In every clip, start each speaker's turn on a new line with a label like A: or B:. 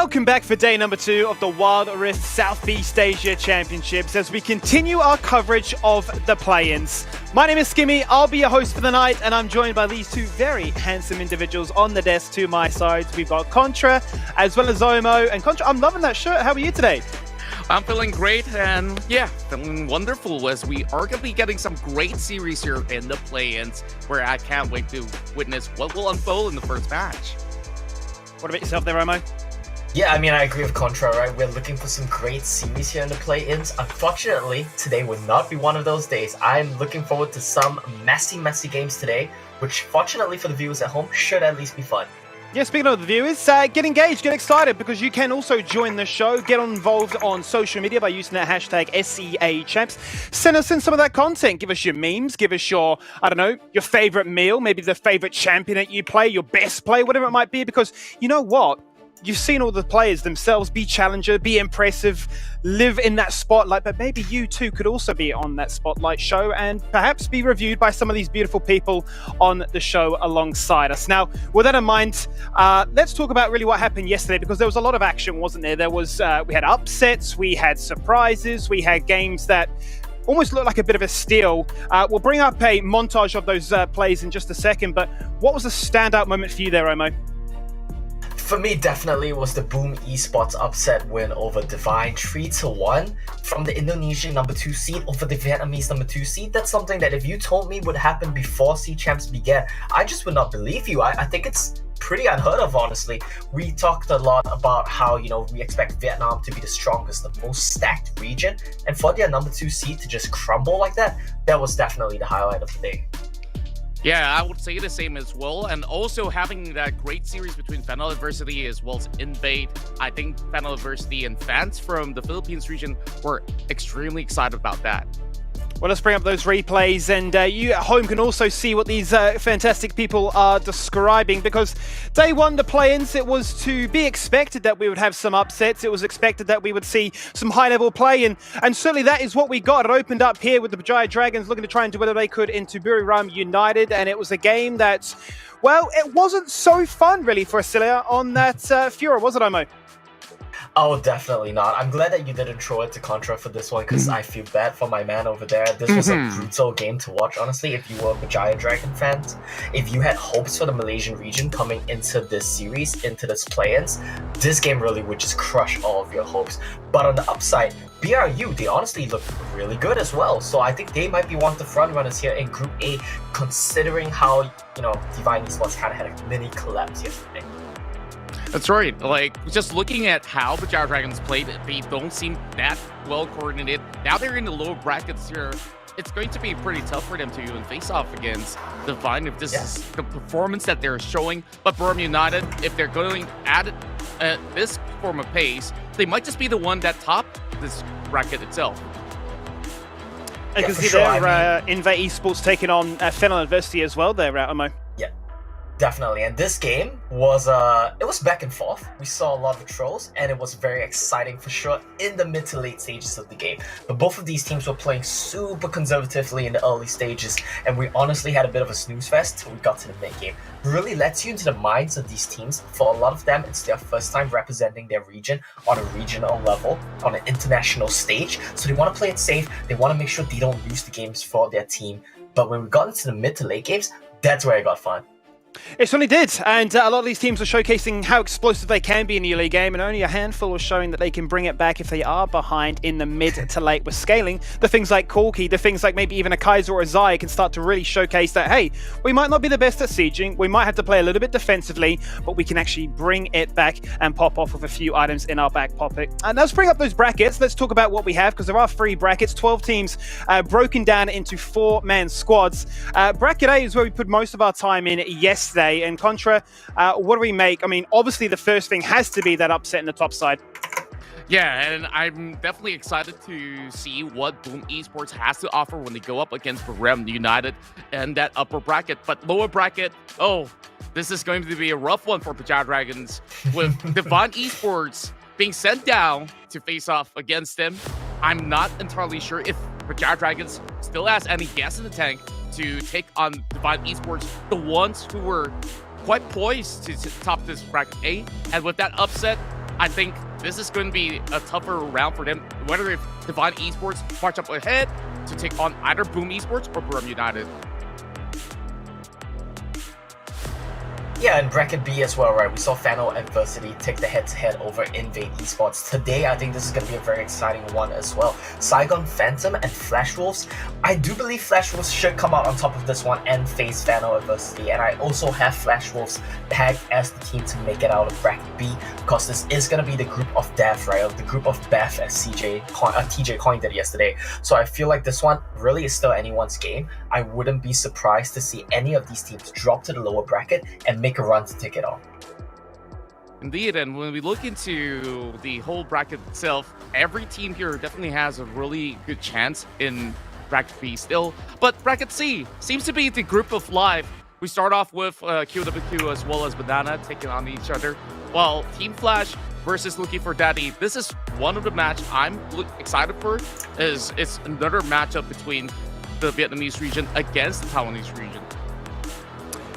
A: Welcome back for day number 2 of the Wild Rift Southeast Asia Championships as we continue our coverage of the play-ins. My name is Skimmy, I'll be your host for the night, and I'm joined by these two very handsome individuals on the desk to my side. We've got Contra as well as Zomo. And Contra, I'm loving that shirt. How are you today?
B: I'm feeling great and feeling wonderful as we are going to be getting some great series here in the play-ins where I can't wait to witness what will unfold in the first match.
A: What about yourself there, Romo?
C: Yeah, I mean, I agree with Contra, right? We're looking for some great series here in the play-ins. Unfortunately, today will not be one of those days. I'm looking forward to some messy games today, which fortunately for the viewers at home should at least be fun.
A: Yeah, speaking of the viewers, get engaged, get excited, because you can also join the show, get involved on social media by using that hashtag SEAChamps. Send us in some of that content. Give us your memes, give us your, I don't know, your favorite meal, maybe the favorite champion that you play, your best play, whatever it might be, because you know what? You've seen all the players themselves be challenger, be impressive, live in that spotlight, but maybe you too could also be on that spotlight show and perhaps be reviewed by some of these beautiful people on the show alongside us. Now, with that in mind, let's talk about really what happened yesterday, because there was a lot of action, wasn't there? There was, we had upsets, we had surprises, we had games that almost looked like a bit of a steal. We'll bring up a montage of those plays in just a second, but what was the standout moment for you there, Omo?
C: For me, definitely was the Boom Esports upset win over Divine 3-1 from the Indonesian number 2 seed over the Vietnamese number 2 seed. That's something that if you told me would happen before C-Champs began, I just would not believe you. I think it's pretty unheard of, honestly. We talked a lot about how, we expect Vietnam to be the strongest, the most stacked region, and for their number 2 seed to just crumble like that, that was definitely the highlight of the day.
B: Yeah, I would say the same as well. And also having that great series between Final Adversity as well as Invade. I think Final Adversity and fans from the Philippines region were extremely excited about that.
A: Well, let's bring up those replays, and you at home can also see what these fantastic people are describing, because day one, the play-ins, it was to be expected that we would have some upsets. It was expected that we would see some high-level play, and certainly that is what we got. It opened up here with the Bajaya Dragons looking to try and do whatever they could into Buriram United, and it was a game that, well, it wasn't so fun, really, for Acelia on that Fura, was it, Omo?
C: Oh, definitely not. I'm glad that you didn't throw it to Contra for this one, because I feel bad for my man over there. This was a brutal game to watch, honestly, if you were a Bajaya Dragon fan. If you had hopes for the Malaysian region coming into this series, into this play-ins, this game really would just crush all of your hopes. But on the upside, BRU, they honestly look really good as well. So I think they might be one of the front runners here in Group A, considering how, Divine Esports kind of had a mini collapse yesterday.
B: That's right. Like, just looking at how Bajaya Dragons played, they don't seem that well coordinated. Now they're in the lower brackets here. It's going to be pretty tough for them to even face off against Divine if this is the performance that they're showing. But Buriram United, if they're going at this form of pace, they might just be the one that top this bracket itself.
A: I can see there, Invade Esports taking on Final Adversity as well there, Omo.
C: Yeah. Definitely, and this game was it was back and forth. We saw a lot of trolls, and it was very exciting for sure in the mid to late stages of the game. But both of these teams were playing super conservatively in the early stages, and we honestly had a bit of a snooze fest till we got to the mid game. It really lets you into the minds of these teams. For a lot of them, it's their first time representing their region on a regional level, on an international stage. So they want to play it safe. They want to make sure they don't lose the games for their team. But when we got into the mid to late games, that's where it got fun.
A: It certainly did, and a lot of these teams are showcasing how explosive they can be in the early game, and only a handful are showing that they can bring it back if they are behind in the mid to late with scaling. The things like Corky, the things like maybe even a Kaiser or a Zai can start to really showcase that, hey, we might not be the best at sieging, we might have to play a little bit defensively, but we can actually bring it back and pop off with a few items in our back pocket. And let's bring up those brackets. Let's talk about what we have, because there are 3 brackets, 12 teams broken down into 4-man squads. Bracket A is where we put most of our time in yesterday. And Contra, what do we make? I mean, obviously the first thing has to be that upset in the top side.
B: Yeah, and I'm definitely excited to see what Boom Esports has to offer when they go up against Buriram United and that upper bracket. But lower bracket, this is going to be a rough one for Bajaya Dragons, with Divine Esports being sent down to face off against them. I'm not entirely sure if Bajaya Dragons still has any gas in the tank to take on Divine Esports, the ones who were quite poised to top this bracket A. And with that upset, I think this is going to be a tougher round for them, whether if Divine Esports march up ahead to take on either Boom Esports or Brum United.
C: Yeah, and Bracket B as well, right? We saw Fano Adversity take the head-to-head over Invade Esports. Today, I think this is going to be a very exciting one as well. Saigon Phantom and Flash Wolves. I do believe Flash Wolves should come out on top of this one and face Fano Adversity. And I also have Flash Wolves pegged as the team to make it out of Bracket B, because this is going to be the group of death, right? The group of Beth, as TJ coined it yesterday. So I feel like this one really is still anyone's game. I wouldn't be surprised to see any of these teams drop to the lower bracket and make a run to take it off.
B: Indeed, and when we look into the whole bracket itself, every team here definitely has a really good chance in Bracket B still. But Bracket C seems to be the group of life. We start off with QWQ as well as Banana taking on each other, while Team Flash versus Looking for Daddy. This is one of the match I'm excited for. It's another matchup between the Vietnamese region against the Taiwanese region.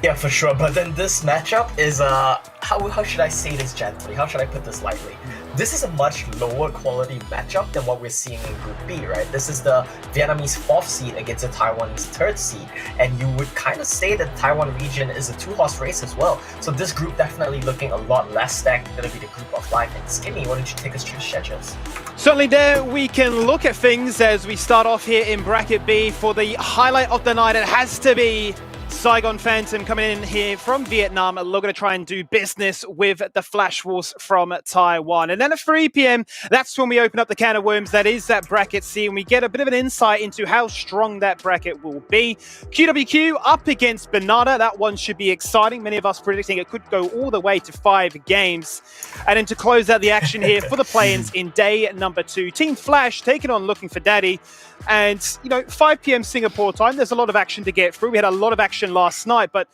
C: Yeah, for sure. But then this matchup is how should I say this gently? How should I put this lightly? This is a much lower quality matchup than what we're seeing in Group B, right? This is the Vietnamese 4th seed against the Taiwanese 3rd seed, and you would kind of say that the Taiwan region is a two-horse race as well. So this group definitely looking a lot less stacked. Going to be the group of life. And Skinny, why don't you take us through the schedules?
A: Certainly there we can look at things as we start off here in Bracket B. For the highlight of the night, it has to be Saigon Phantom coming in here from Vietnam, looking to try and do business with the Flash Wolves from Taiwan. And then at 3 p.m, that's when we open up the can of worms. That is that Bracket C, and we get a bit of an insight into how strong that bracket will be. QWQ up against Banana. That one should be exciting. Many of us predicting it could go all the way to 5 games. And then to close out the action here for the play-ins in day number 2, Team Flash taking on Looking for Daddy. And, 5 p.m. Singapore time, there's a lot of action to get through. We had a lot of action last night, but,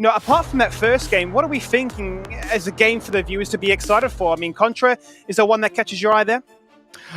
A: apart from that first game, what are we thinking as a game for the viewers to be excited for? I mean, Contra, is there one that catches your eye there?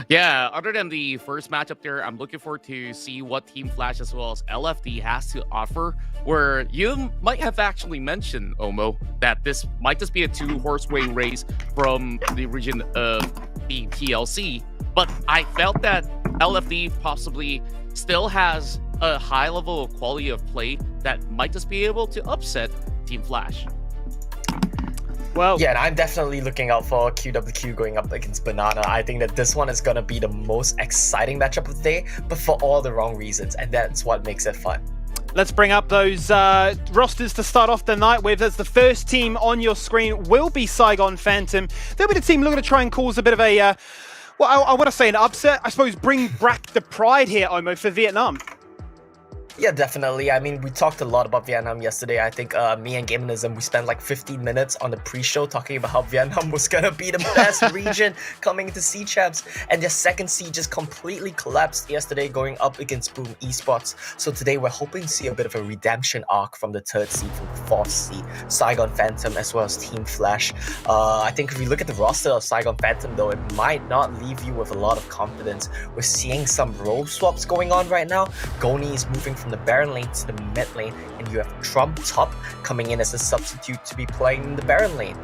B: Yeah, other than the first matchup there, I'm looking forward to see what Team Flash as well as LFD has to offer, where you might have actually mentioned, Omo, that this might just be a 2-horse-way race from the region of the TLC. But I felt that LFD possibly still has a high level of quality of play that might just be able to upset Team Flash.
A: Well,
C: yeah, and I'm definitely looking out for QWQ going up against Banana. I think that this one is going to be the most exciting matchup of the day, but for all the wrong reasons, and that's what makes it fun.
A: Let's bring up those rosters to start off the night with. As the first team on your screen will be Saigon Phantom. They'll be the team looking to try and cause a bit of a, I want to say an upset. I suppose bring back the pride here, Omo, for Vietnam.
C: Yeah, definitely. I mean, we talked a lot about Vietnam yesterday. I think me and Gaminism, we spent like 15 minutes on the pre-show talking about how Vietnam was gonna be the best region coming into C-Champs. And their second seed just completely collapsed yesterday going up against Boom Esports. So today we're hoping to see a bit of a redemption arc from the 3rd seed, from the 4th seed, Saigon Phantom, as well as Team Flash. I think if we look at the roster of Saigon Phantom though, it might not leave you with a lot of confidence. We're seeing some role swaps going on right now. Goni is moving from the Baron lane to the mid lane, and you have Trump Top coming in as a substitute to be playing in the Baron lane.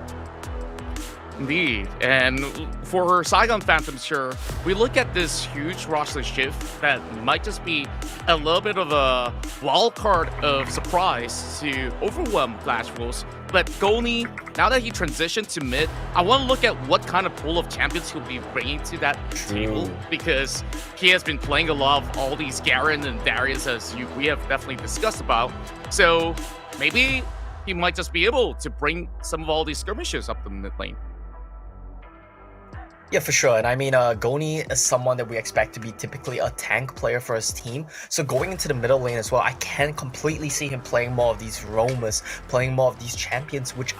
B: Indeed, and for Saigon Phantom, sure, we look at this huge roster shift that might just be a little bit of a wild card of surprise to overwhelm Flash Wolves. But Goni, now that he transitioned to mid, I want to look at what kind of pool of champions he'll be bringing to that table, because he has been playing a lot of all these Garen and Darius, as we have definitely discussed about. So maybe he might just be able to bring some of all these skirmishes up the mid lane.
C: Yeah, for sure. And I mean, Goni is someone that we expect to be typically a tank player for his team. So going into the middle lane as well, I can completely see him playing more of these roamers, playing more of these champions, which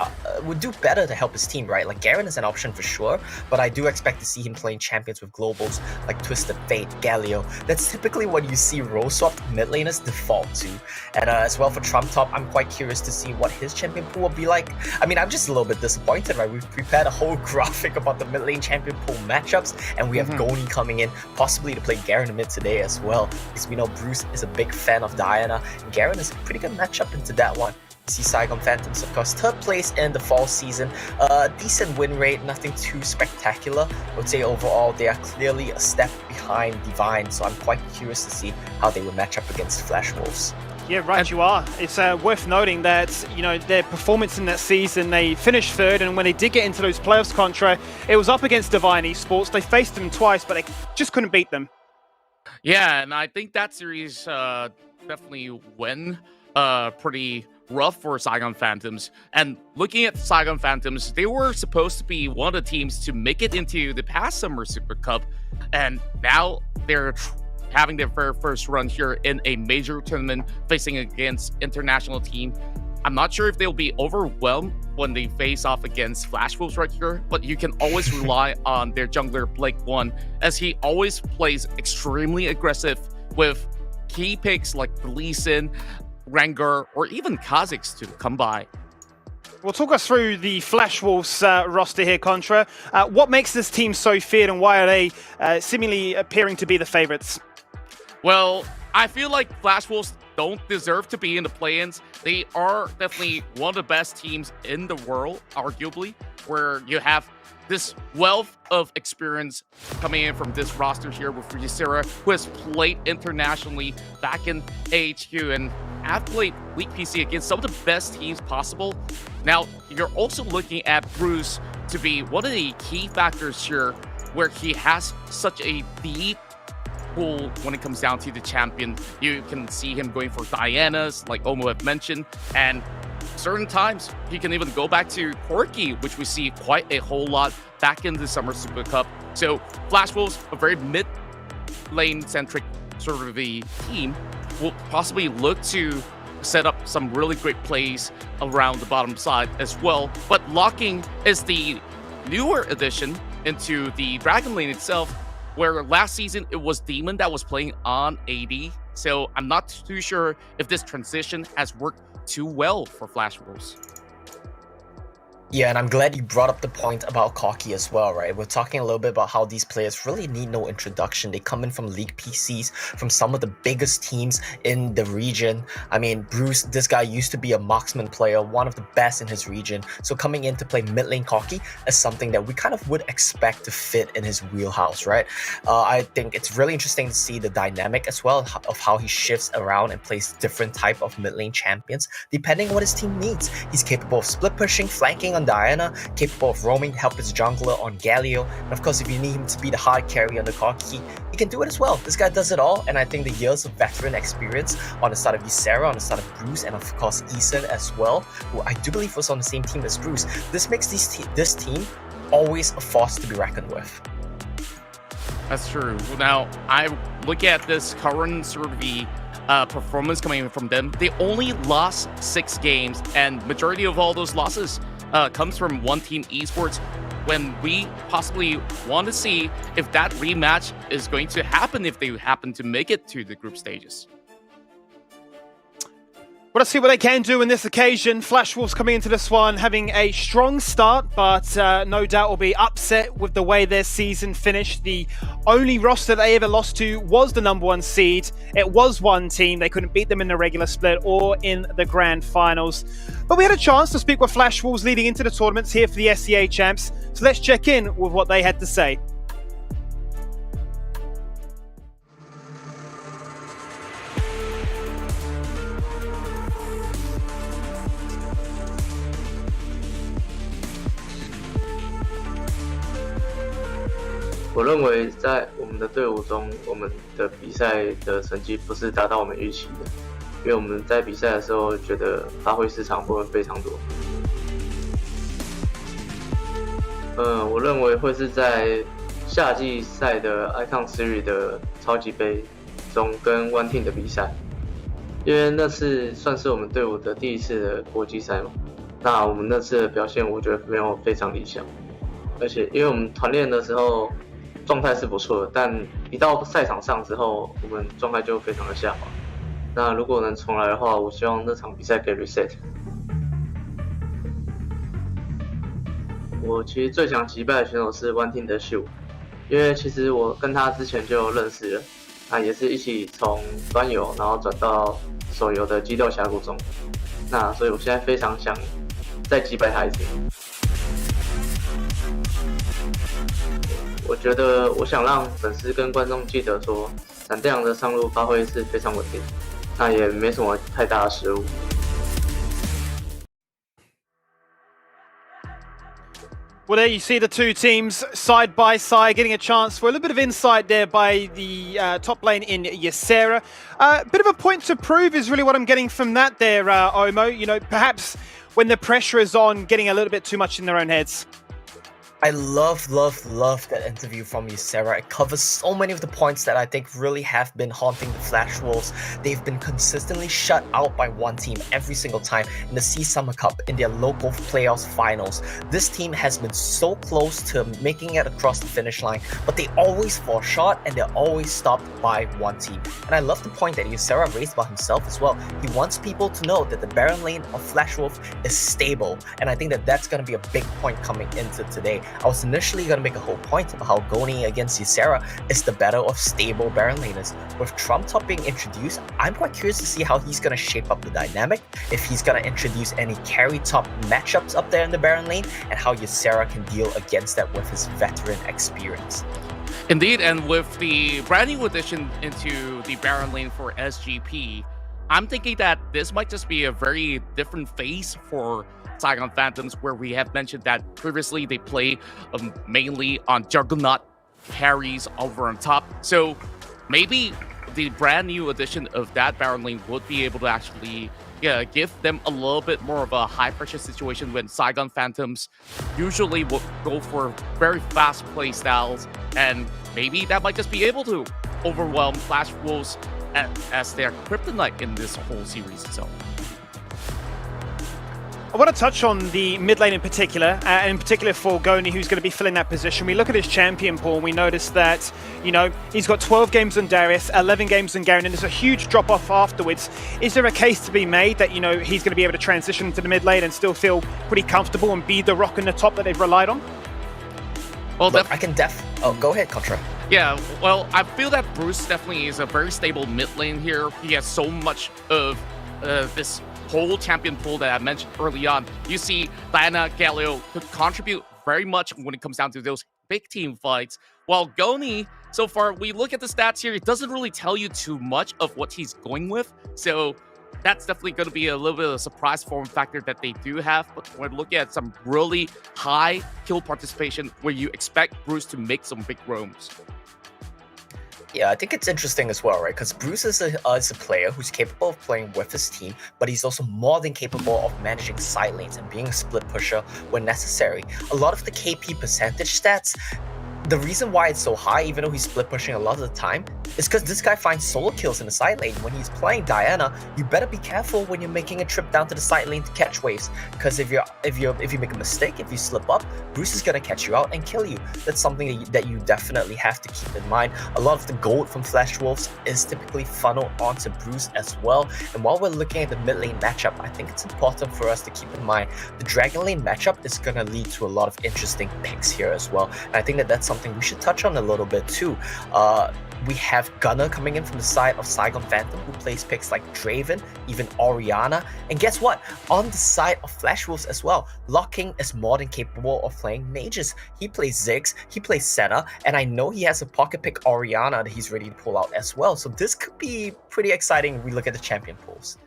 C: would do better to help his team, right? Like Garen is an option for sure, but I do expect to see him playing champions with globals like Twisted Fate, Galio. That's typically what you see role swapped mid laners default to. And as well for Trump Top, I'm quite curious to see what his champion pool will be like. I mean, I'm just a little bit disappointed, right? We've prepared a whole graphic about the mid lane champion pool matchups, and we have Goni coming in possibly to play Garen mid today as well, because we know Bruce is a big fan of Diana, and Garen is a pretty good matchup into that one. See Saigon Phantoms, of course, third place in the fall season. Decent win rate, nothing too spectacular. I would say overall they are clearly a step behind Divine, so I'm quite curious to see how they will match up against Flash Wolves.
A: Yeah, right, you are. It's worth noting that, their performance in that season, they finished third, and when they did get into those playoffs, Contra, it was up against Divine Esports. They faced them twice, but they just couldn't beat them.
B: Yeah, and I think that series definitely went pretty rough for Saigon Phantoms. And looking at Saigon Phantoms, they were supposed to be one of the teams to make it into the past Summer Super Cup, and now they're having their very first run here in a major tournament facing against international team. I'm not sure if they'll be overwhelmed when they face off against Flash Wolves right here, but you can always rely on their jungler Blake One, as he always plays extremely aggressive with key picks like Lee Sin, Rengar, or even Kha'Zix to come by.
A: Well, talk us through the Flash Wolves roster here, Contra. What makes this team so feared, and why are they seemingly appearing to be the favorites?
B: Well, I feel like Flash Wolves don't deserve to be in the play-ins. They are definitely one of the best teams in the world, arguably, where you have this wealth of experience coming in from this roster here with Ysera, who has played internationally back in AHQ and have played League PC against some of the best teams possible. Now, you're also looking at Bruce to be one of the key factors here, where he has such a deep pool when it comes down to the champion. You can see him going for Dianas, like Omo have mentioned, and certain times he can even go back to Corki, which we see quite a whole lot back in the Summer Super Cup. So Flash Wolves, a very mid-lane centric sort of the team, will possibly look to set up some really great plays around the bottom side as well. But Locking is the newer addition into the Dragon Lane itself, where last season it was Demon that was playing on AD. So I'm not too sure if this transition has worked too well for Flash Wolves.
C: Yeah, and I'm glad you brought up the point about Corki as well, right? We're talking a little bit about how these players really need no introduction. They come in from League PCs, from some of the biggest teams in the region. I mean, Bruce, this guy used to be a marksman player, one of the best in his region. So coming in to play mid lane Corki is something that we kind of would expect to fit in his wheelhouse, right? I think it's really interesting to see the dynamic as well of how he shifts around and plays different type of mid lane champions, depending on what his team needs. He's capable of split pushing, flanking on Diana, capable of roaming to help his jungler on Galio, and of course if you need him to be the hard carry on the Corki, he can do it as well. This guy does it all, and I think the years of veteran experience on the side of Ysera, on the side of Bruce, and of course Eason as well, who I do believe was on the same team as Bruce, this makes this team always a force to be reckoned with.
B: That's true. Now, I look at this current sort of the performance coming from them. They only lost 6 games, and majority of all those losses comes from one team esports, when we possibly want to see if that rematch is going to happen if they happen to make it to the group stages.
A: Well, let's see what they can do in this occasion. Flash Wolves coming into this one having a strong start, but no doubt will be upset with the way their season finished. The only roster they ever lost to was the #1 seed. It was one team. They couldn't beat them in the regular split or in the grand finals. But we had a chance to speak with Flash Wolves leading into the tournaments here for the SEA champs. So let's check in with what they had to say.
D: 我认为在我们的队伍中，我们的比赛的成绩不是达到我们预期的，因为我们在比赛的时候觉得发挥市场部分非常多。我认为会是在夏季赛的 Icon Series 的超级杯中跟 One Team 的比赛，因为那次算是我们队伍的第一次的国际赛嘛。那我们那次的表现，我觉得没有非常理想，而且因为我们团练的时候状态是不错的，但一到赛场上之后，我们状态就非常的下滑。那如果能重来的话，我希望那场比赛可以 reset。我其实最想击败的选手是 One Team 的秀，因为其实我跟他之前就认识了，也是一起从端游然后转到手游的激斗峡谷中。那所以我现在非常想再击败他一次。我觉得我想让粉丝跟观众记得说，闪电狼的上路发挥是非常稳定，那也没什么太大的失误。
A: Well, there you see the two teams side by side, getting a chance for a little bit of insight there by the top lane in Ysera. Bit of a point to prove is really what I'm getting from that there, Omo. You know, perhaps when the pressure is on, getting a little bit too much in their own heads.
C: I love that interview from Ysera. It covers so many of the points that I think really have been haunting the Flash Wolves. They've been consistently shut out by one team every single time in the Sea Summer Cup, in their local playoffs finals. This team has been so close to making it across the finish line, but they always fall short and they're always stopped by one team. And I love the point that Ysera raised about himself as well. He wants people to know that the Baron lane of Flash Wolf is stable, and I think that that's going to be a big point coming into today. I was initially going to make a whole point about how Goni against Ysera is the battle of stable Baron laners. With Trump Top being introduced, I'm quite curious to see how he's going to shape up the dynamic, if he's going to introduce any carry top matchups up there in the Baron lane, and how Ysera can deal against that with his veteran experience.
B: Indeed, and with the brand new addition into the Baron lane for SGP, I'm thinking that this might just be a very different phase for Saigon Phantoms, where we have mentioned that previously they play mainly on Juggernaut carries over on top. So maybe the brand new addition of that Baron lane would be able to actually give them a little bit more of a high pressure situation when Saigon Phantoms usually will go for very fast play styles, and maybe that might just be able to overwhelm Flash Wolves as their kryptonite in this whole series itself.
A: I want to touch on the mid lane in particular, and in particular for Goni, who's going to be filling that position. We look at his champion pool and we notice that, you know, he's got 12 games on Darius, 11 games on Garen, and there's a huge drop off afterwards. Is there a case to be made that, you know, he's going to be able to transition to the mid lane and still feel pretty comfortable and be the rock in the top that they've relied on?
B: Well,
C: Look, I can oh, go ahead, Contra.
B: Yeah, well, I feel that Bruce definitely is a very stable mid lane here. He has so much of this whole champion pool that I mentioned early on. You see Diana, Galio could contribute very much when it comes down to those big team fights. While Goni, so far, we look at the stats here, it doesn't really tell you too much of what he's going with. So that's definitely going to be a little bit of a surprise form factor that they do have. But we're looking at some really high kill participation where you expect Bruce to make some big roams.
C: Yeah, I think it's interesting as well, right? Because Bruce is a player who's capable of playing with his team, but he's also more than capable of managing side lanes and being a split pusher when necessary. A lot of the KP percentage stats, the reason why it's so high, even though he's split pushing a lot of the time, is because this guy finds solo kills in the side lane. When he's playing Diana, you better be careful when you're making a trip down to the side lane to catch waves. Because if you make a mistake, if you slip up, Bruce is gonna catch you out and kill you. That's something that you definitely have to keep in mind. A lot of the gold from Flash Wolves is typically funneled onto Bruce as well. And while we're looking at the mid lane matchup, I think it's important for us to keep in mind the Dragon lane matchup is gonna lead to a lot of interesting picks here as well. And I think that that's something we should touch on a little bit too. We have Gunner coming in from the side of Saigon Phantom, who plays picks like Draven, even Orianna. And guess what? On the side of Flash Wolves as well, Locking is more than capable of playing mages. He plays Ziggs, he plays Senna, and I know he has a pocket pick Orianna that he's ready to pull out as well. So this could be pretty exciting if we look at the champion pools.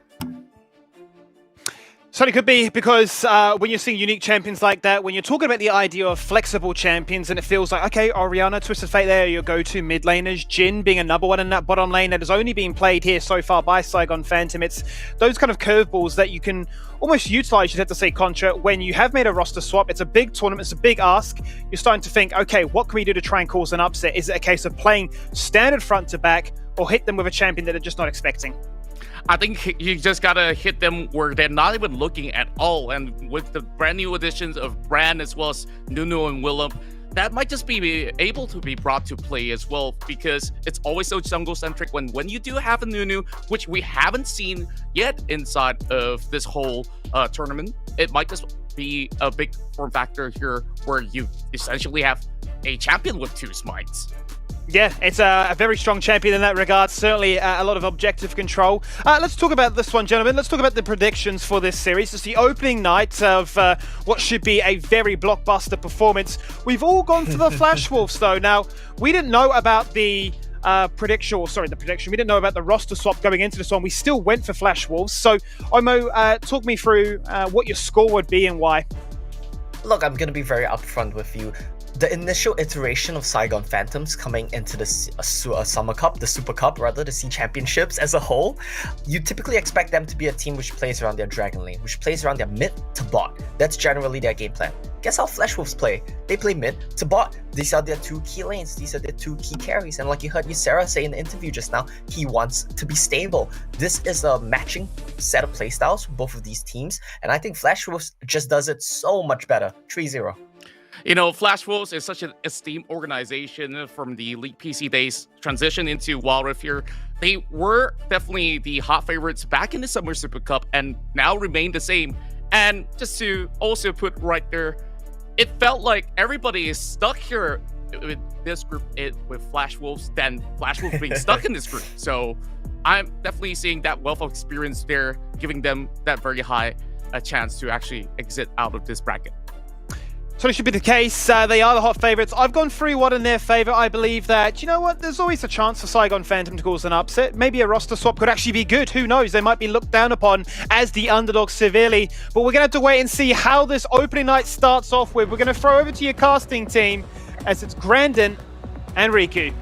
A: Certainly could be, because when you're seeing unique champions like that, when you're talking about the idea of flexible champions, and it feels like, okay, Orianna, Twisted Fate, there are your go-to mid laners, Jhin being another one in that bottom lane that has only been played here so far by Saigon Phantom. It's those kind of curveballs that you can almost utilize, you'd have to say, Contra, when you have made a roster swap. It's a big tournament, it's a big ask. You're starting to think, okay, what can we do to try and cause an upset? Is it a case of playing standard front to back, or hit them with a champion that they're just not expecting?
B: I think you just gotta hit them where they're not even looking at all. And with the brand new additions of Brand as well as Nunu and Willem, that might just be able to be brought to play as well, because it's always so jungle-centric when you do have a Nunu, which we haven't seen yet inside of this whole tournament. It might just be a big form factor here where you essentially have a champion with two smites.
A: Yeah, it's a very strong champion in that regard. Certainly a lot of objective control. Let's talk about this one, gentlemen. Let's talk about the predictions for this series. It's the opening night of what should be a very blockbuster performance. We've all gone for the Flash Wolves, though. Now, we didn't know about the prediction. We didn't know about the roster swap going into this one. We still went for Flash Wolves. So, Omo, talk me through what your score would be and why.
C: Look, I'm going to be very upfront with you. The initial iteration of Saigon Phantoms coming into the Summer Cup, the Super Cup rather, the C Championships as a whole, you typically expect them to be a team which plays around their Dragon Lane, which plays around their mid to bot. That's generally their game plan. Guess how Flash Wolves play? They play mid to bot. These are their two key lanes. These are their two key carries. And like you heard Ysera say in the interview just now, he wants to be stable. This is a matching set of playstyles for both of these teams. And I think Flash Wolves just does it so much better. 3-0.
B: You know, Flash Wolves is such an esteemed organization from the League PC days, transition into Wild Rift here. They were definitely the hot favorites back in the Summer Super Cup and now remain the same. And just to also put right there, it felt like everybody is stuck here with this group with Flash Wolves than Flash Wolves being stuck in this group. So I'm definitely seeing that wealth of experience there, giving them that very high a chance to actually exit out of this bracket.
A: So it should be the case. They are the hot favourites. I've gone 3-1 in their favour. I believe that, you know what, there's always a chance for Saigon Phantom to cause an upset. Maybe a roster swap could actually be good. Who knows? They might be looked down upon as the underdog severely. But we're going to have to wait and see how this opening night starts off with. We're going to throw over to your casting team as it's Grandin and Riku.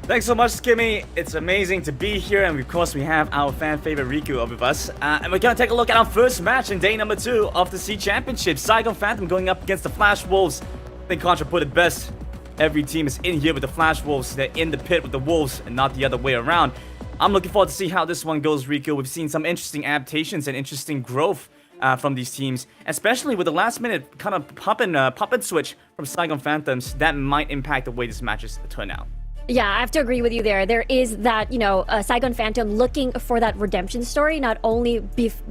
E: Thanks so much, Skimmy. It's amazing to be here, and of course we have our fan favorite Riku with us. And we're gonna take a look at our first match in day number 2 of the C Championship. Saigon Phantom going up against the Flash Wolves. I think Contra put it best. Every team is in here with the Flash Wolves. They're in the pit with the Wolves and not the other way around. I'm looking forward to see how this one goes, Riku. We've seen some interesting adaptations and interesting growth from these teams, especially with the last minute kind of pop and switch from Saigon Phantoms. That might impact the way this match is turn out.
F: Yeah, I have to agree with you there. There is that, Saigon Phantom looking for that redemption story, not only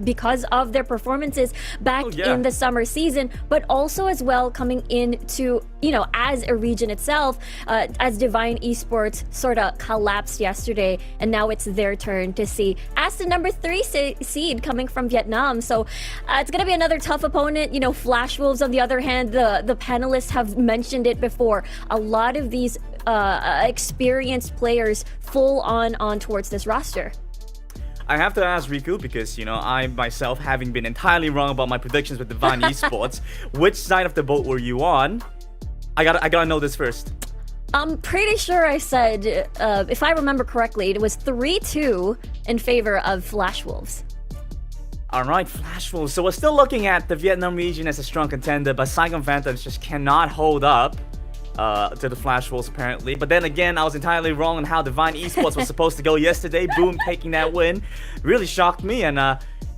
F: because of their performances back in the summer season, but also as well coming into, as a region itself, as Divine Esports sort of collapsed yesterday, and now it's their turn to see as the number 3 seed coming from Vietnam. So it's going to be another tough opponent. Flash Wolves, on the other hand, the panelists have mentioned it before. A lot of these experienced players full on towards this roster.
E: I have to ask Riku because, I myself, having been entirely wrong about my predictions with Divine Esports, which side of the boat were you on? I gotta know this first.
F: I'm pretty sure I said, if I remember correctly, it was 3-2 in favor of Flash Wolves.
E: Alright, Flash Wolves. So we're still looking at the Vietnam region as a strong contender, but Saigon Phantoms just cannot hold up to the Flash Wolves apparently. But then again, I was entirely wrong on how Divine Esports was supposed to go yesterday. Boom, taking that win really shocked me. And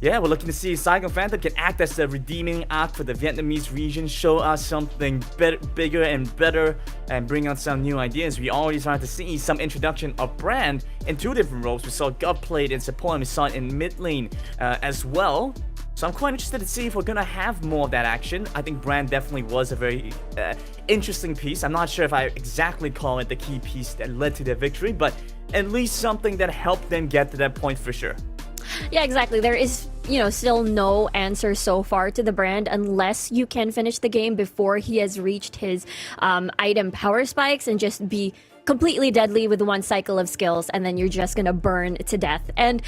E: we're looking to see if Saigon Phantom can act as a redeeming act for the Vietnamese region, show us something bigger and better, and bring out some new ideas. We already started to see some introduction of Brand in 2 different roles. We saw Gov played in support, and we saw it in mid lane as well. So I'm quite interested to see if we're gonna have more of that action. I think Brand definitely was a very interesting piece. I'm not sure if I exactly call it the key piece that led to their victory, but at least something that helped them get to that point for sure.
F: Yeah, exactly. There is, still no answer so far to the Brand unless you can finish the game before he has reached his item power spikes and just be completely deadly with 1 cycle of skills, and then you're just gonna burn to death. And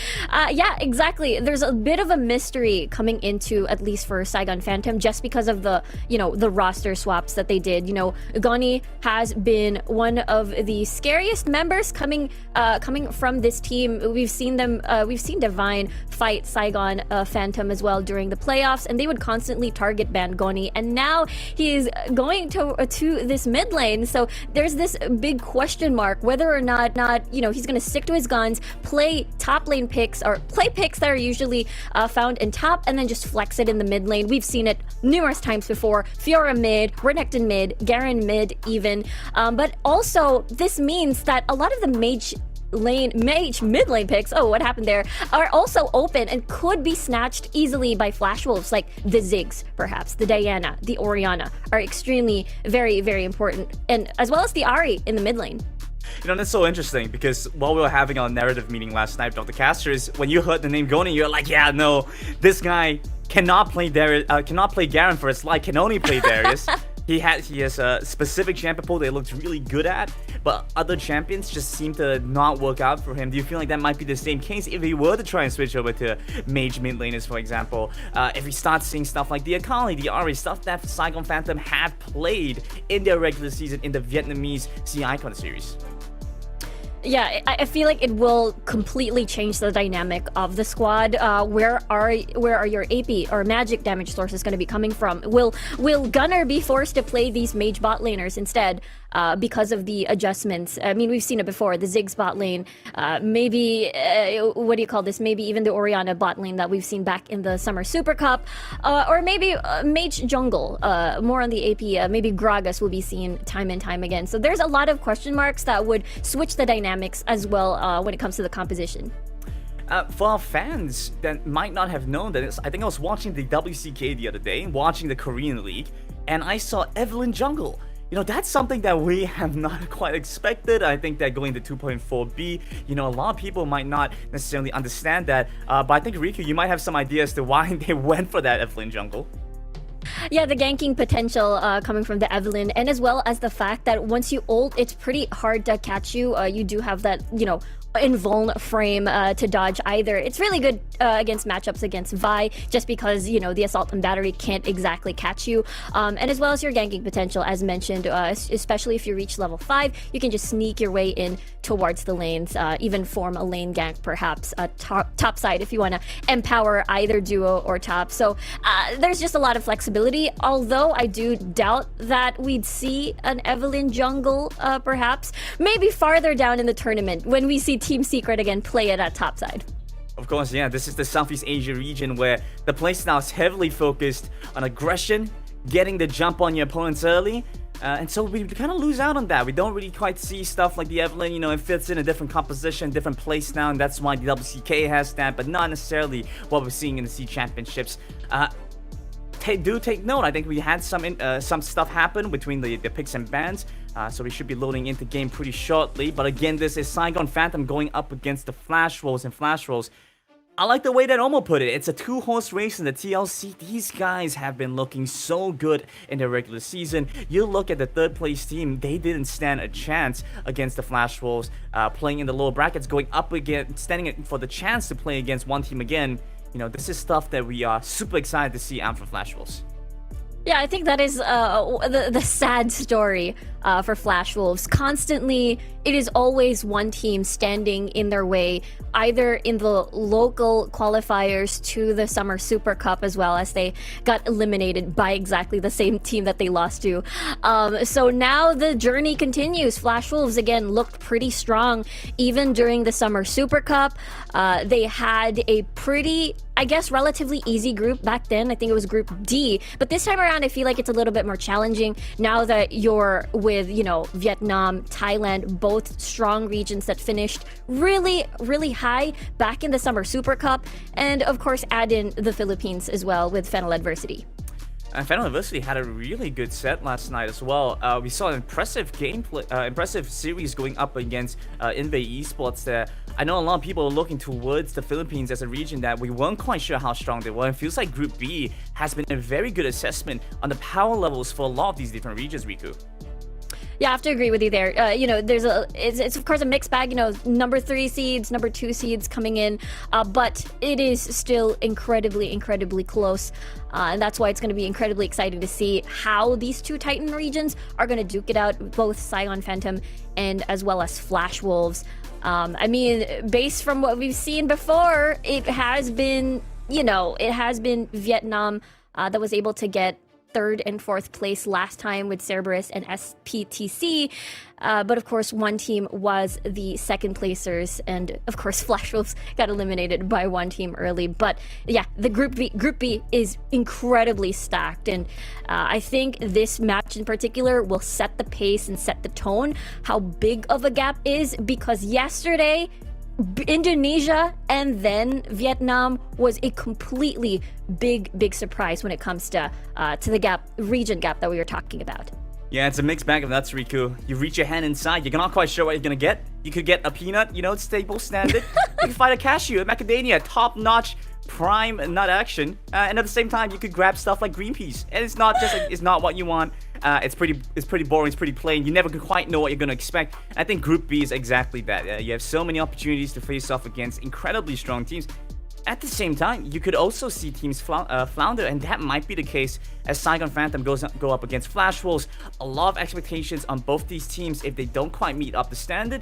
F: exactly, there's a bit of a mystery coming into, at least for Saigon Phantom, just because of the the roster swaps that they did. Ugoni has been one of the scariest members coming from this team. We've seen Divine fight Saigon Phantom as well during the playoffs, and they would constantly target ban Goni, and now he is going to this mid lane. So there's this big question mark whether or not he's going to stick to his guns, play top lane picks, or play picks that are usually found in top, and then just flex it in the mid lane. We've seen it numerous times before. Fiora mid, Renekton mid, Garen mid even. But also, this means that a lot of the mage mid lane picks, oh, what happened there, are also open and could be snatched easily by Flash Wolves, like the Ziggs, perhaps, the Diana, the Orianna, are extremely very, very important, and as well as the Ahri in the mid lane.
E: You know, that's so interesting because while we were having our narrative meeting last night with the casters, when you heard the name Goni, you're like, yeah, no, this guy cannot play Garen for his life, can only play Darius. He has a specific champion pool that he looks really good at, but other champions just seem to not work out for him. Do you feel like that might be the same case if he were to try and switch over to mage mid laners, for example? If we start seeing stuff like the Akali, the Ahri, stuff that Saigon Phantom have played in their regular season in the Vietnamese Sea Icon series?
F: Yeah, I feel like it will completely change the dynamic of the squad. Where are your AP or magic damage sources going to be coming from? Will Gunnar be forced to play these mage bot laners instead because of the adjustments? I mean, we've seen it before. The Ziggs bot lane, maybe what do you call this? Maybe even the Orianna bot lane that we've seen back in the Summer Super Cup, or maybe mage jungle. More on the AP. Maybe Gragas will be seen time and time again. So there's a lot of question marks that would switch the dynamics as well when it comes to the composition.
E: For our fans that might not have known that, I think I was watching the WCK the other day, watching the Korean League, and I saw Evelynn jungle. You know, that's something that we have not quite expected. I think that going to 2.4B, you know, a lot of people might not necessarily understand that, but I think, Riku, you might have some ideas as to why they went for that Evelynn jungle.
F: Yeah, the ganking potential coming from the Evelynn, and as well as the fact that once you ult, it's pretty hard to catch you. You do have that, you know, invuln frame to dodge either. It's really good against matchups against Vi, just because, you know, the assault and battery can't exactly catch you. And as well as your ganking potential, as mentioned, especially if you reach level 5, you can just sneak your way in towards the lanes, even form a lane gank, perhaps top side if you want to empower either duo or top. So there's just a lot of flexibility, although I do doubt that we'd see an Evelynn jungle, perhaps. Maybe farther down in the tournament when we see Team Secret again play it at top side.
E: Of course, yeah, this is the Southeast Asia region where the playstyle is heavily focused on aggression, getting the jump on your opponents early, and so we kind of lose out on that. We don't really quite see stuff like the Evelynn, you know, it fits in a different composition, different playstyle, and that's why the WCK has that, but not necessarily what we're seeing in the C Championships. Do take note, I think we had some stuff happen between the picks and bans, so we should be loading into game pretty shortly. But again, this is Saigon Phantom going up against the Flash Wolves, and Flash Wolves, I like the way that Omo put it. It's a two-horse race in the TLC. These guys have been looking so good in their regular season. You look at the third place team, they didn't stand a chance against the Flash Wolves, playing in the lower brackets, going up against, standing for the chance to play against one team again. You know, this is stuff that we are super excited to see out from Flash Wolves.
F: Yeah, I think that is the sad story for Flash Wolves. Constantly, it is always one team standing in their way, either in the local qualifiers to the Summer Super Cup, as well as they got eliminated by exactly the same team that they lost to. So now the journey continues. Flash Wolves, again, looked pretty strong even during the Summer Super Cup. They had a pretty, I guess, relatively easy group back then. I think it was Group D. But this time around, I feel like it's a little bit more challenging now that you're with, you know, Vietnam, Thailand, both strong regions that finished really, really high back in the Summer Super Cup. And of course, add in the Philippines as well with Final Adversity.
E: And Final Adversity had a really good set last night as well. We saw an impressive gameplay, impressive series going up against Invade Esports there. I know a lot of people are looking towards the Philippines as a region that we weren't quite sure how strong they were. It feels like Group B has been a very good assessment on the power levels for a lot of these different regions, Riku.
F: Yeah, I have to agree with you there. You know, it's of course a mixed bag. You know, number 3 seeds, number 2 seeds coming in, but it is still incredibly close, and that's why it's going to be incredibly exciting to see how these two Titan regions are going to duke it out, both Saigon Phantom and as well as Flash Wolves. I mean, based from what we've seen before, it has been, you know, it has been Vietnam that was able to get third and fourth place last time with Cerberus and SPTC. But of course, one team was the second placers, and of course, Flash Wolves got eliminated by one team early. But yeah, the Group B is incredibly stacked, and I think this match in particular will set the pace and set the tone how big of a gap is, because yesterday Indonesia and then Vietnam was a completely big surprise when it comes to the region gap that we were talking about.
E: Yeah, it's a mixed bag of nuts, Riku. You reach your hand inside, you're not quite sure what you're gonna get. You could get a peanut, staple, standard. You can find a cashew, a macadamia, top-notch prime nut action, and at the same time you could grab stuff like green peas, and it's not just it's not what you want. It's pretty boring, it's pretty plain. You never quite know what you're gonna expect. I think Group B is exactly that. You have so many opportunities to face off against incredibly strong teams. At the same time, you could also see teams flounder, and that might be the case as Saigon Phantom go up against Flash Wolves. A lot of expectations on both these teams. If they don't quite meet up the standard,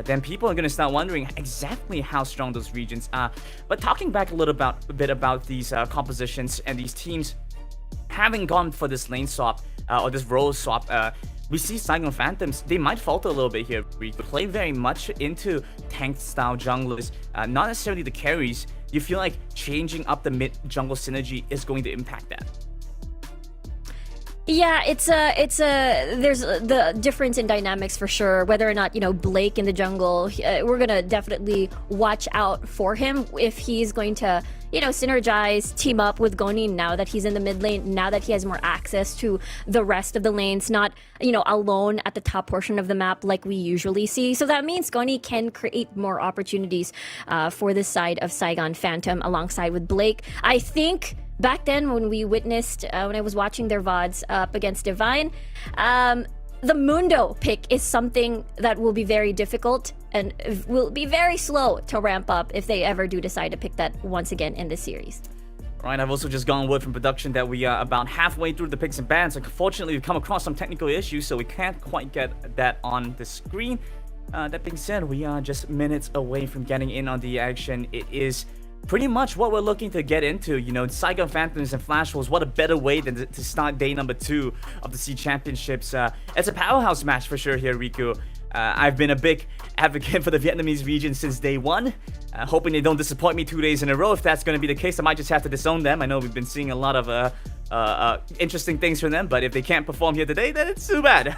E: then people are going to start wondering exactly how strong those regions are. But talking back a bit about these compositions and these teams having gone for this lane swap or this role swap, we see Saigon Phantoms, they might falter a little bit here. We play very much into tanked style junglers, not necessarily the carries. You feel like changing up the mid jungle synergy is going to impact that?
F: Yeah, there's the difference in dynamics for sure. Whether or not, Blake in the jungle, we're gonna definitely watch out for him if he's going to, synergize, team up with Goni now that he's in the mid lane, now that he has more access to the rest of the lanes, not, alone at the top portion of the map like we usually see. So that means Goni can create more opportunities for this side of Saigon Phantom alongside with Blake. I think back then when we witnessed, when I was watching their VODs up against Divine, the Mundo pick is something that will be very difficult and will be very slow to ramp up if they ever do decide to pick that once again in this series.
E: Right, I've also just gotten word from production that we are about halfway through the picks and bans. Unfortunately, we've come across some technical issues, so we can't quite get that on the screen. That being said, we are just minutes away from getting in on the action. It is pretty much what we're looking to get into. Saigon Phantoms and Flash Wolves, what a better way than to start day number 2 of the SEA Championships. It's a powerhouse match for sure here, Riku. I've been a big advocate for the Vietnamese region since day 1, hoping they don't disappoint me 2 days in a row. If that's going to be the case, I might just have to disown them. I know we've been seeing a lot of interesting things from them, but if they can't perform here today, then it's too bad.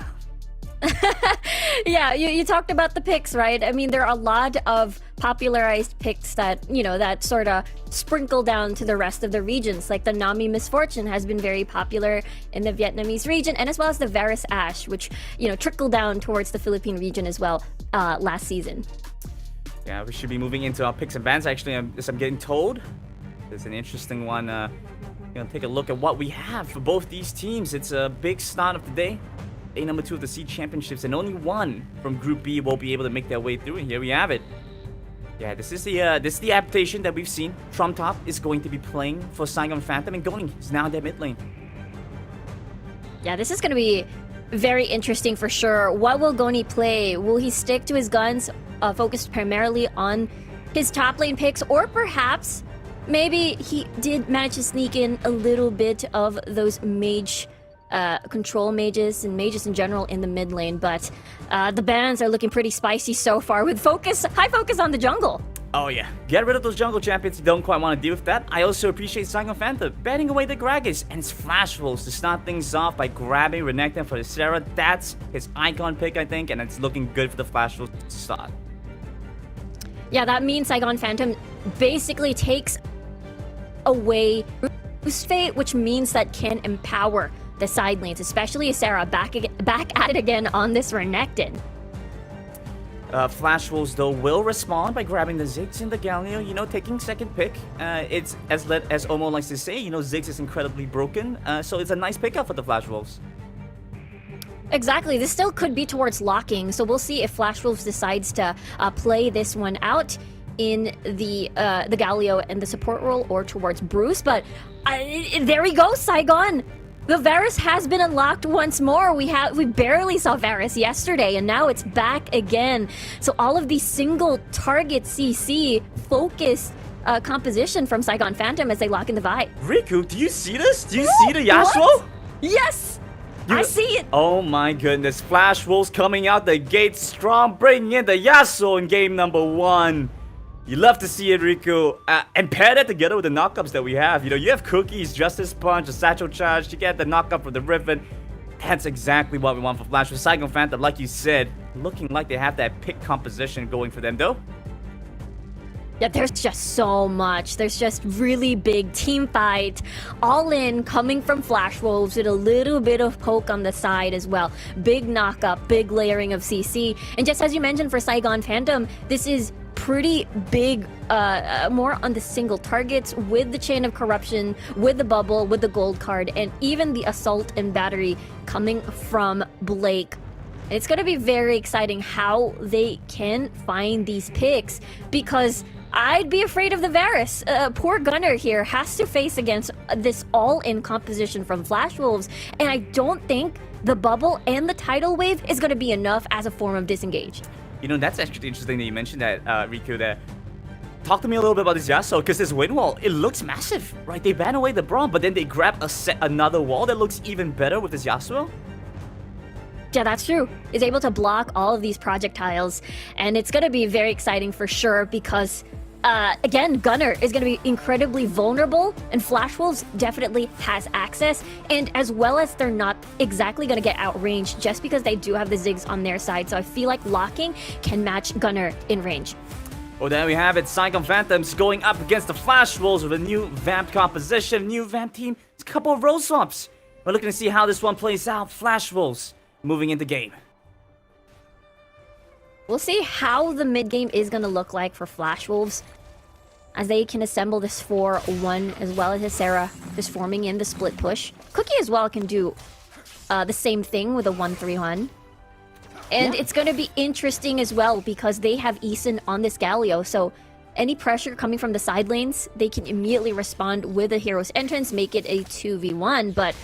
F: Yeah, you talked about the picks, right? I mean, there are a lot of popularized picks that, that sort of sprinkle down to the rest of the regions. Like the Nami Misfortune has been very popular in the Vietnamese region, and as well as the Varus Ash, which, trickled down towards the Philippine region as well last season.
E: Yeah, we should be moving into our picks and bans. Actually, as I'm getting told, there's an interesting one. Take a look at what we have for both these teams. It's a big start of the day. Day number 2 of the SEA Championships, and only one from Group B will be able to make their way through, and here we have it. Yeah, this is the adaptation that we've seen. Trump Top is going to be playing for Saigon Phantom, and Goni is now in their mid lane.
F: Yeah, this is going to be very interesting for sure. What will Goni play? Will he stick to his guns, focused primarily on his top lane picks, or perhaps maybe he did manage to sneak in a little bit of those mage control mages and mages in general in the mid lane, but the bans are looking pretty spicy so far with high focus on the jungle.
E: Oh yeah, get rid of those jungle champions who don't quite want to deal with that. I also appreciate Saigon Phantom banning away the Gragas and his Flash Wolves to start things off by grabbing Renekton for the Sarah. That's his icon pick, I think, and it's looking good for the Flash Wolves to start.
F: Yeah, that means Saigon Phantom basically takes away Boost Fate, which means that can empower the side lanes, especially Sarah back at it again on this Renekton.
E: Flash Wolves, though, will respond by grabbing the Ziggs and the Galio, taking second pick. It's, as Omo likes to say, Ziggs is incredibly broken, so it's a nice pickup for the Flash Wolves.
F: Exactly. This still could be towards locking, so we'll see if Flash Wolves decides to play this one out in the Galio and the support role or towards Bruce, but there we go, Saigon! The Varus has been unlocked once more. We barely saw Varus yesterday, and now it's back again. So all of these single target CC focused composition from Saigon Phantom as they lock in the Vi.
E: Riku, do you see this? Do you see the Yasuo?
F: Yes! I see it!
E: Oh my goodness. Flash Wolves coming out the gate strong, bringing in the Yasuo in game number 1. You love to see it, Riku. And pair that together with the knockups that we have. You know, you have Cookies, Justice Punch, a Satchel Charge. You get the knockup for the Riven. That's exactly what we want for Flash. With Saigon Phantom, like you said, looking like they have that pick composition going for them, though.
F: Yeah, there's just so much. There's just really big team fight, all in, coming from Flash Wolves with a little bit of poke on the side as well. Big knockup, big layering of CC. And just as you mentioned for Saigon Phantom, this is pretty big, more on the single targets with the Chain of Corruption, with the bubble, with the gold card, and even the assault and battery coming from Blake. It's going to be very exciting how they can find these picks, because I'd be afraid of the Varus. Poor Gunner here has to face against this all-in composition from Flash Wolves, and I don't think the bubble and the tidal wave is going to be enough as a form of disengage.
E: You know, that's actually interesting that you mentioned that, Riku, there. Talk to me a little bit about this Yasuo, because this wind wall, it looks massive, right? They ban away the Braum, but then they grab another wall that looks even better with this Yasuo.
F: Yeah, that's true. Is able to block all of these projectiles, and it's going to be very exciting for sure, because again, Gunner is going to be incredibly vulnerable, and Flash Wolves definitely has access, and as well as they're not exactly going to get outranged just because they do have the Ziggs on their side, so I feel like locking can match Gunner in range.
E: Well, there we have it. Saigon Phantoms going up against the Flash Wolves with a new Vamp composition, new Vamp team, a couple of role swaps. We're looking to see how this one plays out. Flash Wolves moving into game.
F: We'll see how the mid game is going to look like for Flash Wolves, as they can assemble this 4-1 as well as Sarah is forming in the split push. Cookie as well can do the same thing with a 1-3-1. And it's going to be interesting as well because they have Eason on this Galio, so any pressure coming from the side lanes, they can immediately respond with a hero's entrance, make it a 2v1, but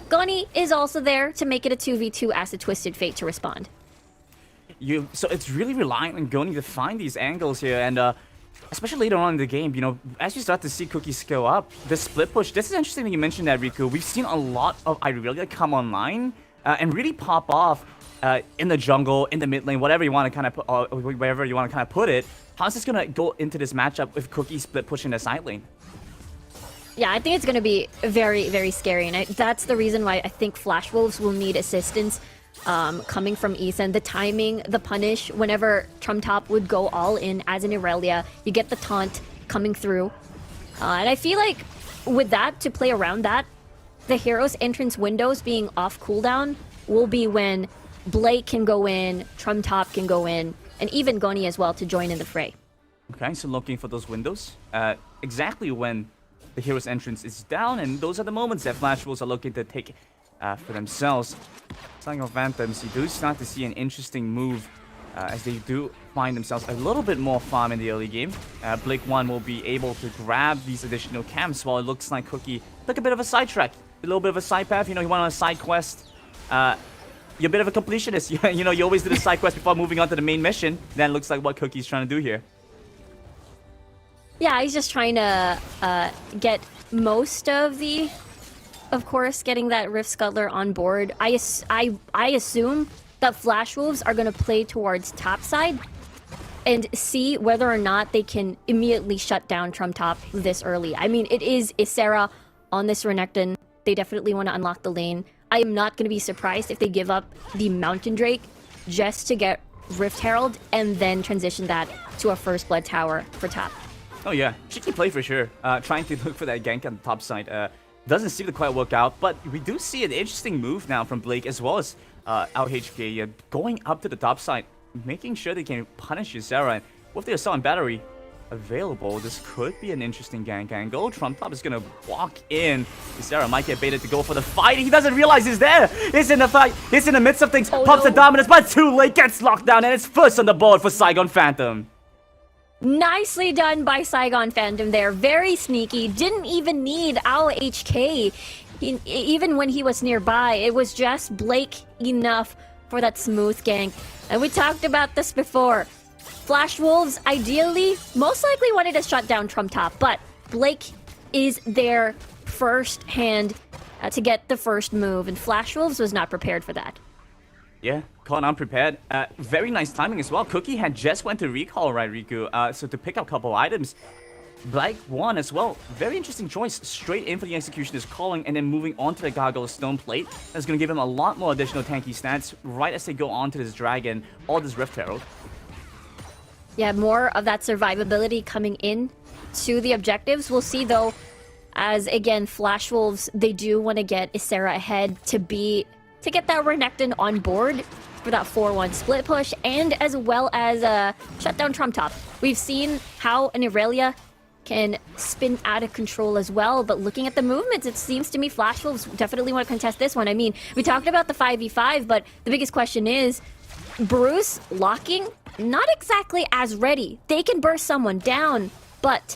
F: Goni is also there to make it a 2v2 as a Twisted Fate to respond.
E: So it's really relying on Goni to find these angles here, and especially later on in the game, you know, as you start to see Cookie scale up, the split push, this is interesting that you mentioned that, Riku. We've seen a lot of Irelia come online and really pop off in the jungle, in the mid lane, whatever you want to kind of put, wherever you want to kind of put it. How's this going to go into this matchup with Cookie split pushing the side lane?
F: Yeah, I think it's going to be very, very scary, and that's the reason why I think Flash Wolves will need assistance coming from Eason. The timing, the punish, whenever Trumtop would go all in as an Irelia, you get the taunt coming through. And I feel like with that, to play around that, the hero's entrance windows being off cooldown will be when Blake can go in, Trumtop can go in, and even Goni as well to join in the fray.
E: Okay, so looking for those windows. Exactly when the hero's entrance is down, and those are the moments that Flash Wolves are looking to take for themselves. Saigon Phantoms, you do start to see an interesting move as they do find themselves a little bit more farm in the early game. Blake 1 will be able to grab these additional camps, while it looks like Cookie took a bit of a sidetrack, a little bit of a side path. You know, he went on a side quest. You're a bit of a completionist. You know, you always do the side quest before moving on to the main mission. That looks like what Cookie's trying to do here.
F: Yeah, he's just trying to get most of the, of course, getting that Rift Scuttler on board. I assume that Flash Wolves are going to play towards top side and see whether or not they can immediately shut down Trumtop this early. I mean, it is Ysera on this Renekton. They definitely want to unlock the lane. I am not going to be surprised if they give up the Mountain Drake just to get Rift Herald and then transition that to a First Blood Tower for top.
E: Oh yeah, tricky play for sure. Trying to look for that gank on the top side. Doesn't seem to quite work out, but we do see an interesting move now from Blake as well as OutHK going up to the top side, making sure they can punish Ysera. And with the assault and battery available, this could be an interesting gank angle. Trumtop is gonna walk in. Ysera might get baited to go for the fight. He doesn't realize he's there. He's in the fight. He's in the midst of things. Pops the dominance, but too late. Gets locked down, and it's first on the board for Saigon Phantom.
F: Nicely done by Saigon Phantom there. Very sneaky. Didn't even need our HK. Even when he was nearby, it was just Blake enough for that smooth gank. And we talked about this before. Flash Wolves, ideally, most likely wanted to shut down Trumtop, but Blake is their first-hand to get the first move, and Flash Wolves was not prepared for that.
E: Yeah, caught unprepared. Very nice timing as well. Cookie had just went to recall, right, Riku? So to pick up a couple items. Black won as well. Very interesting choice. Straight in for the execution is calling and then moving on to the Gargoyle Stone Plate. That's going to give him a lot more additional tanky stats right as they go on to this Dragon or this Rift Herald.
F: Yeah, more of that survivability coming in to the objectives. We'll see, though, as, again, Flash Wolves, they do want to get Ysera ahead to get that Renekton on board for that 4-1 split push, and as well as shut down Trump Top. We've seen how an Irelia can spin out of control as well, but looking at the movements, it seems to me Flash Wolves definitely want to contest this one. I mean, we talked about the 5v5, but the biggest question is, Bruce locking, not exactly as ready. They can burst someone down, but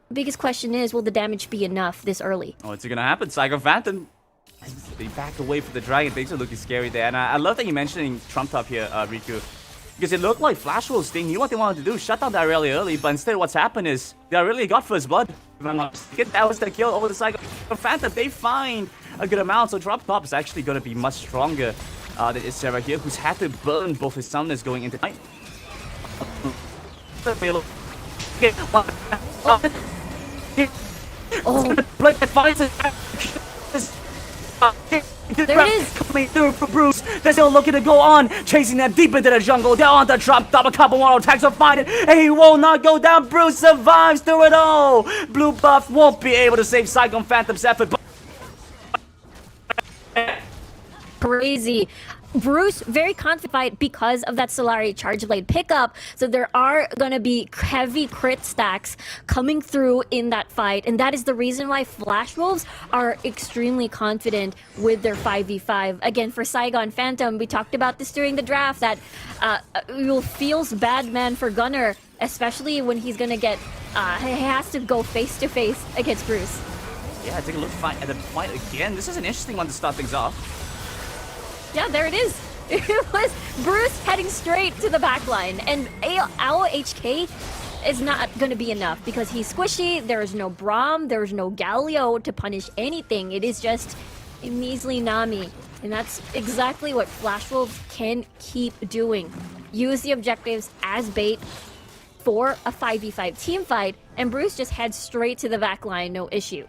F: the biggest question is, will the damage be enough this early?
E: Oh, it's gonna happen. Saigon Phantom. They back away from the Dragon. Things are looking scary there. And I love that you're mentioning Trump Top here, Riku. Because it looked like Flash Wolves, they knew what they wanted to do, shut down the Irelia early, but instead what's happened is the Irelia got first blood. If I'm not mistaken, that was the kill over the Saigon Phantom. They find a good amount, so Trump Top is actually going to be much stronger than Ysera here, who's had to burn both his summoners going into night.
F: There it is!
E: Coming through for Bruce. They're still looking to go on, chasing them deep into the jungle. They're on the Trump Top. A couple more attacks will find it, and he will not go down. Bruce survives through it all. Blue buff won't be able to save Saigon Phantom's effort.
F: Crazy. Bruce, very confident because of that Solari Charge Blade pickup, so there are going to be heavy crit stacks coming through in that fight, and that is the reason why Flash Wolves are extremely confident with their 5v5. Again, for Saigon Phantom, we talked about this during the draft, that feels bad man for Gunnar, especially when he's going to get, he has to go face-to-face against Bruce.
E: Yeah, take a look at the fight again. This is an interesting one to start things off.
F: Yeah, there it is. It was Bruce heading straight to the back line, and our HK is not going to be enough because he's squishy. There is no Braum, there is no Galio to punish anything. It is just a measly Nami, and that's exactly what Flash Wolves can keep doing. Use the objectives as bait for a 5v5 team fight, and Bruce just heads straight to the back line, no issues.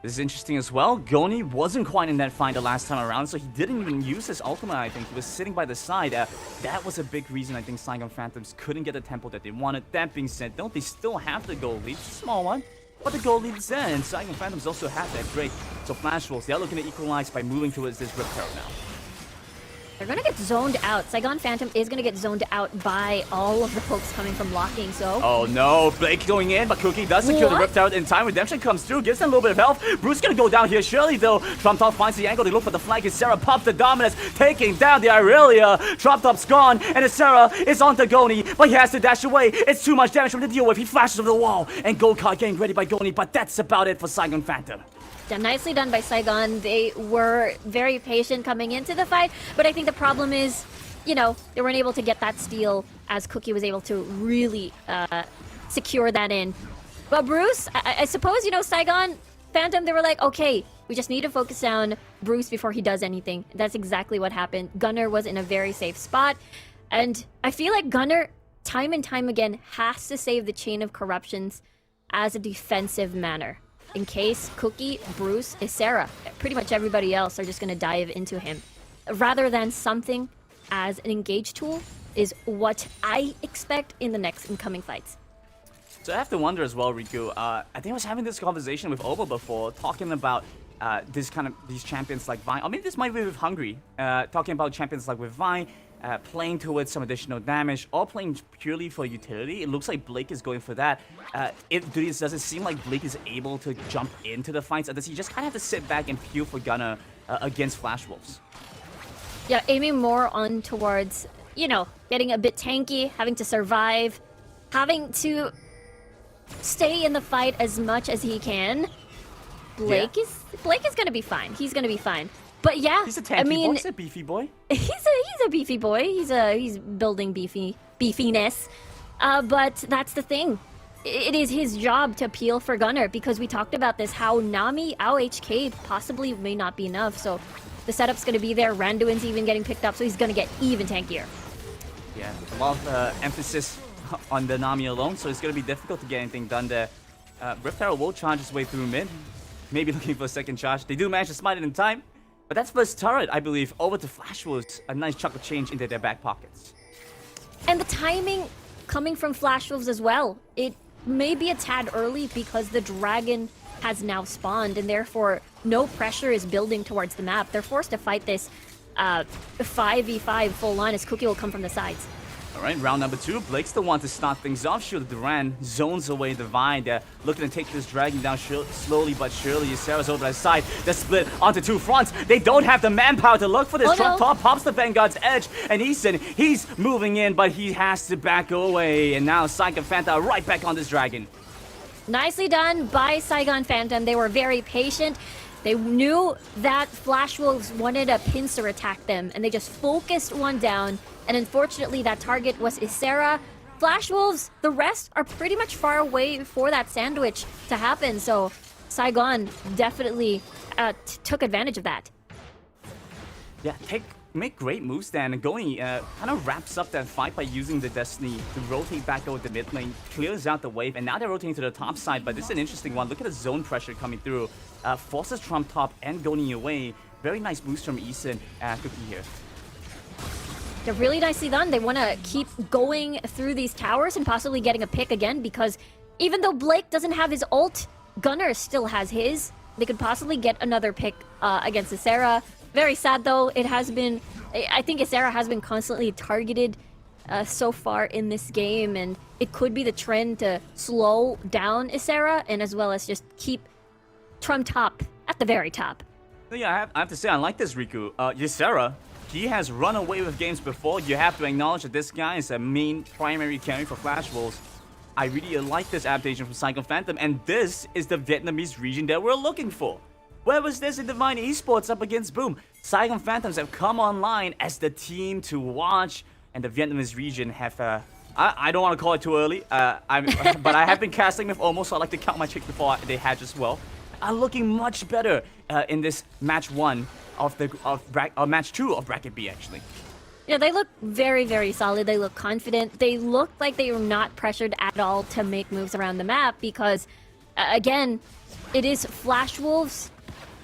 E: This is interesting as well. Goni wasn't quite in that fight the last time around, so he didn't even use his ultimate, I think. He was sitting by the side. That was a big reason I think Saigon Phantoms couldn't get the tempo that they wanted. That being said, don't they still have the goal lead? It's a small one, but the goal lead is there, and Saigon Phantoms also have that. Great. So Flash Wolves, they're looking to equalize by moving towards this Rift Herald now.
F: They're gonna get zoned out. Saigon Phantom is gonna get zoned out by all of the folks coming from locking, so...
E: Oh no, Blake going in, but Cookie does secure the Rift Herald in time. Redemption comes through, gives them a little bit of health. Bruce gonna go down here, surely though. Trump Top finds the angle, they look for the flank. Ysera pops the dominance, taking down the Irelia. Trump Top's gone, and Ysera is on to Goni, but he has to dash away. It's too much damage for him to deal with. He flashes over the wall, and Gold Card getting ready by Goni, but that's about it for Saigon Phantom.
F: Yeah, nicely done by Saigon. They were very patient coming into the fight, but I think the problem is, you know, they weren't able to get that steal as Cookie was able to really secure that in. But Bruce, I suppose, you know, Saigon Phantom, they were like, okay, we just need to focus on Bruce before he does anything. That's exactly what happened. Gunnar was in a very safe spot, and I feel like Gunnar, time and time again, has to save the chain of corruptions as a defensive manner. In case Cookie, Bruce, Ysera, pretty much everybody else are just going to dive into him. Rather than something as an engage tool is what I expect in the next incoming fights.
E: So I have to wonder as well, Riku, I think I was having this conversation with Oba before, talking about these champions like Vine, or maybe this might be with Hungry, talking about champions like with Vine, playing towards some additional damage, or playing purely for utility. It looks like Blake is going for that. Does it seem like Blake is able to jump into the fights, or does he just kind of have to sit back and peel for Gunnar against Flash Wolves?
F: Yeah, aiming more on towards, you know, getting a bit tanky, having to survive, having to stay in the fight as much as he can. Blake is gonna be fine. He's gonna be fine. But yeah,
E: he's a tanky boy. He's a beefy boy.
F: He's a beefy boy. He's building beefiness. But that's the thing. it is his job to peel for Gunner, because we talked about this, how Nami, HK possibly may not be enough. So the setup's going to be there. Randuin's even getting picked up, so he's going to get even tankier.
E: Yeah, a lot of emphasis on the Nami alone, so it's going to be difficult to get anything done there. Rift Arrow will charge his way through mid, maybe looking for a second charge. They do manage to smite it in time, but that's first turret, I believe, over to Flash Wolves. A nice chunk of change into their back pockets.
F: And the timing coming from Flash Wolves as well. It may be a tad early because the dragon has now spawned, and therefore no pressure is building towards the map. They're forced to fight this 5v5 full on as Cookie will come from the sides.
E: All right, round number 2. Blake's the one to start things off. Shield Duran zones away Divine. They're looking to take this dragon down slowly but surely. Sarah's over the side. They're split onto 2 fronts. They don't have the manpower to look for this. Trump top pops the Vanguard's edge. And Eason, he's moving in, but he has to back away. And now Saigon Phantom right back on this dragon.
F: Nicely done by Saigon Phantom. They were very patient. They knew that Flash Wolves wanted a pincer attack them, and they just focused one down. And unfortunately, that target was Ysera. Flash Wolves, the rest are pretty much far away for that sandwich to happen. So Saigon definitely took advantage of that.
E: Yeah, make great moves then. And going kind of wraps up that fight by using the Destiny to rotate back over the mid lane, clears out the wave, and now they're rotating to the top side. But this is an interesting one. Look at the zone pressure coming through. Forces Trump top and going away. Very nice boost from Eason and Cookie here.
F: They're really nicely done. They want to keep going through these towers and possibly getting a pick again, because even though Blake doesn't have his ult, Gunner still has his. They could possibly get another pick against Ysera. Very sad though. It has been, I think Ysera has been constantly targeted so far in this game, and it could be the trend to slow down Ysera and as well as just keep Trump top at the very top.
E: Yeah, I have to say, I like this Riku. Ysera, he has run away with games before. You have to acknowledge that this guy is a main primary carry for Flash Wolves. I really like this adaptation from Saigon Phantom, and this is the Vietnamese region that we're looking for. Where was this in Divine Esports up against Boom? Saigon Phantoms have come online as the team to watch, and the Vietnamese region have, I don't want to call it too early, but I have been casting with almost, so I like to count my chicks before they hatch as well. Are looking much better in this match 1 of match 2 of bracket B actually.
F: Yeah, they look very, very solid. They look confident. They look like they are not pressured at all to make moves around the map because, again, it is Flash Wolves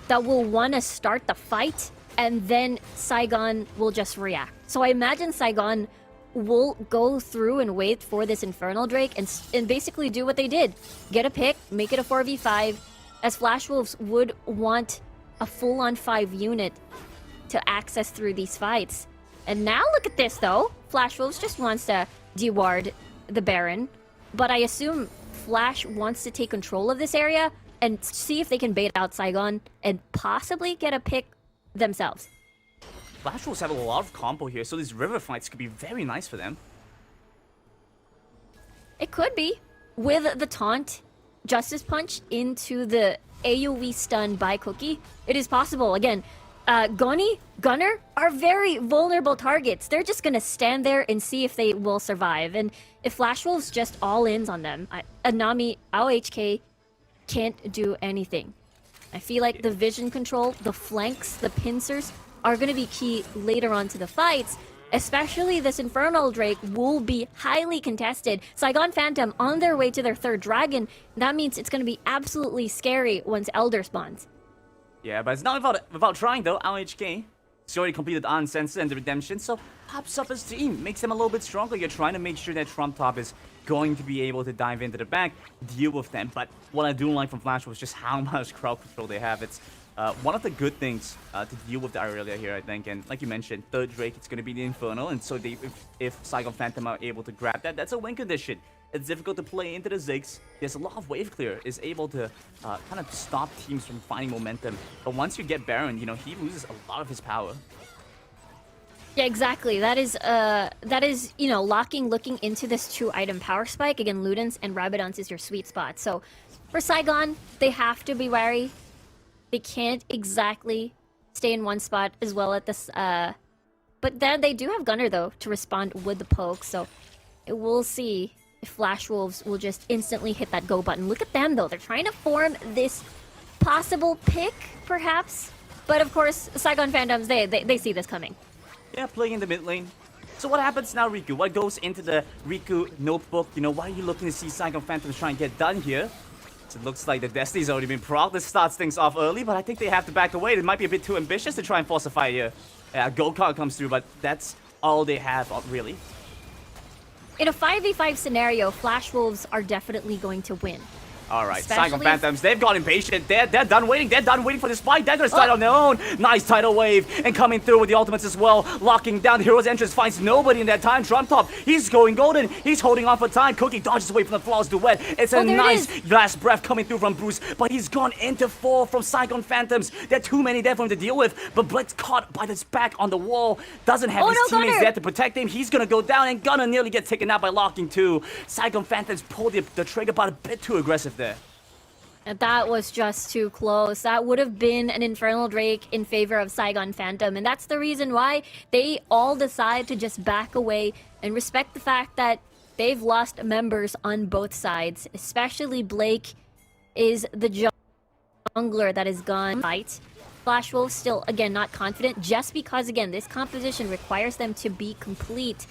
F: that will want to start the fight, and then Saigon will just react. So I imagine Saigon will go through and wait for this Infernal Drake and basically do what they did. Get a pick, make it a 4v5, as Flash Wolves would want a full-on 5 unit to access through these fights. And now look at this though. Flash Wolves just wants to deward the Baron, but I assume Flash wants to take control of this area and see if they can bait out Saigon and possibly get a pick themselves.
E: Flash Wolves have a lot of combo here, so these river fights could be very nice for them.
F: It could be. With the taunt, Justice Punch into the AoE stun by Cookie, it is possible. Again, Gunner are very vulnerable targets. They're just gonna stand there and see if they will survive. And if Flash Wolves just all-ins on them, Nami, HK can't do anything. I feel like the vision control, the flanks, the pincers are gonna be key later on to the fights. Especially this Infernal Drake will be highly contested. Saigon Phantom on their way to their 3rd dragon. That means it's going to be absolutely scary once Elder spawns.
E: Yeah, but it's not without trying though. LHK, she already completed Uncensored and the Redemption, so pops up his team, makes them a little bit stronger. You're trying to make sure that Trump Top is going to be able to dive into the back, deal with them. But what I do like from Flash was just how much crowd control they have. It's one of the good things to deal with the Irelia here, I think. And like you mentioned, 3rd Drake, it's going to be the Infernal. And so if Saigon Phantom are able to grab that, that's a win condition. It's difficult to play into the Ziggs. There's a lot of wave clear, is able to kind of stop teams from finding momentum. But once you get Baron, you know, he loses a lot of his power.
F: Yeah, exactly. That is, you know, looking into this 2-item power spike. Again, Ludens and Rabadons is your sweet spot. So for Saigon, they have to be wary. They can't exactly stay in one spot as well at this, but then they do have Gunner though to respond with the poke, so we'll see if Flash Wolves will just instantly hit that go button. Look at them though, they're trying to form this possible pick, perhaps. But of course, Saigon Phantoms, they see this coming.
E: Yeah, playing in the mid lane. So what happens now, Riku? What goes into the Riku notebook? You know, why are you looking to see Saigon Phantoms try and get done here? So it looks like the Destiny's already been proc. This starts things off early, but I think they have to back away. It might be a bit too ambitious to try and force a fight here. Yeah, go-kart comes through, but that's all they have, really.
F: In a 5v5 scenario, Flash Wolves are definitely going to win.
E: All right,
F: Especially
E: Saigon Phantoms, they've got impatient. They're done waiting. They're done waiting for this fight. They're going to start on their own. Nice tidal wave. And coming through with the ultimates as well. Locking down the hero's entrance. Finds nobody in that time. Drum Top, he's going golden. He's holding on for time. Cookie dodges away from the flawless duet. It's a nice last breath coming through from Bruce. But he's gone into 4 from Saigon Phantoms. There are too many there for him to deal with. But Blitz caught by his back on the wall. Doesn't have his teammates there to protect him. He's going to go down. And Gunner nearly gets taken out by locking 2. Saigon Phantoms pulled the trigger, but a bit too aggressive there.
F: And that was just too close. That would have been an Infernal Drake in favor of Saigon Phantom. And that's the reason why they all decide to just back away and respect the fact that they've lost members on both sides. Especially Blake is the jungler that is gone. Fight. Flash Wolves still, again, not confident. Just because, again, this composition requires them to be complete.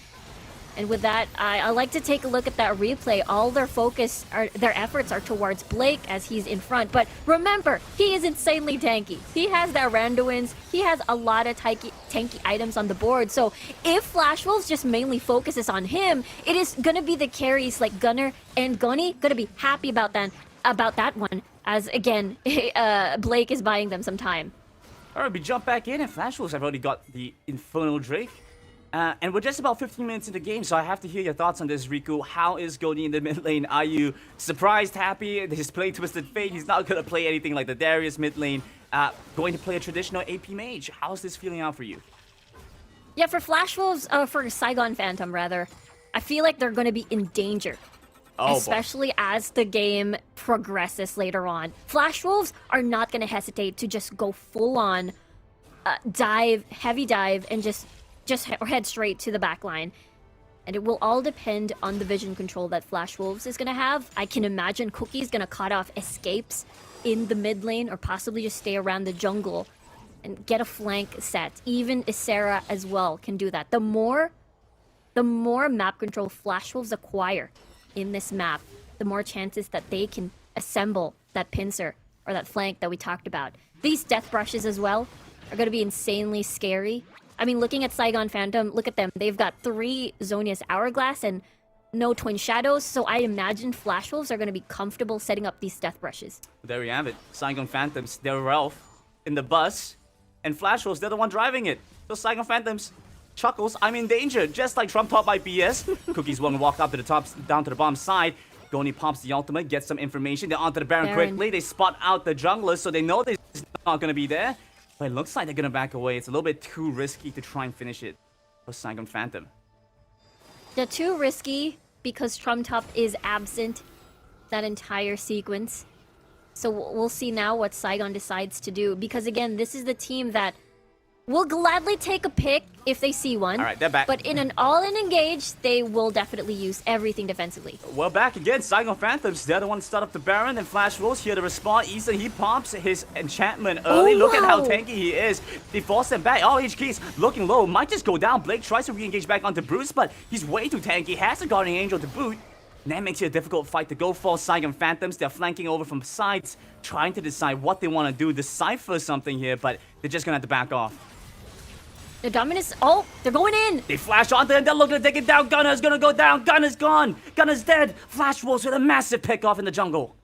F: And with that, I like to take a look at that replay. All their focus, their efforts are towards Blake as he's in front. But remember, he is insanely tanky. He has that Randuins. He has a lot of tanky items on the board. So if Flash Wolves just mainly focuses on him, it is going to be the carries like Gunner and Gonny going to be happy about that one. As, again, Blake is buying them some time.
E: All right, we jump back in, and Flash Wolves have already got the Infernal Drake. And we're just about 15 minutes into the game, so I have to hear your thoughts on this, Riku. How is Gonny in the mid lane? Are you surprised, happy? His play Twisted Fate, he's not going to play anything like the Darius mid lane. Going to play a traditional AP mage. How's this feeling out for you?
F: Yeah, for Flash Wolves, for Saigon Phantom, rather, I feel like they're going to be in danger. Especially as the game progresses later on. Flash Wolves are not going to hesitate to just go full-on heavy dive, and just head straight to the back line. And it will all depend on the vision control that Flash Wolves is going to have. I can imagine Cookie's going to cut off escapes in the mid lane, or possibly just stay around the jungle and get a flank set. Even Isera as well can do that. The more map control Flash Wolves acquire in this map, the more chances that they can assemble that pincer or that flank that we talked about. These death brushes as well are going to be insanely scary. I mean, looking at Saigon Phantom, look at them. They've got 3 Zonia's Hourglass and no Twin Shadows, so I imagine Flash Wolves are going to be comfortable setting up these death brushes.
E: There we have it. Saigon Phantoms, they're Ralph in the bus, and Flash Wolves, they're the one driving it. So Saigon Phantoms chuckles, I'm in danger, just like Trump Top by BS. Cookies won't walk up to the top, down to the bottom side. Gonny pops the ultimate, gets some information. They're onto the Baron quickly. They spot out the junglers, so they know they're not going to be there. But it looks like they're going to back away. It's a little bit too risky to try and finish it for Saigon Phantom.
F: They're too risky because Trump Top is absent that entire sequence. So we'll see now what Saigon decides to do. Because again, this is the team that will gladly take a pick if they see one.
E: All right, they're back.
F: But in an all-in engage, they will definitely use everything defensively.
E: Well, back again. Saigon Phantoms, they're the one to start up the Baron. And Flash Wolves here to respond. Ethan, he pops his enchantment early. Look at how tanky he is. They force him back. All HK's looking low. Might just go down. Blake tries to re-engage back onto Bruce, but he's way too tanky. Has a Guardian Angel to boot. And that makes it a difficult fight to go for. Saigon Phantoms, they're flanking over from sides, trying to decide what they want to do. Decipher something here, but they're just going to have to back off.
F: The Dominus, oh, they're going in.
E: They flash onto him, they're looking to take it down. Gunner's gonna go down, Gunner's gone. Gunner's dead. Flash Wolves with a massive pick off in the jungle.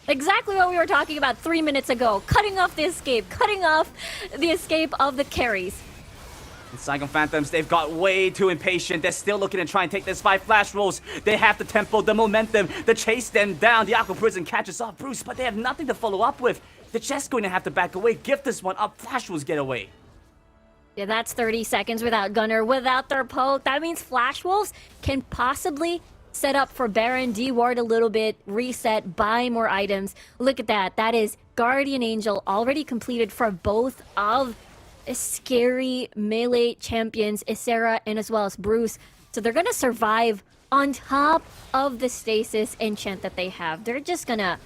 F: Exactly what we were talking about 3 minutes ago. Cutting off the escape, cutting off the escape of the carries.
E: And Saigon Phantoms, they've got way too impatient. They're still looking to try and take this fight. Flash Wolves, they have the tempo, the momentum to chase them down. The Aqua Prison catches off Bruce, but they have nothing to follow up with. They're just going to have to back away, give this one up. Flash Wolves get away.
F: Yeah, that's 30 seconds without Gunner, without their poke. That means Flash Wolves can possibly set up for Baron, deward a little bit, reset, buy more items. Look at that. That is Guardian Angel already completed for both of scary melee champions, Isera and as well as Bruce. So they're going to survive on top of the stasis enchant that they have, they're just gonna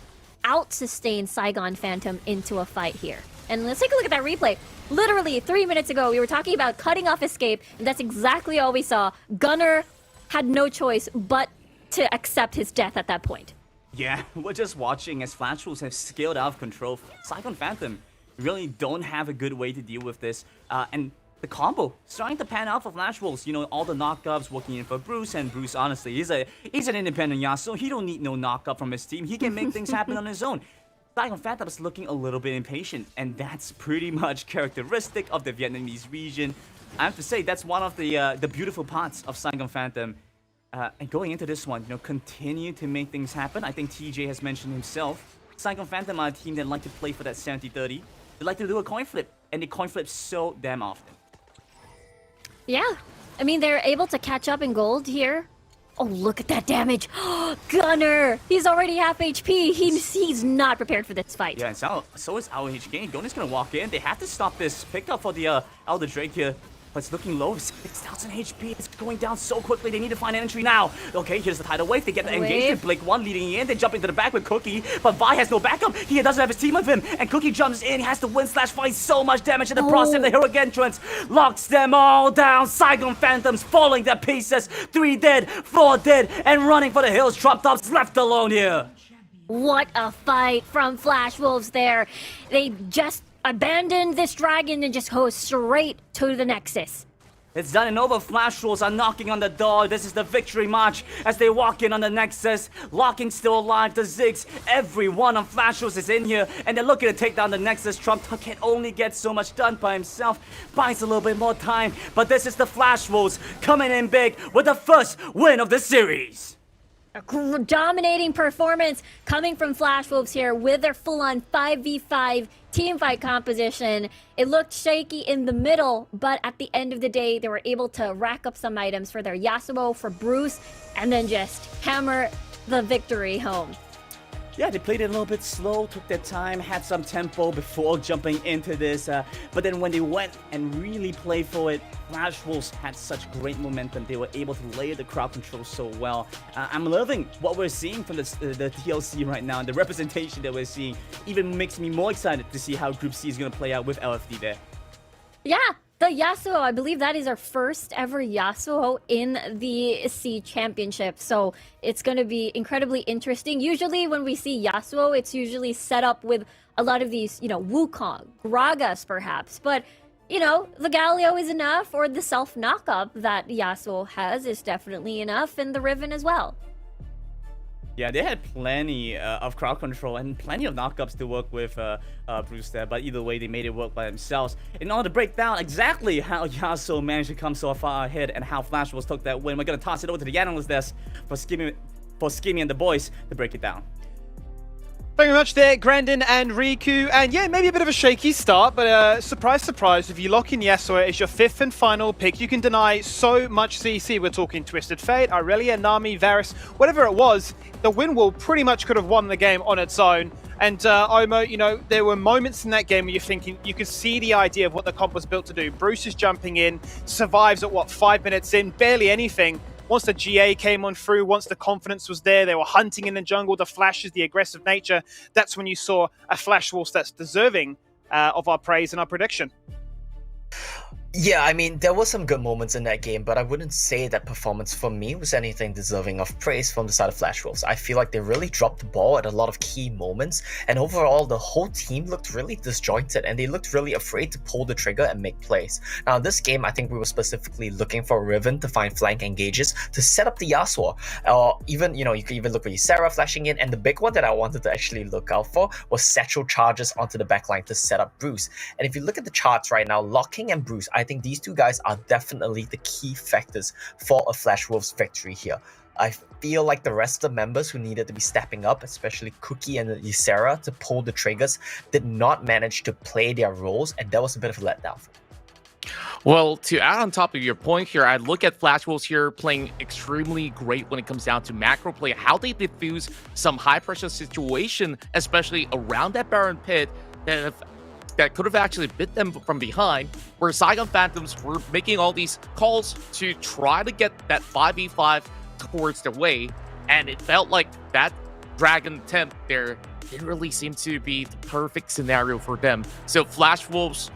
F: out-sustain Saigon Phantom into a fight here. And let's take a look at that replay. Literally 3 minutes ago, we were talking about cutting off escape, and that's exactly all we saw. Gunner had no choice but to accept his death at that point.
E: Yeah, we're just watching as Flash Wolves have scaled out of control. Saigon Phantom really don't have a good way to deal with this. And the combo starting to pan out for Flash Wolves. You know, all the knockups working in for Bruce, and Bruce, honestly, he's an independent Yasuo. He don't need no knockup from his team. He can make things happen on his own. Saigon Phantom is looking a little bit impatient, and that's pretty much characteristic of the Vietnamese region. I have to say, that's one of the beautiful parts of Saigon Phantom. And going into this one, you know, continue to make things happen. I think TJ has mentioned himself. Saigon Phantom are a team that like to play for that 70-30. They like to do a coin flip, and they coin flip so damn often.
F: Yeah, I mean, they're able to catch up in gold here. Oh, look at that damage. Gunner, he's already half HP. He's not prepared for this fight.
E: Yeah, and so is our HK. Gonen's gonna walk in. They have to stop this pickup for the Elder Drake here. But it's looking low. 6,000 HP. It's going down so quickly. They need to find an entry now. Okay, here's the tidal wave. They get the engagement. Blake 1 leading in. They jump into the back with Cookie. But Vi has no backup. He doesn't have his team with him. And Cookie jumps in. He has to win/fight so much damage in the process. The heroic entrance locks them all down. Saigon Phantoms falling to pieces. 3 dead, 4 dead, and running for the hills. Drop tops left alone here.
F: What a fight from Flash Wolves there. They just abandon this dragon and just go straight to the Nexus.
E: It's done and over. Flash Wolves are knocking on the door. This is the victory march as they walk in on the Nexus. Locking still alive. The Ziggs. Everyone on Flash Wolves is in here, and they're looking to take down the Nexus. Trump can only get so much done by himself. Buys a little bit more time, but this is the Flash Wolves coming in big with the first win of the series.
F: A dominating performance coming from Flash Wolves here with their full-on 5v5 teamfight composition. It looked shaky in the middle, but at the end of the day, they were able to rack up some items for their Yasuo, for Bruce, and then just hammer the victory home.
E: Yeah, they played it a little bit slow, took their time, had some tempo before jumping into this. But then when they went and really played for it, Flash Wolves had such great momentum. They were able to layer the crowd control so well. I'm loving what we're seeing from the TLC right now, and the representation that we're seeing even makes me more excited to see how Group C is going to play out with LFD there.
F: Yeah, the Yasuo, I believe that is our first ever Yasuo in the C Championship. So it's going to be incredibly interesting. Usually when we see Yasuo, it's usually set up with a lot of these, you know, Wukong, Gragas perhaps. But, you know, the Galio is enough, or the self-knockup that Yasuo has is definitely enough, and the Riven as well.
E: Yeah, they had plenty of crowd control and plenty of knockups to work with Bruce there, but either way, they made it work by themselves. In order to break down exactly how Yasuo managed to come so far ahead and how Flash Wolves took that win, we're going to toss it over to the analyst desk for Skimmy and the boys to break it down.
A: Thank you very much there, Grandin and Riku. And yeah, maybe a bit of a shaky start, but surprise, surprise, if you lock in Yasuo as your 5th and final pick, you can deny so much CC. We're talking Twisted Fate, Irelia, Nami, Varus, whatever it was. The Windwall pretty much could have won the game on its own. And Omo, you know, there were moments in that game where you're thinking, you could see the idea of what the comp was built to do. Bruce is jumping in, survives at what, 5 minutes in, barely anything. Once the GA came on through, once the confidence was there, they were hunting in the jungle, the flashes, the aggressive nature. That's when you saw a Flash Wolves that's deserving of our praise and our prediction.
C: Yeah, I mean, there were some good moments in that game, but I wouldn't say that performance for me was anything deserving of praise from the side of Flash Wolves. I feel like they really dropped the ball at a lot of key moments, and overall, the whole team looked really disjointed, and they looked really afraid to pull the trigger and make plays. Now, in this game, I think we were specifically looking for Riven to find flank engages to set up the Yasuo. Or even, you know, you could even look for Ysera flashing in, and the big one that I wanted to actually look out for was Satchel charges onto the backline to set up Bruce. And if you look at the charts right now, Locking and Bruce, I think these two guys are definitely the key factors for a Flash Wolves victory here. I feel like the rest of the members who needed to be stepping up, especially Cookie and Ysera, to pull the triggers, did not manage to play their roles, and that was a bit of a letdown for them.
B: Well, to add on top of your point here, I look at Flash Wolves here playing extremely great when it comes down to macro play, how they diffuse some high-pressure situation, especially around that Baron pit, that could have actually bit them from behind, where Saigon Phantoms were making all these calls to try to get that 5v5 towards their way, and it felt like that Dragon Temp there didn't really seem to be the perfect scenario for them. So Flash Wolves,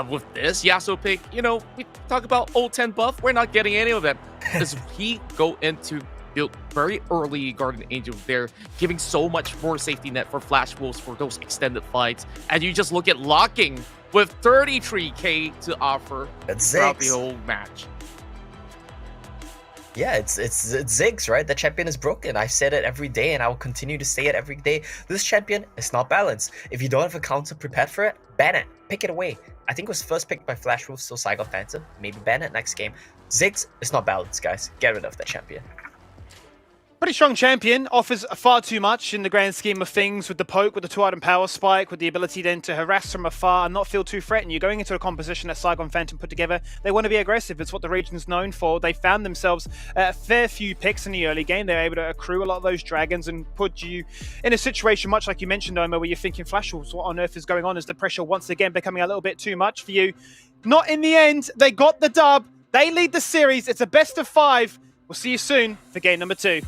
B: with this Yasuo pick, we talk about old 10 buff, we're not getting any of them. Does he go into build very early Guardian Angel there, giving so much more safety net for Flash Wolves for those extended fights, and you just look at locking with 33k to offer throughout the whole match.
C: Yeah, it's Ziggs, right? The champion is broken. I said it every day, and I will continue to say it every day. This champion is not balanced. If you don't have a counter prepared for it, ban it. Pick it away. I think it was first picked by Flash Wolves, so Saigon Phantom. Maybe ban it next game. Ziggs is not balanced, guys. Get rid of that champion.
A: Pretty strong champion, offers far too much in the grand scheme of things with the poke, with the 2-item power spike, with the ability then to harass from afar and not feel too threatened. You're going into a composition that Saigon Phantom put together. They want to be aggressive. It's what the region's known for. They found themselves a fair few picks in the early game. They were able to accrue a lot of those dragons and put you in a situation much like you mentioned, Omer, where you're thinking, Flash Wolves, what on earth is going on? Is the pressure once again becoming a little bit too much for you? Not in the end. They got the dub. They lead the series. It's a best of 5. We'll see you soon for game number 2.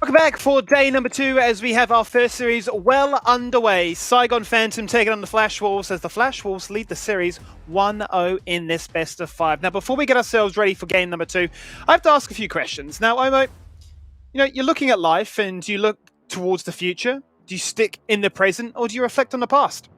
A: Welcome back for day number 2 as we have our first series well underway. Saigon Phantom taking on the Flash Wolves as the Flash Wolves lead the series 1-0 in this best of 5. Now, before we get ourselves ready for game number 2, I have to ask a few questions. Now, Omo, you're looking at life and you look towards the future. Do you stick in the present or do you reflect on the past?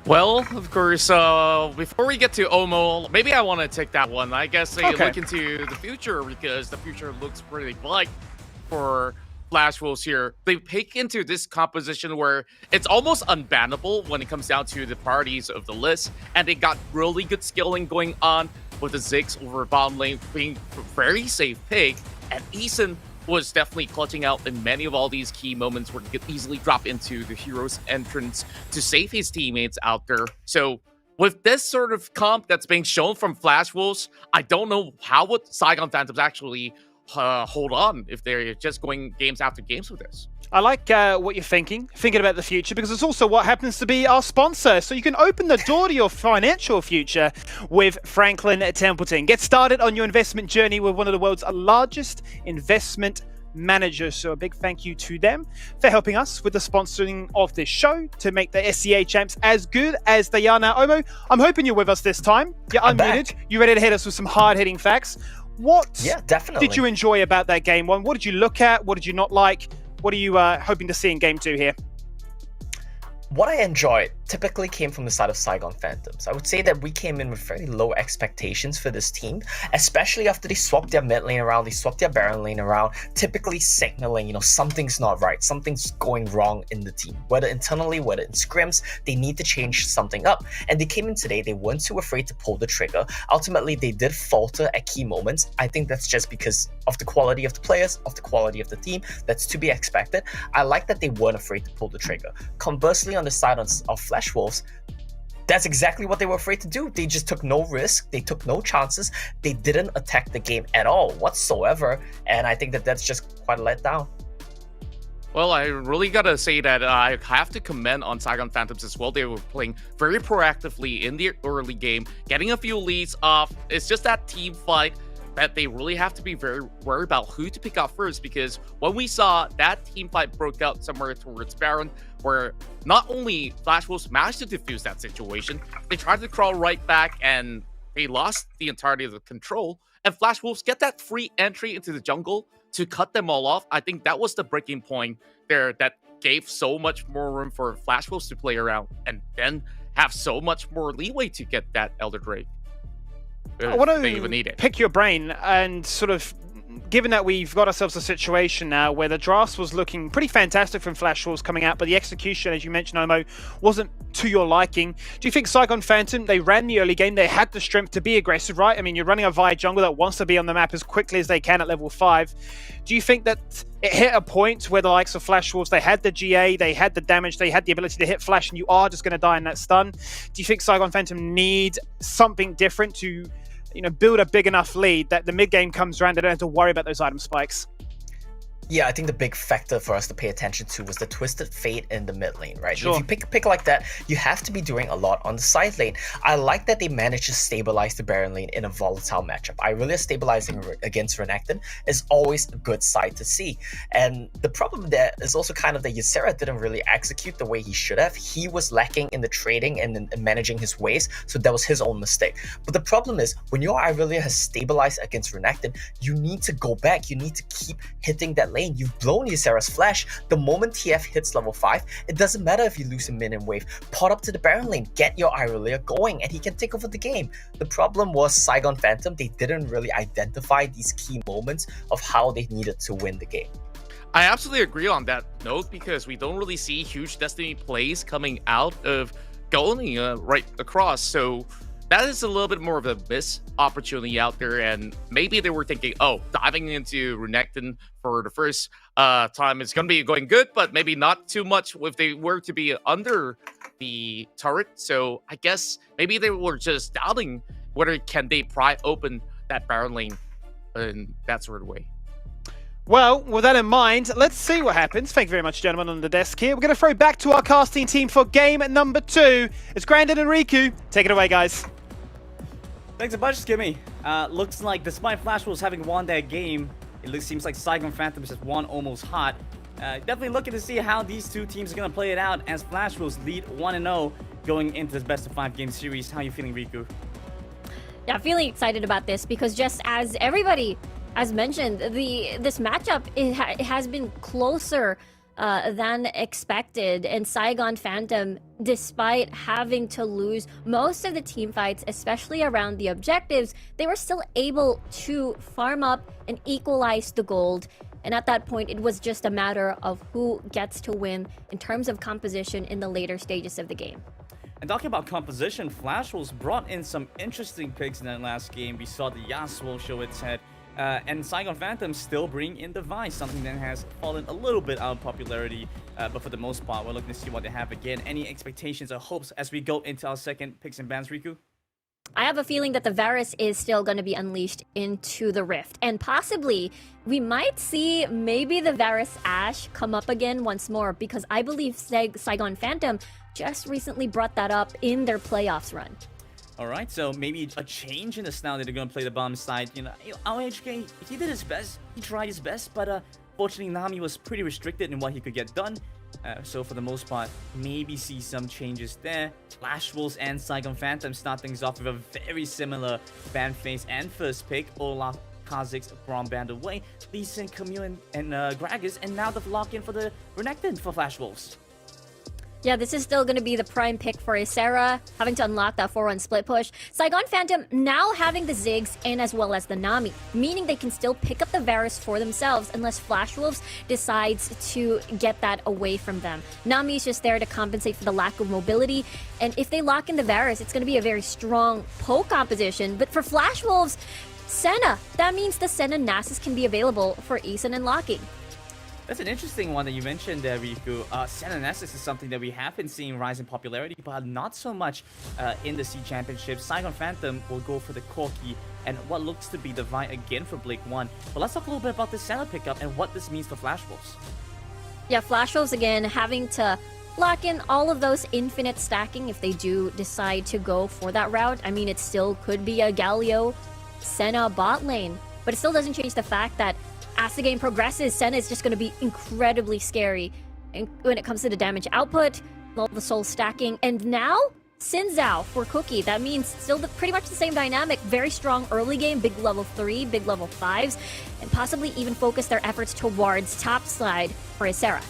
B: Well, of course, before we get to Omo, maybe I want to take that one. I guess they look into the future because the future looks pretty bright for Flash Wolves here. They pick into this composition where it's almost unbannable when it comes down to the priorities of the list, and they got really good skilling going on with the Ziggs over bottom lane being a very safe pick, and Eason was definitely clutching out in many of all these key moments where he could easily drop into the hero's entrance to save his teammates out there. So with this sort of comp that's being shown from Flash Wolves, I don't know how would Saigon Phantoms actually hold on if they're just going games after games with this.
A: I like what you're thinking about the future, because it's also what happens to be our sponsor. So you can open the door to your financial future with Franklin Templeton. Get started on your investment journey with one of the world's largest investment managers. So a big thank you to them for helping us with the sponsoring of this show to make the SEA champs as good as they are now. Omo, I'm hoping you're with us this time. You're unmuted. You ready to hit us with some hard-hitting facts?
C: Definitely.
A: Did you enjoy about that game one? What did you look at? What did you not like? What are you hoping to see in game 2 here?
C: What I enjoyed typically came from the side of Saigon Phantoms. I would say that we came in with very low expectations for this team, especially after they swapped their mid lane around, they swapped their Baron lane around, typically signaling, something's not right, something's going wrong in the team. Whether internally, whether in scrims, they need to change something up. And they came in today, they weren't too afraid to pull the trigger. Ultimately, they did falter at key moments. I think that's just because of the quality of the players, of the quality of the team. That's to be expected. I like that they weren't afraid to pull the trigger. Conversely, on the side of Flash Wolves, that's exactly what they were afraid to do. They just took no risk, they took no chances, they didn't attack the game at all whatsoever, and I think that that's just quite a letdown.
B: Well, I really gotta say that I have to commend on Saigon Phantoms as well. They were playing very proactively in the early game, getting a few leads off. It's just that team fight that they really have to be very worried about who to pick up first, because when we saw that team fight broke out somewhere towards Baron, where not only Flash Wolves managed to defuse that situation, they tried to crawl right back and they lost the entirety of the control, and Flash Wolves get that free entry into the jungle to cut them all off. I think that was the breaking point there that gave so much more room for Flash Wolves to play around and then have so much more leeway to get that Elder Drake.
A: I want to pick your brain and sort of, given that we've got ourselves a situation now where the draft was looking pretty fantastic from Flash Wolves coming out, but the execution, as you mentioned, Omo, wasn't to your liking. Do you think Saigon Phantom, they ran the early game, they had the strength to be aggressive, right? I mean, you're running a Vi jungle that wants to be on the map as quickly as they can at level 5. Do you think that it hit a point where the likes of Flash Wolves, they had the GA, they had the damage, they had the ability to hit Flash, and you are just going to die in that stun? Do you think Saigon Phantom need something different to build a big enough lead that the mid game comes around, they don't have to worry about those item spikes?
C: Yeah, I think the big factor for us to pay attention to was the Twisted Fate in the mid lane, right?
A: Sure.
C: If you pick a pick like that, you have to be doing a lot on the side lane. I like that they managed to stabilize the Baron lane in a volatile matchup. Irelia stabilizing against Renekton is always a good sight to see. And the problem there is also kind of that Ysera didn't really execute the way he should have. He was lacking in the trading and in managing his waves, so that was his own mistake. But the problem is, when your Irelia has stabilized against Renekton, you need to go back. You need to keep hitting that lane. You've blown Ysera's flash. The moment TF hits level 5, it doesn't matter if you lose a minion wave. Pot up to the Baron lane, get your Irelia going, and he can take over the game. The problem was Saigon Phantom, they didn't really identify these key moments of how they needed to win the game.
B: I absolutely agree on that note, because we don't really see huge Destiny plays coming out of going right across. So that is a little bit more of a missed opportunity out there, and maybe they were thinking, oh, diving into Renekton for the first time is going to be going good, but maybe not too much if they were to be under the turret. So I guess maybe they were just doubting whether can they pry open that Baron lane in that sort of way.
A: Well, with that in mind, let's see what happens. Thank you very much, gentlemen, on the desk here. We're going to throw back to our casting team for game number 2. It's Grandin and Riku. Take it away, guys.
E: Thanks a bunch, Skimmy. Looks like despite Flash Wolves having won that game, seems like Saigon Phantom has won almost hot. Definitely looking to see how these two teams are going to play it out as Flash Wolves lead 1-0 going into this best of 5 game series. How are you feeling, Riku?
F: Yeah, feeling excited about this because just as everybody has mentioned, this matchup it has been closer than expected, and Saigon Phantom, despite having to lose most of the team fights, especially around the objectives, they were still able to farm up and equalize the gold. And at that point, it was just a matter of who gets to win in terms of composition in the later stages of the game.
E: And talking about composition, Flash Wolves brought in some interesting picks in that last game. We saw the Yasuo show its head. And Saigon Phantom still bring in the Vice, something that has fallen a little bit out of popularity. But for the most part, we're looking to see what they have again. Any expectations or hopes as we go into our second picks and bans, Riku?
F: I have a feeling that the Varus is still going to be unleashed into the Rift. And possibly, we might see maybe the Varus Ashe come up again once more. Because I believe Saigon Phantom just recently brought that up in their playoffs run.
E: Alright, so maybe a change in the style that they're going to play the bomb side. RHK, he did his best. He tried his best, but fortunately Nami was pretty restricted in what he could get done. So for the most part, maybe see some changes there. Flash Wolves and Saigon Phantom start things off with a very similar ban phase and first pick. Olaf, Kha'Zix, Braum banned away. Lee Sin, Camille, and Gragas, and now the lock-in for the Renekton for Flash Wolves.
F: Yeah, this is still going to be the prime pick for Ysera, having to unlock that 4-1 split push. Saigon Phantom now having the Ziggs and as well as the Nami, meaning they can still pick up the Varus for themselves unless Flash Wolves decides to get that away from them. Nami is just there to compensate for the lack of mobility, and if they lock in the Varus, it's going to be a very strong poke composition. But for Flash Wolves, Senna, that means the Senna Nasus can be available for Eason and locking.
E: That's an interesting one that you mentioned there, Riku. Senna Nasus is something that we have been seeing rise in popularity, but not so much in the C Championship. Saigon Phantom will go for the Corki and what looks to be the Vi again for Blake 1. But let's talk a little bit about this Senna pickup and what this means for Flash Wolves.
F: Yeah, Flash Wolves again having to lock in all of those infinite stacking if they do decide to go for that route. I mean, it still could be a Galio Senna bot lane, but it still doesn't change the fact that as the game progresses, Senna is just going to be incredibly scary when it comes to the damage output, all the soul stacking, and now Xin Zhao for Cookie. That means still pretty much the same dynamic, very strong early game, big level 3, big level 5s, and possibly even focus their efforts towards top side for Ysera.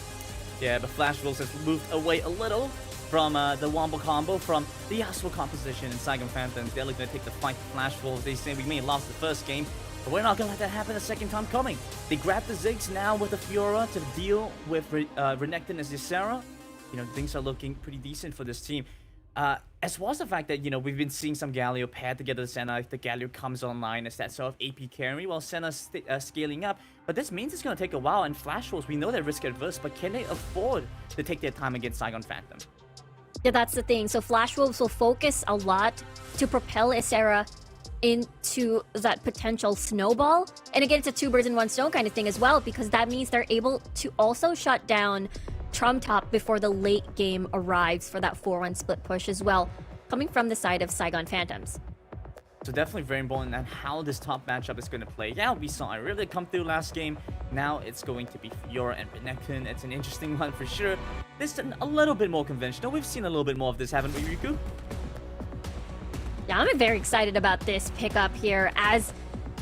E: Yeah, but Flash Wolves has moved away a little from the Wombo combo, from the Yasuo composition in Saigon Phantom. They're looking to take the fight to Flash Wolves. They say we may have lost the first game, but we're not going to let that happen a second time coming. They grab the Ziggs now with the Fiora to deal with Renekton as Ysera. Things are looking pretty decent for this team. As well as the fact that, we've been seeing some Galio paired together with Senna. If the Galio comes online as that sort of AP carry while Senna's scaling up. But this means it's going to take a while, and Flash Wolves, we know they're risk adverse, but can they afford to take their time against Saigon Phantom?
F: Yeah, that's the thing. So Flash Wolves will focus a lot to propel Ysera into that potential snowball. And again, it's a 2 birds in 1 stone kind of thing as well, because that means they're able to also shut down Top before the late game arrives for that 4-1 split push as well, coming from the side of Saigon Phantoms.
E: So definitely very important on how this top matchup is going to play. Yeah, we saw Irelia come through last game. Now it's going to be Fiora and Renekton. It's an interesting one for sure. This is a little bit more conventional. We've seen a little bit more of this, haven't we, Riku?
F: Yeah, I'm very excited about this pickup here as,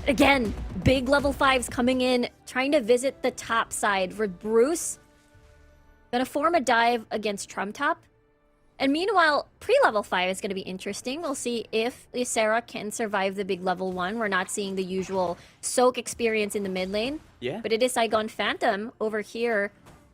F: again, big level 5s coming in, trying to visit the top side with Bruce. Gonna form a dive against Top. And meanwhile, pre-level 5 is gonna be interesting. We'll see if Ysera can survive the big level 1. We're not seeing the usual soak experience in the mid lane.
E: Yeah.
F: But it is Saigon Phantom over here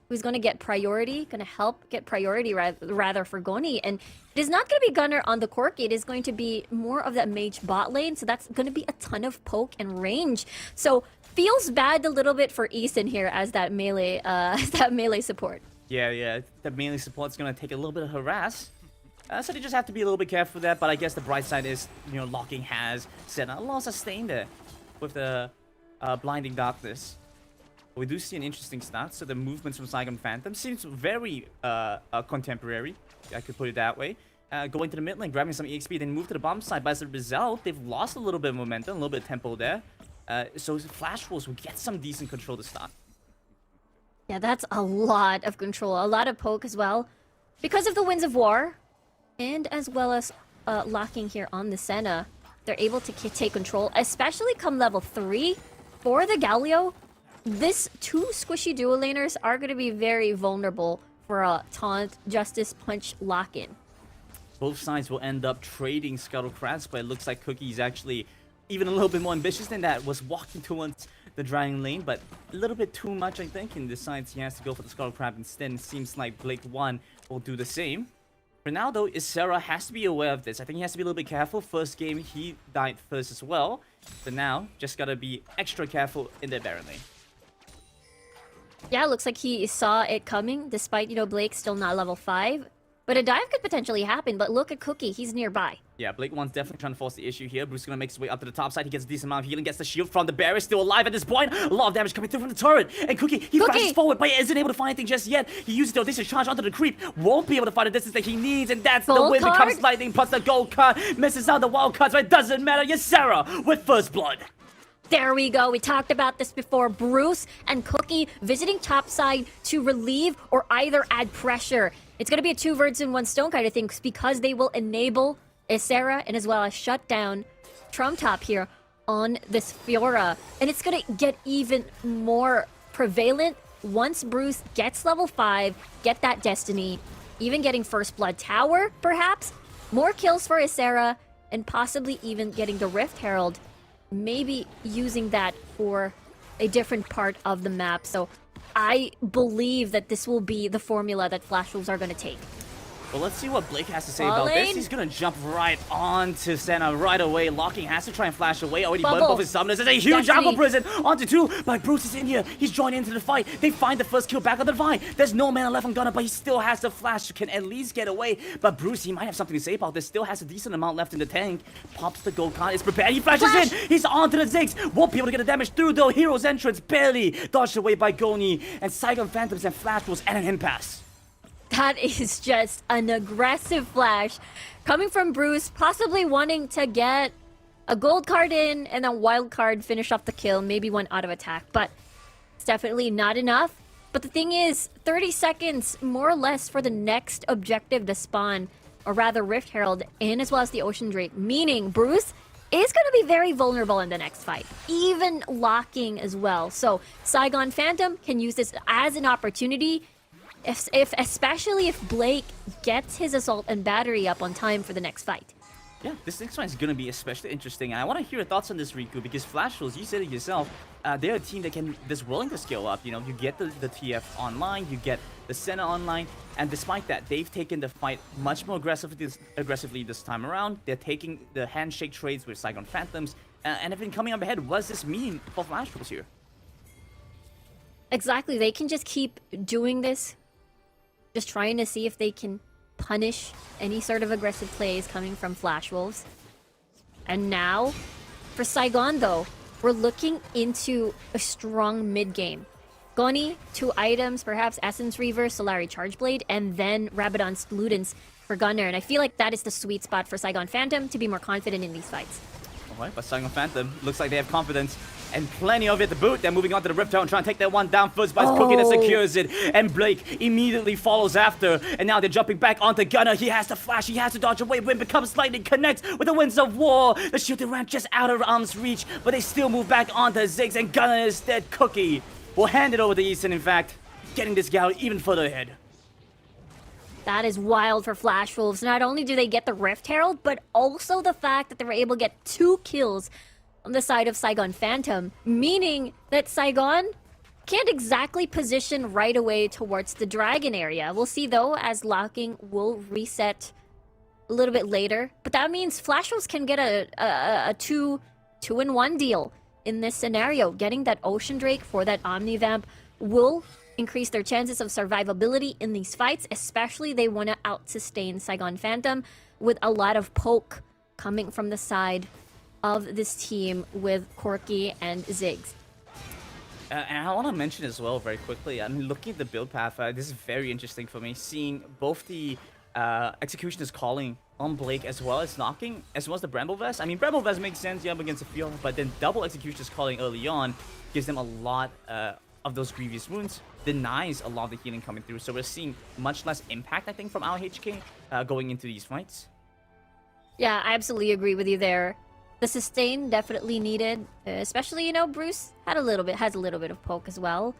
F: who's gonna get priority, gonna help get priority rather for Goni. And it is not gonna be Gunner on the Corki. It is going to be more of that mage bot lane. So that's gonna be a ton of poke and range. So feels bad a little bit for Eason here as that melee support.
E: Yeah, the melee support's going to take a little bit of harass. So they just have to be a little bit careful with that, but I guess the bright side is, locking has Senna. A lot of sustain there with the blinding darkness. We do see an interesting start. So the movements from Saigon Phantom seems very contemporary. I could put it that way. Going to the mid lane, grabbing some EXP, then move to the bomb side. But as a result, they've lost a little bit of momentum, a little bit of tempo there. So Flash Wolves will get some decent control to start.
F: Yeah, that's a lot of control, a lot of poke as well. Because of the Winds of War, and as well as locking here on the Senna, they're able to take control, especially come level 3 for the Galio. This 2 squishy dual laners are going to be very vulnerable for a taunt, Justice Punch lock-in.
E: Both sides will end up trading Scuttle Crabs, but it looks like Cookie is actually even a little bit more ambitious than that. Was walking towards the Dragon lane, but a little bit too much, I think, and decides he has to go for the Scuttle Crab instead. It seems like Blake 1 will do the same. For now, though, Isera has to be aware of this. I think he has to be a little bit careful. First game, he died first as well. So now, just gotta be extra careful in the Baron lane.
F: Yeah, looks like he saw it coming, despite, Blake still not level 5. But a dive could potentially happen, but look at Cookie, he's nearby.
E: Yeah, Blake 1's definitely trying to force the issue here. Bruce is going to make his way up to the top side. He gets a decent amount of healing, gets the shield from the barrier, still alive at this point. A lot of damage coming through from the turret. And Cookie, he crashes forward, but isn't able to find anything just yet. He uses the audacious charge onto the creep. Won't be able to find the distance that he needs, and that's the win. Becomes lightning, plus the gold card. Misses out the wild cards, but it doesn't matter. Ysera with first blood.
F: There we go. We talked about this before. Bruce and Cookie visiting topside to relieve or either add pressure. It's going to be a 2 birds in 1 stone kind of thing because they will enable Ysera and as well as shut down Trump Top here on this Fiora. And it's going to get even more prevalent once Bruce gets level 5, get that Destiny, even getting First Blood Tower, perhaps. More kills for Ysera and possibly even getting the Rift Herald. Maybe using that for a different part of the map. So I believe that this will be the formula that Flash Wolves are going to take.
E: Well, let's see what Blake has to say about this. He's going to jump right onto Senna right away. Locking has to try and flash away. Already burned both his summoners. There's a huge Aqua Prison onto 2. But Bruce is in here. He's joining into the fight. They find the first kill back on the Divine. There's no mana left on Gunner, but he still has the flash. Can at least get away. But Bruce, he might have something to say about this. Still has a decent amount left in the tank. Pops the gold card. Is prepared. He flashes in. He's onto the Ziggs. Won't be able to get the damage through, though. Hero's entrance barely dodged away by Goni. And Saigon Phantoms and Flash Wolves and an impasse.
F: That is just an aggressive flash coming from Bruce, possibly wanting to get a gold card in and a wild card, finish off the kill, maybe 1 auto attack, but it's definitely not enough. But the thing is, 30 seconds more or less for the next objective to spawn, or rather Rift Herald, and as well as the Ocean Drake, meaning Bruce is going to be very vulnerable in the next fight, even locking as well. So Saigon Phantom can use this as an opportunity. Especially if Blake gets his assault and battery up on time for the next fight.
E: Yeah, this next one is going to be especially interesting. And I want to hear your thoughts on this, Riku, because Flash Wolves, you said it yourself, they're a team that's willing to scale up. You get the TF online, you get the Senna online, and despite that, they've taken the fight much more aggressively this time around. They're taking the handshake trades with Saigon Phantoms, and have been coming up ahead. What does this mean for Flash Wolves here?
F: Exactly, they can just keep doing this. Just trying to see if they can punish any sort of aggressive plays coming from Flash Wolves. And now, for Saigon though, we're looking into a strong mid-game. Goni, 2 items, perhaps Essence Reaver, Solari Chargeblade, and then Rabadon's Ludens for Gunner. And I feel like that is the sweet spot for Saigon Phantom to be more confident in these fights.
E: Alright, but Saigon Phantom looks like they have confidence and plenty of it to boot. They're moving on to the Rift Tower and trying to take that one down first, but it's Cookie that secures it. And Blake immediately follows after. And now they're jumping back onto Gunner. He has to flash, he has to dodge away. Wind becomes lightning, connects with the Winds of War. The shooting ran just out of arm's reach, but they still move back onto Ziggs, and Gunner is dead. Cookie will hand it over to Easton, in fact, getting this gal even further ahead.
F: That is wild for Flash Wolves. Not only do they get the Rift Herald, but also the fact that they were able to get 2 kills on the side of Saigon Phantom, meaning that Saigon can't exactly position right away towards the Dragon area. We'll see though, as locking will reset a little bit later. But that means Flash Wolves can get a 2-in-1 deal in this scenario. Getting that Ocean Drake for that Omnivamp will increase their chances of survivability in these fights, especially they want to out-sustain Saigon Phantom with a lot of poke coming from the side of this team with Corki and Ziggs.
E: And I want to mention as well very quickly, I mean, looking at the build path, this is very interesting for me, seeing both the Executioner's calling on Blake as well as knocking, as well as the Bramble Vest. I mean, Bramble Vest makes sense, up against a Fiora, but then double Executioner's calling early on gives them a lot of those grievous wounds, denies a lot of the healing coming through. So we're seeing much less impact, I think, from our HK going into these fights.
F: Yeah, I absolutely agree with you there. The sustain definitely needed, especially, Bruce has a little bit of poke as well.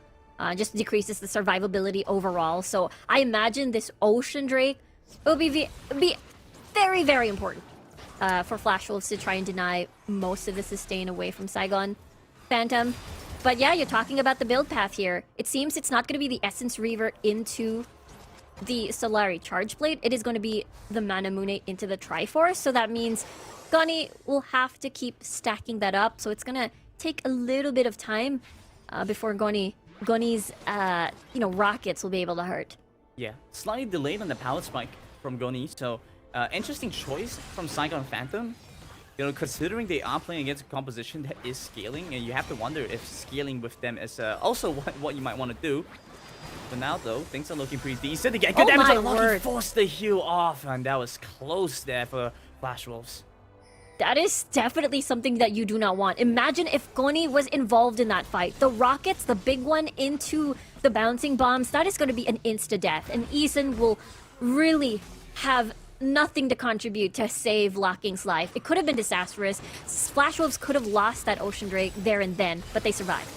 F: Just decreases the survivability overall. So I imagine this Ocean Drake will be very, very important for Flash Wolves to try and deny most of the sustain away from Saigon Phantom. But yeah, you're talking about the build path here. It seems it's not going to be the Essence Reaver into the Solari Charge Blade. It is going to be the Mana Moonate into the Triforce. So that means Gunny will have to keep stacking that up. So it's going to take a little bit of time before Gunny's rockets will be able to hurt.
E: Yeah, slightly delayed on the power spike from Goni. So interesting choice from Saigon Phantom. Considering they are playing against a composition that is scaling, and you have to wonder if scaling with them is also what you might want to do. For now, though, things are looking pretty decent. Again, good damage on the Loki, forced the heal off, and that was close there for Flash Wolves.
F: That is definitely something that you do not want. Imagine if Goni was involved in that fight. The rockets, the big one into the bouncing bombs, that is going to be an insta-death. And Eason will really have nothing to contribute to save Locking's life. It could have been disastrous. Flash Wolves could have lost that Ocean Drake there and then, but they survived.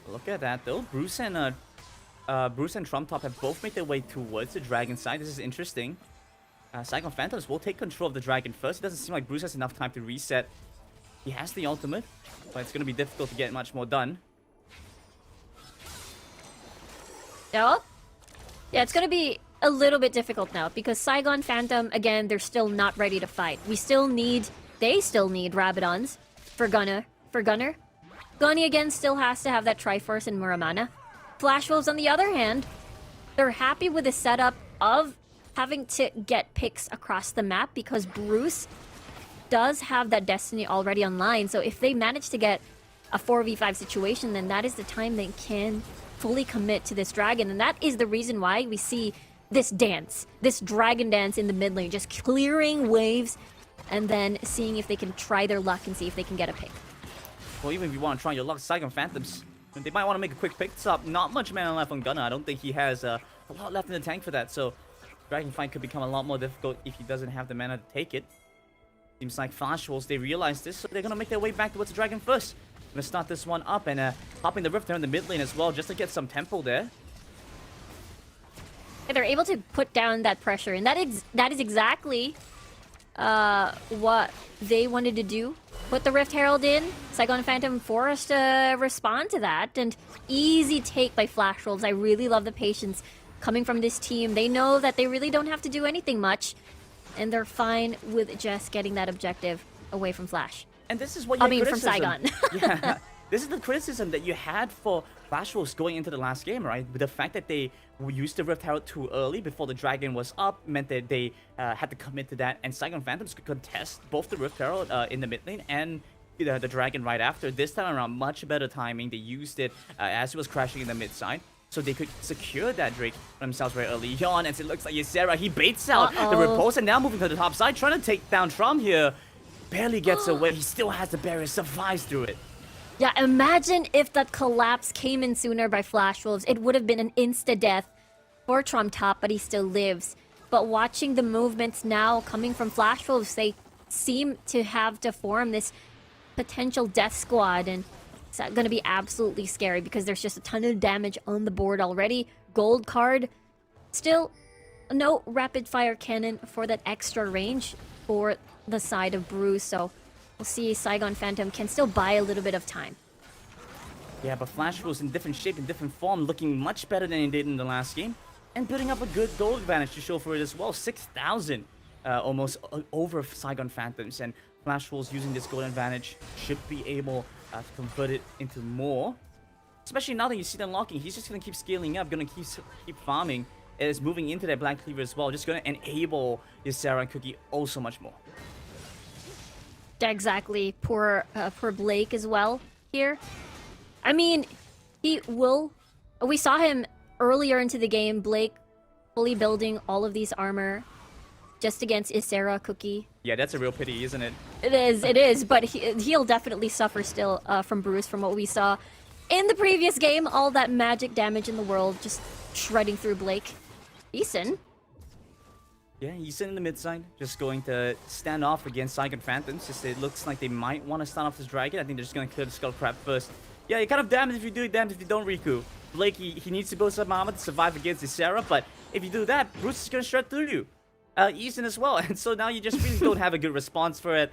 E: Look at that, though. Bruce and Trump Top have both made their way towards the dragon side. This is interesting. Saigon Phantoms will take control of the dragon first. It doesn't seem like Bruce has enough time to reset. He has the ultimate, but it's going to be difficult to get much more done.
F: Yeah, it's going to be a little bit difficult now because Saigon Phantom, again, they're still not ready to fight. They still need Rabadons for Gunner. Gunny, again, still has to have that Triforce and Muramana. Flash Wolves, on the other hand, they're happy with the setup of having to get picks across the map because Bruce does have that Destiny already online. So if they manage to get a 4v5 situation, then that is the time they can fully commit to this dragon. And that is the reason why we see this dance, this dragon dance in the mid lane, just clearing waves and then seeing if they can try their luck and see if they can get a pick.
E: Well, even if you want to try your luck, Saigon Phantoms, they might want to make a quick pick stop. Not much mana left on Gunner. I don't think he has a lot left in the tank for that. So Dragon fight could become a lot more difficult if he doesn't have the mana to take it. Seems like Flash Wolves, they realize this, so they're going to make their way back towards the Dragon first. Going to start this one up and popping the Rift there in the mid lane as well, just to get some tempo there.
F: They're able to put down that pressure, and that is exactly what they wanted to do. Put the Rift Herald in, Saigon Phantom forced to respond to that, and easy take by Flash Wolves. I really love the patience coming from this team. They know that they really don't have to do anything much, and they're fine with just getting that objective away from Flash.
E: And this is what
F: from Saigon.
E: Yeah, this is the criticism that you had for Flash Wolves going into the last game, right? With the fact that they used the Rift Herald too early before the Dragon was up meant that they had to commit to that, and Saigon Phantoms could contest both the Rift Herald in the mid lane and the Dragon right after. This time around, much better timing. They used it as it was crashing in the mid side, so they could secure that Drake themselves very early on. As it looks like Ysera, he baits out the repulse, and now moving to the top side, trying to take down Trump here. Barely gets away. He still has the barrier, survives through it.
F: Yeah, imagine if that collapse came in sooner by Flash Wolves. It would have been an insta-death for Trump Top, but he still lives. But watching the movements now coming from Flash Wolves, they seem to have to form this potential death squad, and it's going to be absolutely scary because there's just a ton of damage on the board already. Gold card, still no rapid fire cannon for that extra range for the side of Bruce, so we'll see. Saigon Phantom can still buy a little bit of time.
E: Yeah, but Flash Wolves in different shape, in different form, looking much better than he did in the last game, and building up a good gold advantage to show for it as well. 6,000 almost over Saigon Phantoms, and Flash Wolves using this gold advantage should be able to convert it into more. Especially now that you see them locking, he's just going to keep scaling up, going to keep farming, and is moving into that Black Cleaver as well, just going to enable Ysera and Cookie oh so much more.
F: Exactly. Poor Blake as well here. I mean, He will. We saw him earlier into the game, Blake fully building all of these armor just against Isera, Cookie.
E: Yeah, that's a real pity, isn't it?
F: It is, but he'll definitely suffer still from Bruce from what we saw in the previous game. All that magic damage in the world just shredding through Blake. Eason.
E: Yeah, he's in the mid side, just going to stand off against Saigon Phantoms. Just it looks like they might want to start off this dragon. I think they're just going to clear the Skull Crab first. Yeah, you're kind of damned if you do it, damned if you don't, Riku. Blake, he needs to build some armor to survive against Isera, but if you do that, Bruce is going to shred through you. Eason as well, and so now you just really don't have a good response for it.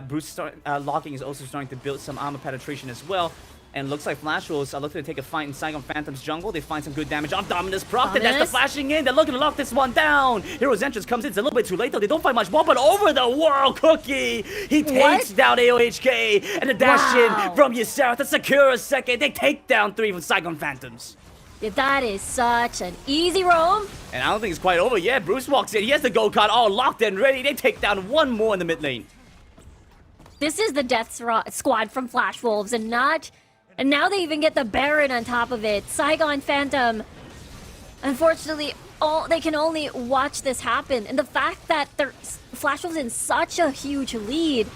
E: Bruce Locking is also starting to build some armor penetration as well. And looks like Flash Wolves are looking to take a fight in Saigon Phantom's jungle. They find some good damage off Dominus proc, and that's the flashing in. They're looking to lock this one down. Hero's entrance comes in. It's a little bit too late, though. They don't find much more, but over the world, Cookie! He takes down AOHK, and a dash in from Ysera to secure a second. They take down 3 from Saigon Phantoms.
F: Yeah, that is such an easy roam.
E: And I don't think it's quite over yet. Bruce walks in. He has the gold card all locked and ready. They take down 1 more in the mid lane.
F: This is the death squad from Flash Wolves, and now they even get the Baron on top of it. Saigon Phantom, unfortunately, they can only watch this happen. And the fact that Flash Wolves in such a huge lead,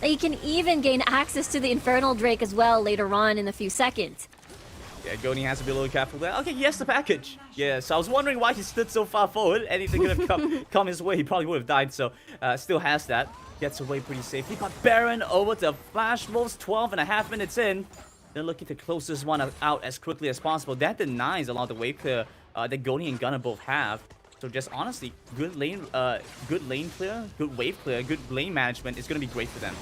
F: they can even gain access to the Infernal Drake as well later on in a few seconds.
E: Yeah, Goni has to be a little careful there. Okay, yes, the package. Yeah, so I was wondering why he stood so far forward. Anything could have come his way, he probably would have died. So, still has that. Gets away pretty safely. But Baron over to Flash Wolves, 12.5 minutes in. They're looking to close this one out as quickly as possible. That denies a lot of the wave clear that Goni and Gunnar both have. So just honestly, good lane clear, good wave clear, good lane management is going to be great for them.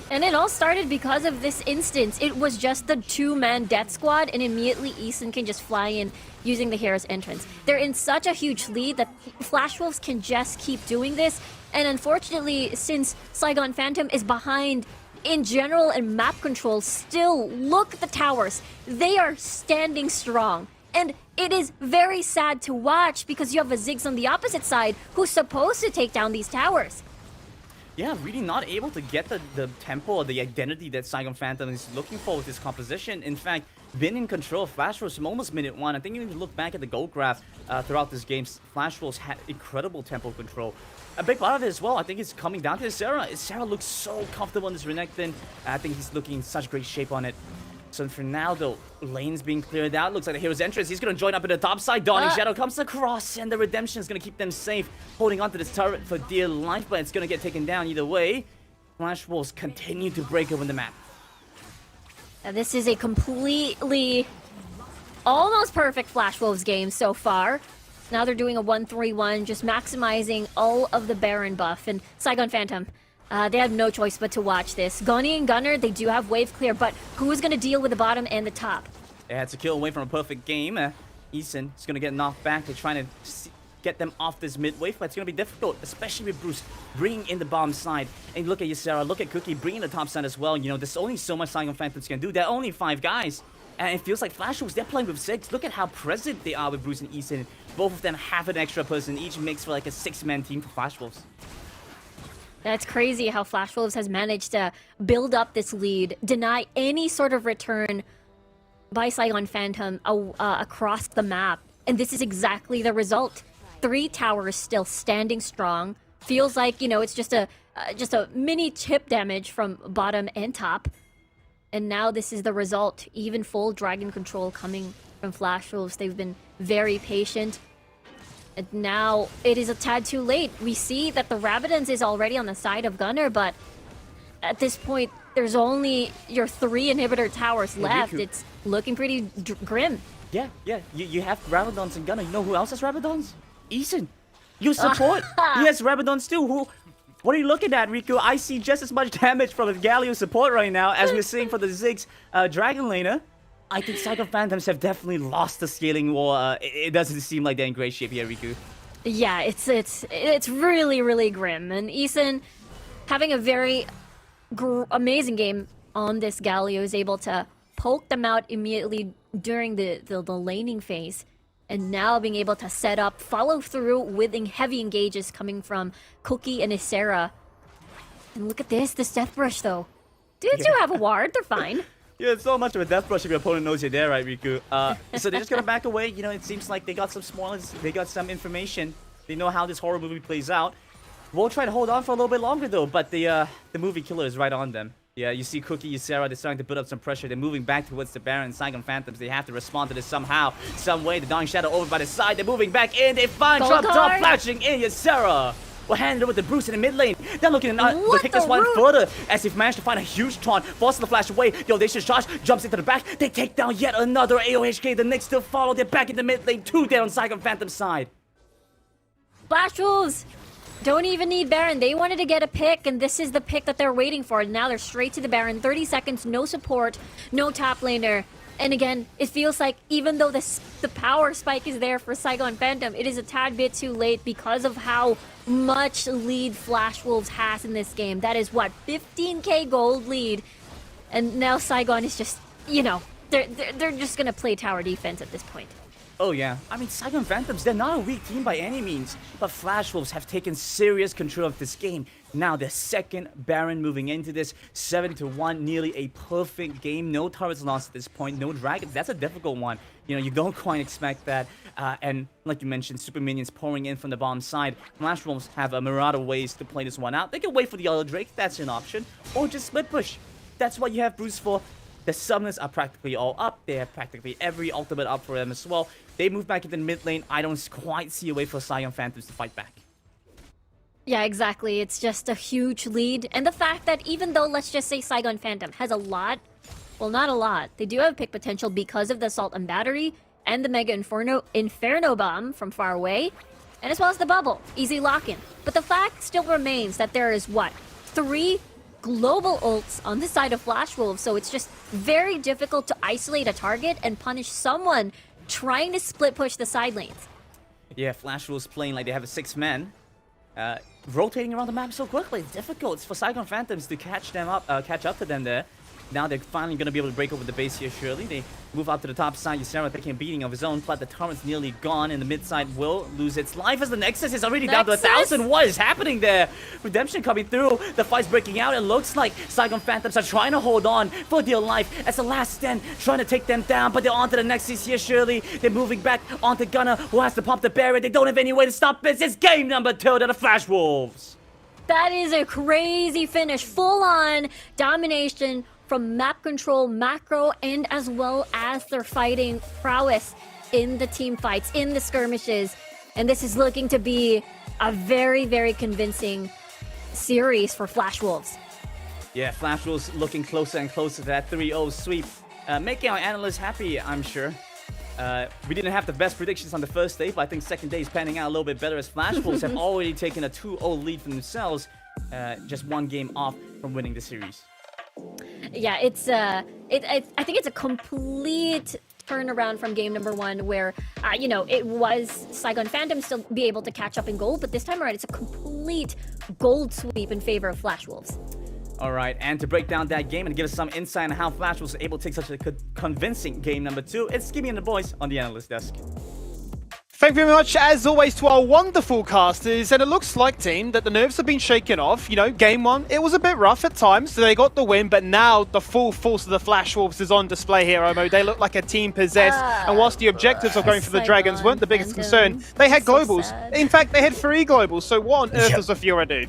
F: And it all started because of this instance. It was just the 2-man death squad, and immediately Eason can just fly in using the hero's entrance. They're in such a huge lead that Flash Wolves can just keep doing this. And unfortunately, since Saigon Phantom is behind in general and map control, still look at the towers. They are standing strong. And it is very sad to watch because you have a Ziggs on the opposite side who's supposed to take down these towers.
E: Yeah, really not able to get the tempo or the identity that Saigon Phantom is looking for with this composition. In fact, been in control of Flash Wolves from almost minute 1. I think even if you look back at the gold graph throughout this game, Flash Wolves had incredible tempo control. A big part of it as well, I think it's coming down to Isera. Isera looks so comfortable in this Renekton. I think he's looking in such great shape on it. So for now, though, lane's being cleared out. Looks like the hero's entrance. He's going to join up in the top side. Dawning Shadow comes across, and the redemption is going to keep them safe. Holding onto this turret for dear life, but it's going to get taken down either way. Flash Wolves continue to break open the map.
F: This is a completely, almost perfect Flash Wolves game so far. Now they're doing a 1-3-1, just maximizing all of the Baron buff. And Saigon Phantom, they have no choice but to watch this. Goni and Gunnar, they do have wave clear, but who's going to deal with the bottom and the top?
E: They had to kill away from a perfect game. Eason is going to get knocked back. They're trying to get them off this mid wave, but it's going to be difficult, especially with Bruce bringing in the bottom side. And look at Ysera, look at Cookie bringing the top side as well. You know, there's only so much Saigon Phantoms can do. There are only 5 guys. And it feels like Flash Wolves, they're playing with 6. Look at how present they are with Bruce and Eason. Both of them have an extra person. Each makes for like a 6-man team for Flash Wolves.
F: That's crazy how Flash Wolves has managed to build up this lead, deny any sort of return by Saigon Phantom across the map. And this is exactly the result. 3 towers still standing strong. Feels like, you know, it's just a mini chip damage from bottom and top. And now this is the result. Even full dragon control coming from Flash Wolves. They've been very patient. And now it is a tad too late. We see that the Rabadons is already on the side of Gunnar, but at this point, there's only your 3 inhibitor towers left. It's looking pretty grim.
E: Yeah. You have Rabadons and Gunnar. You know who else has Rabadons? Eason. You support. He has Rabadons too. What are you looking at, Riku? I see just as much damage from the Galio support right now as we're seeing for the Ziggs Dragon Laner. I think Saigon Phantoms have definitely lost the scaling war. It doesn't seem like they're in great shape here, Riku.
F: Yeah, it's really, really grim. And Eason, having a very amazing game on this Galio, is able to poke them out immediately during the laning phase. And now being able to set up, follow through with heavy engages coming from Cookie and Ysera. And look at this Death Brush though. Dudes who have a ward, they're fine.
E: Yeah, it's so much of a death brush if your opponent knows you're there, right, Riku? So they're just gonna back away. You know, it seems like they got some spoilers, they got some information. They know how this horror movie plays out. We'll try to hold on for a little bit longer though, but the movie killer is right on them. Yeah, you see Cookie, you Sarah, they're starting to build up some pressure. They're moving back towards the Baron, Saigon Phantoms. They have to respond to this somehow, some way. The Dying Shadow over by the side. They're moving back in. They find Trump Top flashing in. Yes, Sarah. We'll hand it over to Bruce in the mid lane. They're looking to kick this one further as they've managed to find a huge taunt. Forcing the flash away. The audacious charge jumps into the back. They take down yet another AOHK. The Knicks still follow. They're back in the mid lane. 2 down on Saigon Phantom's side.
F: Flash Wolves don't even need Baron. They wanted to get a pick, and this is the pick that they're waiting for. Now they're straight to the Baron. 30 seconds, no support, no top laner. And again, it feels like even though the power spike is there for Saigon Phantom, it is a tad bit too late because of how much lead Flash Wolves has in this game. That is what, 15k gold lead. And now Saigon is just, you know, they're just gonna play tower defense at this point.
E: Oh yeah, I mean Saigon Phantoms, they're not a weak team by any means, but Flash Wolves have taken serious control of this game. Now their second Baron moving into this, 7-1, nearly a perfect game. No turrets lost at this point, no dragons. That's a difficult one. You know, you don't quite expect that. And like you mentioned, super minions pouring in from the bottom side. Flash Wolves have a myriad of ways to play this one out. They can wait for the other Drake, that's an option, or just split push. That's what you have Bruce for. The summoners are practically all up. They have practically every ultimate up for them as well. They move back into the mid lane. I don't quite see a way for Saigon Phantoms to fight back.
F: Yeah, exactly. It's just a huge lead. And the fact that even though, let's just say Saigon Phantom has a lot, well, not a lot. They do have pick potential because of the Assault and Battery and the Mega Inferno Bomb from far away, and as well as the Bubble. Easy lock-in. But the fact still remains that there is, what, 3 global ults on the side of Flash Wolves, so it's just very difficult to isolate a target and punish someone trying to split push the side lanes.
E: Yeah, Flash Wolves playing like they have a 6-man. Rotating around the map so quickly, it's difficult. It's for Saigon Phantoms to catch up to them there. Now they're finally going to be able to break over the base here, surely. They move up to the top side. Ysera taking a beating of his own, but the turret's nearly gone, and the mid side will lose its life as the Nexus is already down to 1,000. What is happening there? Redemption coming through. The fight's breaking out. It looks like Saigon Phantoms are trying to hold on for dear life as the last stand, trying to take them down, but they're onto the Nexus here, surely. They're moving back onto Gunner, who has to pump the barrier. They don't have any way to stop this. It's game number 2 to the Flash Wolves.
F: That is a crazy finish. Full-on domination from map control, macro, and as well as their fighting prowess in the team fights, in the skirmishes. And this is looking to be a very, very convincing series for Flash Wolves.
E: Yeah, Flash Wolves looking closer and closer to that 3-0 sweep. Making our analysts happy, I'm sure. We didn't have the best predictions on the first day, but I think second day is panning out a little bit better as Flash Wolves have already taken a 2-0 lead for themselves, just 1 game off from winning the series.
F: Yeah, I think it's a complete turnaround from game number 1 where, you know, it was Saigon Phantom still be able to catch up in gold, but this time around it's a complete gold sweep in favor of Flash Wolves.
E: All right, and to break down that game and give us some insight on how Flash was able to take such a convincing game number 2, it's Skimmy and the boys on the analyst desk.
A: Thank you very much, as always, to our wonderful casters. And it looks like, team, that the nerves have been shaken off. You know, game 1, it was a bit rough at times, so they got the win. But now the full force of the Flash Wolves is on display here, Omo. They look like a team possessed. And whilst the objectives of going for the Dragons weren't the biggest concern, they had globals. In fact, they had 3 globals. So what on earth does the Fiora do?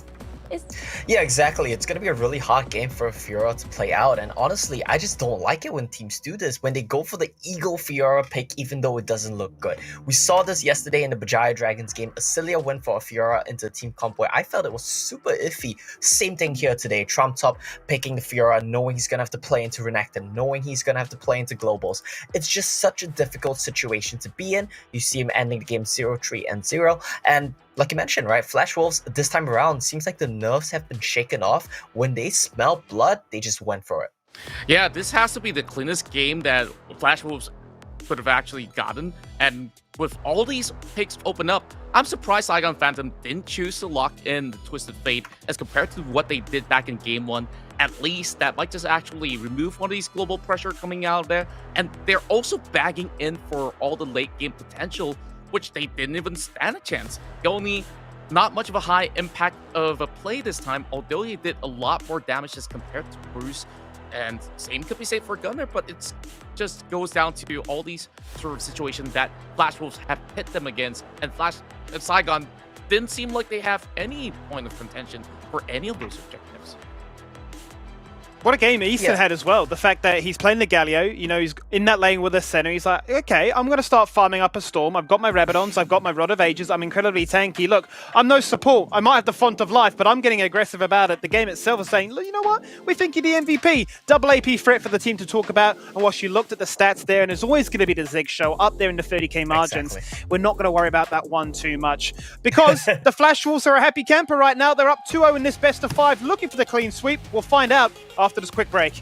C: Yeah, exactly. It's going to be a really hard game for Fiora to play out. And honestly, I just don't like it when teams do this, when they go for the Eagle Fiora pick, even though it doesn't look good. We saw this yesterday in the Bajaya Dragons game. Asilia went for a Fiora into a team comp where I felt it was super iffy. Same thing here today. Trump Top picking the Fiora, knowing he's going to have to play into Renekton, knowing he's going to have to play into Globals. It's just such a difficult situation to be in. You see him ending the game 0-3-0. And like you mentioned, right, Flash Wolves this time around seems like the nerves have been shaken off. When they smell blood, they just went for it.
B: Yeah, this has to be the cleanest game that Flash Wolves could have actually gotten. And with all these picks open up, I'm surprised Saigon Phantom didn't choose to lock in the Twisted Fate as compared to what they did back in game 1. At least that might just actually remove one of these global pressure coming out there. And they're also bagging in for all the late game potential, which they didn't even stand a chance. Only not much of a high impact of a play this time, although he did a lot more damage as compared to Bruce. And same could be said for Gunner, but it just goes down to all these sort of situations that Flash Wolves have hit them against, and Saigon didn't seem like they have any point of contention for any of those objectives.
A: What a game Easton had as well. The fact that he's playing the Galio, you know, he's in that lane with the center. He's like, okay, I'm going to start farming up a Storm. I've got my Rabadons. I've got my Rod of Ages. I'm incredibly tanky. Look, I'm no support. I might have the Font of Life, but I'm getting aggressive about it. The game itself is saying, look, you know what? We think you're the MVP. Double AP threat for the team to talk about. And whilst you looked at the stats there, and there's always going to be the Zig show up there in the 30k margins, we're not going to worry about that one too much. Because the Flash Wolves are a happy camper right now. They're up 2-0 in this best of 5, looking for the clean sweep. We'll find out after this quick break.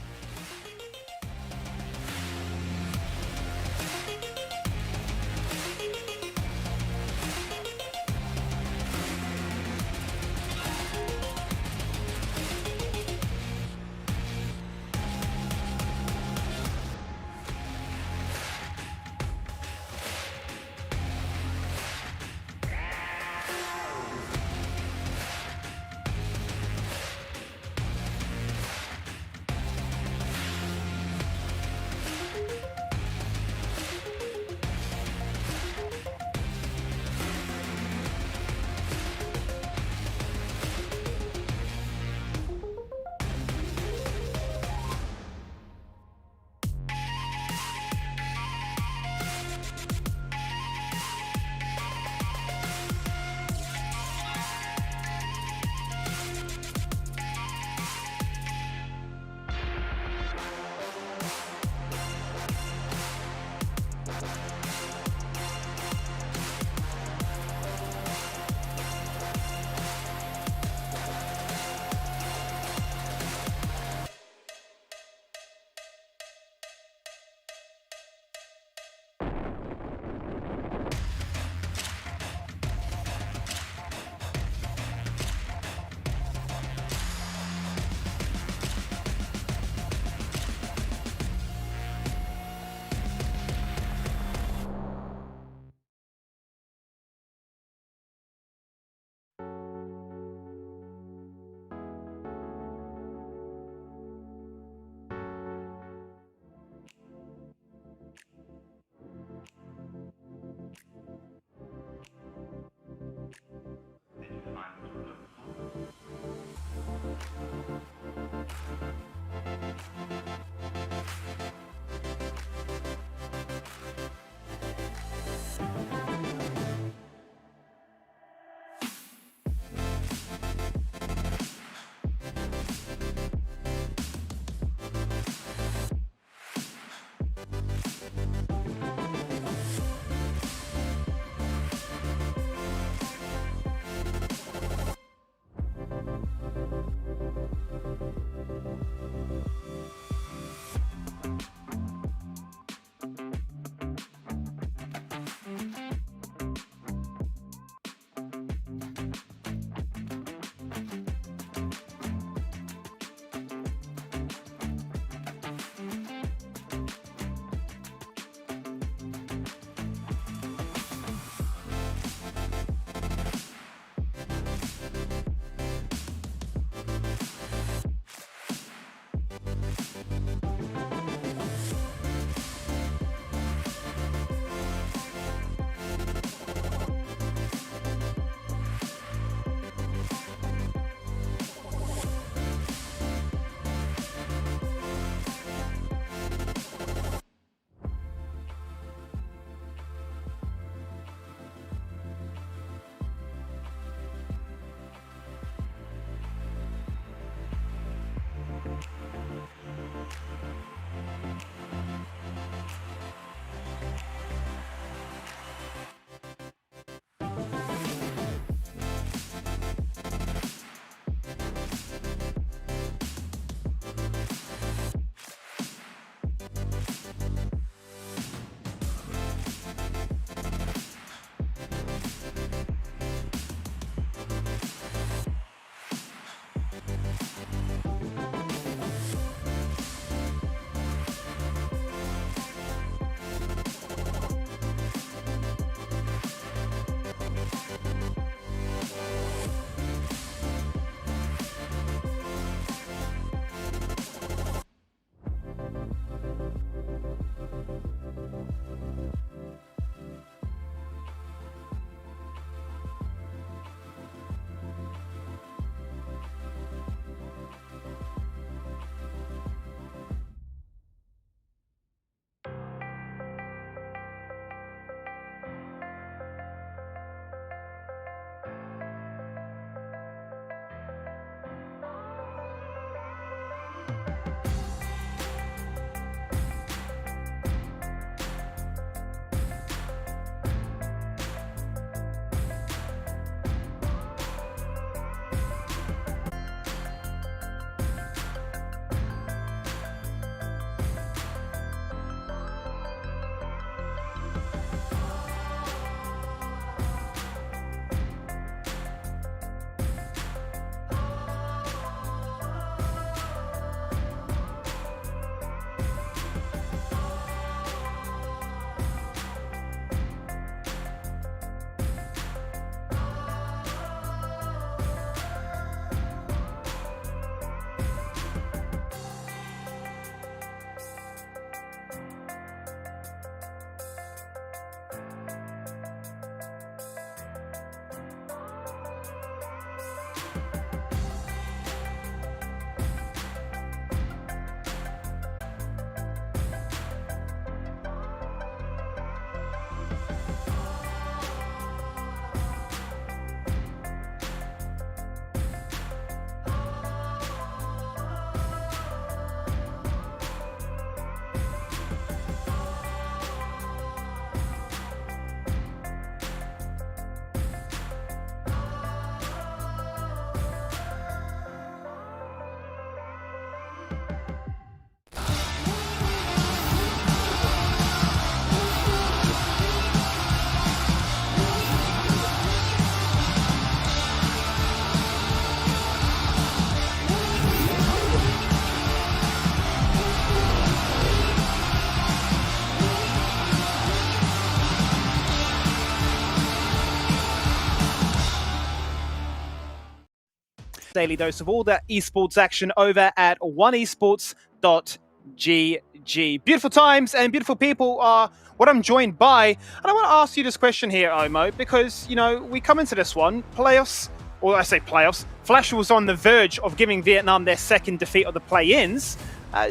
A: daily dose of all that esports action over at oneesports.gg. Beautiful times and beautiful people are what I'm joined by. And I want to ask you this question here, Omo, because, you know, we come into this one, playoffs, or I say playoffs, Flash was on the verge of giving Vietnam their second defeat of the play-ins.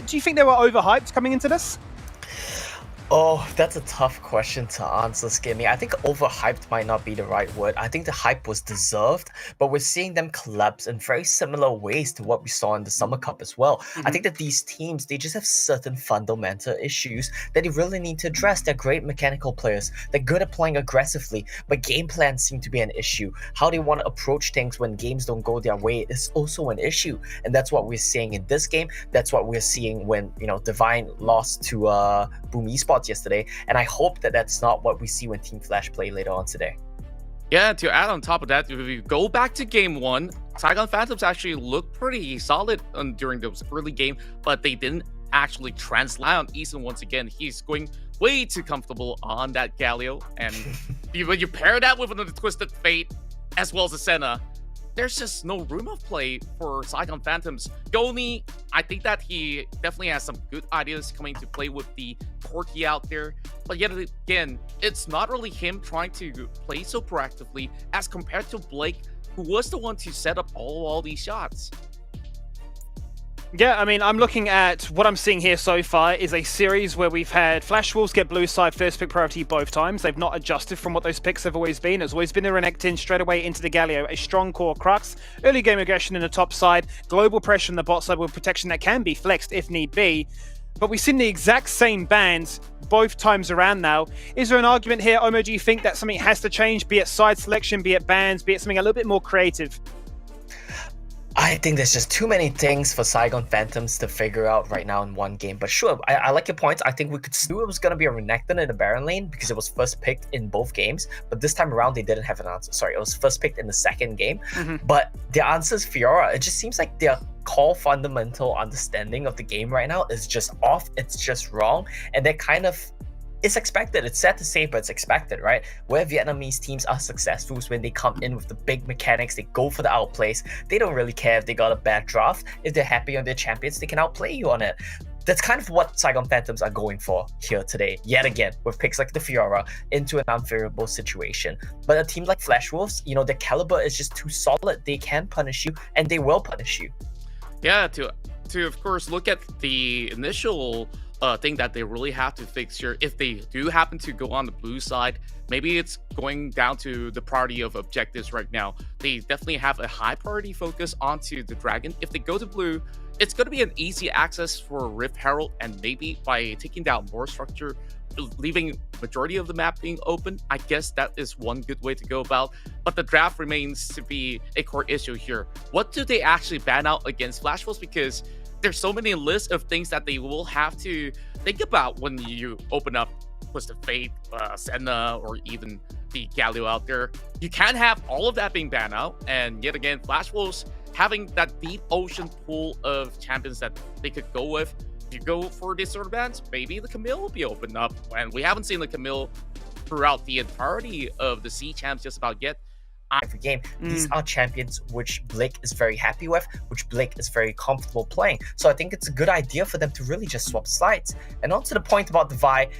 A: Do you think they were overhyped coming into this?
C: Oh, that's a tough question to answer, Skimmy. I think overhyped might not be the right word. I think the hype was deserved, but we're seeing them collapse in very similar ways to what we saw in the Summer Cup as well. I think that these teams, they just have certain fundamental issues that they really need to address. They're great mechanical players. They're good at playing aggressively, but game plans seem to be an issue. How they want to approach things when games don't go their way is also an issue. And that's what we're seeing in this game. That's what we're seeing when, you know, Divine lost to Boom Esports yesterday, and I hope that that's not what we see when Team Flash play later on today.
B: Yeah, to add on top of that, if you go back to game one, Saigon Phantoms actually looked pretty solid during those early game, but they didn't actually translate on Eason once again. He's going way too comfortable on that Galio, and when you pair that with another Twisted Fate as well as a Senna, there's just no room of play for Saigon Phantoms. Goni, I think that he definitely has some good ideas coming to play with the Corki out there. But yet again, it's not really him trying to play so proactively as compared to Blake, who was the one to set up all these shots.
A: Yeah, I mean, I'm looking at what I'm seeing here so far is a series where we've had Flash Wolves get blue side first pick priority both times. They've not adjusted from what those picks have always been. It's always been the Renekton straight away into the Galio, a strong core Crux, early game aggression in the top side, global pressure in the bot side with protection that can be flexed if need be. But we've seen the exact same bands both times around now. Is there an argument here, Omo, do you think that something has to change, be it side selection, be it bans, be it something a little bit more creative?
C: I think there's just too many things for Saigon Phantoms to figure out right now in one game. But sure, I like your points. I think we could assume it was going to be a Renekton in the Baron lane because it was first picked in both games. But this time around, they didn't have an answer. Sorry, it was first picked in the second game. But the answer is Fiora. It just seems like their core fundamental understanding of the game right now is just off. It's just wrong. And they're kind of... It's expected. It's sad to say, but it's expected, right? Where Vietnamese teams are successful is when they come in with the big mechanics, they go for the outplays. They don't really care if they got a bad draft. If they're happy on their champions, they can outplay you on it. That's kind of what Saigon Phantoms are going for here today, yet again, with picks like the Fiora into an unfavorable situation. But a team like Flash Wolves, you know, their caliber is just too solid. They can punish you, and they will punish you.
B: Yeah, to of course look at the initial thing that they really have to fix here. If they do happen to go on the blue side, maybe it's going down to the priority of objectives right now. They definitely have a high priority focus onto the dragon. If they go to blue, it's going to be an easy access for Rift Herald, and maybe by taking down more structure, leaving majority of the map being open, I guess that is one good way to go about. But the draft remains to be a core issue here. What do they actually ban out against Flash Wolves? Because there's so many lists of things that they will have to think about when you open up Twisted Fate, Senna, or even the Galio out there. You can't have all of that being banned out. And yet again, Flash Wolves having that deep ocean pool of champions that they could go with. If you go for this sort of bans, maybe the Camille will be opened up. And we haven't seen the Camille throughout the entirety of the C champs just about yet.
C: Every game. These are champions which Blake is very happy with, which Blake is very comfortable playing. So I think it's a good idea for them to really just swap sides. And on to the point about Devi,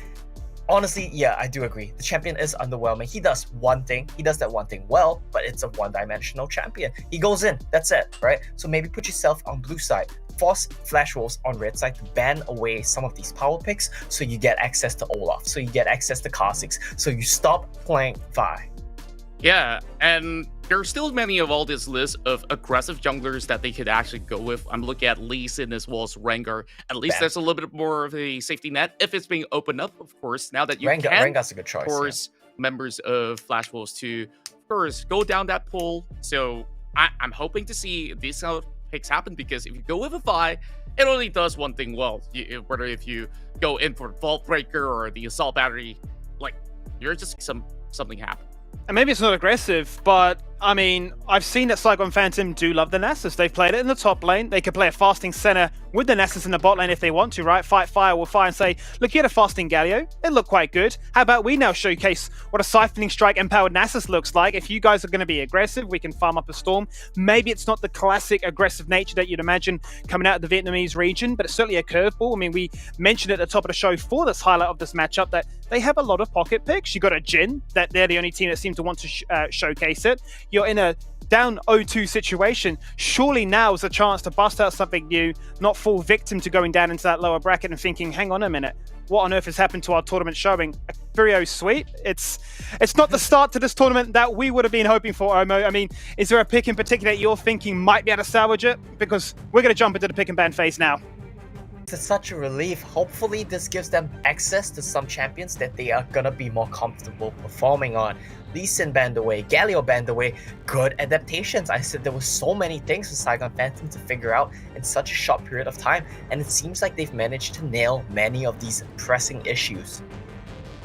C: honestly, yeah, I do agree. The champion is underwhelming. He does one thing. He does that one thing well, but it's a one-dimensional champion. He goes in. That's it, right? So maybe put yourself on blue side. Force Flash Wolves on red side to ban away some of these power picks so you get access to Olaf, so you get access to Kha'Zix, so you stop playing Vi.
B: Yeah, and there are still many of all this list of aggressive junglers that they could actually go with. I'm looking at Lee Sin as well as Rengar. At least there's a little bit more of a safety net if it's being opened up, of course. Now that you
C: Rengar's a good choice,
B: force members of Flash Wolves to, of course, go down that pool. So I'm hoping to see these picks happen, because if you go with a Vi, it only does one thing well. Whether if you go in for Vault Breaker or the Assault Battery, like, you're just something happen.
A: And maybe it's not aggressive, but I mean, I've seen that Saigon Phantom do love the Nasus. They've played it in the top lane. They could play a fasting center with the Nasus in the bot lane if they want to, right? Fight fire with fire and say, look, you had a fasting Galio. It looked quite good. How about we now showcase what a siphoning strike empowered Nasus looks like? If you guys are going to be aggressive, we can farm up a storm. Maybe it's not the classic aggressive nature that you'd imagine coming out of the Vietnamese region, but it's certainly a curveball. I mean, we mentioned at the top of the show for this highlight of this matchup that they have a lot of pocket picks. You got a Jin, that they're the only team that seems to want to showcase it. You're in a down 0-2 situation. Surely now is a chance to bust out something new, not fall victim to going down into that lower bracket and thinking, hang on a minute, what on earth has happened to our tournament showing? A 3-0 sweep? It's not the start to this tournament that we would have been hoping for, Omo. I mean, is there a pick in particular that you're thinking might be able to salvage it? Because we're going to jump into the pick and ban phase now.
C: It's such a relief. Hopefully this gives them access to some champions that they are gonna be more comfortable performing on. Lee Sin banned away, Galio banned away, good adaptations. I said there were so many things for Saigon Phantom to figure out in such a short period of time, and it seems like they've managed to nail many of these pressing issues.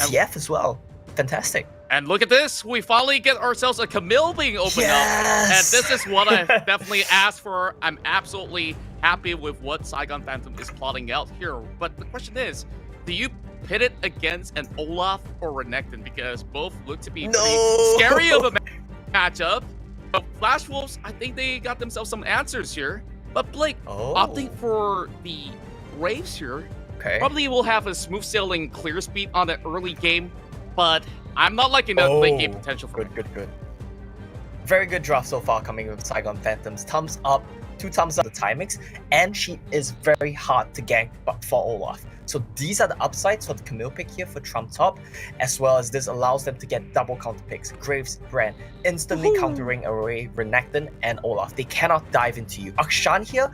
C: TF as well, fantastic.
B: And look at this, we finally get ourselves a Camille being opened up. And this is what I definitely asked for. I'm absolutely happy with what Saigon Phantom is plotting out here. But the question is, do you pit it against an Olaf or Renekton? Because both look to be pretty scary of a matchup. But Flash Wolves, I think they got themselves some answers here. But Blake, opting for the Graves here, probably will have a smooth sailing clear speed on the early game. But I'm not liking the late game potential for
C: good. Very good draft so far coming with Saigon Phantoms. Thumbs up, 2 thumbs up the timings, and she is very hard to gank but for Olaf. So these are the upsides for the Camille pick here for Trump top, as well as this allows them to get double counter picks. Graves, Brand, instantly countering away Renekton and Olaf. They cannot dive into you. Akshan here,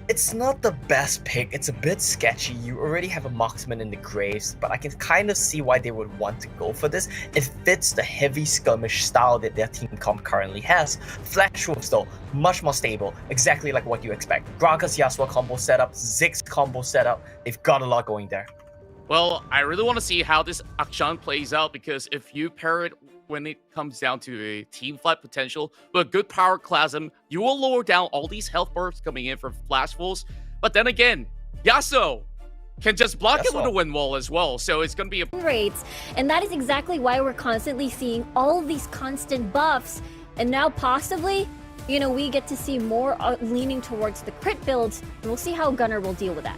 C: it's not the best pick. It's a bit sketchy. You already have a marksman in the Graves, but I can kind of see why they would want to go for this. It fits the heavy skirmish style that their team comp currently has. Flash Wolves though, much more stable, exactly like what you expect. Gragas Yasuo combo setup, Ziggs combo setup, they've got a lot going there.
B: Well, I really want to see how this Akshan plays out, because if you pair it when it comes down to a team fight potential, but good power clasm, you will lower down all these health bursts coming in from Flash Wolves. But then again, Yasuo can just block it with a wind wall as well. So it's going to be a
F: rates, and that is exactly why we're constantly seeing all these constant buffs. And now possibly, you know, we get to see more leaning towards the crit builds, and we'll see how Gunnar will deal with that.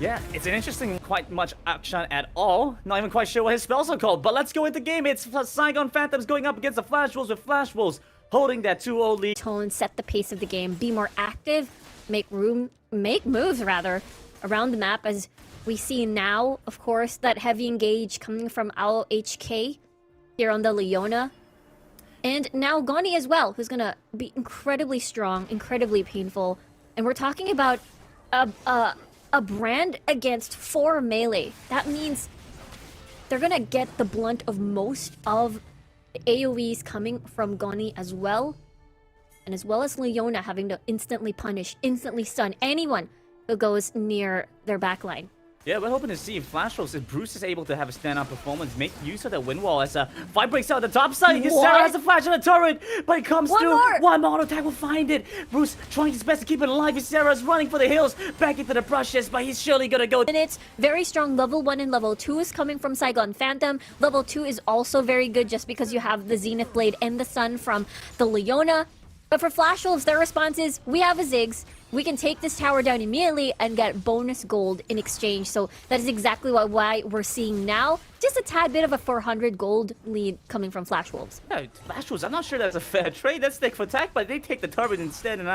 E: Yeah, it's an interesting, quite much action at all. Not even quite sure what his spells are called, but let's go into game. It's Saigon Phantoms going up against the Flash Wolves, with Flash Wolves holding that 2-0 lead.
F: Tone, set the pace of the game, be more active, make moves rather, around the map, as we see now, of course, that heavy engage coming from Owl HK here on the Leona. And now Goni as well, who's gonna be incredibly strong, incredibly painful. And we're talking about a Brand against 4 melee. That means they're gonna get the blunt of most of the AoEs coming from Goni as well. And as well as Leona having to instantly punish, instantly stun anyone who goes near their backline.
E: Yeah, we're hoping to see if Flash Wolves, if Bruce is able to have a standout performance, make use of the wind wall as a fight breaks out at the top side. Sarah has a flash on the turret, but it comes through. One more auto attack will find it. Bruce trying his best to keep it alive. Sarah's running for the hills, back into the brushes, but he's surely gonna go.
F: And it's very strong. Level 1 and level 2 is coming from Saigon Phantom. Level 2 is also very good just because you have the Zenith Blade and the Sun from the Leona. But for Flash Wolves, their response is, we have a Ziggs. We can take this tower down immediately and get bonus gold in exchange. So that is exactly why we're seeing now just a tad bit of a 400 gold lead coming from Flash Wolves.
E: Yeah, Flash Wolves, I'm not sure that's a fair trade. That's stick for attack, but they take the turret instead, and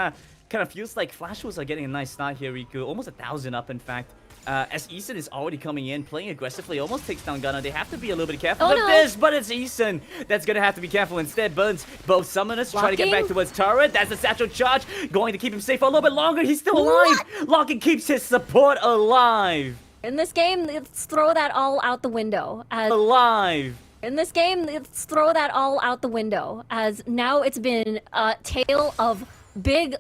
E: kind of feels like Flash Wolves are getting a nice start here, Riku. Almost 1,000 up, in fact. As Eason is already coming in, playing aggressively, almost takes down Gunnar. They have to be a little bit careful of this, but it's Eason that's going to have to be careful instead. Burns both summoners, try to get back towards turret. That's a satchel charge, going to keep him safe for a little bit longer. He's still alive. Locking keeps his support alive.
F: In this game, let's throw that all out the window. In this game, let's throw that all out the window, as now it's been a tale of big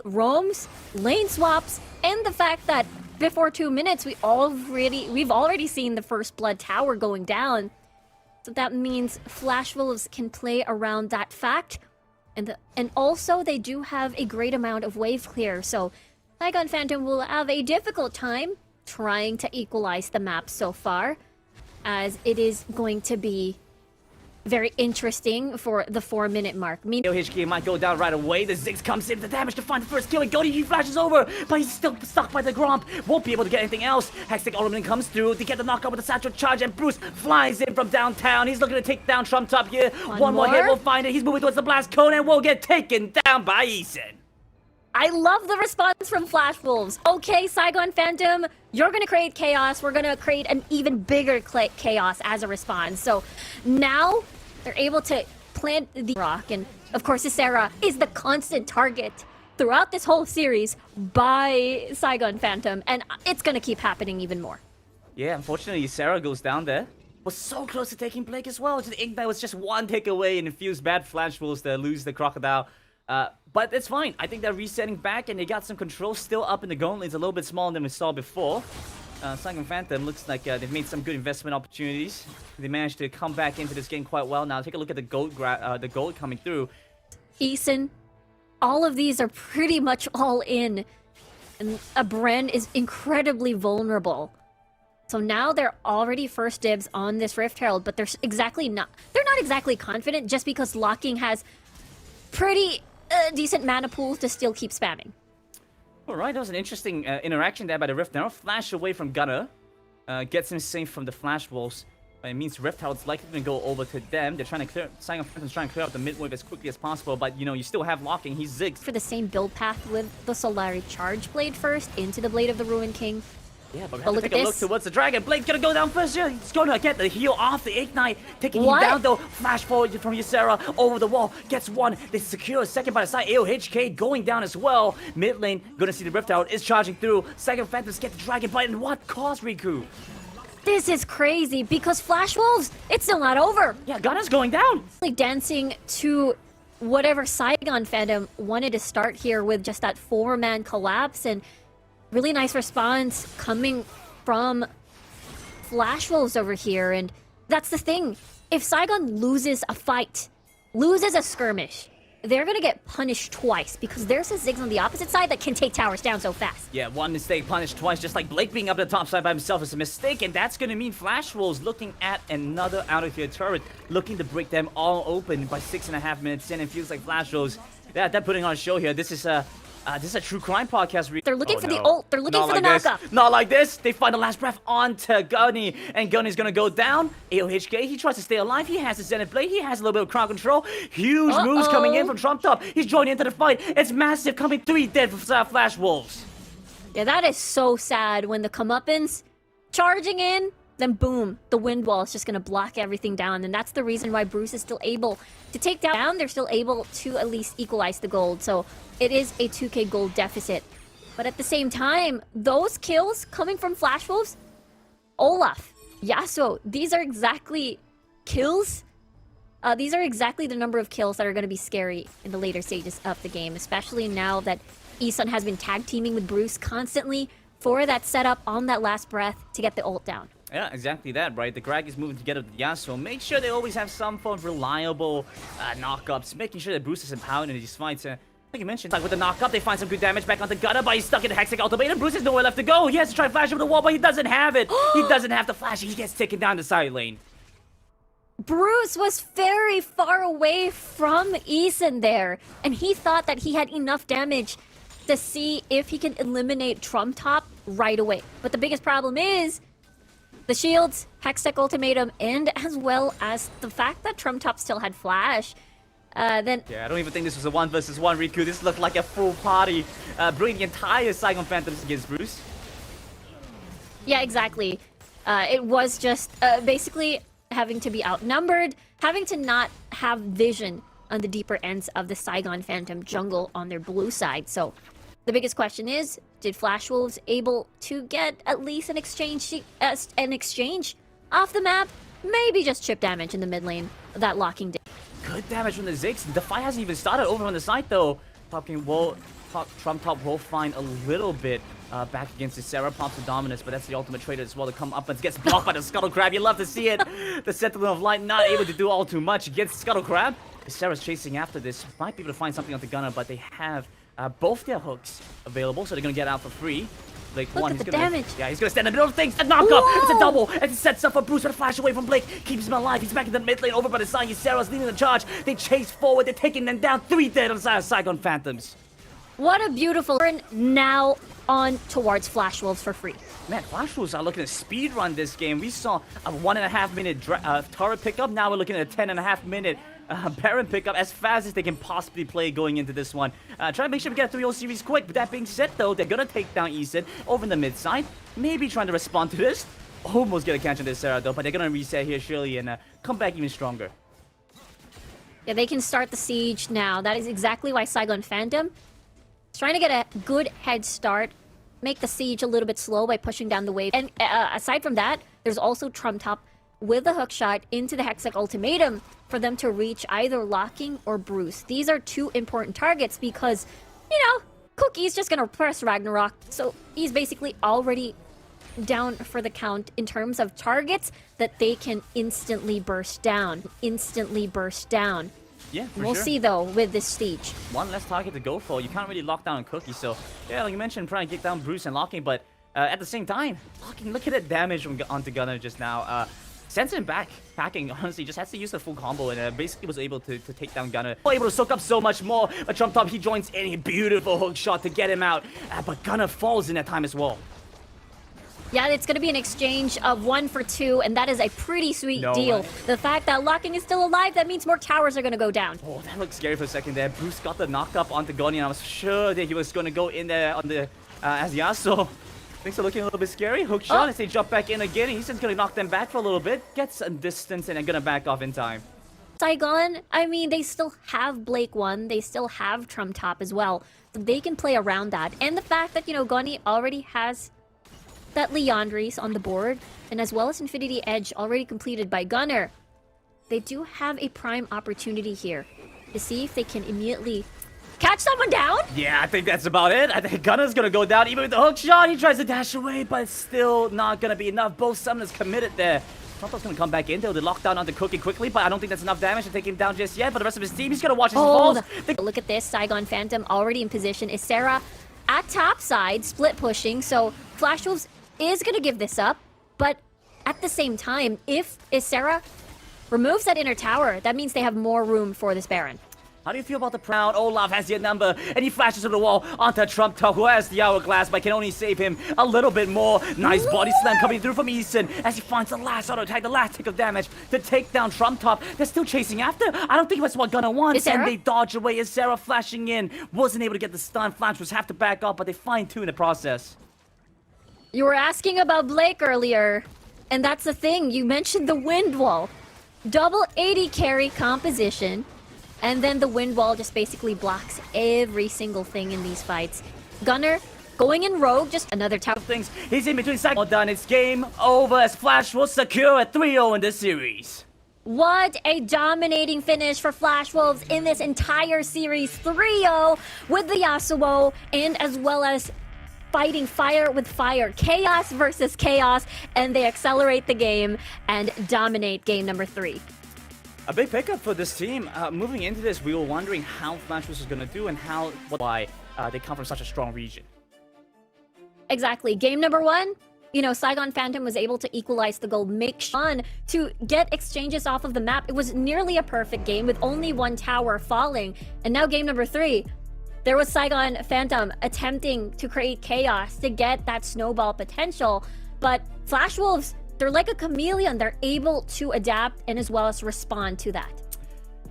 F: roams, lane swaps, and the fact that before 2 minutes, we've already seen the first blood tower going down. So that means Flash Wolves can play around that fact. And also they do have a great amount of wave clear, so Saigon Phantom will have a difficult time trying to equalize the map so far, as it is going to be very interesting for the 4-minute mark.
E: HK might go down right away. The Ziggs comes in, the damage to find the first kill, and Goldie, he flashes over, but he's still stuck by the Gromp. Won't be able to get anything else. Hextech ultimately comes through to get the knockout with the satchel charge, and Bruce flies in from downtown. He's looking to take down Trump Top here. One more hit, we'll find it. He's moving towards the blast cone, and will get taken down by Eason.
F: I love the response from Flash Wolves. Okay, Saigon Phantom, you're gonna create chaos. We're gonna create an even bigger chaos as a response. So now they're able to plant the rock, and of course, Ysera is the constant target throughout this whole series by Saigon Phantom, and it's gonna keep happening even more.
E: Yeah, unfortunately, Ysera goes down there. Was so close to taking Blake as well. The Ignite was just one take away, and it feels bad Flash Wolves to lose the Crocodile. But it's fine. I think they're resetting back, and they got some control still up in the gauntlet. It's a little bit smaller than we saw before. Saigon Phantom looks like they've made some good investment opportunities. They managed to come back into this game quite well. Now take a look at the gold coming through.
F: Eason, all of these are pretty much all in, and a Bren is incredibly vulnerable. So now they're already first dibs on this Rift Herald, but they're not exactly confident just because Locking has pretty decent mana pools to still keep spamming.
E: Alright, that was an interesting interaction there by the Rift. Now flash away from Gunner. Gets him safe from the Flash Wolves. It means Rift Herald's likely going to go over to them. They're trying to clear... Saigon Phantom's trying to clear out the mid wave as quickly as possible, but you know, you still have Locking. He's Ziggs.
F: For the same build path with the Solari Charge Blade first into the Blade of the Ruin King.
E: Yeah, but we have to take a look towards the Dragon. Blade's gonna go down first here. He's gonna get the heal off the Ignite. Taking him down though. Flash forward from Ysera over the wall. Gets one. They secure. Second by the side. AOHK going down as well. Mid lane, gonna see the Rift Out is charging through. Saigon Phantoms get the Dragon Bite. And what caused Riku?
F: This is crazy because Flash Wolves, it's still not over.
E: Yeah, Gunner's going down.
F: Like dancing to whatever Saigon Phantom wanted to start here with just that 4-man collapse, and really nice response coming from Flash Wolves over here. And that's the thing. If Saigon loses a fight, loses a skirmish, they're gonna get punished twice because there's a Ziggs on the opposite side that can take towers down so fast.
E: Yeah, one mistake punished twice, just like Blake being up the top side by himself is a mistake, and that's gonna mean Flash Wolves looking at another out of here turret, looking to break them all open by 6.5 minutes in. It feels like Flash Wolves, they're putting on a show here. This is a true crime podcast.
F: They're looking for the ult. They're looking for the knockup.
E: Not like this. They find the last breath onto Gunny, and Gunny's gonna go down. AOHK, he tries to stay alive. He has the Zenith Blade. He has a little bit of crowd control. Huge moves coming in from Trump Top. He's joining into the fight. It's massive coming 3 dead for Flash Wolves.
F: Yeah, that is so sad when the comeuppance charging in, then boom, the wind wall is just gonna block everything down, and that's the reason why Bruce is still able to take down. They're still able to at least equalize the gold, so it is a 2k gold deficit. But at the same time, those kills coming from Flash Wolves, Olaf, Yasuo, these are exactly kills. These are exactly the number of kills that are going to be scary in the later stages of the game, especially now that Eason has been tag teaming with Bruce constantly for that setup on that last breath to get the ult down.
E: Yeah, exactly that, right? The Greg is moving together with Yasuo. Make sure they always have some form of reliable knockups, making sure that Bruce is empowered in these fights. Like you mentioned, like with the knockup, they find some good damage back onto Gunner, but he's stuck in the Hextech ultimate, and Bruce has nowhere left to go. He has to try to flash over the wall, but he doesn't have it. He doesn't have the flash. He gets taken down the side lane.
F: Bruce was very far away from Eason there, and he thought that he had enough damage to see if he can eliminate Trump Top right away. But the biggest problem is the shields, Hextech ultimatum, and as well as the fact that Trump Top still had flash.
E: Yeah, I don't even think this was a 1 versus 1 Riku. This looked like a full party, bringing the entire Saigon Phantoms against Bruce.
F: Yeah, exactly. It was just basically having to be outnumbered, having to not have vision on the deeper ends of the Saigon Phantom jungle on their blue side. So the biggest question is, did Flash Wolves able to get at least an exchange off the map? Maybe just chip damage in the mid lane that Locking did.
E: Good damage from the Ziggs. The fight hasn't even started over on the side though. Trump Top will find a little bit back against the Sarah. Pops the dominance, but that's the ultimate trader as well to come up and gets blocked by the Scuttle Crab. You love to see it. The Sentinel of Light not able to do all too much against Scuttle Crab. Sarah's chasing after this. Might be able to find something on the Gunner, but they have both their hooks available, so they're going to get out for free. Blake
F: Look
E: one,
F: at
E: he's
F: the
E: gonna,
F: damage.
E: Yeah, he's gonna stand in the middle of things. A knock up. It's a double. And it sets up for Bruce with a flash away from Blake. Keeps him alive. He's back in the mid lane over by the side. Sarah's leading the charge. They chase forward. They're taking them down. 3 dead on the side of Saigon Phantoms.
F: What a beautiful turn. Now on towards Flash Wolves for free.
E: Man, Flash Wolves are looking to speed run this game. We saw a 1.5 minute turret pickup. Now we're looking at a 10.5 minute Baron pickup as fast as they can possibly play going into this one. Try to make sure we get a 3-0 series quick. But that being said, though, they're going to take down Easton over in the mid side. Maybe trying to respond to this. Almost get a catch on this Sarah, though. But they're going to reset here, surely, and come back even stronger.
F: Yeah, they can start the siege now. That is exactly why Saigon Phantom is trying to get a good head start. Make the siege a little bit slow by pushing down the wave. And aside from that, there's also Trumptop with a hook shot into the Hextech Ultimatum for them to reach either Locking or Bruce. These are 2 important targets because, you know, Cookie's just gonna press Ragnarok. So he's basically already down for the count in terms of targets that they can instantly burst down.
E: Yeah, for
F: We'll
E: sure.
F: see, though, with this siege.
E: One less target to go for. You can't really lock down Cookie. So, yeah, like you mentioned, trying to get down Bruce and Locking. But at the same time, Locking, look at that damage from onto Gunner just now. Sends him back. Packing, honestly, just has to use the full combo and basically was able to take down Gunner. Able to soak up so much more. But Trumptop, he joins in a beautiful hook shot to get him out. But Gunner falls in that time as well.
F: Yeah, it's going to be an exchange of 1 for 2, and that is a pretty sweet deal.
E: way.
F: The fact that Locking is still alive, that means more towers are going to go down.
E: Oh, that looked scary for a second there. Bruce got the knock up onto Goni, and I was sure that he was going to go in there on the as Yasuo. Things are looking a little bit scary. Hook shot as they jump back in again. He's just going to knock them back for a little bit. Gets some distance and then going to back off in time.
F: Saigon, I mean, they still have Blake 1. They still have Trumptop as well. So they can play around that. And the fact that, you know, Goni already has that Leandris on the board, and as well as Infinity Edge already completed by Gunner. They do have a prime opportunity here to see if they can immediately catch someone down.
E: Yeah, I think that's about it. I think Gunner's gonna go down even with the hook shot. He tries to dash away, but it's still not gonna be enough. Both summoners committed there. Trumptop's gonna come back in. They'll lock down onto Cookie quickly, but I don't think that's enough damage to take him down just yet. But the rest of his team, he's gonna watch his balls.
F: Look at this. Saigon Phantom already in position. Is Sarah at top side, split pushing. So Flash Wolves is going to give this up, but at the same time, if Isera removes that inner tower, that means they have more room for this Baron.
E: How do you feel about the proud? Olaf has your number, and he flashes to the wall onto Trumptop, who has the hourglass, but can only save him a little bit more. Nice body slam coming through from Easton as he finds the last auto attack, the last tick of damage to take down Trumptop. They're still chasing after. I don't think that's what Gunner wants, and they dodge away as Sarah flashing in. Wasn't able to get the stun. Flash was have to back up, but they fine-tune the process.
F: You were asking about Blake earlier, and that's the thing. You mentioned the wind wall. Double 80 carry composition. And then the wind wall just basically blocks every single thing in these fights. Gunner going in rogue, just another tower.
E: Things. He's in between cycle done. It's game over as Flash will secure a 3-0 in this series.
F: What a dominating finish for Flash Wolves in this entire series. 3-0 with the Yasuo, and as well as fighting fire with fire. Chaos versus chaos, and they accelerate the game and dominate game number 3.
E: A big pickup for this team. Moving into this, we were wondering how Flash was going to do and why they come from such a strong region.
F: Exactly. Game number 1, you know, Saigon Phantom was able to equalize the goal, make Sean to get exchanges off of the map. It was nearly a perfect game with only one tower falling. And now game number 3, there was Saigon Phantom attempting to create chaos to get that snowball potential. But Flash Wolves, they're like a chameleon. They're able to adapt and as well as respond to that.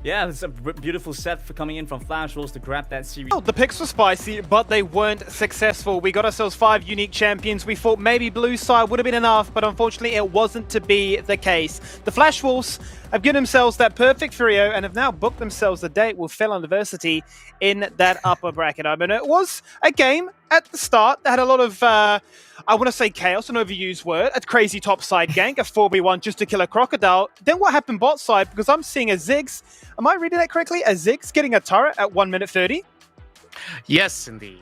E: Yeah, it's a beautiful set for coming in from Flash Wolves to grab that series.
A: Oh, the picks were spicy, but they weren't successful. We got ourselves 5 unique champions. We thought maybe blue side would have been enough, but unfortunately it wasn't to be the case. The Flash Wolves have given themselves that perfect trio and have now booked themselves a date with Fel University in that upper bracket. I mean, it was a game at the start that had a lot of, I want to say chaos, an overused word, a crazy top side gank, a 4v1 just to kill a crocodile. Then what happened bot side? Because I'm seeing a Ziggs. Am I reading that correctly? A Ziggs getting a turret at 1 minute 30?
B: Yes, indeed.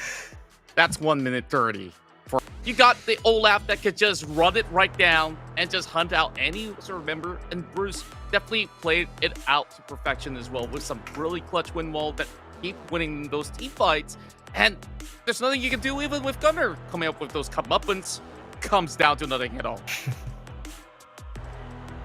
B: That's 1 minute 30. You got the Olaf that could just run it right down and just hunt out any sort of member, and Bruce definitely played it out to perfection as well with some really clutch win wall that keep winning those team fights. And there's nothing you can do even with Gunner coming up with those comeuppance. Comes down to nothing at all.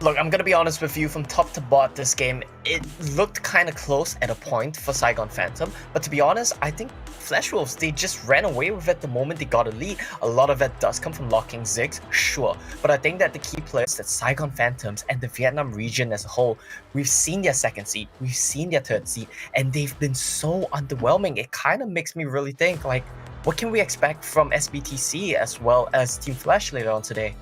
C: Look, I'm gonna be honest with you, from top to bot this game, it looked kind of close at a point for Saigon Phantom, but to be honest, I think Flash Wolves, they just ran away with it the moment they got a lead. A lot of that does come from locking Ziggs, sure, but I think that the key players, that Saigon Phantoms and the Vietnam region as a whole, we've seen their second seed, we've seen their third seed, and they've been so underwhelming. It kind of makes me really think, like, what can we expect from SBTC as well as Team Flash later on today?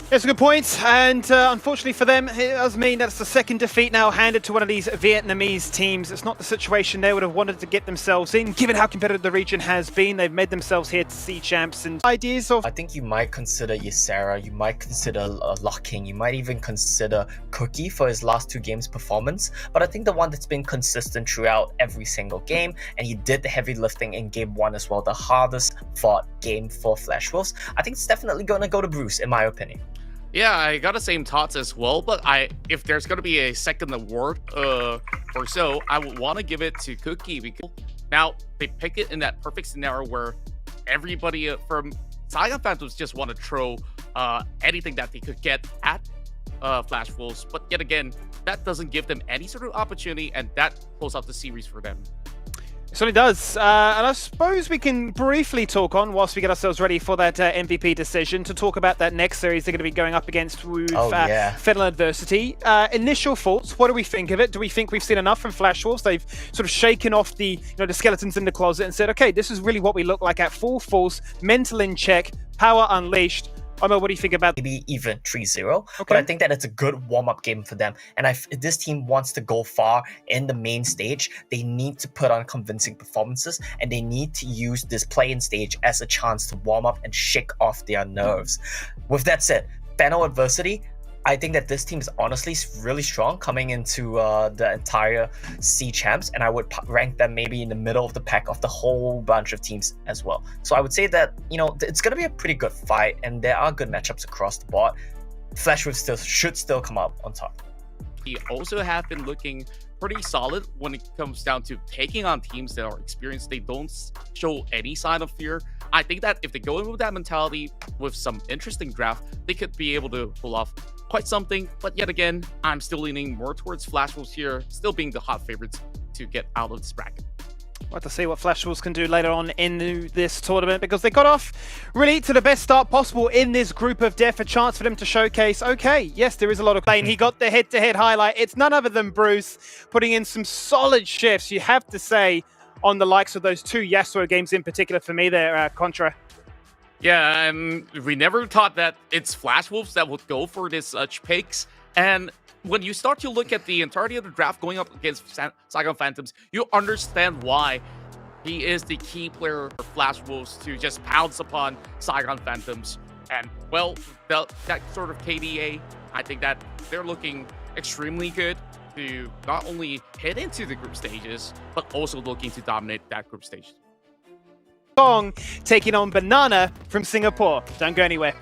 A: That's a good point, and unfortunately for them, it does mean that's the second defeat now handed to one of these Vietnamese teams. It's not the situation they would have wanted to get themselves in, given how competitive the region has been. They've made themselves here to see champs, and ideas of...
C: I think you might consider Ysera, you might consider Locking, you might even consider Cookie for his last 2 games performance, but I think the one that's been consistent throughout every single game, and he did the heavy lifting in game 1 as well, the hardest fought game for Flash Wolves, I think it's definitely gonna go to Bruce, in my opinion.
B: Yeah, I got the same thoughts as well, but if there's gonna be a second award or so, I would want to give it to Cookie, because now they pick it in that perfect scenario where everybody from Saigon Phantoms just want to throw anything that they could get at Flash Wolves, but yet again, that doesn't give them any sort of opportunity, and that pulls out the series for them.
A: It certainly does, and I suppose we can briefly talk on, whilst we get ourselves ready for that MVP decision, to talk about that next series they're going to be going up against with Federal Adversity. Initial thoughts, what do we think of it? Do we think we've seen enough from Flash Wolves? They've sort of shaken off the the skeletons in the closet and said, okay, this is really what we look like at full force, mental in check, power unleashed. Omo, what do you think about
C: maybe even 3-0, but I think that it's a good warm-up game for them, and if this team wants to go far in the main stage, they need to put on convincing performances, and they need to use this play-in stage as a chance to warm up and shake off their nerves. With that said, Federal Adversity, I think that this team is honestly really strong coming into the entire C champs, and I would rank them maybe in the middle of the pack of the whole bunch of teams as well. So I would say that, it's going to be a pretty good fight, and there are good matchups across the board. Flash should still come out on top.
B: We also have been looking pretty solid when it comes down to taking on teams that are experienced. They don't show any sign of fear. I think that if they go in with that mentality, with some interesting draft, they could be able to pull off quite something. But yet again, I'm still leaning more towards Flash Wolves here, still being the hot favorites to get out of this bracket.
A: We'll have to see what Flash Wolves can do later on in this tournament, because they got off really to the best start possible in this group of death, a chance for them to showcase, okay, yes, there is a lot of play, and he got the head-to-head highlight. It's none other than Bruce putting in some solid shifts, you have to say, on the likes of those 2 Yasuo games in particular for me there, Contra.
B: Yeah, and we never thought that it's Flash Wolves that would go for this such picks, and when you start to look at the entirety of the draft going up against Saigon Phantoms, you understand why he is the key player for Flash Wolves to just pounce upon Saigon Phantoms. And, well, that sort of KDA, I think that they're looking extremely good to not only head into the group stages, but also looking to dominate that group stage.
A: Kong taking on Banana from Singapore. Don't go anywhere.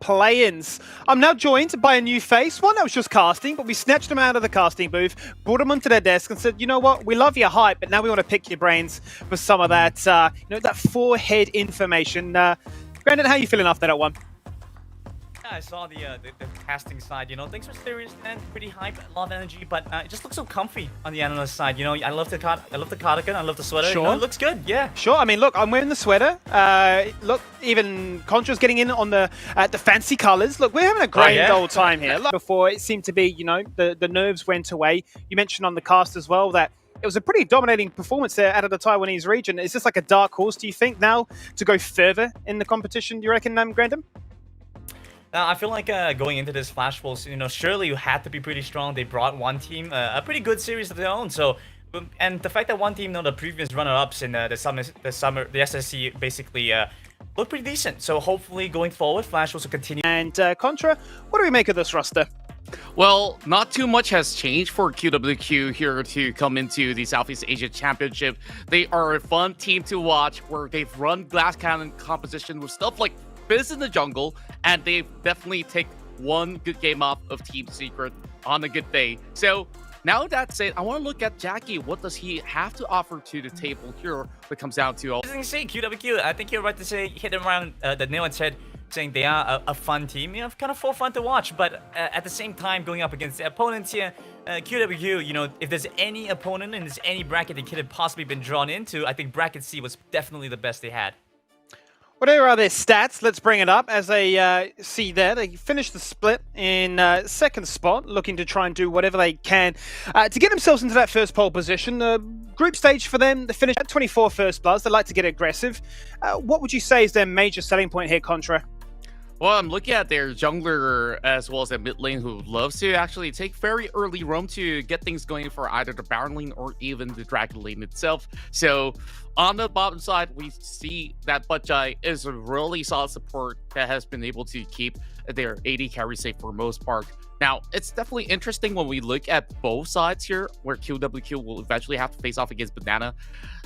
A: play-ins. I'm now joined by a new face, one that was just casting, but we snatched him out of the casting booth, brought him onto their desk and said, you know what, we love your hype, but now we want to pick your brains for some of that, that forehead information. Brandon, how are you feeling after that one?
E: Yeah, I saw the casting side, things were serious and pretty hype, a lot of energy, but it just looks so comfy on the analyst side. I love the cardigan, I love the sweater.
A: Sure.
E: It looks good, yeah.
A: Sure, I mean, look, I'm wearing the sweater. Look, even Contra's getting in on the fancy colors. Look, we're having a great old time here. Like before, it seemed to be, the nerves went away. You mentioned on the cast as well that it was a pretty dominating performance there out of the Taiwanese region. Is this like a dark horse, do you think, now to go further in the competition, do you reckon, Grandin?
E: I feel like going into this Flash Wolves, surely you had to be pretty strong. They brought one team a pretty good series of their own. So, and the fact that one team, the previous runner-ups in the SSC basically looked pretty decent. So hopefully going forward, Flash Wolves will continue.
A: And Contra, what do we make of this roster?
B: Well, not too much has changed for QWQ here to come into the Southeast Asia Championship. They are a fun team to watch where they've run glass cannon composition with stuff like Fizz in the jungle, and they definitely take one good game off of Team Secret on a good day. So now that said, I want to look at Jackie. What does he have to offer to the table here when it comes down to all?
E: I was say QWQ, I think you're right to say hit around the nail on its head, saying they are a fun team, kind of fun to watch, but at the same time going up against the opponents here, QWQ, if there's any opponent and there's any bracket they could have possibly been drawn into, I think bracket C was definitely the best they had.
A: Whatever are their stats, let's bring it up. As they see there, they finished the split in second spot, looking to try and do whatever they can to get themselves into that first pole position. Group stage for them, they finished at 24 first bloods. They like to get aggressive. What would you say is their major selling point here, Contra?
B: Well, I'm looking at their jungler as well as their mid lane who loves to actually take very early roam to get things going for either the Baron lane or even the Dragon lane itself. So on the bottom side, we see that Butjai is a really solid support that has been able to keep their AD carry safe for most part. Now, it's definitely interesting when we look at both sides here, where QWQ will eventually have to face off against Banana.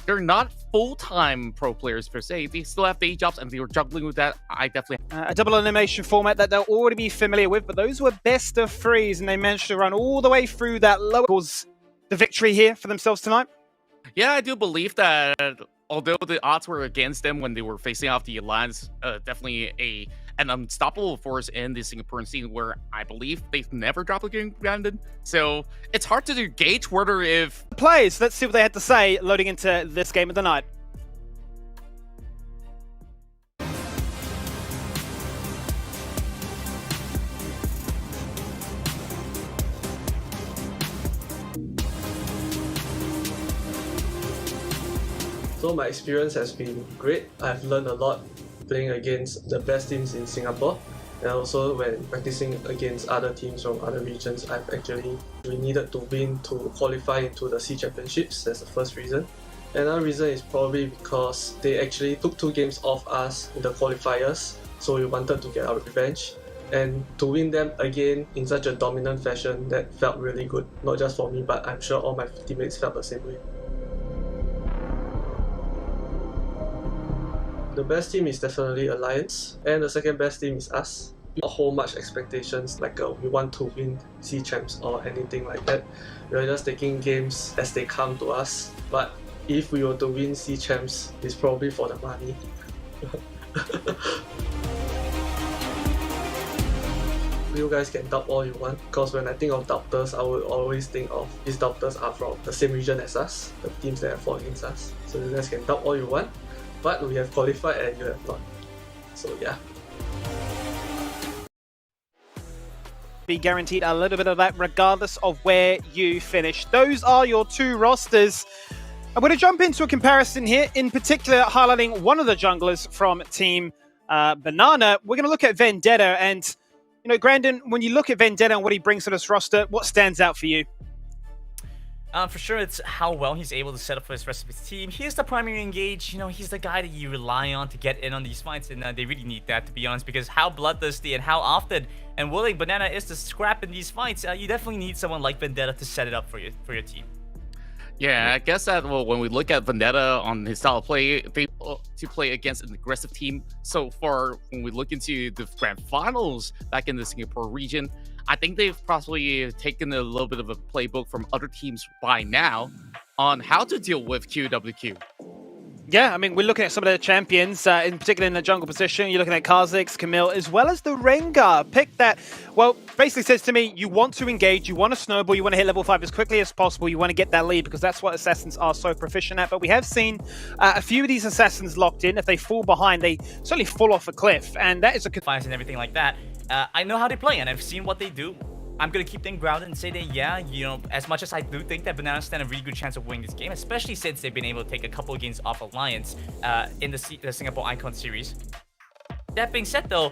B: They're not full-time pro players per se. They still have day jobs and they were juggling with that. I definitely...
A: a double elimination format that they'll already be familiar with, but those were best of threes and they managed to run all the way through that lower... The victory here for themselves tonight?
B: Yeah, I do believe that although the odds were against them when they were facing off the Alliance, definitely an unstoppable force in the Singaporean scene where I believe they've never dropped a game, Brandon. So it's hard to gauge whether if...
A: Players, let's see what they had to say loading into this game of the night.
G: So my experience has been great. I've learned a lot playing against the best teams in Singapore, and also when practicing against other teams from other regions, we needed to win to qualify into the C Championships. That's the first reason. Another reason is probably because they actually took 2 games off us in the qualifiers, so we wanted to get our revenge. And to win them again in such a dominant fashion, that felt really good. Not just for me, but I'm sure all my teammates felt the same way. The best team is definitely Alliance, and the second best team is us. Not hold much expectations like we want to win C Champs or anything like that. We're just taking games as they come to us. But if we were to win C Champs, it's probably for the money. You guys can doubt all you want, because when I think of doubters, I would always think of these doubters are from the same region as us, the teams that have fought against us. So you guys can doubt all you want. But we have qualified and you have not. So yeah.
A: Be guaranteed a little bit of that regardless of where you finish. Those are your 2 rosters. I'm going to jump into a comparison here, in particular highlighting one of the junglers from Team Banana. We're going to look at Vendetta, and Grandin, when you look at Vendetta and what he brings to this roster, what stands out for you?
E: For sure, it's how well he's able to set up for his rest of his team. He's the primary engage. He's the guy that you rely on to get in on these fights, and they really need that, to be honest, because how bloodthirsty and how often and willing Banana is to scrap in these fights, you definitely need someone like Vendetta to set it up for your team.
B: Yeah, I guess that when we look at Vendetta on his style of play, they to play against an aggressive team. So far, when we look into the grand finals back in the Singapore region, I think they've possibly taken a little bit of a playbook from other teams by now on how to deal with QWQ.
A: Yeah, I mean, we're looking at some of the champions, in particular in the jungle position. You're looking at Kha'Zix, Camille, as well as the Rengar. Pick that, well, basically says to me, you want to engage, you want to snowball, you want to hit level 5 as quickly as possible, you want to get that lead, because that's what Assassins are so proficient at. But we have seen a few of these Assassins locked in. If they fall behind, they certainly fall off a cliff, and that is a...
E: Defiance and everything like that. I know how they play, and I've seen what they do. I'm going to keep them grounded and say that, yeah, you know, as much as I do think that Banana stand a really good chance of winning this game, especially since they've been able to take a couple of games off Alliance in the Singapore Icon series. That being said, though,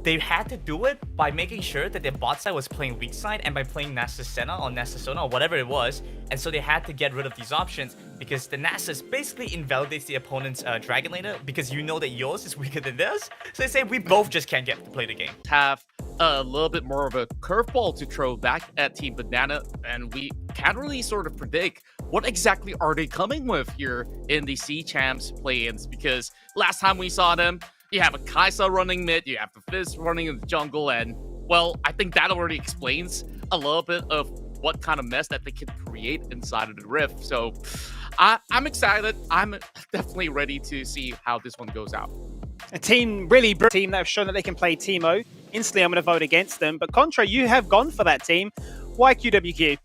E: they had to do it by making sure that their bot side was playing weak side and by playing Nasus Senna or Nasus Sona or whatever it was. And so they had to get rid of these options because the Nasus basically invalidates the opponent's Dragon Laner because you know that yours is weaker than theirs. So they say we both just can't get to play the game.
B: Have a little bit more of a curveball to throw back at Team Banana, and we can't really sort of predict what exactly are they coming with here in the C-Champs play-ins, because last time we saw them, you have a Kaisa running mid, you have the Fizz running in the jungle, and, well, I think that already explains a little bit of what kind of mess that they can create inside of the Rift. So I'm excited. I'm definitely ready to see how this one goes out.
A: A team, really brilliant team that have shown that they can play Teemo. Instantly, I'm going to vote against them. But Contra, you have gone for that team. Why QWQ?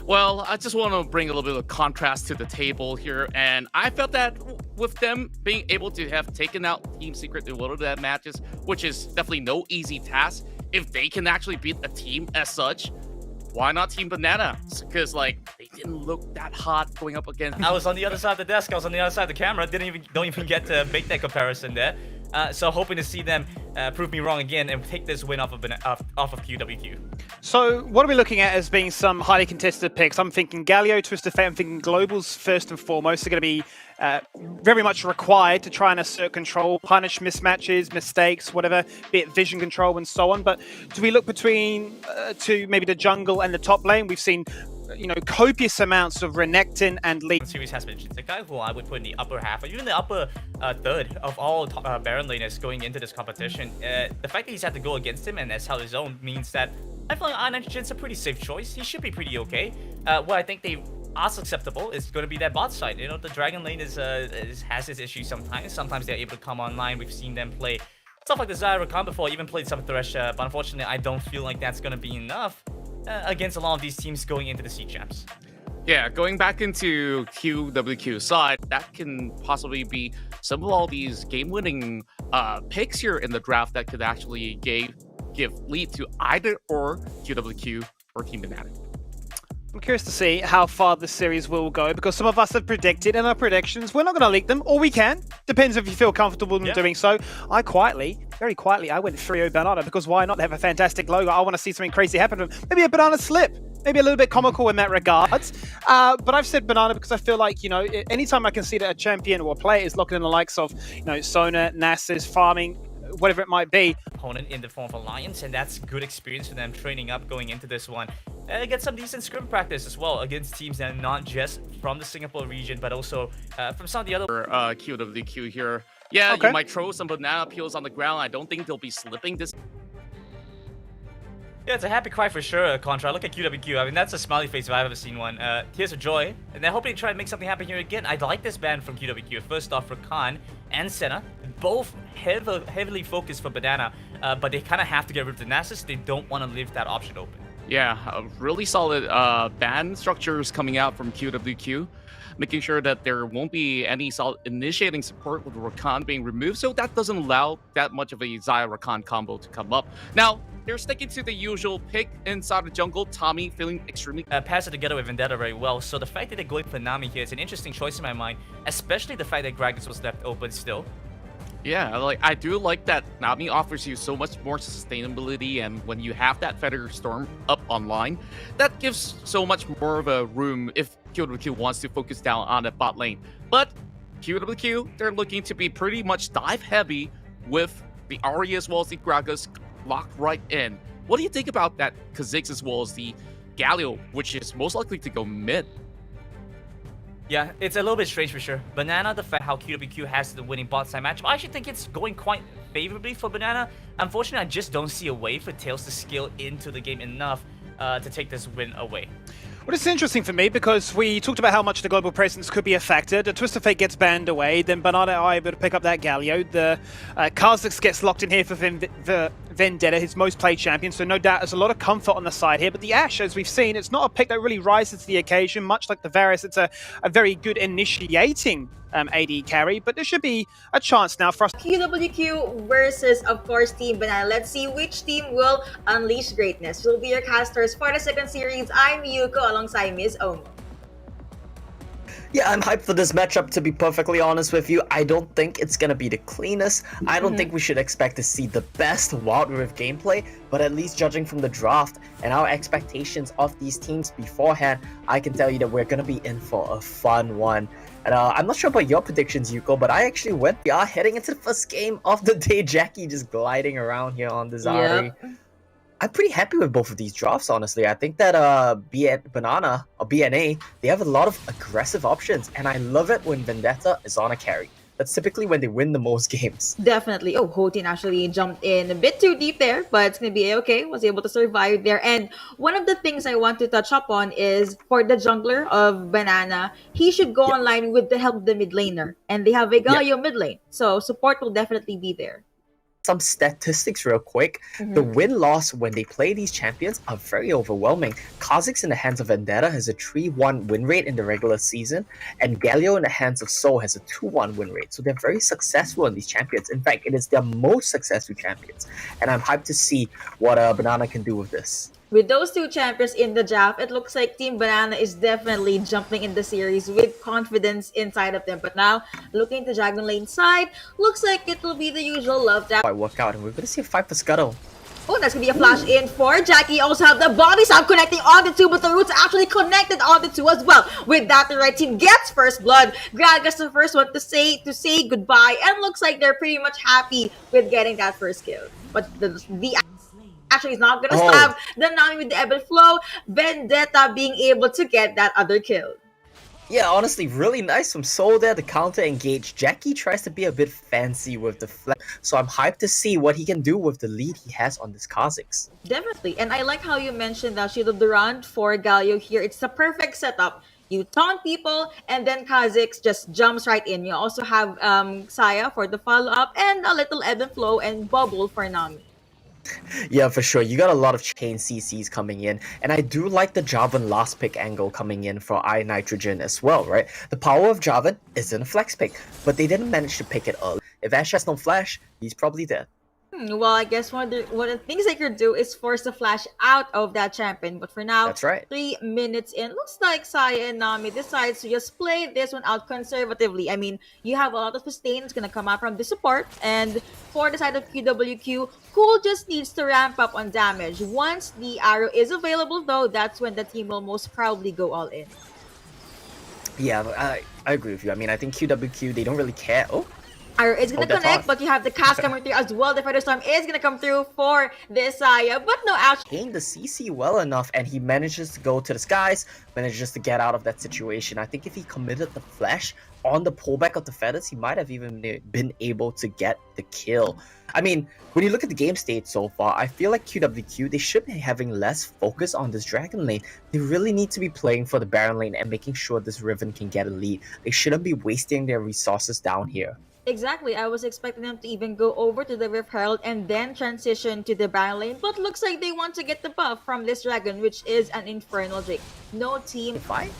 B: Well, I just want to bring a little bit of contrast to the table here. And I felt that with them being able to have taken out Team Secret in one of the matches, which is definitely no easy task, if they can actually beat a team as such, why not Team Banana? Because, like, they didn't look that hot going up against...
E: I was on the other side of the desk. I was on the other side of the camera. Don't even get to make that comparison there. So hoping to see them prove me wrong again and take this win off of QWQ.
A: So what are we looking at as being some highly contested picks? I'm thinking Galio, Twisted Fate. I'm thinking Globals first and foremost are going to be very much required to try and assert control, punish mismatches, mistakes, whatever, be it vision control and so on. But do we look between to maybe the jungle and the top lane? We've seen, you know, copious amounts of Renekton and Lee.
E: Series has been the guy who I would put in the upper half, or even the upper third of all Baron laners going into this competition. The fact that he's had to go against him and has held his own means that I feel like Nitrogen's a pretty safe choice. He should be pretty okay. What I think they are acceptable is going to be that bot side. You know, the Dragon lane has its issues sometimes. Sometimes they're able to come online. We've seen them play stuff like the Zyra Rakan before, even played some Thresh, but unfortunately I don't feel like that's going to be enough against a lot of these teams going into the C-Champs.
B: Yeah, going back into QWQ side, that can possibly be some of all these game-winning picks here in the draft that could actually give lead to either or QWQ or Team Banana.
A: I'm curious to see how far this series will go, because some of us have predicted in our predictions. We're not going to leak them, or we can. Depends if you feel comfortable in doing so. I very quietly, I went 3-0 Banana, because why not? They have a fantastic logo. I want to see something crazy happen to them. Maybe a Banana slip. Maybe a little bit comical in that regards. But I've said Banana because I feel like, you know, anytime I can see that a champion or a player is locking in the likes of, you know, Sona, Nasus, farming, whatever it might be.
E: Opponent in the form of Alliance, and that's good experience for them training up going into this one. Get some decent scrim practice as well against teams that are not just from the Singapore region, but also from some of the other...
B: QWQ here. Yeah,
A: okay.
B: You might throw some banana peels on the ground. I don't think they'll be slipping this.
E: Yeah, it's a happy cry for sure, Contra. Look at QWQ. I mean, that's a smiley face if I've ever seen one. Tears of joy. And they're hoping to try and make something happen here again. I like this ban from QWQ. First off, for Khan and Senna, both heavily focused for Banana, but they kind of have to get rid of the Nasus. They don't want to leave that option open.
B: Yeah, really solid ban structures coming out from QWQ, making sure that there won't be any solid initiating support with Rakan being removed, so that doesn't allow that much of a Xayah Rakan combo to come up. Now, they're sticking to the usual pick inside the jungle. Tommy feeling extremely...
E: pass it together with Vendetta very well, so the fact that they're going for Nami here is an interesting choice in my mind, especially the fact that Gragas was left open still.
B: Yeah, like I do like that Nami offers you so much more sustainability, and when you have that Feather Storm up online, that gives so much more of a room if QWQ wants to focus down on the bot lane. But QWQ, they're looking to be pretty much dive heavy with the Ahri as well as the Gragas locked right in. What do you think about that Kha'Zix as well as the Galio, which is most likely to go mid?
E: Yeah, it's a little bit strange for sure. Banana, the fact how QWQ has the winning bot side matchup, I actually think it's going quite favorably for Banana. Unfortunately, I just don't see a way for Tails to scale into the game enough to take this win away.
A: Well, it's interesting for me because we talked about how much the global presence could be a factor. The Twist of Fate gets banned away, then Banana are able to pick up that Galio. The Kha'Zix gets locked in here for Vendetta, his most played champion, so no doubt there's a lot of comfort on the side here. But the Ashe, as we've seen, it's not a pick that really rises to the occasion. Much like the Varus, it's a very good initiating AD carry, but there should be a chance now for us.
H: QWQ versus, of course, Team Banana. Let's see which team will unleash greatness. We'll be your casters for the second series. I'm Yuko alongside Ms. Omo.
I: Yeah, I'm hyped for this matchup, to be perfectly honest with you. I don't think it's gonna be the cleanest. I don't think we should expect to see the best Wild Rift gameplay, but at least judging from the draft and our expectations of these teams beforehand, I can tell you that we're gonna be in for a fun one. And I'm not sure about your predictions, Yuko, but I actually went. We are heading into the first game of the day. Jackie just gliding around here on the Zari.
H: Yep.
I: I'm pretty happy with both of these drafts, honestly. I think that be it Banana or BNA, they have a lot of aggressive options, and I love it when Vendetta is on a carry. That's typically when they win the most games.
H: Definitely. Oh, Hotin actually jumped in a bit too deep there, but it's going to be okay. Was able to survive there. And one of the things I want to touch up on is for the jungler of Banana, he should go online with the help of the mid laner. And they have a Galio mid lane. So support will definitely be there.
I: Some statistics real quick. The win-loss when they play these champions are very overwhelming. Kha'Zix in the hands of Vendetta has a 3-1 win rate in the regular season, and Galio in the hands of Soul has a 2-1 win rate. So they're very successful in these champions. In fact, it is their most successful champions. And I'm hyped to see what Banana can do with this.
H: With those two champions in the draft, it looks like Team Banana is definitely jumping in the series with confidence inside of them. But now, looking to Dragon Lane side, looks like it will be the usual love tap.
I: I work out, and we're going to see a fight for Scuttle.
H: Oh, that's going to be a flash in for Jackie. Also have the body sound connecting on the two, but the roots actually connected on the two as well. With that, the red team gets first blood. Grad gets the first one to say goodbye, and looks like they're pretty much happy with getting that first kill. But the actually is not going to stab the Nami with the ebb and flow. Vendetta being able to get that other kill.
I: Yeah, honestly, really nice from Soul there to counter engage. Jackie tries to be a bit fancy with the flash, so I'm hyped to see what he can do with the lead he has on this Kha'Zix.
H: Definitely, and I like how you mentioned that Shield of the Run for Galio here. It's the perfect setup. You taunt people, and then Kha'Zix just jumps right in. You also have Saya for the follow-up, and a little ebb and flow and bubble for Nami.
I: Yeah, for sure. You got a lot of chain CCs coming in, and I do like the Jarvan last pick angle coming in for iNitrogen as well, right? The power of Jarvan isn't a flex pick, but they didn't manage to pick it early. If Ashe has no flash, he's probably dead.
H: Well, I guess one of the things they could do is force the flash out of that champion. But for now,
I: That's right.
H: 3 minutes in, looks like Saya and Nami decides to just play this one out conservatively. I mean, you have a lot of sustain. It's going to come out from the support. And for the side of QWQ, Cool just needs to ramp up on damage. Once the arrow is available, though, that's when the team will most probably go all in.
I: Yeah, I agree with you. I mean, I think QWQ, they don't really care. Oh,
H: Arrow is going to connect, but you have the cast coming through as well. The Feather Storm is going to come through for this Saya, but no actually.
I: Gained the CC well enough, and he manages to go to the skies, manages to get out of that situation. I think if he committed the flash on the pullback of the feathers, he might have even been able to get the kill. I mean, when you look at the game state so far, I feel like QWQ, they should be having less focus on this Dragon lane. They really need to be playing for the Baron lane and making sure this Riven can get a lead. They shouldn't be wasting their resources down here.
H: Exactly, I was expecting them to even go over to the Rift Herald and then transition to the Baron lane, but looks like they want to get the buff from this Dragon, which is an Infernal Drake. No team fight.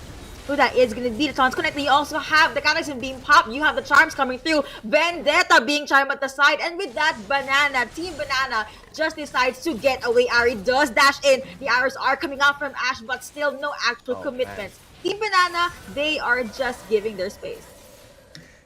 H: Who that is going to be the taunts connect. You also have the Cataclysm being popped. You have the charms coming through. Vendetta being charmed at the side. And with that, Banana, Team Banana, just decides to get away. Ari does dash in. The arrows are coming out from Ashe, but still no actual commitments. Team Banana, they are just giving their space.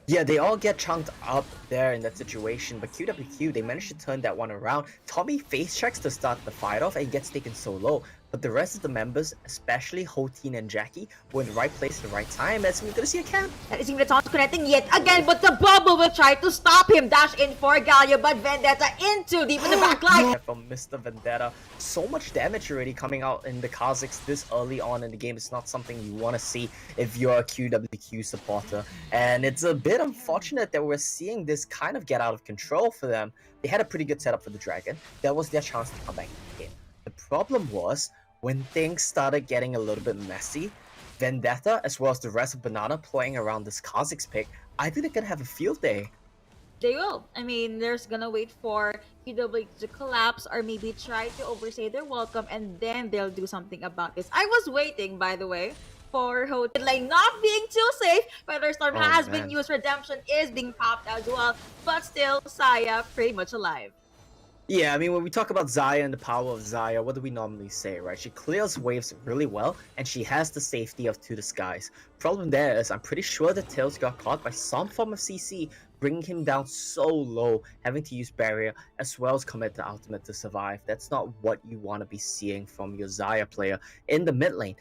I: Yeah, they all get chunked up there in that situation, but QWQ, they managed to turn that one around. Tommy face checks to start the fight off and gets taken so low. but the rest of the members, especially Hoteen and Jackie, were in the right place at the right time. As we're gonna see a camp.
H: That isn't not connecting yet again, but the bubble will try to stop him. Dash in for Galio, but Vendetta into deep in the back line.
I: From Mr. Vendetta, so much damage already coming out in the Kazakhs this early on in the game. It's not something you want to see if you're a QWQ supporter, and it's a bit unfortunate that we're seeing this kind of get out of control for them. They had a pretty good setup for the Dragon. That was their chance to come back in the game. The problem was, when things started getting a little bit messy, Vendetta, as well as the rest of Banana playing around this Kazakhs pick, I think they're gonna have a field day.
H: They will. I mean, they're gonna wait for QW to collapse or maybe try to overstay their welcome, and then they'll do something about this. I was waiting, by the way, for Hotel like not being too safe. Featherstorm has been used. Redemption is being popped as well, but still, Saya pretty much alive.
I: Yeah, I mean, when we talk about Xayah and the power of Xayah, what do we normally say, right? She clears waves really well, and she has the safety of To the Skies. Problem there is, I'm pretty sure that Tails got caught by some form of CC, bringing him down so low, having to use Barrier, as well as commit the ultimate to survive. That's not what you want to be seeing from your Xayah player in the mid lane.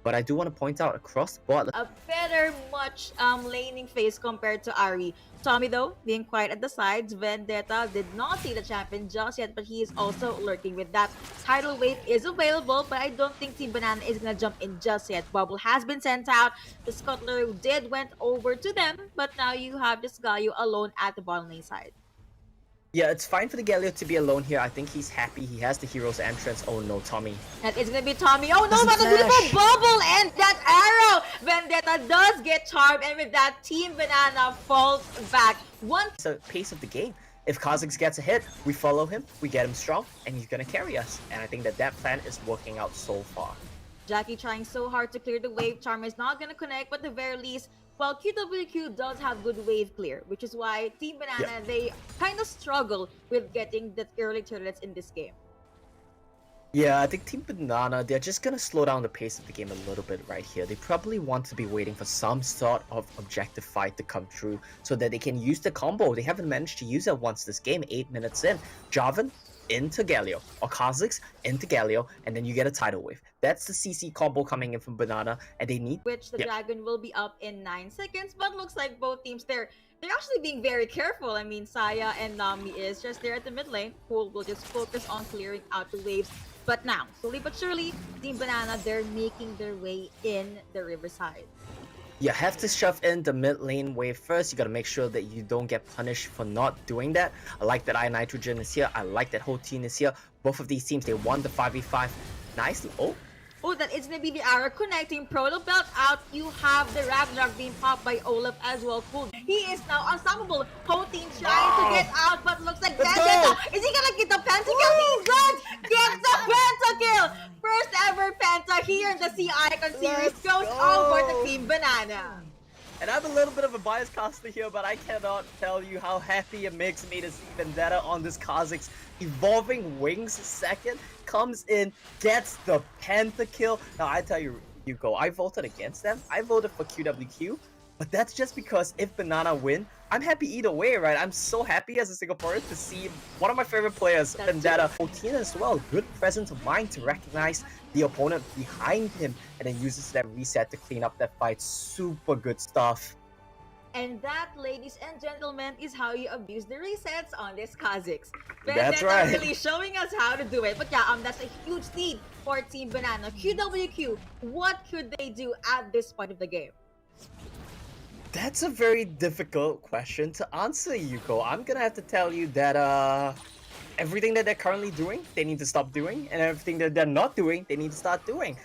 I: But I do want to point out across the board,
H: A better much laning phase compared to Ari. Tommy though, being quiet at the sides. Vendetta did not see the champion just yet, but he is also lurking with that. Tidal wave is available, but I don't think Team Banana is gonna jump in just yet. Bubble has been sent out. The Scuttler went over to them, but now you have this Galio alone at the bottom lane side.
I: yeah, it's fine for the Galio to be alone here. I think he's happy. He has the hero's entrance. Oh no, Tommy.
H: That is gonna be Tommy. Oh no,
I: This is
H: but a beautiful
I: Flash.
H: bubble and that arrow! Vendetta does get charmed, and with that, Team Banana falls back. One
I: It's the pace of the game. If Kazakhs gets a hit, we follow him, we get him strong, and he's gonna carry us. And I think that that plan is working out so far.
H: Jackie trying so hard to clear the wave. Charm is not gonna connect, but at the very least, well, QWQ does have good wave clear, which is why Team Banana, they kind of struggle with getting the early turrets in this game.
I: Yeah, I think Team Banana, they're just gonna slow down the pace of the game a little bit right here. They probably want to be waiting for some sort of objective fight to come true so that they can use the combo. They haven't managed to use it once this game, 8 minutes in. Jarvan into Galio, or Kazakhs into Galio, and then you get a tidal wave. That's the CC combo coming in from Banana, and they need...
H: Which the Dragon will be up in 9 seconds, but looks like both teams they're actually being very careful. I mean, Saya and Nami is just there at the mid lane. Pool will just focus on clearing out the waves. But now, slowly but surely, Team Banana, they're making their way in the riverside.
I: You have to shove in the mid lane wave first. You gotta make sure that you don't get punished for not doing that. I like that iNitrogen is here. I like that Hoteen is here. Both of these teams, they won the 5v5 nicely.
H: Oh, that is gonna be the arrow connecting. Proto belt out. You have the Ragnarok being popped by Olaf as well. Cool. He is now unstoppable. Hoteen trying to get out, but looks like Vendetta. Is he gonna get the pentakill? He does get the pentakill. First ever penta here in the C Icon series goes over to Team Banana.
I: And I'm a little bit of a biased caster here, but I cannot tell you how happy it makes me to see Vendetta on this Kazakhs. Evolving Wings second, comes in, gets the pentakill. Now I tell you, Yuko, I voted against them. I voted for QWQ, but that's just because if Banana win, I'm happy either way, right? I'm so happy as a Singaporean to see one of my favorite players, Vendetta. Hoteen as well, good presence of mind to recognize the opponent behind him and then uses that reset to clean up that fight. Super good stuff.
H: And that, ladies and gentlemen, is how you abuse the resets on this Kazakhs.
I: That's
H: Vendetta
I: right.
H: really showing us how to do it. But yeah, that's a huge lead for Team Banana. QWQ, what could they do at this point of the game?
I: That's a very difficult question to answer, Yuko. I'm gonna have to tell you that everything that they're currently doing, they need to stop doing, and everything that they're not doing, they need to start doing.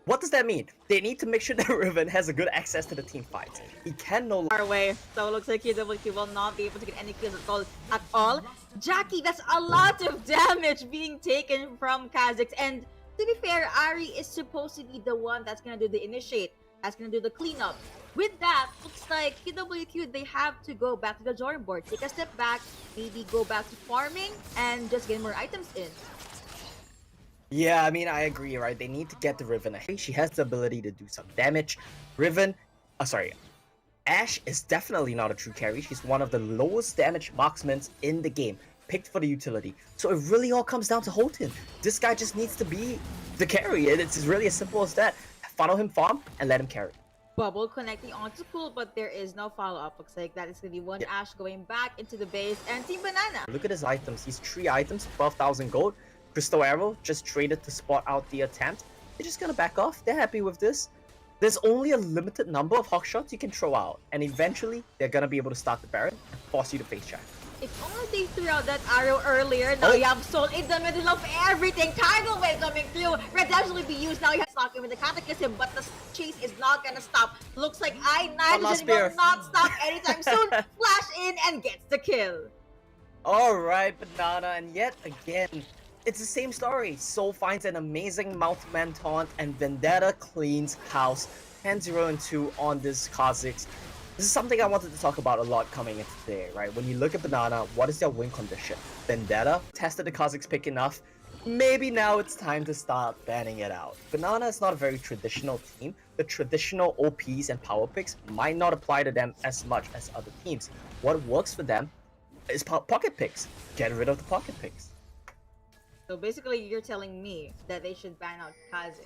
I: What does that mean? They need to make sure that Riven has a good access to the team fights. He can no longer...
H: Our way. So it looks like QWQ will not be able to get any kills at all. Jackie, that's a lot of damage being taken from Kazakhs. And to be fair, Ari is supposed to be the one that's gonna do the initiate. That's gonna do the cleanup. With that, looks like QWQ, they have to go back to the drawing board. Take a step back, maybe go back to farming, and just get more items in.
I: Yeah, I mean, I agree, right? They need to get the Riven ahead. She has the ability to do some damage. Ashe is definitely not a true carry. She's one of the lowest damage marksmen in the game. picked for the utility. So it really all comes down to Holton. This guy just needs to be the carry. It's really as simple as that. Funnel him farm and let him carry.
H: Bubble connecting onto Cool, but there is no follow-up. Looks like that is going to be one Ash going back into the base, and Team Banana.
I: Look at his items. He's 3 items, 12,000 gold. Crystal Arrow just traded to spot out the attempt. They're just going to back off. They're happy with this. There's only a limited number of hawk shots you can throw out, and eventually they're going to be able to start the Baron and force you to face check.
H: If only they threw out that arrow earlier. Now you have Soul in the middle of everything. Tidal Wave coming through. Redemption will be used. Now you have Stock with the Cataclysm, but the chase is not gonna stop. Looks like Nitrogen will not stop anytime soon. Flash in and gets the kill.
I: Alright, Banana, and yet again, it's the same story. Soul finds an amazing multi-man taunt, and Vendetta cleans house. 10-0 and 2 on this Kha'Zix. This is something I wanted to talk about a lot coming into today, right? When you look at Banana, what is their win condition? Vendetta tested the Kha'Zix pick enough. Maybe now it's time to start banning it out. Banana is not a very traditional team. The traditional OPs and power picks might not apply to them as much as other teams. What works for them is pocket picks. Get rid of the pocket picks.
H: So basically, you're telling me that they should ban out Kha'Zix.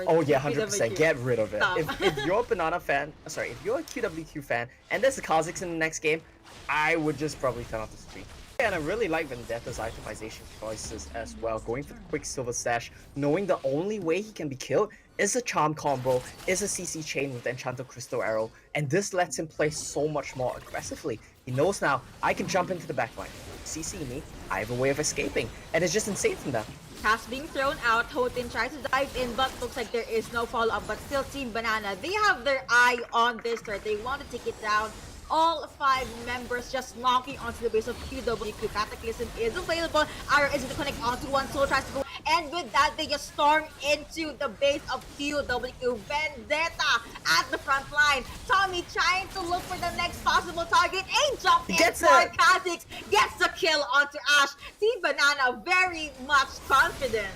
I: Oh yeah, 100%. Get rid of it.
H: Stop.
I: If you're a Banana fan, sorry, if you're a QWQ fan, and there's a Kha'Zix in the next game, I would just probably turn off the stream. And I really like Vendetta's itemization choices as well. Going for the quick Silver Sash, knowing the only way he can be killed is a Charm combo, is a CC chain with the Enchanted Crystal Arrow, and this lets him play so much more aggressively. He knows now, I can jump into the backline. CC me, I have a way of escaping, and it's just insane from them.
H: Cast being thrown out, Hotin tries to dive in, but looks like there is no follow-up. But still, Team Banana, they have their eye on this threat. They want to take it down. All 5 members just knocking onto the base of QWQ. Cataclysm is available. Arrow is going to connect onto one. Soul tries to go. And with that, they just storm into the base of QWQ. Vendetta at the front line. Tommy trying to look for the next possible target. A jump in for Kha'Zix. Gets the kill onto Ash. Team Banana very much confident.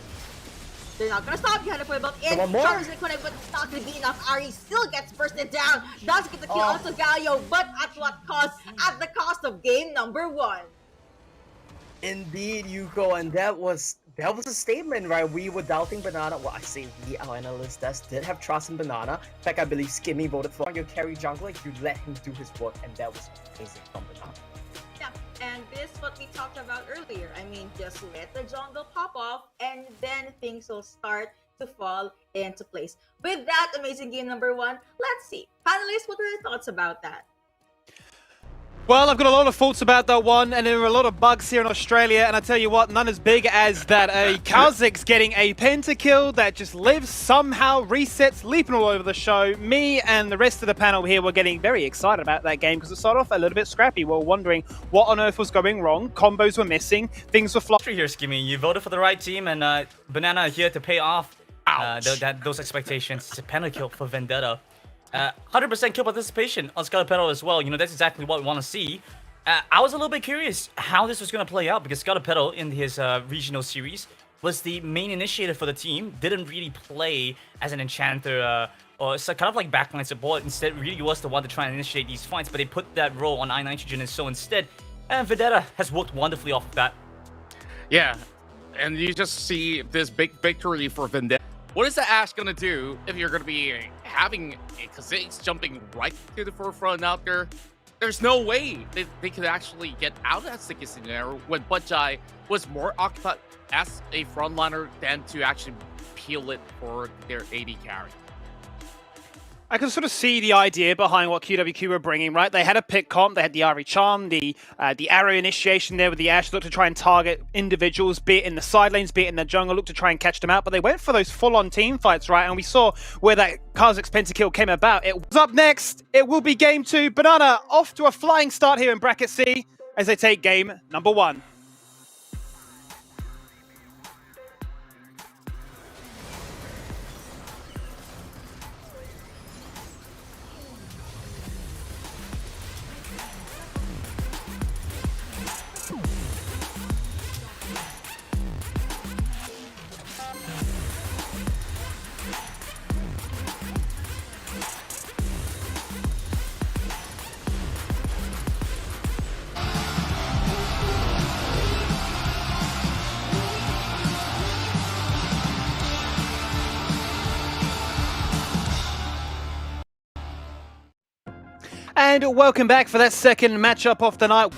H: They're not gonna stop. You had to put about in. Charles is gonna connect, but it's not gonna be enough. Ari still gets bursted down. Does get the kill onto Galio, but at what cost? At the cost of game number 1.
I: Indeed, Yuko, and that was a statement, right? We were doubting Banana. Well, I say we, our analyst did have trust in Banana. In fact, I believe Skimmy voted for your carry jungler. You let him do his work, and that was amazing from Banana.
H: And this what we talked about earlier. I mean, just let the jungle pop off and then things will start to fall into place. With that amazing game number 1, let's see. Panelists, what were your thoughts about that?
A: Well, I've got a lot of thoughts about that one, and there are a lot of bugs here in Australia, and I tell you what, none as big as that a Kha'Zix getting a pentakill that just lives, somehow resets, leaping all over the show. Me and the rest of the panel here were getting very excited about that game because it started off a little bit scrappy. We were wondering what on earth was going wrong. Combos were missing, things were flying.
E: Here, Skimmy, you voted for the right team, and Banana here to pay off those expectations. It's a pentakill for Vendetta. 100% kill participation on Scarlet Petal as well. You know, that's exactly what we want to see. I was a little bit curious how this was going to play out because Scarlet Petal in his regional series was the main initiator for the team. Didn't really play as an enchanter or so kind of like backline support. Instead, really was the one to try and initiate these fights. But they put that role on iNitrogen and so instead. And Vendetta has worked wonderfully off of that.
B: Yeah, and you just see this big victory for Vendetta. What is the Ash gonna do if you're gonna be having a Kha'Zix jumping right to the forefront out there? There's no way they could actually get out of that sticky scenario when Budjai was more occupied as a frontliner than to actually peel it for their AD carry.
A: I can sort of see the idea behind what QWQ were bringing, right? They had a pick comp, they had the Ari Charm, the arrow initiation there with the Ash, looked to try and target individuals, be it in the side lanes, be it in the jungle, looked to try and catch them out, but they went for those full-on team fights, right? And we saw where that Kha'Zix pentakill came about. It was up next, it will be game 2. Banana off to a flying start here in Bracket C as they take game number 1. And welcome back for that second matchup of the night.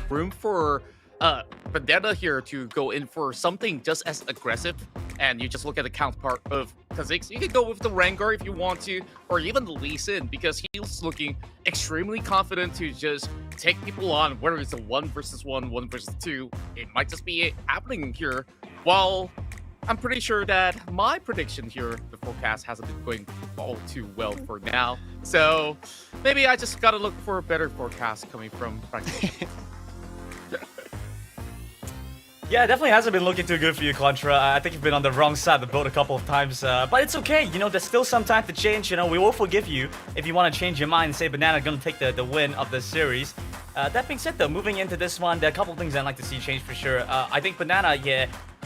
B: Room for Vendetta here to go in for something just as aggressive, and you just look at the counterpart of Kha'Zix. You could go with the Rengar if you want to, or even the Lee Sin, because he's looking extremely confident to just take people on, whether it's a 1v1, 1v2. It might just be happening here. While I'm pretty sure that my prediction here, the forecast, hasn't been going all too well for now. So maybe I just gotta look for a better forecast coming from Frank.
E: Yeah, it definitely hasn't been looking too good for you, Contra. I think you've been on the wrong side of the boat a couple of times, but it's okay. You know, there's still some time to change. You know, we will forgive you if you want to change your mind and say Banana gonna take the win of this series. That being said, though, moving into this one, there are a couple of things I'd like to see change for sure. I think Banana,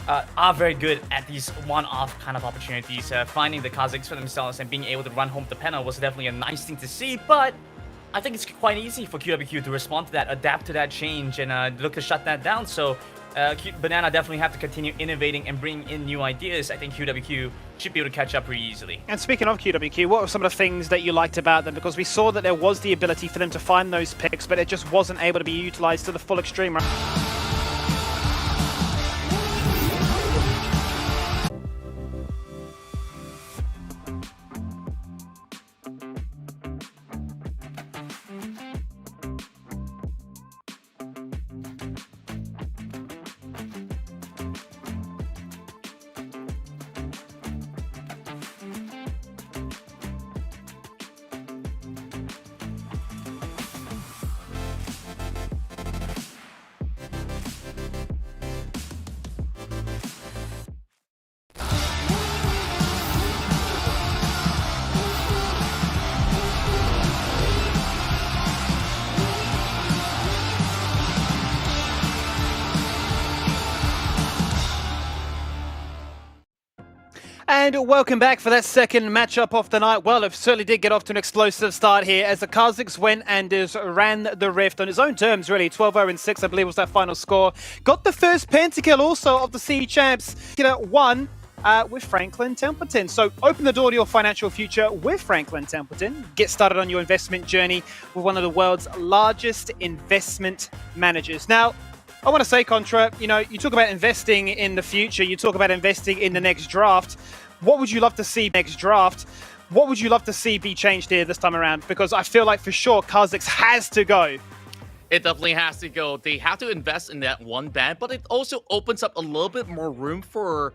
E: are very good at these one-off kind of opportunities. Finding the Kha'Zix for themselves and being able to run home the penna was definitely a nice thing to see, but I think it's quite easy for QWQ to respond to that, adapt to that change, and look to shut that down. So Banana definitely have to continue innovating and bringing in new ideas. I think QWQ should be able to catch up pretty easily.
A: And speaking of QWQ, what were some of the things that you liked about them? Because we saw that there was the ability for them to find those picks, but it just wasn't able to be utilized to the full extreme, right? And welcome back for that second matchup of the night. Well, it certainly did get off to an explosive start here as the Kha'Zix went and ran the Rift on his own terms, really. 12-0-6, I believe, was that final score. Got the first pentakill also of the CE Champs. Won with Franklin Templeton. So open the door to your financial future with Franklin Templeton. Get started on your investment journey with one of the world's largest investment managers. Now, I want to say, Contra, you know, you talk about investing in the future, you talk about investing in the next draft. What would you love to see next draft? What would you love to see be changed here this time around? Because I feel like for sure Kha'Zix has to go.
B: It definitely has to go. They have to invest in that one ban, but it also opens up a little bit more room for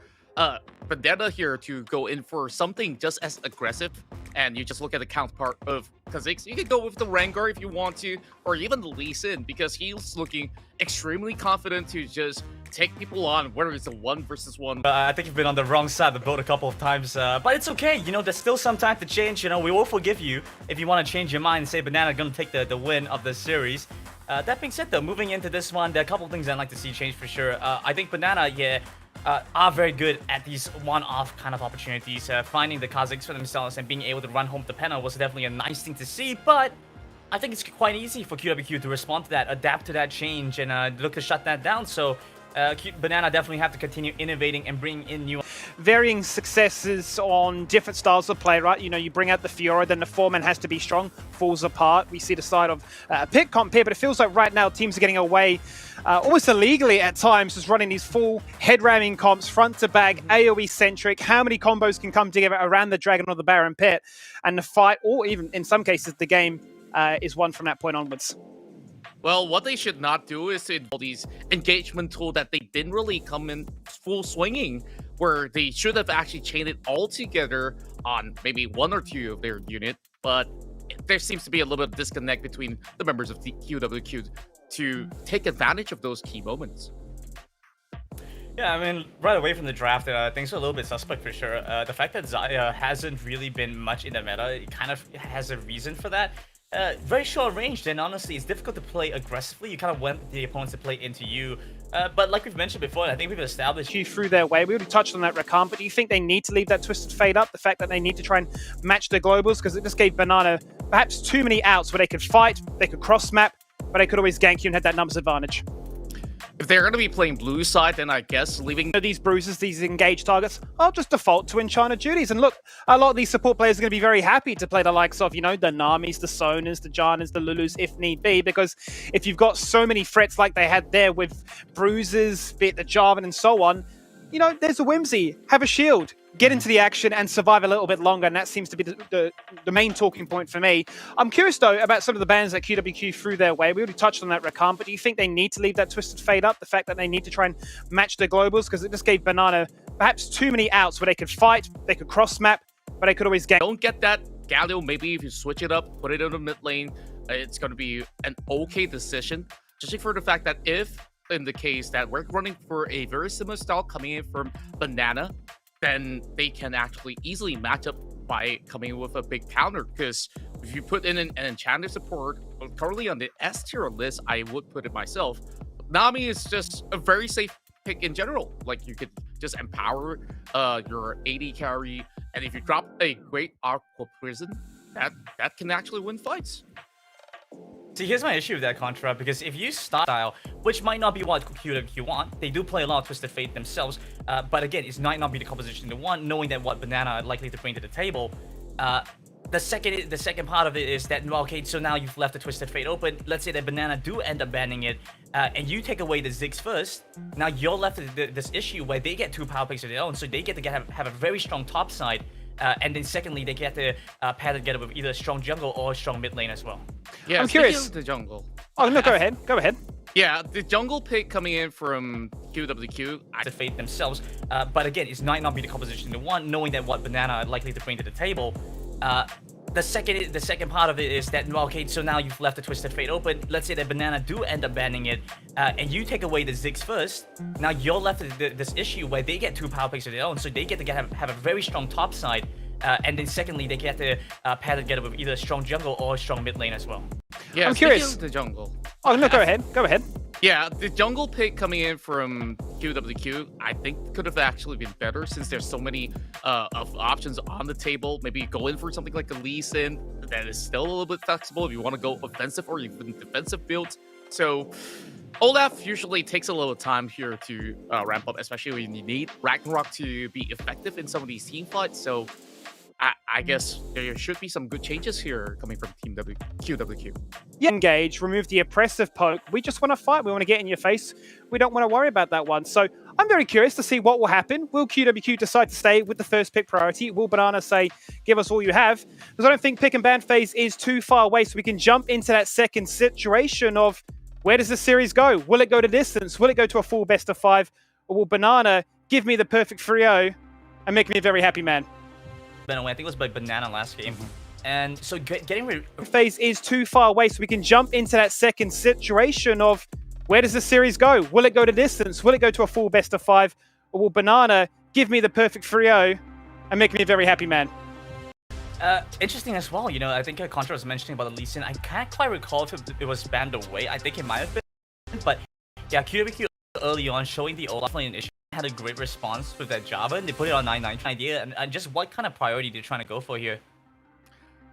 B: Vendetta here to go in for something just as aggressive, and you just look at the counterpart of Kha'Zix. You could go with the Rengar if you want to, or even the Lee Sin, because he's looking extremely confident to just take people on, whether it's a 1v1.
E: I think you've been on the wrong side of the boat a couple of times, but it's okay. You know, there's still some time to change. You know, we will forgive you if you want to change your mind and say Banana gonna take the win of this series. That being said, though, moving into this one, there are a couple of things I'd like to see change for sure. I think Banana, are very good at these one-off kind of opportunities. Finding the Kha'Zix for themselves and being able to run home the penna was definitely a nice thing to see, but I think it's quite easy for QWQ to respond to that, adapt to that change, and look to shut that down. So Banana definitely have to continue innovating and bring in new
A: varying successes on different styles of play, right? You know, you bring out the Fiora, then the foreman has to be strong, falls apart. We see the side of pick comp here, but it feels like right now teams are getting away almost illegally at times, just running these full head ramming comps, front to back, AoE centric. How many combos can come together around the Dragon or the Baron Pit? And the fight, or even in some cases, the game is won from that point onwards.
B: Well, what they should not do is to involve these engagement tools that they didn't really come in full swinging, where they should have actually chained it all together on maybe one or two of their unit, but there seems to be a little bit of disconnect between the members of the QWQ to take advantage of those key moments.
E: Yeah, I mean, right away from the draft, things are a little bit suspect for sure. The fact that Zaya hasn't really been much in the meta, it kind of has a reason for that. Very short range, and honestly, it's difficult to play aggressively. You kind of want the opponents to play into you. But like we've mentioned before, I think we've established
A: you through their way. We already touched on that, Rakan, but do you think they need to leave that Twisted Fate up? The fact that they need to try and match the globals? Because it just gave Banana perhaps too many outs where they could fight, they could cross-map, but they could always gank you and had that numbers advantage.
B: If they're going to be playing blue side, then I guess leaving
A: these bruises, these engaged targets, I'll just default to Enchina duties. And look, a lot of these support players are going to be very happy to play the likes of, you know, the Namis, the Sonas, the Janas, the Lulus, if need be, because if you've got so many threats like they had there with bruises, be it the Jarvan and so on, you know, there's a whimsy. Have a shield, get into the action and survive a little bit longer, and that seems to be the main talking point for me. I'm curious, though, about some of the bans that QWQ threw their way. We already touched on that, Rakan, but do you think they need to leave that Twisted Fate up? The fact that they need to try and match the globals? Because it just gave Banana perhaps too many outs where they could fight, they could cross-map, but they could always gank.
B: Don't get that Galio. Maybe if you switch it up, put it in the mid lane, it's going to be an okay decision. Just for the fact that if, in the case that we're running for a very similar style coming in from Banana, then they can actually easily match up by coming in with a big counter. Because if you put in an enchanter support, currently on the S tier list, I would put it myself. Nami is just a very safe pick in general. Like, you could just empower your AD carry, and if you drop a great Aqua Prison, that can actually win fights.
E: See, here's my issue with that Contra, because if you style, which might not be what QWQ want, they do play a lot of Twisted Fate themselves, but again, it might not be the composition they want, knowing that what Banana are likely to bring to the table. The second part of it is that, okay, so now you've left the Twisted Fate open. Let's say that Banana do end up banning it, and you take away the Ziggs first. Now you're left with this issue where they get 2 power picks of their own, so they get to have a very strong top side. And then secondly, they get to pair together with either a strong jungle or a strong mid lane as well.
B: Yeah,
A: I'm curious.
B: The jungle.
A: Oh, no, go ahead. Go ahead.
B: Yeah, the jungle pick coming in from QWQ.
E: To Fate themselves. But again, it might not be the composition they want, knowing that what Banana are likely to bring to the table. The second part of it is that, okay, so now you've left the Twisted Fate open. Let's say that Banana do end up banning it, and you take away the Ziggs first. Now you're left with this issue where they get 2 power picks of their own, so they get to have a very strong top side. And then secondly, they get to pair together with either a strong jungle or a strong mid lane as well.
B: Yeah,
A: I'm curious.
B: The jungle.
A: Oh, no, go ahead. Go ahead.
B: Yeah, the jungle pick coming in from QWQ, I think could have actually been better since there's so many of options on the table. Maybe go in for something like a Lee Sin that is still a little bit flexible if you want to go offensive or even defensive builds. So Olaf usually takes a little time here to ramp up, especially when you need Ragnarok to be effective in some of these team fights. So I guess there should be some good changes here coming from Team QWQ.
A: Yeah, engage, remove the oppressive poke. We just want to fight. We want to get in your face. We don't want to worry about that one. So I'm very curious to see what will happen. Will QWQ decide to stay with the first pick priority? Will Banana say, give us all you have? Because I don't think pick and ban phase is too far away, so we can jump into that second situation of where does the series go? Will it go to distance? Will it go to a full best of 5? Or will Banana give me the perfect 3-0 and make me a very happy man?
E: I think it was by Banana last game. And so getting rid
A: phase is too far away, so we can jump into that second situation of where does the series go? Will it go to distance? Will it go to a full best of 5? Or will Banana give me the perfect 3-0 and make me a very happy man?
E: Interesting as well, you know, I think Contra was mentioning about the Lee Sin. I can't quite recall if it was banned away. I think it might have been. But yeah, QWQ early on showing the Olaf lane issue had a great response with that Java, and they put it on 9-9 idea, and just what kind of priority they're trying to go for here.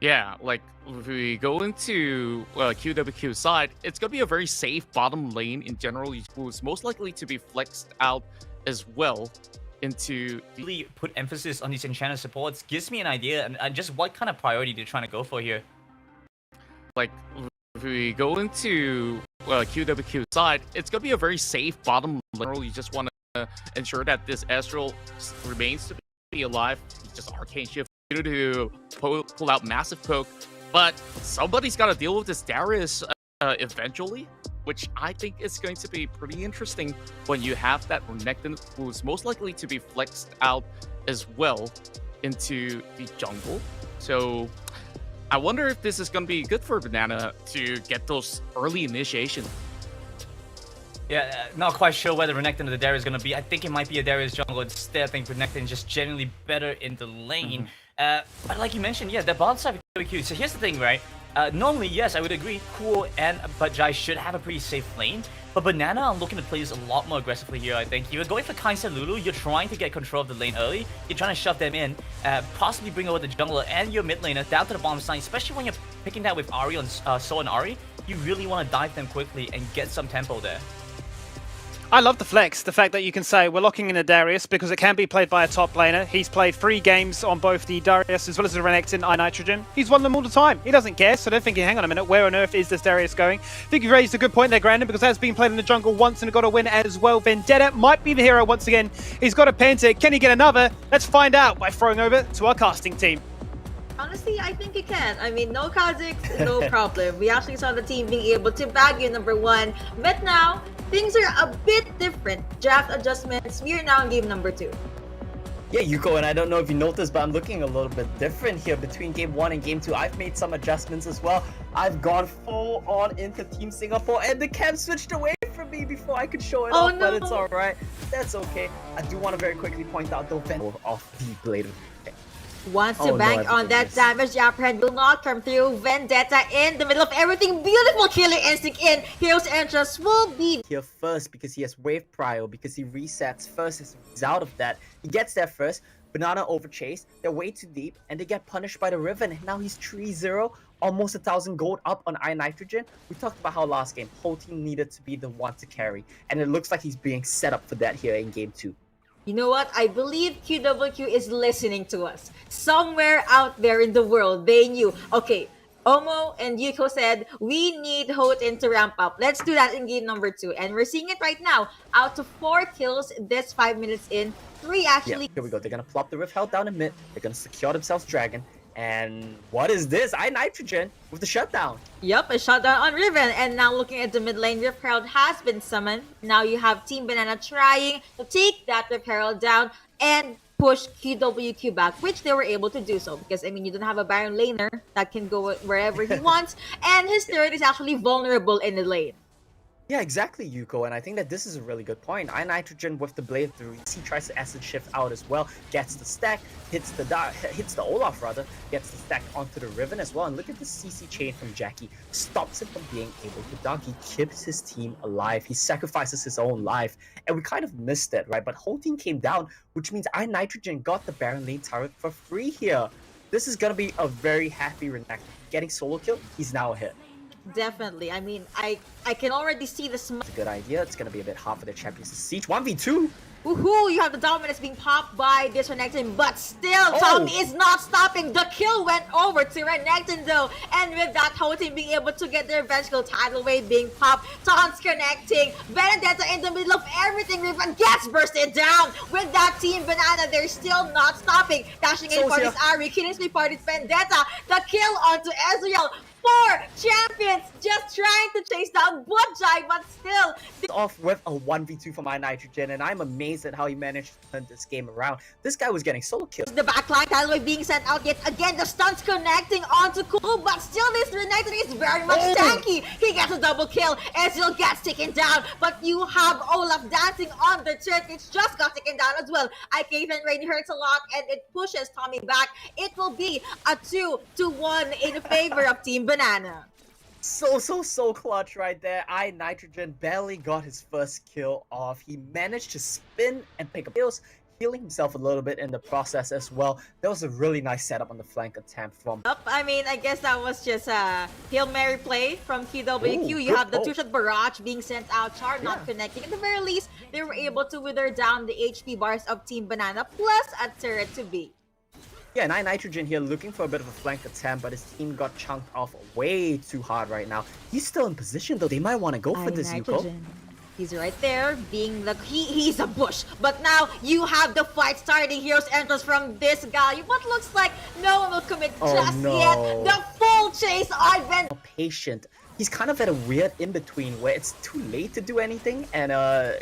B: Yeah, like if we go into QWQ side, it's gonna be a very safe bottom lane in general, who's most likely to be flexed out as well into
E: really put emphasis on these enchanter supports. Gives me an idea and just what kind of priority they're trying to go for here.
B: Like if we go into QWQ side, it's gonna be a very safe bottom lane. You just want to ensure that this Astral remains to be alive. Just arcane shift to pull out massive poke, but somebody's got to deal with this Darius eventually, which I think is going to be pretty interesting when you have that Renekton who's most likely to be flexed out as well into the jungle. So I wonder if this is going to be good for Banana to get those early initiation.
E: Yeah, not quite sure whether Renekton or the Darius is going to be. I think it might be a Darius jungle instead. I think Renekton is just generally better in the lane. But like you mentioned, yeah, the bot side is cute. So here's the thing, right? Normally, yes, I would agree, Cool and Bajai should have a pretty safe lane. But Banana, I'm looking to play this a lot more aggressively here, I think. You're going for Kaisa Lulu, you're trying to get control of the lane early. You're trying to shove them in, possibly bring over the jungler and your mid laner down to the bottom side, especially when you're picking that with Ahri on So and Ahri. You really want to dive them quickly and get some tempo there.
A: I love the flex, the fact that you can say we're locking in a Darius because it can be played by a top laner. He's played 3 games on both the Darius as well as the Renekton iNitrogen. He's won them all the time. He doesn't care, so they're thinking, hang on a minute, where on earth is this Darius going? I think you raised a good point there, Grandin, because that's been played in the jungle once and got a win as well. Vendetta might be the hero once again. He's got a Penta. Can he get another? Let's find out by throwing over to our casting team.
H: Honestly, I think he can. I mean, no Kha'Zix, no problem. We actually saw the team being able to bag you number 1. But now, things are a bit different. Draft adjustments, we are now in game number 2.
I: Yeah, Yuko, and I don't know if you noticed, but I'm looking a little bit different here between game 1 and game 2. I've made some adjustments as well. I've gone full on into Team Singapore, and the camp switched away from me before I could show it off,
H: no.
I: but it's alright. That's okay. I do want to very quickly point out, though, off the blade of
H: Wants to bank on that damage. The apprehend will not come through. Vendetta in the middle of everything. Beautiful killer instinct in. Hero's entrance will be
I: here first because he has wave prio, because he resets first as he's out of that. He gets there first. Banana overchase. They're way too deep and they get punished by the Riven. And now he's 3-0. Almost 1,000 gold up on iNitrogen. We talked about how last game, whole team needed to be the one to carry. And it looks like he's being set up for that here in game 2.
H: You know what? I believe QWQ is listening to us. Somewhere out there in the world, they knew. Okay, Omo and Yuko said, we need Hoten to ramp up. Let's do that in game number 2. And we're seeing it right now. Out of 4 kills, this 5 minutes in. 3 actually.
I: Yeah, here we go. They're going to plop the Rift Held down in mid. They're going to secure themselves Dragon. And what is this? iNitrogen with the shutdown.
H: Yup, a shutdown on Riven. And now looking at the mid lane, Rift Herald has been summoned. Now you have Team Banana trying to take that Rift Herald down and push QWQ back, which they were able to do so. Because, I mean, you don't have a Baron laner that can go wherever he wants. And his turret is actually vulnerable in the lane.
I: Yeah, exactly, Yuko, and I think that this is a really good point. iNitrogen with the Blade 3, he tries to acid shift out as well, gets the stack, hits the Olaf rather, gets the stack onto the Riven as well, and look at the CC chain from Jackie, stops him from being able to dunk. He keeps his team alive, he sacrifices his own life, and we kind of missed it, right? But whole team came down, which means iNitrogen got the Baron lane turret for free here. This is gonna be a very happy Renekton. Getting solo kill, he's now a hit.
H: Definitely. I mean, I can already see the
I: It's a good idea. It's gonna be a bit hard for the champions to siege. 1v2!
H: Woohoo! You have the dominance being popped by this Renekton, but still, Tommy is not stopping. The kill went over to Renekton though, and with that, whole team being able to get their vengeful tidal wave being popped, taunts connecting, Vendetta in the middle of everything, Riven gets bursted down. With that Team Banana, they're still not stopping. Dashing in for this Ahri, killing spree for this Vendetta, the kill onto Ezreal. 4 champions just trying to chase down Bajai, but still
I: off with a 1v2 from iNitrogen, and I'm amazed at how he managed to turn this game around. This guy was getting solo kills.
H: The backline Talway being sent out yet again, the stunts connecting onto Cool, but still this Renekton is very much tanky. He gets a double kill, Ezreal gets taken down, but you have Olaf dancing on the turret, which just got taken down as well. IK Rain hurts a lot, and it pushes Tommy back. It will be a 2-1 in favor of Team Banana.
I: So clutch right there. iNitrogen barely got his first kill off. He managed to spin and pick up kills, healing himself a little bit in the process as well. That was a really nice setup on the flank attempt from...
H: I mean, I guess that was just a Hail Mary play from QWQ. You have the two-shot barrage being sent out, Char not connecting. At the very least, they were able to wither down the HP bars of Team Banana, plus a turret to beat.
I: Yeah, and iNitrogen here looking for a bit of a flank attempt, but his team got chunked off way too hard right now. He's still in position though. They might want to go for this, Yuko.
H: He's right there, being the he's a bush. But now you have the fight starting. Hero's entrance from this guy. What looks like no one will commit just yet. The full chase on Ben.
I: Patient. He's kind of at a weird in-between where it's too late to do anything and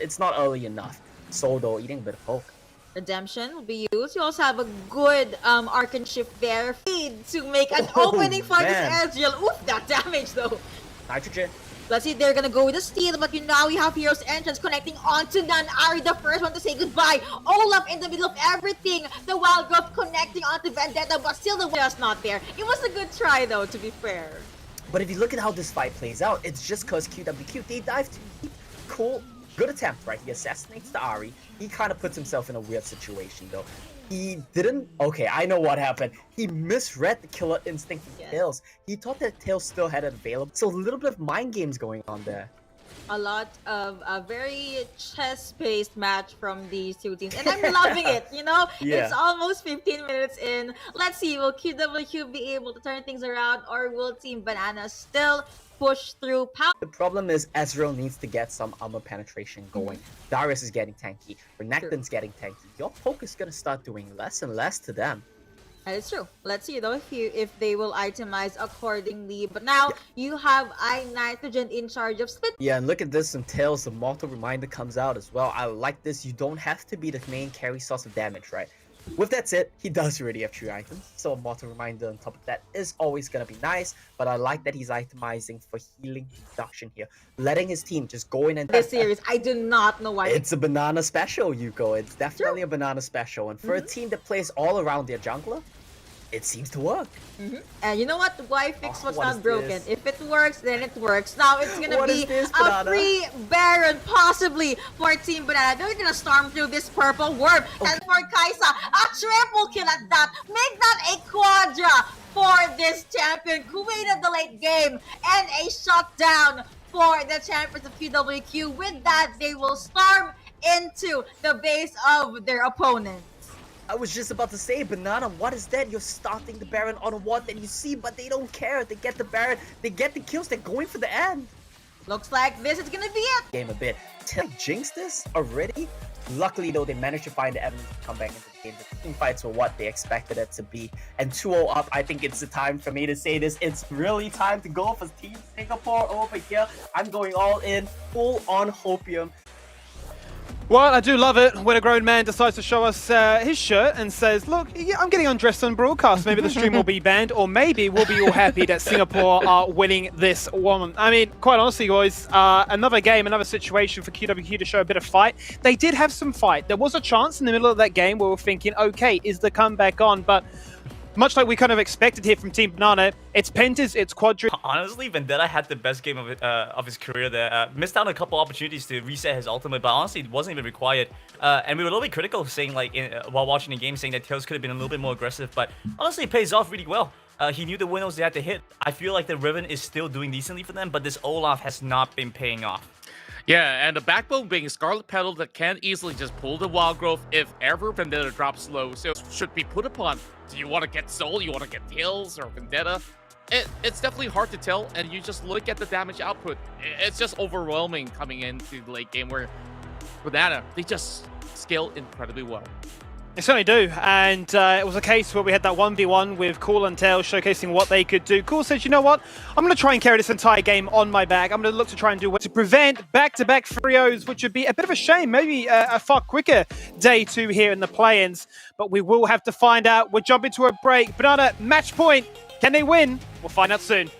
I: it's not early enough. Soldo eating a bit of poke.
H: Redemption will be used. You also have a good Arcane Shift there to make an opening for this Ezreal. Oof, that damage though.
I: Nitrogen
H: Let's see, they're gonna go with the steal, but now we have Hero's entrance connecting onto Nan. Ari, the first one to say goodbye. Olaf in the middle of everything. The Wild Growth connecting onto Vendetta, but still the just not there. It was a good try though, to be fair.
I: But if you look at how this fight plays out, it's just because QWQ, they dive too deep. Cool, good attempt, right? He assassinates the Ari. He kind of puts himself in a weird situation though. He didn't... Okay, I know what happened. He misread the killer instinct from Tails. He thought that Tails still had it available. So a little bit of mind games going on there.
H: A lot of a very chess-paced match from these two teams. And I'm loving it, you know?
I: Yeah.
H: It's almost 15 minutes in. Let's see, will QWQ be able to turn things around, or will Team Banana still push through power?
I: The problem is Ezreal needs to get some armor penetration going. Darius is getting tanky. Renekton's getting tanky. Your poke is gonna start doing less and less to them.
H: That is true. Let's see though if they will itemize accordingly. But now you have iNitrogen in charge of split.
I: Yeah, and look at this, and Tails, the Mortal Reminder comes out as well. I like this. You don't have to be the main carry source of damage, right? With that said, he does already have 3 items, so a Mortal Reminder on top of that is always gonna be nice, but I like that he's itemizing for healing reduction here. Letting his team just go in and...
H: This series, I do not know why.
I: It's a banana special, Yuko. It's definitely a banana special, and for a team that plays all around their jungler, it seems to work.
H: And you know what? Why fix what's
I: what
H: not
I: is
H: broken?
I: this?
H: If it works, then it works. Now it's gonna
I: What
H: be
I: is this,
H: a
I: Banana?
H: free Baron, possibly, for Team Banana. They're gonna storm through this purple worm. And for Kaisa, a triple kill at that. Make that a quadra for this champion. Kuwait at the late game. And a shutdown for the champions of QWQ. With that, they will storm into the base of their opponent.
I: I was just about to say, Banana, what is that? You're starting the Baron on a ward that you see, but they don't care. They get the Baron, they get the kills, they're going for the end.
H: Looks like this is gonna be it.
I: Game a bit. Till jinx this already? Luckily though, they managed to find the evidence to come back into the game. The team fights were what they expected it to be. And 2-0 up, I think it's the time for me to say this. It's really time to go for Team Singapore over here. I'm going all in, full on Hopium.
A: Well, I do love it when a grown man decides to show us his shirt and says, look, yeah, I'm getting undressed on broadcast. Maybe the stream will be banned, or maybe we'll be all happy that Singapore are winning this one. I mean, quite honestly, guys, another game, another situation for QWQ to show a bit of fight. They did have some fight. There was a chance in the middle of that game where we were thinking, okay, is the comeback on? But much like we kind of expected here from Team Banana, it's Pentas, it's Quadri.
E: Honestly, Vendetta had the best game of his career there. Missed out on a couple opportunities to reset his ultimate, but honestly, it wasn't even required. And we were a little bit critical, saying like while watching the game, saying that Tails could have been a little bit more aggressive. But honestly, it pays off really well. He knew the windows they had to hit. I feel like the Riven is still doing decently for them, but this Olaf has not been paying off.
B: Yeah, and the backbone being Scarlet Petal that can easily just pull the Wild Growth if ever Vendetta drops low, so should be put upon. Do you want to get Soul, you want to get Tails, or Vendetta? It's definitely hard to tell, and you just look at the damage output. It's just overwhelming coming into the late game where Banana, they just scale incredibly well.
A: They certainly do, and it was a case where we had that 1v1 with Cool and Tails showcasing what they could do. Cool says, you know what, I'm going to try and carry this entire game on my back. I'm going to look to try and do what to prevent back-to-back 3-0s, which would be a bit of a shame, maybe a far quicker day 2 here in the play-ins, but we will have to find out. We'll jump into a break. Banana, match point, can they win? We'll find out soon.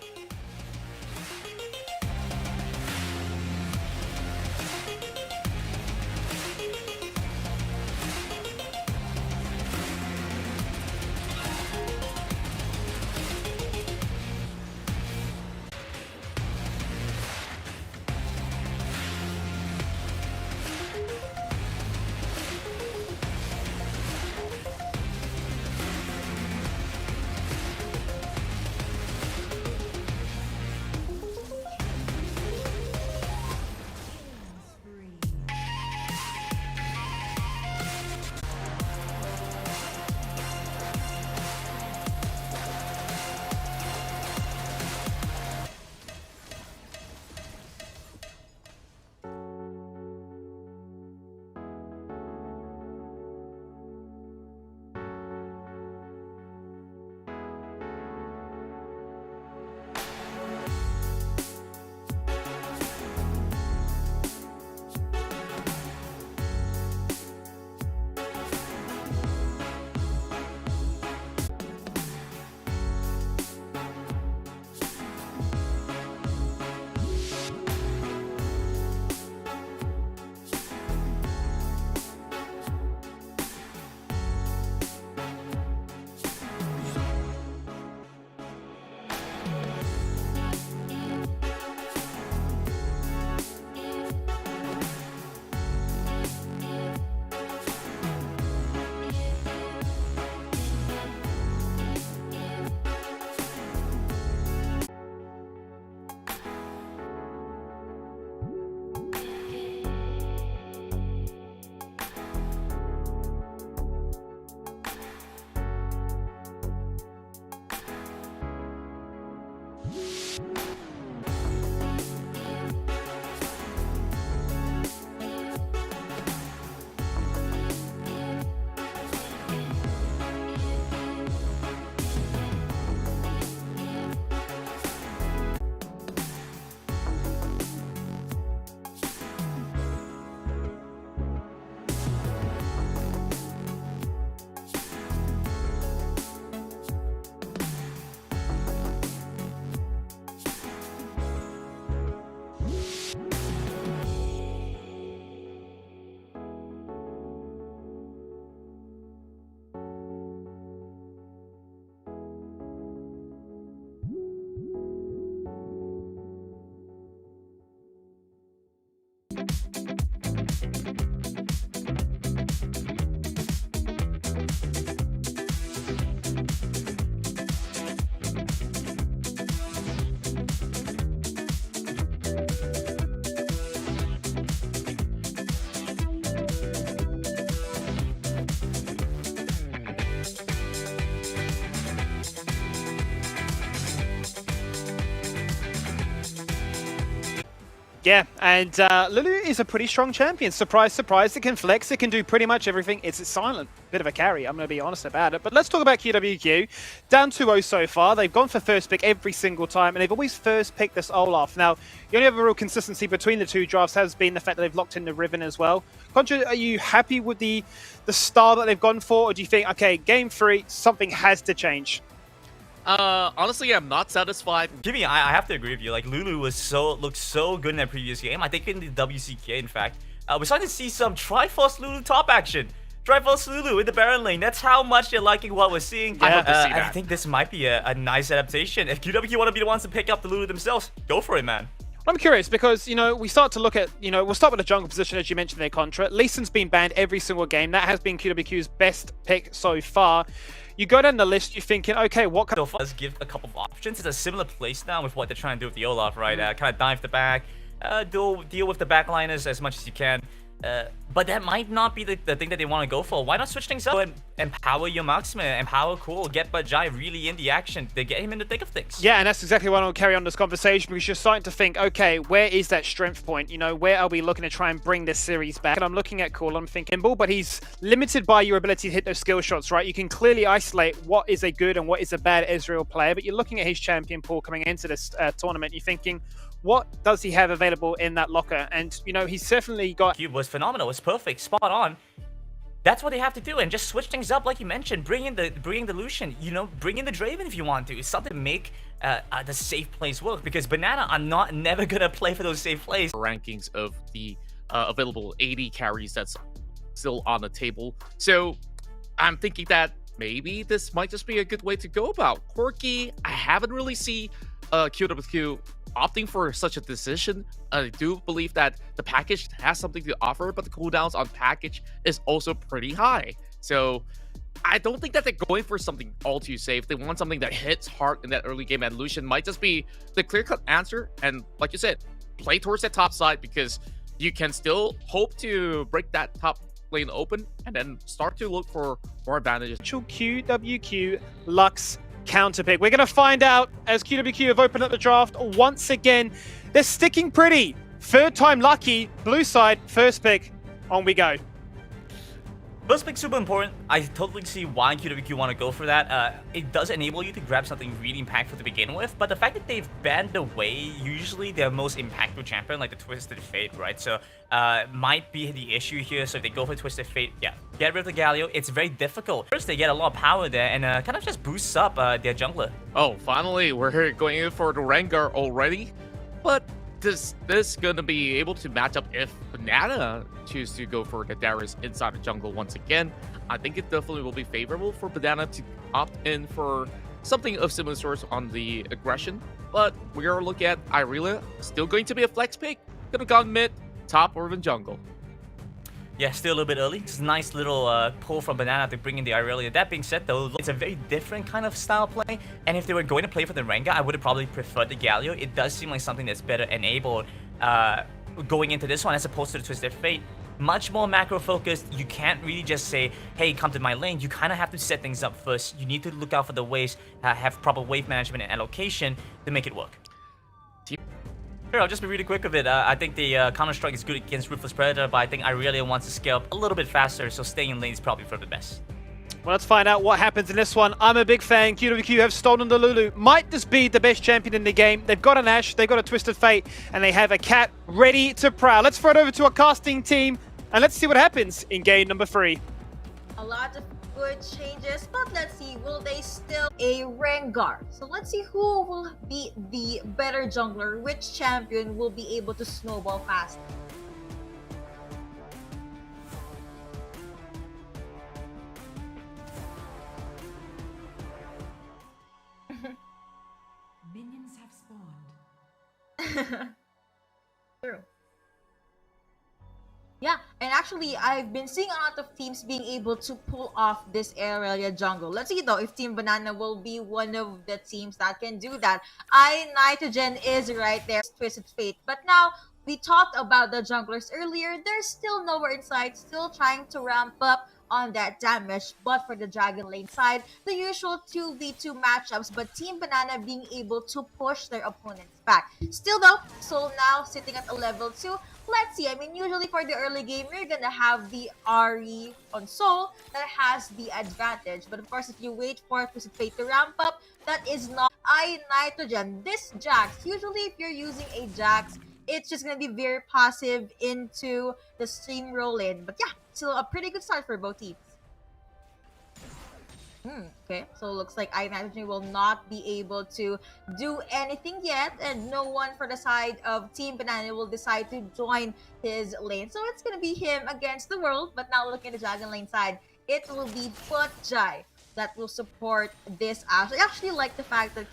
A: Yeah, and Lulu is a pretty strong champion. Surprise, surprise, it can flex, it can do pretty much everything. It's a silent bit of a carry, I'm going to be honest about it. But let's talk about QWQ. Down 2-0 so far. They've gone for first pick every single time, and they've always first picked this Olaf. Now, the only other real consistency between the two drafts has been the fact that they've locked in the Riven as well. Contra, are you happy with the style that they've gone for, or do you think, okay, game 3, something has to change?
B: Honestly, I'm not satisfied.
E: Jimmy, I have to agree with you. Like, Lulu looked so good in that previous game. I think in the WCK, in fact, we're starting to see some Triforce Lulu top action. Triforce Lulu in the Baron lane. That's how much they're liking what we're seeing.
B: Yeah, I hope to see that.
E: I think this might be a nice adaptation. If QWQ want to be the ones to pick up the Lulu themselves, go for it, man.
A: I'm curious because, we start to look at, we'll start with the jungle position as you mentioned there, Contra. Lee Sin's been banned every single game. That has been QWQ's best pick so far. You go down the list, you're thinking, okay, what kind of...
E: Does give a couple of options. It's a similar place now with what they're trying to do with the Olaf, right? Kind of dive the back, deal with the backliners as much as you can. But that might not be the thing that they want to go for. Why not switch things up and empower your marksman, empower Cool, get Bajai really in the action to get him in the thick of things?
A: Yeah, and that's exactly why I want to carry on this conversation, because you're starting to think, okay, where is that strength point? Where are we looking to try and bring this series back? And I'm looking at Cool, I'm thinking, Bull, but he's limited by your ability to hit those skill shots, right? You can clearly isolate what is a good and what is a bad Ezreal player, but you're looking at his champion pool coming into this tournament, you're thinking, what does he have available in that locker? And, he's certainly got...
E: Cube was phenomenal, was perfect, spot on. That's what they have to do, and just switch things up like you mentioned. Bring in the Lucian, bring in the Draven if you want to. It's something to make the safe plays work, because Banana are never gonna play for those safe plays.
B: Rankings of the available 80 carries that's still on the table. So I'm thinking that maybe this might just be a good way to go about. Quirky, I haven't really seen QWQ opting for such a decision. I do believe that the package has something to offer, but the cooldowns on package is also pretty high. So I don't think that they're going for something all too safe. They want something that hits hard in that early game, and Lucian might just be the clear-cut answer. And like you said, play towards that top side, because you can still hope to break that top lane open and then start to look for more advantages.
A: QWQ Lux counterpick. We're going to find out as QWQ have opened up the draft once again. They're sticking pretty. Third time lucky. Blue side, first pick. On we go.
E: First pick super important. I totally see why QWQ want to go for that. It does enable you to grab something really impactful to begin with, but the fact that they've banned away usually their most impactful champion, like the Twisted Fate, right? So might be the issue here. So if they go for Twisted Fate, yeah, get rid of the Galio. It's very difficult. First, they get a lot of power there, and kind of just boosts up their jungler.
B: Oh, finally, we're going in for the Rengar already. But is this gonna be able to match up if Banana choose to go for the Darius inside the jungle once again? I think it definitely will be favorable for Banana to opt in for something of similar source on the aggression. But we are looking at Irelia, still going to be a flex pick. Gonna go mid, top, or even jungle.
E: Yeah, still a little bit early. It's a nice little pull from Banana to bring in the Irelia. That being said, though, it's a very different kind of style play. And if they were going to play for the Rengar, I would have probably preferred the Galio. It does seem like something that's better enabled going into this one as opposed to the Twisted Fate. Much more macro focused. You can't really just say, hey, come to my lane. You kind of have to set things up first. You need to look out for the waves, have proper wave management and allocation to make it work. Sure, I'll just be really quick with it. I think the Counter-Strike is good against Ruthless Predator, but I think Irelia wants to scale up a little bit faster, so staying in lane is probably for the best.
A: Well, let's find out what happens in this one. I'm a big fan. QWQ have stolen the Lulu. Might just be the best champion in the game. They've got an Ashe, they've got a Twisted Fate, and they have a Cat ready to prowl. Let's throw it over to our casting team, and let's see what happens in game number 3.
H: A lot of good changes, but let's see, will they still a Rengar? So let's see who will be the better jungler, which champion will be able to snowball fast.
J: Minions have spawned.
H: True. Yeah, and actually, I've been seeing a lot of teams being able to pull off this Irelia jungle. Let's see though if Team Banana will be one of the teams that can do that. Nitrogen is right there, Twisted Fate. But now, we talked about the junglers earlier. They're still nowhere in sight, still trying to ramp up on that damage. But for the Dragon Lane side, the usual 2v2 matchups, but Team Banana being able to push their opponents back. Still though, Soul now sitting at a level 2. Let's see, I mean, usually for the early game, you're gonna have the Ari on Soul that has the advantage. But of course, if you wait for Twisted Fate to ramp up, that is not Nitrogen. This Jax, usually if you're using a Jax, it's just gonna be very passive into the stream roll-in. But yeah, still a pretty good start for both teams. Okay, so it looks like iNitrogen will not be able to do anything yet, and no one for the side of Team Banana will decide to join his lane. So it's gonna be him against the world. But now looking at the Dragon Lane side, it will be Jai that will support this Ash. I actually like the fact that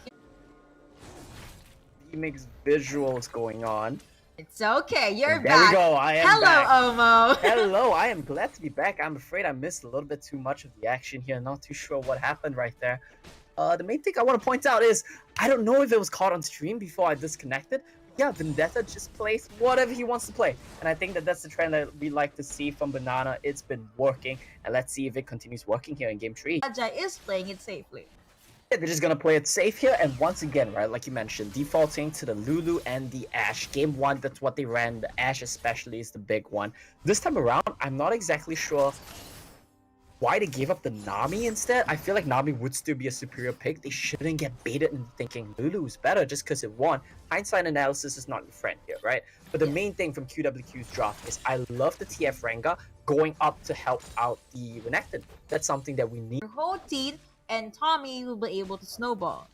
I: He makes visuals going on.
H: it's okay, you're
I: There
H: back.
I: we go, I am
H: Hello,
I: back.
H: Omo.
I: Hello, I am glad to be back. I'm afraid I missed a little bit too much of the action here. Not too sure what happened right there. The main thing I want to point out is, I don't know if it was caught on stream before I disconnected. Yeah, Vendetta just plays whatever he wants to play. And I think that that's the trend that we like to see from Banana. It's been working. And let's see if it continues working here in Game 3.
H: Jai is playing it safely.
I: Yeah, they're just gonna play it safe here, and once again, right, like you mentioned, defaulting to the Lulu and the Ashe. Game 1, that's what they ran. The Ashe especially is the big one. This time around, I'm not exactly sure why they gave up the Nami instead. I feel like Nami would still be a superior pick. They shouldn't get baited into thinking Lulu's better just because it won. Hindsight analysis is not your friend here, right? But the main thing from QWQ's draft is I love the TF Rengar going up to help out the Renekton. That's something that we need.
H: Hotin and Tommy will be able to snowball.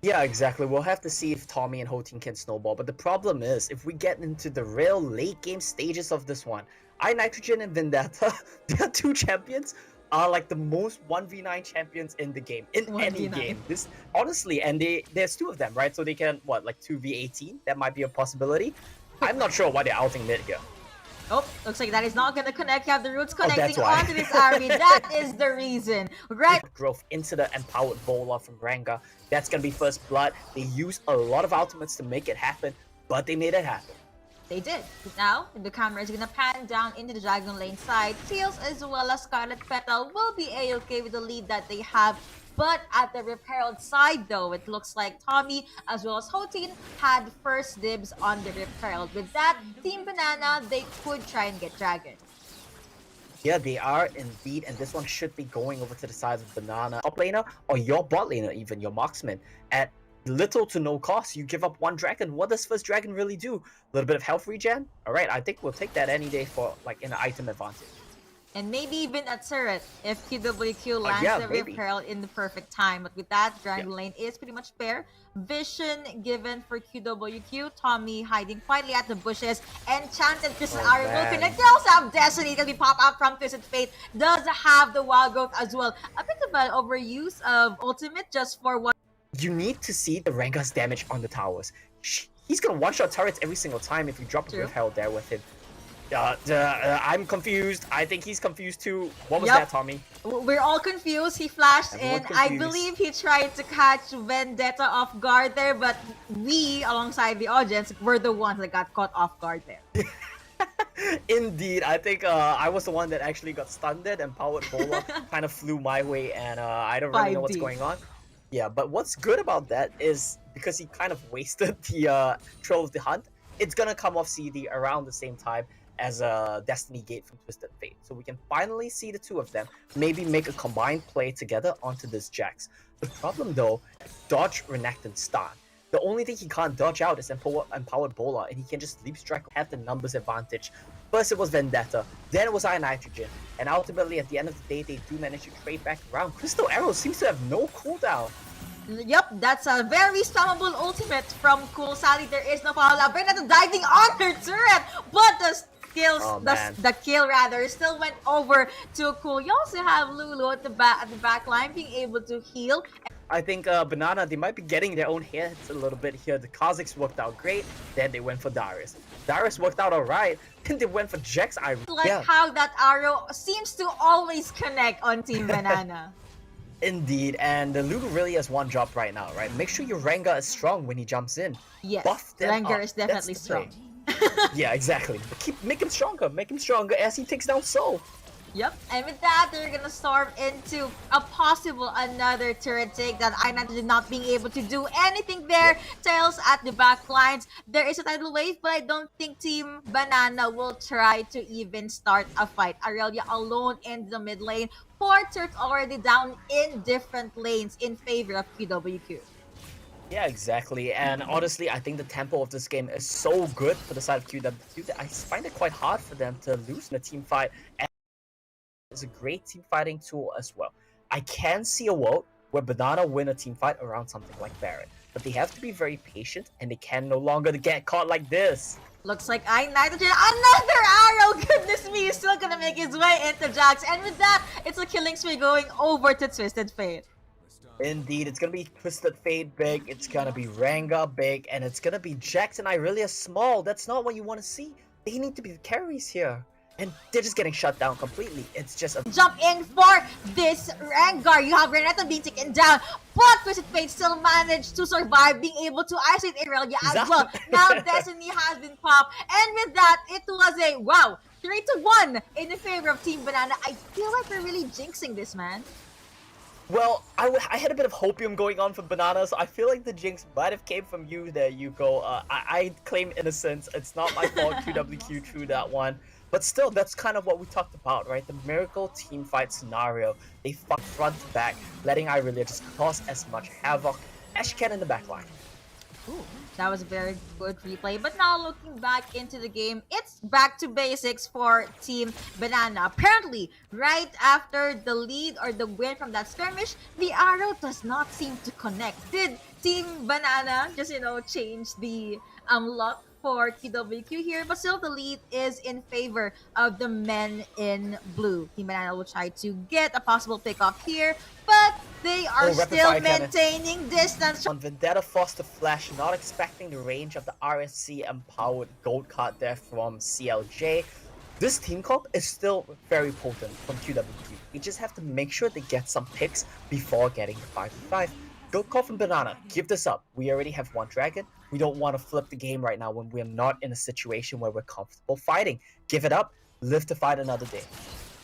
I: Yeah, exactly. We'll have to see if Tommy and Hotin can snowball. But the problem is, if we get into the real late game stages of this one, iNitrogen and Vendetta, their two champions, are like the most 1v9 champions in the game, in any
H: 1v9.
I: game. This honestly, and there's two of them, right? So they can what, like 2v18? That might be a possibility. I'm not sure why they're outing mid here.
H: Oh, looks like that is not going to connect. You have the roots
I: that's
H: connecting
I: why.
H: onto this army. That is the reason. Right.
I: Growth into the empowered bowler from Rengar. That's gonna be first blood. They used a lot of ultimates to make it happen, but they made it happen.
H: They did. Now, the camera is going to pan down into the Dragon Lane side. Teals as well as Scarlet Petal will be a-okay with the lead that they have. But at the Rip Herald side, though, it looks like Tommy as well as Hotin had first dibs on the Rip Herald. With that, Team Banana, they could try and get Dragon.
I: Yeah, they are indeed, and this one should be going over to the side of Banana top laner, or your bot laner even, your marksman. At little to no cost, you give up one dragon. What does first dragon really do? A little bit of health regen? Alright, I think we'll take that any day for, like, an item advantage.
H: And maybe even a turret if QWQ lands
I: yeah,
H: the
I: maybe.
H: Rip Herald in the perfect time. But with that, Dragon Lane is pretty much fair. Vision given for QWQ. Tommy hiding quietly at the bushes. Enchanted Crystal Arrow will
I: man.
H: connect. They also have Destiny. It'll be pop up from Twisted Fate. Does have the Wild Growth as well. A bit of an overuse of ultimate just for one.
I: You need to see the Rengar's damage on the towers. He's gonna one-shot turrets every single time if you drop a
H: True.
I: Rift Herald there with him. I'm confused. I think he's confused too. What was that, Tommy?
H: We're all confused. He flashed
I: Everyone
H: in. I
I: confused.
H: believe he tried to catch Vendetta off guard there, but we, alongside the audience, were the ones that got caught off guard there.
I: Indeed, I think I was the one that actually got stunned and Powered Bola kind of flew my way, and I don't really know what's
H: 5D.
I: going on. Yeah, but what's good about that is because he kind of wasted the Troll of the Hunt, it's gonna come off CD around the same time as a Destiny Gate from Twisted Fate. So we can finally see the two of them maybe make a combined play together onto this Jax. The problem though, dodge Renekton stun. The only thing he can't dodge out is Empowered Bola, and he can just leap strike, have the numbers advantage. First it was Vendetta, then it was iNitrogen, and ultimately at the end of the day they do manage to trade back around. Crystal Arrow seems to have no cooldown.
H: Yep, that's a very spammable ultimate from Cool Sally. There is no follow-up. Vendetta diving on her turret, but the kills, the kill rather, still went over to Cool. You also have Lulu at the back line being able to heal.
I: I think Banana, they might be getting their own hits a little bit here. The Kazakhs worked out great, then they went for Darius. Darius worked out alright, then they went for Jax.
H: How that arrow seems to always connect on Team Banana.
I: Indeed, and Lulu really has one job right now, right? Make sure your Rengar is strong when he jumps in.
H: Yes,
I: Buff them
H: Rengar
I: up.
H: is definitely
I: That's the play.
H: strong.
I: Yeah, exactly. But make him stronger as he takes down Soul.
H: Yep, and with that, they're gonna storm into a possible another turret take that I-9 not being able to do anything there. Tails at the back lines. There is a tidal wave, but I don't think Team Banana will try to even start a fight. Aurelia alone in the mid lane. 4 turrets already down in different lanes in favor of QWQ.
I: Yeah, exactly. And honestly, I think the tempo of this game is so good for the side of QWQ that I find it quite hard for them to lose in a team fight. And it's a great team fighting tool as well. I can see a world where Banana win a team fight around something like Baron, but they have to be very patient and they can no longer get caught like this.
H: Looks like I-Nitrogen, another arrow! Goodness me, he's still gonna make his way into Jax. And with that, it's a killing spree going over to Twisted Fate.
I: Indeed, it's gonna be Twisted Fate big, it's gonna be Ranga big, and it's gonna be Jax and Irelia small. That's not what you want to see. They need to be the carries here. And they're just getting shut down completely. It's just a
H: Jump in for this Rengar. You have Renata being taken down, but Twisted Fate still managed to survive, being able to isolate Irelia as well. Now Destiny has been popped, and with that, it was a wow 3-1 in the favor of Team Banana. I feel like we're really jinxing this, man.
I: Well, I had a bit of hopium going on for Banana, so I feel like the jinx might have came from you there, Yuko. I claim innocence. It's not my fault, QWQ threw that one. But still, that's kind of what we talked about, right? The miracle team fight scenario. They fight front to back, letting Irelia just cause as much havoc as she can in the backline.
H: Ooh, that was a very good replay. But now looking back into the game, it's back to basics for Team Banana. Apparently, right after the lead or the win from that skirmish, the arrow does not seem to connect. Did Team Banana just, change the luck for QWQ here? But still, the lead is in favor of the men in blue. Team Banana will try to get a possible pickoff here, but they are still maintaining distance.
I: On Vendetta Foster Flash, not expecting the range of the RSC empowered gold card there from CLJ. This team comp is still very potent from QWQ. You just have to make sure they get some picks before getting the 5v5. Gold call from Banana, give this up. We already have one dragon. We don't want to flip the game right now when we're not in a situation where we're comfortable fighting. Give it up, live to fight another day.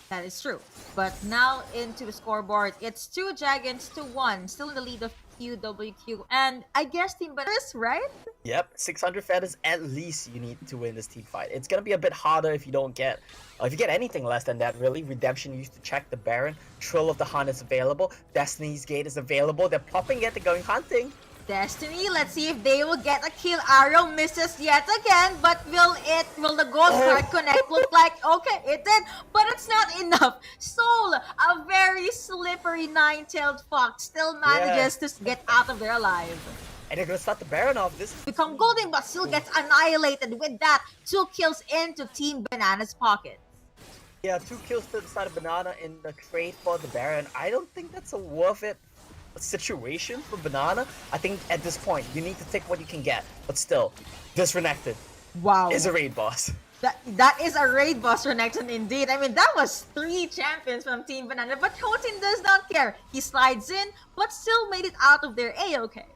H: That is true. But now into the scoreboard, it's 2 dragons to 1. Still in the lead of QWQ. And I guess Team Banana, right?
I: Yep, 600 feathers at least you need to win this team fight. It's gonna be a bit harder if you don't get, if you get anything less than that, really. Redemption used to check the Baron. Trill of the Hunt is available. Destiny's Gate is available. They're popping it, they're going hunting.
H: Destiny, let's see if they will get a kill. Arrow misses yet again, but will the gold card connect? Look like, okay, it did, but it's not enough. Soul, a very slippery 9-tailed fox, still manages to get out of there alive.
I: And they're gonna start the Baron off. This
H: become golden, but still gets annihilated. With that, 2 kills into Team Banana's pocket.
I: Yeah, 2 kills to the side of Banana in the trade for the Baron. I don't think that's a worth it situation for Banana. I think at this point you need to take what you can get, but still, this Renekton is a raid boss.
H: That is a raid boss Renekton indeed. I mean, that was 3 champions from Team Banana, but Hotin does not care. He slides in, but still made it out of there A-okay.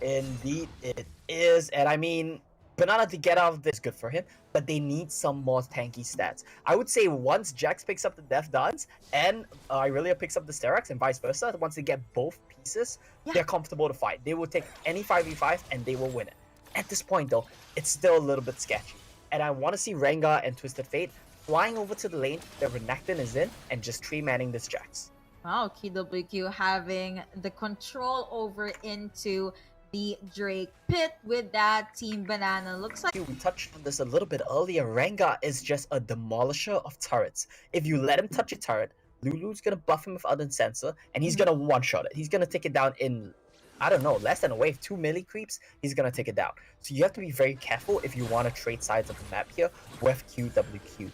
I: Indeed it is, and I mean, Banana to get out of this is good for him, but they need some more tanky stats. I would say once Jax picks up the Death Dance and Irelia picks up the Sterak's and vice versa, once they get both pieces, they're comfortable to fight. They will take any 5v5 and they will win it. At this point though, it's still a little bit sketchy. And I want to see Rengar and Twisted Fate flying over to the lane that Renekton is in and just 3-manning this Jax.
H: Wow, QWQ having the control over into the Drake pit with that Team Banana. Looks like
I: we touched on this a little bit earlier. Rengar is just a demolisher of turrets. If you let him touch a turret, Lulu's gonna buff him with Ardent Sensor and he's gonna one-shot it. He's gonna take it down in, I don't know, less than a wave, 2 milli creeps, he's gonna take it down. So you have to be very careful if you want to trade sides of the map here with QWQ.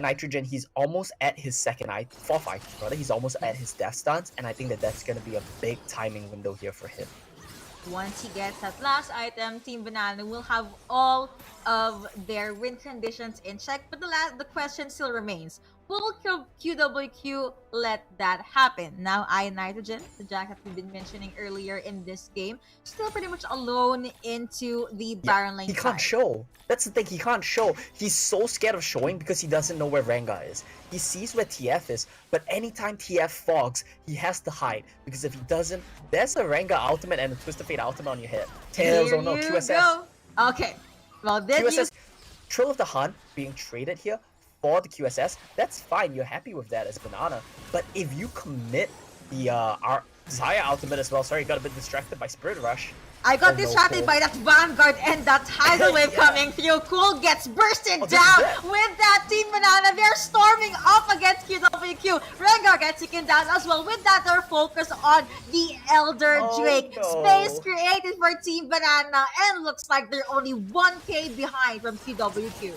I: Nitrogen, he's almost at his fourth item, rather. He's almost at his death stance, and I think that that's gonna be a big timing window here for him.
H: once he gets that last item, Team Banana will have all of their win conditions in check. But the question still remains, Will QWQ let that happen? Now, Nitrogen, the Jack that we've been mentioning earlier in this game, still pretty much alone into the Baron lane
I: He can't
H: side.
I: show. That's the thing, he can't show. He's so scared of showing because he doesn't know where Rengar is. He sees where TF is, but anytime TF fogs, he has to hide. Because if he doesn't, there's a Rengar ultimate and a Twisted Fate ultimate on your head. Tails,
H: Here
I: oh no,
H: you
I: QSS.
H: go. Okay. Well, then
I: QSS, Trill of the Hunt being traded here for the QSS, that's fine, you're happy with that as Banana. But if you commit the our Zaya ultimate as well, sorry, got a bit distracted by Spirit Rush.
H: I got
I: Oh, no,
H: distracted
I: Cole.
H: by that Vanguard and that tidal wave coming through. Cool gets bursted
I: Oh, this
H: down
I: is it.
H: with that Team Banana. They're storming up against QWQ. Rengar gets taken down as well. With that, they're focused on the Elder
I: Oh,
H: Drake.
I: no.
H: Space created for Team Banana, and looks like they're only 1k behind from QWQ.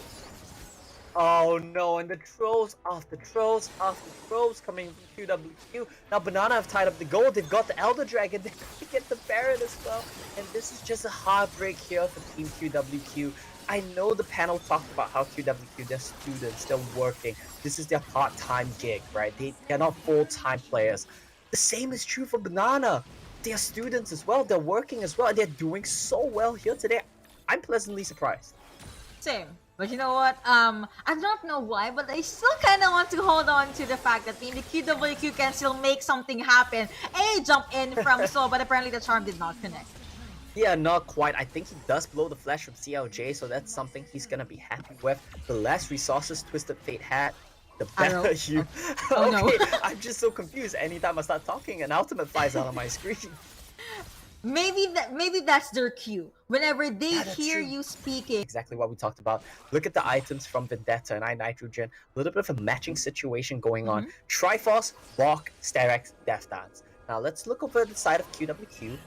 I: Oh no, and the trolls after trolls after trolls coming from QWQ. Now Banana have tied up the gold, they've got the Elder Dragon, they get the Baron as well. And this is just a heartbreak here for Team QWQ. I know the panel talked about how QWQ, they're students, they're working. This is their part-time gig, right? They're not full-time players. The same is true for Banana. They're students as well, they're working as well, and they're doing so well here today. I'm pleasantly surprised.
H: Same. But you know what? I don't know why, but I still kind of want to hold on to the fact that maybe QWQ can still make something happen. A jump in from So, but apparently the charm did not connect.
I: Yeah, not quite. I think he does blow the flash from CLJ, so that's something he's gonna be happy with. The less resources Twisted Fate had, the
H: Arrow.
I: better you...
H: Oh, no.
I: Okay, I'm just so confused. Anytime I start talking, an ultimate flies out of my screen.
H: Maybe that's their cue. Whenever they
I: Yeah, that's
H: hear
I: true.
H: you speaking.
I: Exactly what we talked about. Look at the items from Vendetta and Nitrogen. A little bit of a matching situation going on. Triforce, Walk, Sterex, Death Dance. Now let's look over the side of QWQ.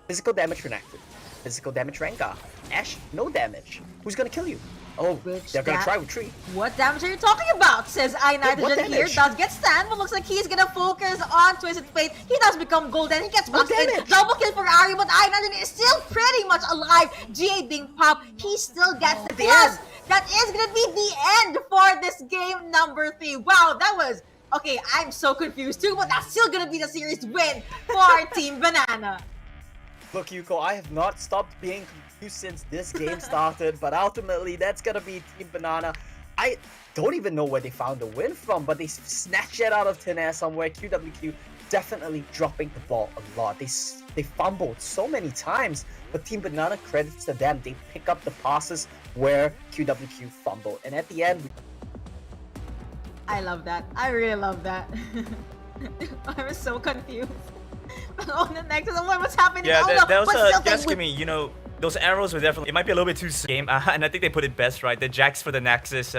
I: Physical damage Renekton. Physical damage Rengar. Ashe, no damage. Who's gonna kill you? Oh,
H: Which
I: they're gonna
H: that-
I: try retreat.
H: What damage are you talking about? Says Nitrogen here.
I: damage?
H: Does get stand, but looks like he's gonna focus on Twisted Fate. He does become golden. He gets
I: What
H: boxed in.
I: damage?
H: Double kill for Ari, but Nitrogen is still pretty much alive. GA being popped. He still gets the
I: the
H: plus.
I: end.
H: That is gonna be the end for this game number 3. Wow, that was okay. I'm so confused too, but that's still gonna be the series win for Team Banana.
I: Look, Yuko, I have not stopped being confused since this game started, but ultimately that's gonna be Team Banana. I don't even know where they found the win from, but they snatched it out of thin air somewhere. QWQ definitely dropping the ball a lot. They fumbled so many times, but Team Banana, credits to them, they pick up the passes where QWQ fumbled. And at the end,
H: I love that. I really love that. I was so confused. On the next one, what's happening?
E: Yeah,
H: Oh,
E: that,
H: no,
E: that was
H: but still
E: just
H: they
E: give me, you know, those arrows were definitely, it might be a little bit too game, and I think they put it best, right? The Jax for the Nexus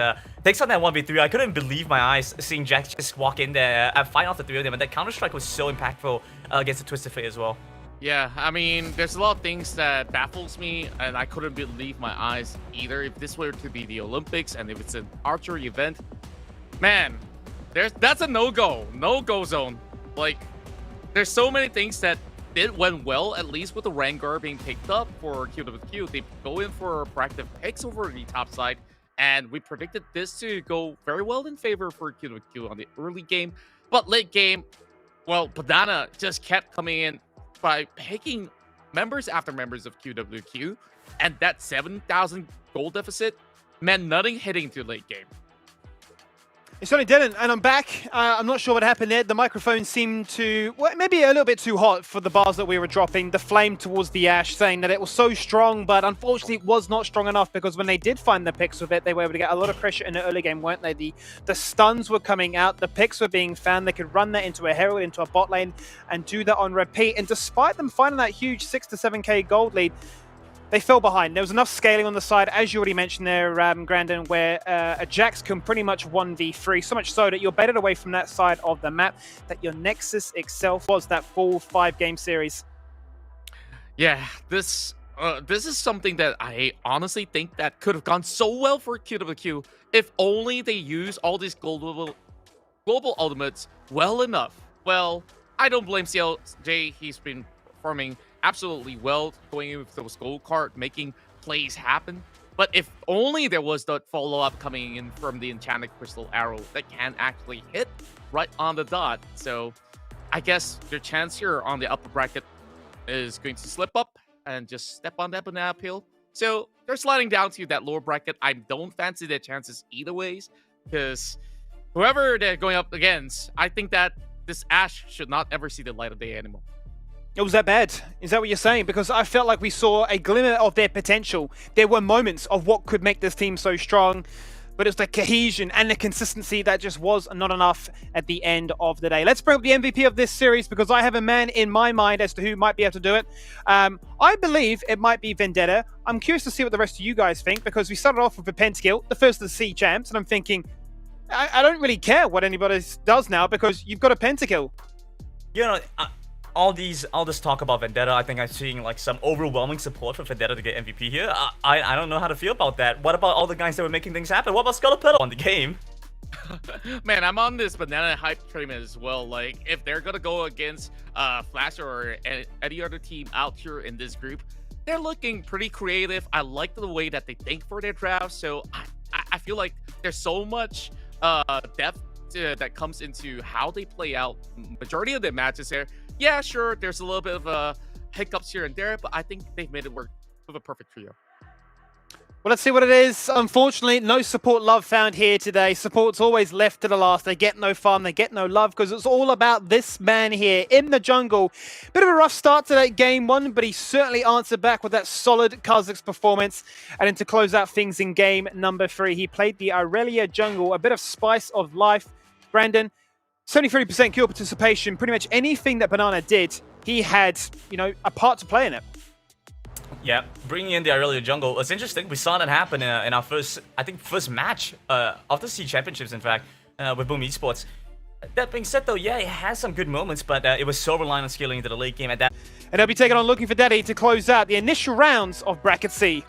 E: takes on that 1v3. I couldn't believe my eyes seeing Jax just walk in there and fight off the 3 of them, and that Counter-Strike was so impactful against the Twisted Fate as well.
B: Yeah, I mean, there's a lot of things that baffles me, and I couldn't believe my eyes either. If this were to be the Olympics, and if it's an archery event, man, that's a no-go zone. Like, there's so many things that went well, at least with the Rengar being picked up for QWQ. They go in for proactive picks over the top side, and we predicted this to go very well in favor for QWQ on the early game. But late game, well, Banana just kept coming in by picking members after members of QWQ, and that 7,000 gold deficit meant nothing heading to late game.
A: It certainly didn't, and I'm back. I'm not sure what happened there. The microphone seemed to, well, maybe a little bit too hot for the bars that we were dropping. The flame towards the Ashe, saying that it was so strong, but unfortunately it was not strong enough, because when they did find the picks with it, they were able to get a lot of pressure in the early game, weren't they? The stuns were coming out, the picks were being found. They could run that into a Herald, into a bot lane, and do that on repeat. And despite them finding that huge 6 to 7k gold lead, they fell behind. There was enough scaling on the side, as you already mentioned there, Grandin, where a Jax can pretty much 1v3, so much so that you're baited away from that side of the map, that your Nexus itself was that full 5-game series.
B: Yeah, this is something that I honestly think that could have gone so well for QWQ if only they use all these global ultimates well enough. Well, I don't blame CLJ. He's been performing absolutely well, going in with those gold card, making plays happen. But if only there was the follow-up coming in from the Enchanted Crystal Arrow that can actually hit right on the dot. So I guess your chance here on the upper bracket is going to slip up and just step on that banana peel. So they're sliding down to that lower bracket. I don't fancy their chances either ways, because whoever they're going up against, I think that this Ashe should not ever see the light of day anymore.
A: It was that bad? Is that what you're saying? Because I felt like we saw a glimmer of their potential. There were moments of what could make this team so strong, but it's the cohesion and the consistency that just was not enough at the end of the day. Let's bring up the MVP of this series, because I have a man in my mind as to who might be able to do it. I believe it might be Vendetta. I'm curious to see what the rest of you guys think, because we started off with a pentakill, the first of the C champs, and I'm thinking, I don't really care what anybody does now, because you've got a pentakill.
E: You know, all this talk about Vendetta, I think I'm seeing like some overwhelming support for Vendetta to get MVP here. I don't know how to feel about that. What about all the guys that were making things happen? What about Scullopedal on the game?
B: Man, I'm on this banana hype train as well. Like, if they're gonna go against Flash or any other team out here in this group, they're looking pretty creative. I like the way that they think for their draft. So I feel like there's so much depth that comes into how they play out majority of their matches here. Yeah, sure, there's a little bit of hiccups here and there, but I think they've made it work with a perfect trio.
A: Well, let's see what it is. Unfortunately, no support love found here today. Support's always left to the last. They get no fun, they get no love, because it's all about this man here in the jungle. Bit of a rough start to that game one, but he certainly answered back with that solid Kazakh's performance. And then to close out things in game number 3, he played the Aurelia jungle, a bit of spice of life. Brandon, 73% kill participation. Pretty much anything that Banana did, he had, you know, a part to play in it.
E: Yeah, bringing in the Aurelia jungle. It's interesting. We saw that happen in our first match of the C Championships, in fact, with Boom Esports. That being said, though, yeah, it has some good moments, but it was so reliant on scaling into the late game at that.
A: And they'll be taking on Looking for Daddy to close out the initial rounds of Bracket C.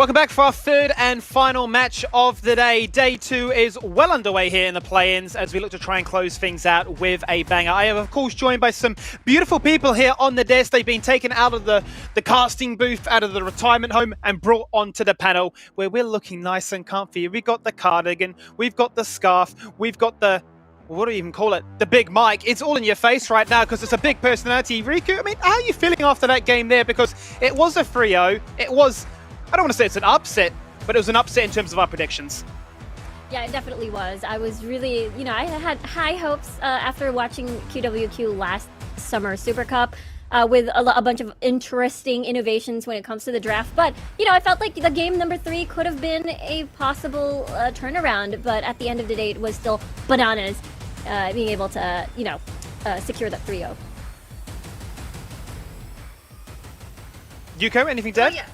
A: Welcome back for our third and final match of the day. Day 2 is well underway here in the play-ins as we look to try and close things out with a banger. I am, of course, joined by some beautiful people here on the desk. They've been taken out of the casting booth, out of the retirement home, and brought onto the panel where we're looking nice and comfy. We've got the cardigan, we've got the scarf, we've got the... what do you even call it? The big mic. It's all in your face right now because it's a big personality. Riku, I mean, how are you feeling after that game there? Because it was a 3-0. It was... I don't want to say it's an upset, but it was an upset in terms of our predictions.
F: Yeah, it definitely was. I was really, I had high hopes after watching QWQ last summer Super Cup with a bunch of interesting innovations when it comes to the draft. But, I felt like the game number 3 could have been a possible turnaround. But at the end of the day, it was still bananas being able to, secure that 3-0.
A: Yuko, anything to add?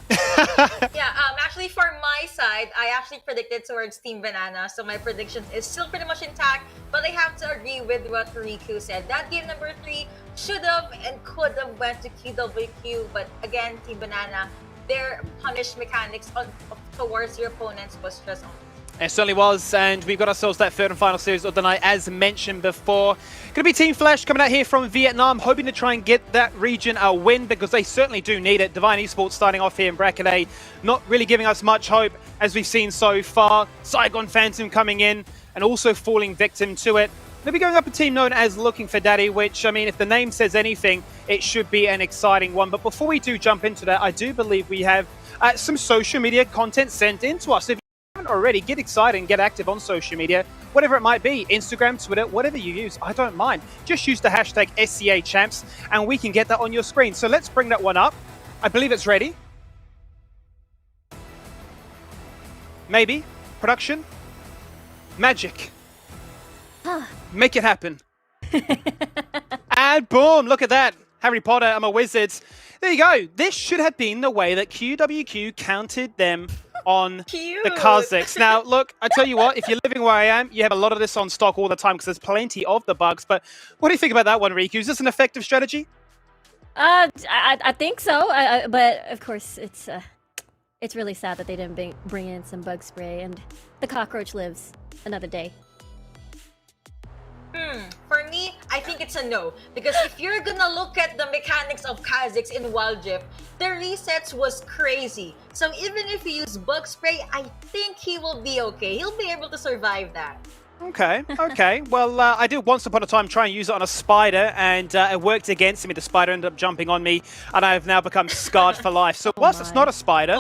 H: Actually, for my side, I actually predicted towards Team Banana, so my prediction is still pretty much intact, but I have to agree with what Riku said. That game number 3 should have and could have went to QWQ, but again, Team Banana, their punish mechanics towards your opponents was just on.
A: It certainly was, and we've got ourselves that third and final series of the night, as mentioned before. Going to be Team Flash coming out here from Vietnam, hoping to try and get that region a win, because they certainly do need it. Divine Esports starting off here in Bracket A, not really giving us much hope, as we've seen so far. Saigon Phantom coming in, and also falling victim to it. They'll be going up a team known as Looking for Daddy, which, I mean, if the name says anything, it should be an exciting one. But before we do jump into that, I do believe we have some social media content sent in to us. If already, get excited and get active on social media, whatever it might be, Instagram, Twitter, whatever you use, I don't mind. Just use the hashtag SCAChamps and we can get that on your screen. So let's bring that one up. I believe it's ready. Maybe. Production. Magic. Make it happen. And boom, look at that. Harry Potter, I'm a wizard. There you go. This should have been the way that QWQ counted them on the Kazakhs. Now, look, I tell you what, if you're living where I am, you have a lot of this on stock all the time because there's plenty of the bugs. But what do you think about that one, Riku? Is this an effective strategy?
F: I think so. But of course, it's really sad that they didn't bring in some bug spray, and the cockroach lives another day.
H: For me, I think it's a no. Because if you're gonna look at the mechanics of Kazakhs in Wild Rift, the resets was crazy. So even if he used bug spray, I think he will be okay. He'll be able to survive that.
A: Okay. Well, I did once upon a time try and use it on a spider, and it worked against me. The spider ended up jumping on me, and I have now become scarred for life. So whilst it's not a spider,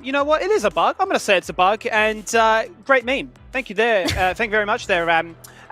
A: you know what? It is a bug. I'm going to say it's a bug, and great meme. Thank you there. Thank you very much there,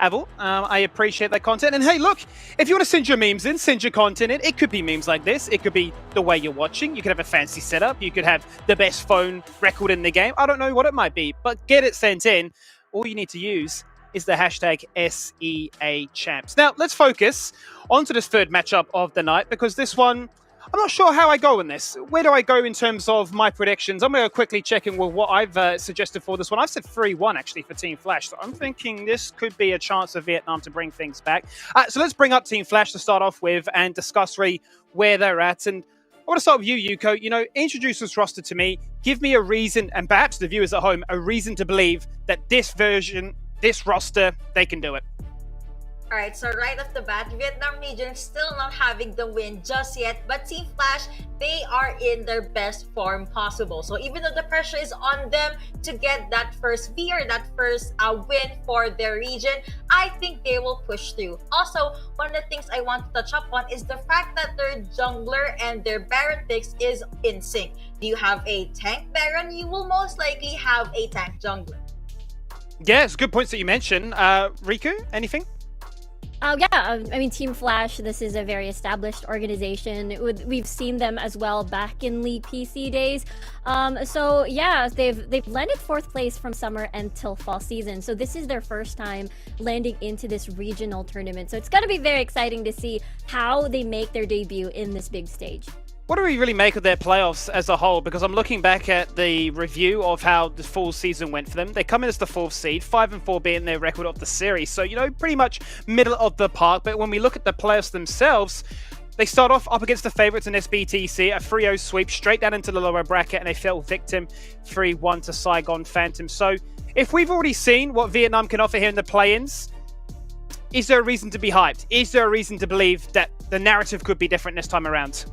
A: Avil. I appreciate that content. And hey, look, if you want to send your memes in, send your content in. It could be memes like this. It could be the way you're watching. You could have a fancy setup. You could have the best phone record in the game. I don't know what it might be, but get it sent in. All you need to use is the hashtag SEAChamps. Now, let's focus onto this third matchup of the night, because this one, I'm not sure how I go in this. Where do I go in terms of my predictions? I'm going to quickly check in with what I've suggested for this one. I've said 3-1 actually for Team Flash, so I'm thinking this could be a chance of Vietnam to bring things back. So let's bring up Team Flash to start off with and discuss really where they're at. And I want to start with you, Yuko. Introduce this roster to me. Give me a reason, and perhaps the viewers at home, a reason to believe that this roster, they can do it.
H: Alright, so right off the bat, Vietnam region still not having the win just yet, but Team Flash, they are in their best form possible. So even though the pressure is on them to get that first V or that first win for their region, I think they will push through. Also, one of the things I want to touch up on is the fact that their jungler and their Baron picks is in sync. Do you have a tank Baron? You will most likely have a tank jungler.
A: Yeah, it's good points that you mentioned. Riku, anything?
F: I mean, Team Flash, this is a very established organization. We've seen them as well back in League PC days. So yeah, they've landed 4th place from summer until fall season. So this is their first time landing into this regional tournament. So it's going to be very exciting to see how they make their debut in this big stage.
A: What do we really make of their playoffs as a whole? Because I'm looking back at the review of how the full season went for them. They come in as the 4th seed, 5-4 being their record of the series. So, pretty much middle of the park. But when we look at the playoffs themselves, They start off up against the favourites in SBTC, a 3-0 sweep straight down into the lower bracket, and they fell victim 3-1 to Saigon Phantom. So if we've already seen what Vietnam can offer here in the play-ins, is there a reason to be hyped? Is there a reason to believe that the narrative could be different this time around?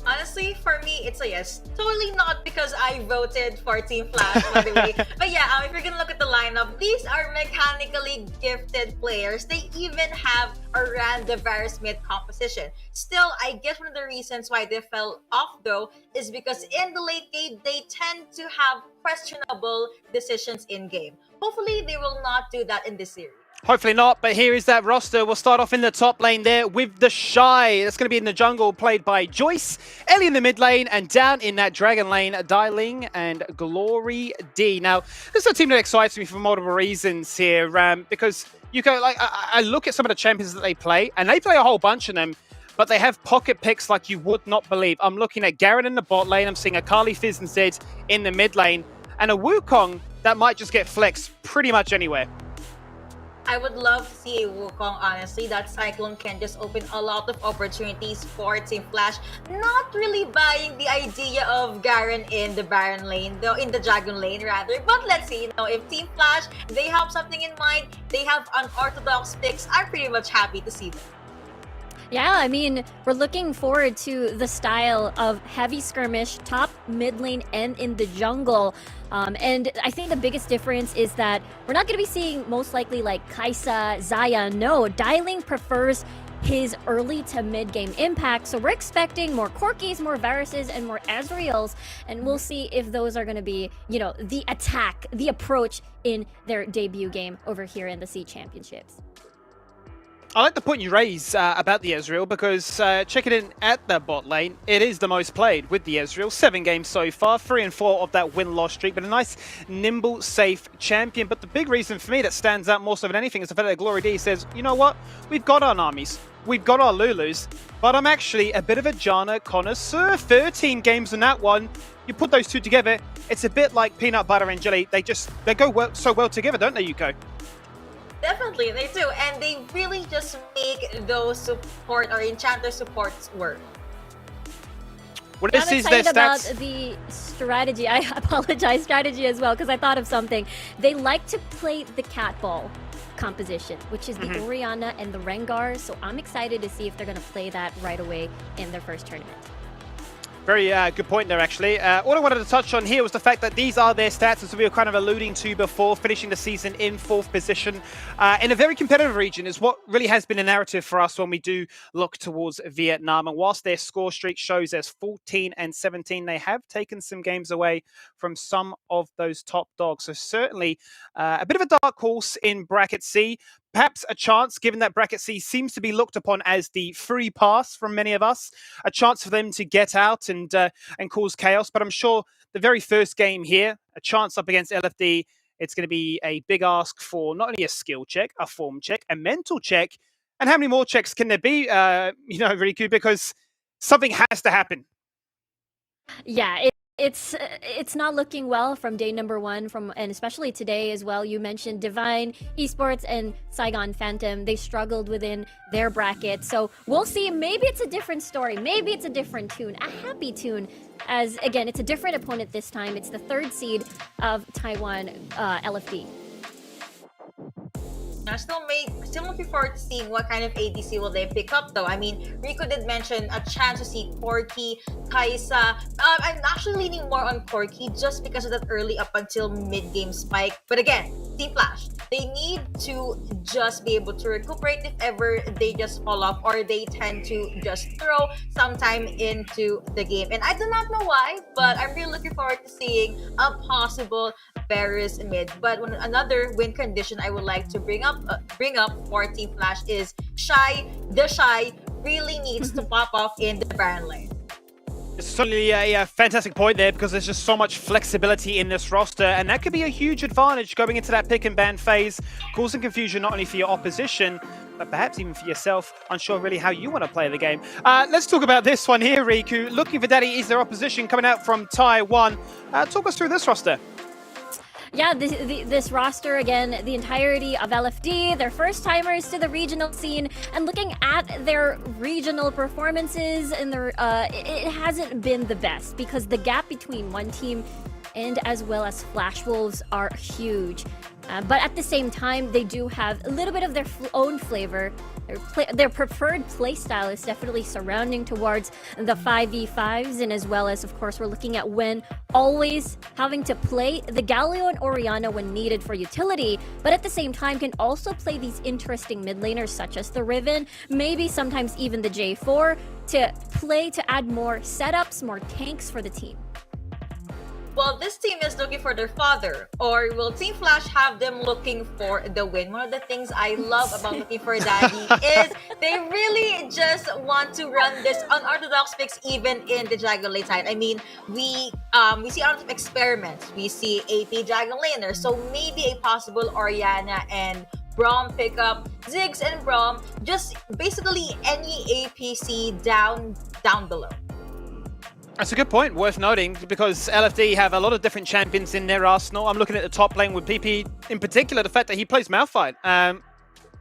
H: Honestly, for me, it's a yes. Totally not because I voted for Team Flash, by the way. But yeah, if you're gonna look at the lineup, these are mechanically gifted players. They even have a random Smith composition. Still, I guess one of the reasons why they fell off, though, is because in the late game, they tend to have questionable decisions in game. Hopefully, they will not do that in this series.
A: Hopefully not, but here is that roster. We'll start off in the top lane there with the Shy. That's going to be in the jungle, played by Joyce. Ellie in the mid lane, and down in that dragon lane, Dailing and Glory D. Now, this is a team that excites me for multiple reasons here, because you go, like, I look at some of the champions that they play, and they play a whole bunch of them, but they have pocket picks like you would not believe. I'm looking at Garen in the bot lane, I'm seeing a Kali Fizz and Zed in the mid lane, and a Wukong that might just get flexed pretty much anywhere.
H: I would love to see a Wukong, honestly. That Cyclone can just open a lot of opportunities for Team Flash. Not really buying the idea of Garen in the Baron lane, though, in the Dragon lane rather. But let's see, if Team Flash, they have something in mind, they have unorthodox picks, I'm pretty much happy to see them.
F: Yeah, I mean, we're looking forward to the style of heavy skirmish, top, mid lane, and in the jungle. And I think the biggest difference is that we're not going to be seeing most likely like Kaisa, Xayah. No, Dailing prefers his early to mid game impact. So we're expecting more Corkis, more Varuses, and more Ezreals. And we'll see if those are going to be, the attack, the approach in their debut game over here in the SEA Championships.
A: I like the point you raise about the Ezreal, because checking in at the bot lane, it is the most played with the Ezreal. 7 games so far, 3 and 4 of that win-loss streak, but a nice, nimble, safe champion. But the big reason for me that stands out more so than anything is the fact that Glory D says, you know what, we've got our Namis, we've got our Lulus, but I'm actually a bit of a Janna connoisseur. 13 games on that one. You put those two together, it's a bit like peanut butter and jelly. They go so well together, don't they, Yuko?
H: Definitely, they do, and they really just make those support or enchanter supports work.
A: Well, this
F: I'm
A: is their
F: excited about
A: stats.
F: the strategy. I apologize, strategy as well, because I thought of something. They like to play the cat ball composition, which is the Orianna and the Rengar, so I'm excited to see if they're going to play that right away in their first tournament.
A: Very good point there, actually. All I wanted to touch on here was the fact that these are their stats, as we were kind of alluding to before, finishing the season in 4th position. In a very competitive region is what really has been a narrative for us when we do look towards Vietnam. And whilst their score streak shows as 14 and 17, they have taken some games away from some of those top dogs. So certainly a bit of a dark horse in Bracket C. Perhaps a chance, given that Bracket C seems to be looked upon as the free pass from many of us, a chance for them to get out and cause chaos. But I'm sure the very first game here, a chance up against LFD, it's going to be a big ask for not only a skill check, a form check, a mental check, and how many more checks can there be, Riku, because something has to happen.
F: Yeah, it's not looking well from day number 1, and especially today as well. You mentioned Divine, Esports, and Saigon Phantom. They struggled within their bracket. So we'll see. Maybe it's a different story. Maybe it's a different tune, a happy tune. As again, it's a different opponent this time. It's the 3rd seed of Taiwan, LFD.
H: I'm still looking forward to seeing what kind of ADC will they pick up, though. I mean, Rico did mention a chance to see Corki, Kaisa. I'm actually leaning more on Corki just because of that early up until mid-game spike. But again, Team Flash, they need to just be able to recuperate if ever they just fall off or they tend to just throw sometime into the game. And I do not know why, but I'm really looking forward to seeing a possible Varus mid. But another win condition I would like to bring up for Team Flash is Shy. The Shy really needs to pop off in the Baron lane.
A: It's certainly a fantastic point there, because there's just so much flexibility in this roster, and that could be a huge advantage going into that pick and ban phase, causing confusion not only for your opposition, but perhaps even for yourself, unsure really how you want to play the game. Let's talk about this one here, Riku. Looking for Daddy is their opposition coming out from Taiwan. Talk us through this roster.
F: Yeah, this roster, again, the entirety of LFD, their first timers to the regional scene, and looking at their regional performances, and it hasn't been the best because the gap between one team and as well as Flash Wolves are huge. But at the same time, they do have a little bit of their own flavor. Their preferred playstyle is definitely surrounding towards the 5v5s, and as well as, of course, we're looking at when always having to play the Galio and Orianna when needed for utility, but at the same time can also play these interesting mid laners such as the Riven, maybe sometimes even the J4, to play to add more setups, more tanks for the team.
H: Well, this team is looking for their father, or will Team Flash have them looking for the win? One of the things I love about looking for daddy is they really just want to run this unorthodox picks even in the Dragon Lane side. I mean, we see a lot of experiments. We see AP Dragon Laner, so maybe a possible Orianna and Braum pickup, Ziggs and Braum, just basically any APC down below.
A: That's a good point, worth noting, because LFD have a lot of different champions in their arsenal. I'm looking at the top lane with PP, in particular, the fact that he plays Malphite.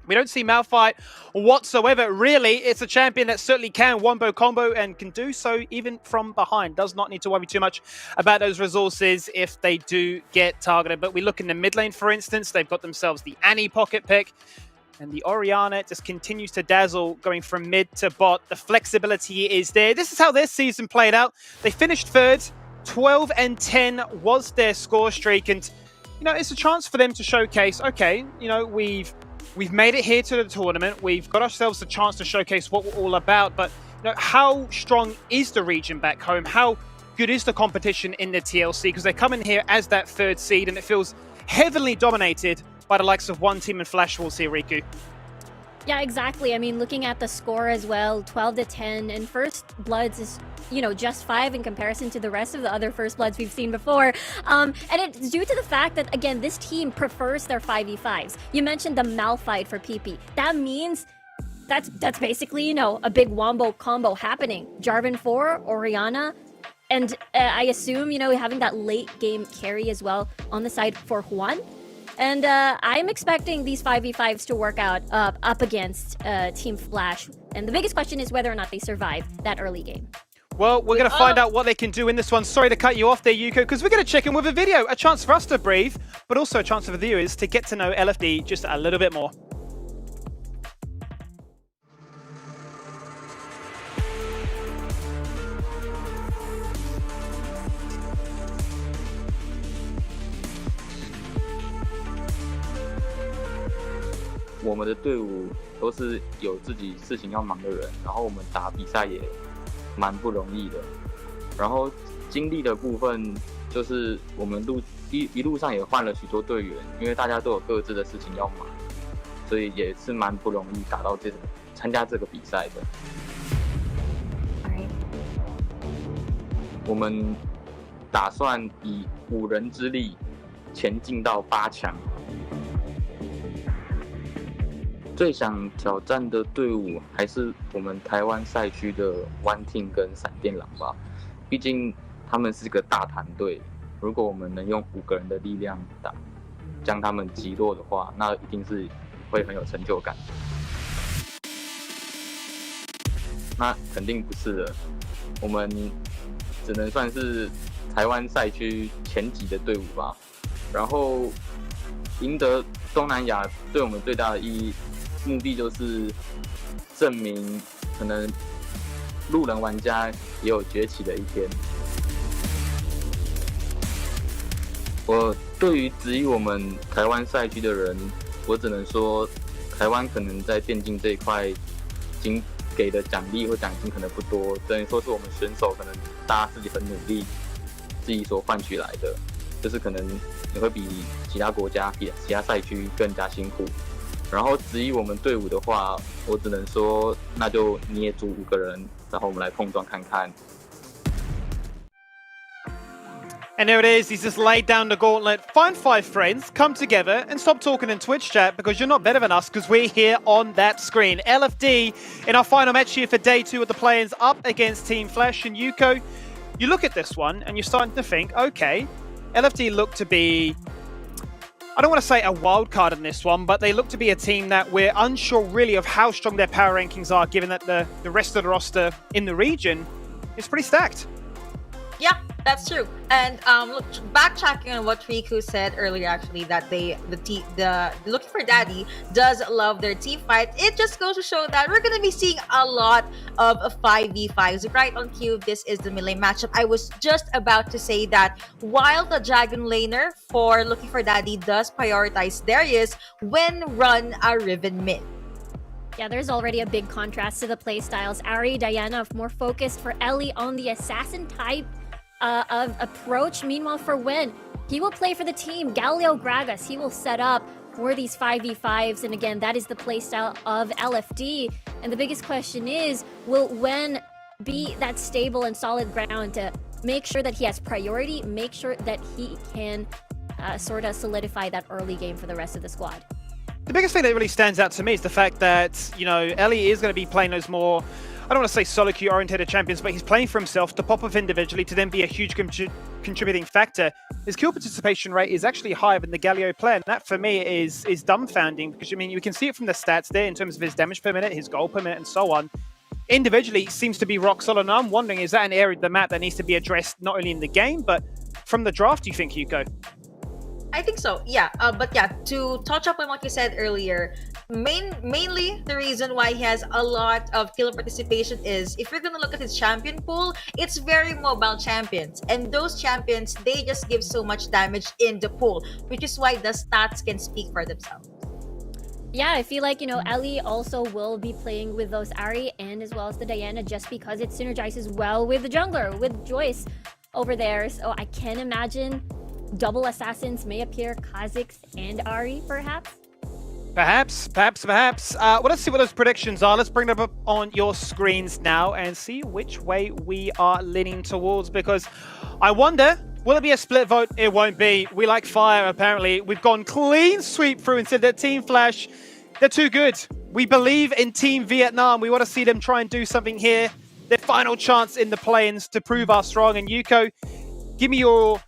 A: We don't see Malphite whatsoever, really. It's a champion that certainly can wombo combo and can do so even from behind. Does not need to worry too much about those resources if they do get targeted. But we look in the mid lane, for instance, they've got themselves the Annie pocket pick. And the Orianna just continues to dazzle, going from mid to bot. The flexibility is there. This is how their season played out. They finished third. 12-10 was their score streak. And, you know, it's a chance for them to showcase, okay, you know, we've made it here to the tournament. We've got ourselves a chance to showcase what we're all about. But, you know, how strong is the region back home? How good is the competition in the TLC? Because they come in here as that third seed, and it feels heavily dominated by the likes of one team and Flash Wolves here, Riku.
F: Yeah, exactly. I mean, looking at the score as well, 12-10, and First Bloods is, you know, just 5 in comparison to the rest of the other First Bloods we've seen before. And it's due to the fact that, again, this team prefers their 5v5s. You mentioned the Malphite for PP. That means that's basically, you know, a big wombo combo happening. Jarvan 4, Orianna, and I assume, you know, having that late game carry as well on the side for Juan. And I'm expecting these 5v5s to work out up against Team Flash. And the biggest question is whether or not they survive that early game.
A: Well, we're going to find out what they can do in this one. Sorry to cut you off there, Yuko, because we're going to check in with a video. A chance for us to breathe, but also a chance for the viewers to get to know LFD just a little bit more.
K: 我们的队伍都是有自己事情要忙的人，然后我们打比赛也蛮不容易的。然后经历的部分就是我们一路上也换了许多队员，因为大家都有各自的事情要忙，所以也是蛮不容易打到参加这个比赛的。我们打算以5人之力前进到8强。最想挑战的队伍还是我们台湾赛区的One Team跟闪电狼吧，毕竟他们是个大团队，如果我们能用5个人的力量将他们击落的话，那一定是会很有成就感。那肯定不是的，我们只能算是台湾赛区前几的队伍吧。然后赢得东南亚对我们最大的目的就是证明，可能路人玩家也有崛起的一天。我对于质疑我们台湾赛区的人，我只能说，台湾可能在电竞这一块，给的奖励或奖金可能不多，等于说是我们选手可能大家自己很努力，自己所换取来的，就是可能也会比其他国家、其他赛区更加辛苦。然后质疑我们队伍的话，我只能说，那就捏住5个人，然后我们来碰撞看看。
A: And there it is, he's just laid down the gauntlet. Find 5 friends, come together, and stop talking in Twitch chat because you're not better than us because we're here on that screen. LFD in our final match here for day 2 of the play-ins up against Team Flash. And Yuko, you look at this one and you're starting to think, okay, LFD look to be I don't want to say a wild card in this one, but they look to be a team that we're unsure really of how strong their power rankings are, given that the rest of the roster in the region is pretty stacked.
H: Yeah, that's true. And look, backtracking on what Riku said earlier, actually, that the Looking for Daddy does love their team fight. It just goes to show that we're gonna be seeing a lot of 5v5s. Right on cue, this is the melee matchup. I was just about to say that while the Dragon Laner for Looking for Daddy does prioritize Darius when run a Riven mid.
F: Yeah, there's already a big contrast to the playstyles. Ari, Diana, more focused for Ellie on the assassin type of approach. Meanwhile, for Wen, he will play for the team. Galio Gragas, he will set up for these 5v5s. And again, that is the playstyle of LFD. And the biggest question is, will Wen be that stable and solid ground to make sure that he has priority, make sure that he can sort of solidify that early game for the rest of the squad?
A: The biggest thing that really stands out to me is the fact that, you know, Ellie is going to be playing those more, I don't want to say solo queue oriented champions, but he's playing for himself to pop off individually to then be a huge contributing factor. His kill participation rate is actually higher than the Galio player, and that for me is dumbfounding, because I mean, you can see it from the stats there in terms of his damage per minute, his goal per minute, and so on. Individually, seems to be rock solid, and I'm wondering, is that an area of the map that needs to be addressed not only in the game, but from the draft, do you think, Yuko?
H: I think so, yeah. But yeah, to touch up on what you said earlier, mainly the reason why he has a lot of kill participation is, if you're gonna look at his champion pool, it's very mobile champions, and those champions, they just give so much damage in the pool, which is why the stats can speak for themselves.
F: Yeah, I feel like, you know, Ellie also will be playing with those Ari and as well as the Diana, just because it synergizes well with the jungler, with Joyce over there. So I can imagine double assassins may appear, Kha'Zix and Ari, perhaps?
A: Perhaps. Well, let's see what those predictions are. Let's bring them up on your screens now and see which way we are leaning towards, because I wonder, will it be a split vote? It won't be. We like fire, apparently. We've gone clean sweep through and said that Team Flash, they're too good. We believe in Team Vietnam. We want to see them try and do something here. Their final chance in the play-ins to prove us strong. And Yuko, give me your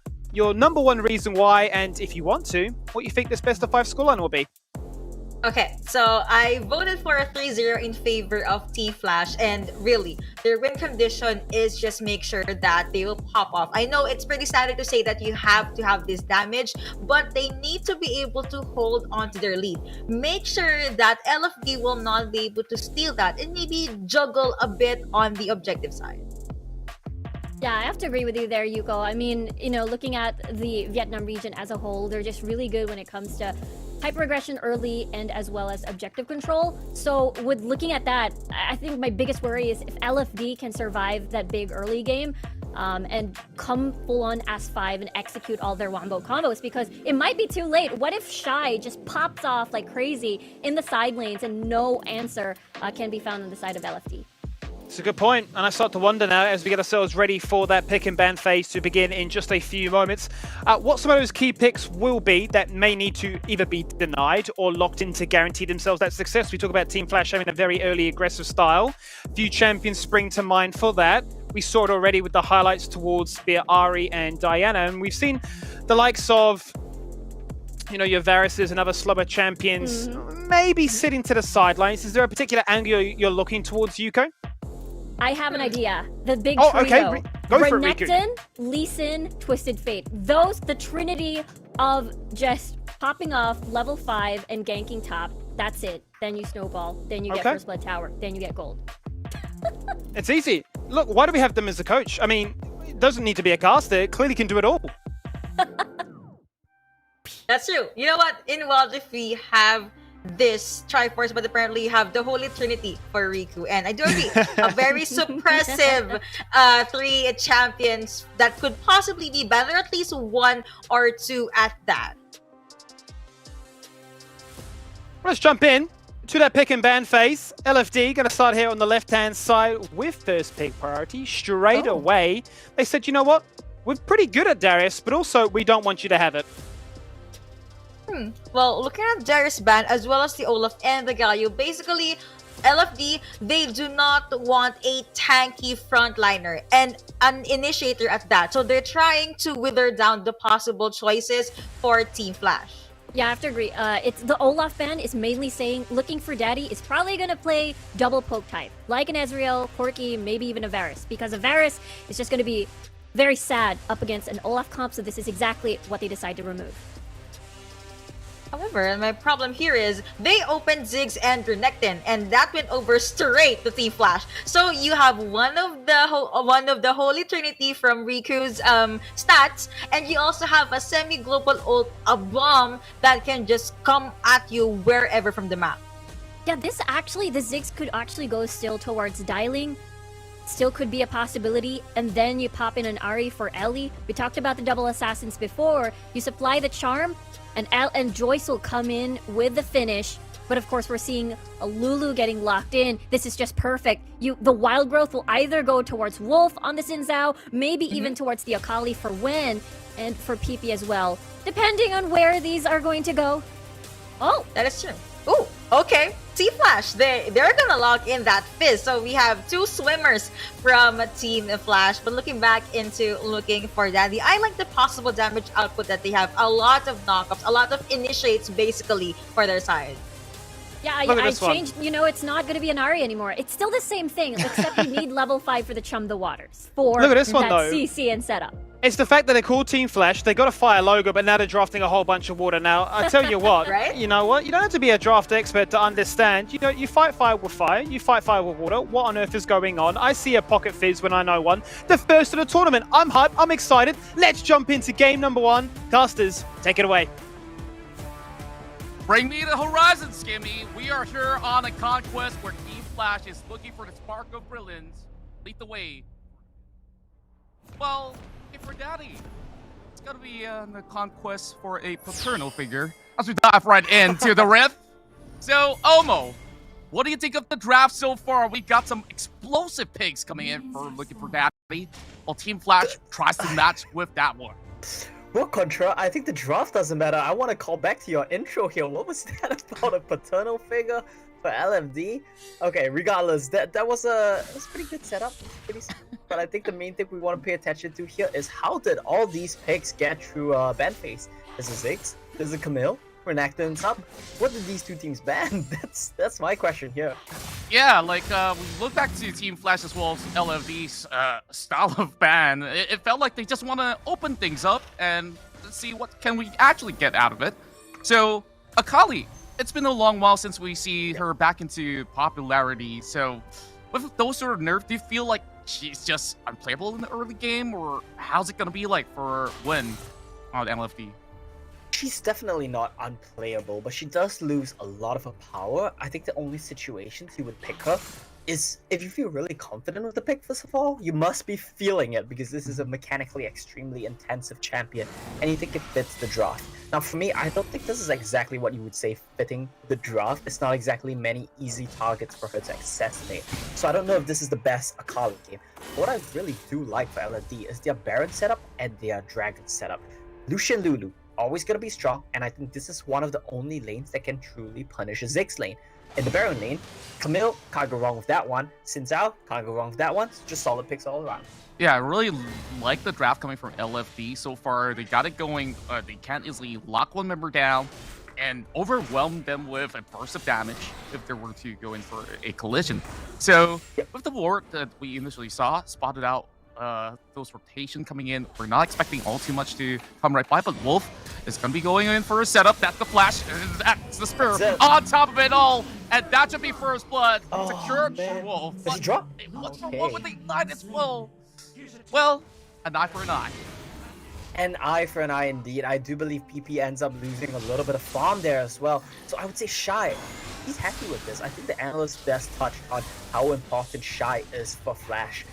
A: number one reason why, and if you want to, what you think this best of 5 scoreline will be.
H: Okay, so I voted for a 3-0 in favor of Team Flash, and really, their win condition is just make sure that they will pop off. I know it's pretty sad to say that you have to have this damage, but they need to be able to hold on to their lead. Make sure that LFD will not be able to steal that, and maybe juggle a bit on the objective side.
F: Yeah, I have to agree with you there, Yuko. I mean, you know, looking at the Vietnam region as a whole, they're just really good when it comes to hyper-aggression early and as well as objective control. So with looking at that, I think my biggest worry is if LFD can survive that big early game and come full-on S5 and execute all their wombo combos, because it might be too late. What if Shy just pops off like crazy in the side lanes and no answer can be found on the side of LFD?
A: It's a good point, and I start to wonder now as we get ourselves ready for that pick and ban phase to begin in just a few moments, what some of those key picks will be that may need to either be denied or locked in to guarantee themselves that success. We talk about Team Flash having a very early aggressive style. Few champions spring to mind for that. We saw it already with the highlights towards Ari and Diana, and we've seen the likes of, you know, your Varus's and other slower champions maybe sitting to the sidelines. Is there a particular angle you're looking towards, Yuko?
F: I have an idea. The big trio.
A: Okay. Go for it, Riku.
F: Renekton, Lee Sin, Twisted Fate. Those, the trinity of just popping off level 5 and ganking top. That's it. Then you snowball. Then you get First Blood Tower. Then you get gold.
A: It's easy. Look, why do we have them as a coach? I mean, it doesn't need to be a caster. It clearly can do it all.
H: That's true. You know what? In Wild Rift, we have this Triforce, but apparently you have the Holy Trinity for Riku. And I do agree, a very suppressive 3 champions that could possibly be better, at least 1 or 2 at that.
A: Let's jump in to that pick and ban phase. LFD going to start here on the left-hand side with first pick priority straight away. They said, you know what? We're pretty good at Darius, but also we don't want you to have it.
H: Well, looking at Darius ban as well as the Olaf and the Galio, basically LFD, they do not want a tanky frontliner and an initiator at that. So they're trying to wither down the possible choices for Team Flash.
F: Yeah, I have to agree. It's the Olaf ban is mainly saying looking for daddy is probably gonna play double poke type, like an Ezreal, Corki, maybe even a Varus, because a Varus is just gonna be very sad up against an Olaf comp. So this is exactly what they decide to remove.
H: However, my problem here is they opened Ziggs and Renekton, and that went over straight to Team Flash. So you have one of the Holy Trinity from Riku's stats, and you also have a semi-global ult, a bomb that can just come at you wherever from the map.
F: Yeah, the Ziggs could actually go still towards dialing. Still could be a possibility, and then you pop in an Ahri for Ellie. We talked about the double assassins before. You supply the charm, and Joyce will come in with the finish. But of course, we're seeing a Lulu getting locked in. This is just perfect. The wild growth will either go towards Wolf on the Xin Zhao, maybe even towards the Akali for Wen, and for PP as well, depending on where these are going to go.
H: Oh, that is true. Ooh, okay. Team Flash, they're gonna lock in that Fizz. So we have two swimmers from Team Flash, but looking back into looking for Daddy, I like the possible damage output that they have. A lot of knockups, a lot of initiates basically for their side.
F: Yeah, I changed, it's not going to be an Ahri anymore. It's still the same thing, except you need level 5 for the Chum the Waters for
A: Look at this one,
F: that
A: though.
F: CC and setup.
A: It's the fact that they're called Team Flash. They got a fire logo, but now they're drafting a whole bunch of water. Now, I tell you what,
H: Right?
A: You know what? You don't have to be a draft expert to understand. You fight fire with fire. You fight fire with water. What on earth is going on? I see a pocket fizz when I know one. The first of the tournament. I'm hyped. I'm excited. Let's jump into game number 1. Casters, take it away.
B: Bring me the horizon, Skimmy. We are here on a conquest where Team Flash is looking for the spark of brilliance. Lead the way. Well, for Daddy, it's gotta be the conquest for a paternal figure. As we dive right into the riff. So, Omo, what do you think of the draft so far? We got some explosive picks coming in for looking for Daddy, while Team Flash tries to match with that one.
I: Well, Contra, I think the draft doesn't matter. I want to call back to your intro here. What was that about a paternal figure for LMD? Okay, regardless, that was a pretty good setup. Pretty simple. But I think the main thing we want to pay attention to here is how did all these picks get through ban phase? There's a Ziggs, there's a Camille, Renekton's top. What did these two teams ban? That's my question here.
B: Yeah, like we look back to Team Flash as well as LFD's style of ban. It felt like they just want to open things up and see what can we actually get out of it. So Akali, it's been a long while since we see her back into popularity. So with those sort of nerfs, do you feel like she's just unplayable in the early game, or how's it gonna be like for Wen on LFD?
I: She's definitely not unplayable, but she does lose a lot of her power. I think the only situations you would pick her is if you feel really confident with the pick, first of all. You must be feeling it, because this is a mechanically extremely intensive champion, and you think it fits the draft. Now, for me, I don't think this is exactly what you would say fitting the draft. It's not exactly many easy targets for her to assassinate. So I don't know if this is the best Akali game. What I really do like for LFD is their Baron setup and their Dragon setup. Lucian Lulu, always gonna be strong, and I think this is one of the only lanes that can truly punish a Ziggs lane. In the Baron lane, Camille, can't go wrong with that one. Xin Zhao, can't go wrong with that one. It's just solid picks all around.
B: Yeah, I really like the draft coming from LFD so far. They got it going. They can't easily lock one member down and overwhelm them with a burst of damage if they were to go in for a collision. So with the ward that we initially saw, spotted out those rotation coming in. We're not expecting all too much to come right by, but Wolf is going to be going in for a setup. That's the flash. That's the spear on top of it all. And that should be first blood. Secured for Wolf.
I: Does he drop?
B: What's for Wolf with the ignite as well? Well, an eye for an eye.
I: An eye for an eye indeed. I do believe PP ends up losing a little bit of farm there as well. So I would say Shy, he's happy with this. I think the analyst best touched on how important Shy is for Flash.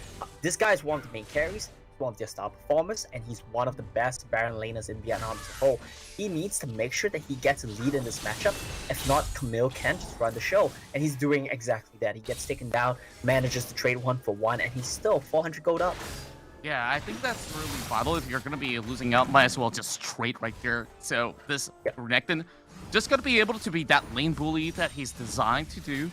I: This guy's one of the main carries, one of their star performers, and he's one of the best Baron laners in Vietnam as a whole. He needs to make sure that he gets a lead in this matchup. If not, Camille can just run the show, and he's doing exactly that. He gets taken down, manages to trade 1-for-1, and he's still 400 gold up.
B: Yeah, I think that's really vital. If you're going to be losing out, might as well just trade right there. So this Renekton just going to be able to be that lane bully that he's designed to do.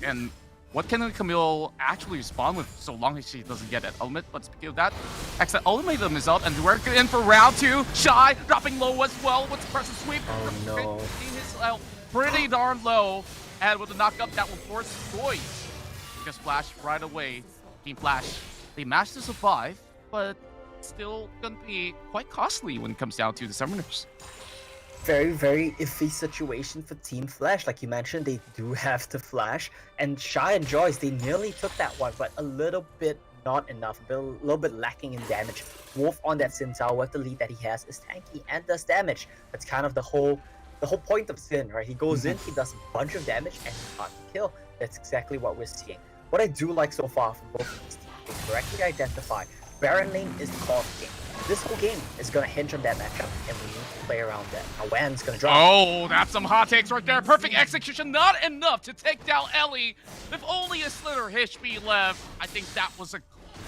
B: And what can Camille actually respond with so long as she doesn't get that ultimate? But speaking of that, Exit ultimatum is up, and we're in for round 2. Shy dropping low as well with suppressive sweep.
I: Oh no.
B: His pretty darn low, and with the knockup that will force Joyce. Just Flash right away. Team Flash, they managed to survive, but still gonna be quite costly when it comes down to the summoners.
I: Very, very iffy situation for Team Flash. Like you mentioned, they do have to Flash. And Shy and Joyce, they nearly took that one, but a little bit not enough. A little bit lacking in damage. Wolf on that Xin Zhao with the lead that he has is tanky and does damage. That's kind of the whole point of Xin, right? He goes in, he does a bunch of damage, and he can't kill. That's exactly what we're seeing. What I do like so far from both of these teams, they correctly identify Baron lane is the core of the game. This whole game is going to hinge on that matchup, and we need to play around that. Now, Wan's going to drop.
B: Oh, that's some hot takes right there. Perfect execution. Not enough to take down Ellie. With only a slither HP left, I think that was a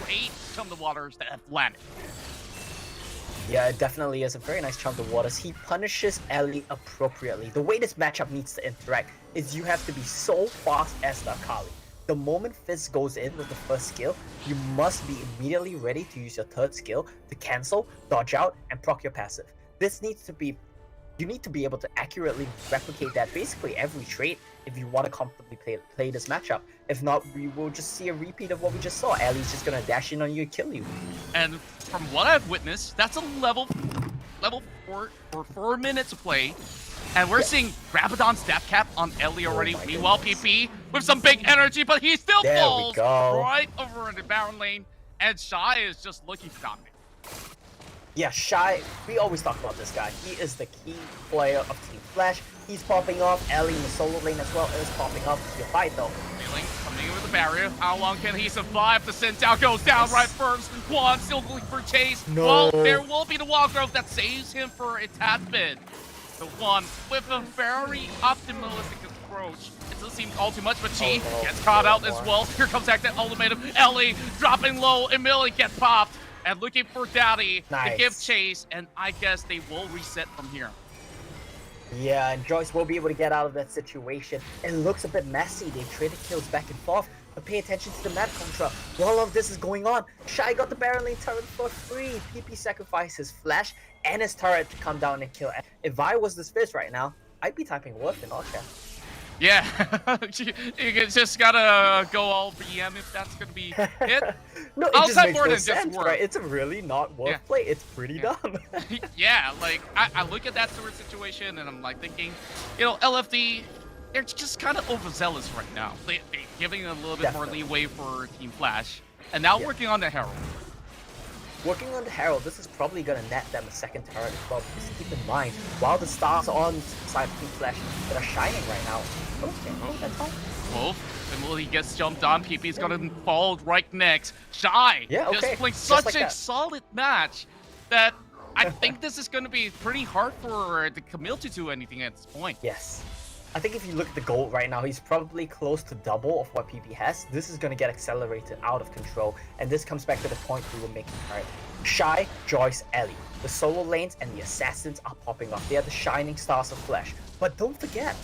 B: great chum of waters that have landed.
I: Yeah, it definitely is a very nice chunk of waters. He punishes Ellie appropriately. The way this matchup needs to interact is you have to be so fast as the Akali. The moment Fizz goes in with the first skill, you must be immediately ready to use your third skill to cancel, dodge out, and proc your passive. This needs to be... You need to be able to accurately replicate that basically every trait if you want to comfortably play this matchup. If not, we will just see a repeat of what we just saw. Ellie's just gonna dash in on you and kill you.
B: And from what I've witnessed, that's a level 4 or 4 minutes of play. And we're seeing Rabadon's stat cap on Ellie already. Meanwhile, PP with some big energy, but he still falls right over in the Baron lane. And Shy is just looking to dominate.
I: Yeah, Shy, we always talk about this guy. He is the key player of Team Flash. He's popping off. Ellie in the solo lane as well is popping up. He'll fight though.
B: Feeling coming in with the barrier. How long can he survive? The Xin Zhao goes down right first. Juan still looking for chase.
I: No.
B: Well, there will be the wall growth that saves him for a tad bit. The one with a very optimistic approach. It doesn't seem all too much, but she gets caught out as well. Here comes back that ultimatum. Ellie dropping low, immediately gets popped. And looking for Daddy to give chase, and I guess they will reset from here.
I: Yeah, and Joyce will be able to get out of that situation. It looks a bit messy. They traded kills back and forth, but pay attention to the map contra. While all of this is going on, Shy got the Baron lane turret for free. PP sacrificed his flash and his turret to come down and kill. If I was this Fizz right now, I'd be typing Wolf in all chat.
B: Yeah, you just gotta go all BM if that's gonna be hit.
I: No, it just makes no sense, right? It's a really not worth play. It's pretty dumb.
B: Yeah, like, I look at that sort of situation and I'm like thinking, you know, LFD, they're just kind of overzealous right now. They're giving a little bit more leeway for Team Flash, and now working on the Herald.
I: Working on the Herald, this is probably going to net them a second turret as well, because keep in mind, while the stars on side of Team Flash that are shining right now, that's fine.
B: Wolf, and he gets jumped on, PP's gonna fall right next. Shy, just playing such a solid match that I think this is gonna be pretty hard for the Camille to do anything at this point.
I: Yes. I think if you look at the gold right now, he's probably close to double of what PP has. This is going to get accelerated out of control, and this comes back to the point we were making, right? Shy, Joyce, Ellie. The solo lanes and the assassins are popping off. They are the shining stars of Flash. But don't forget,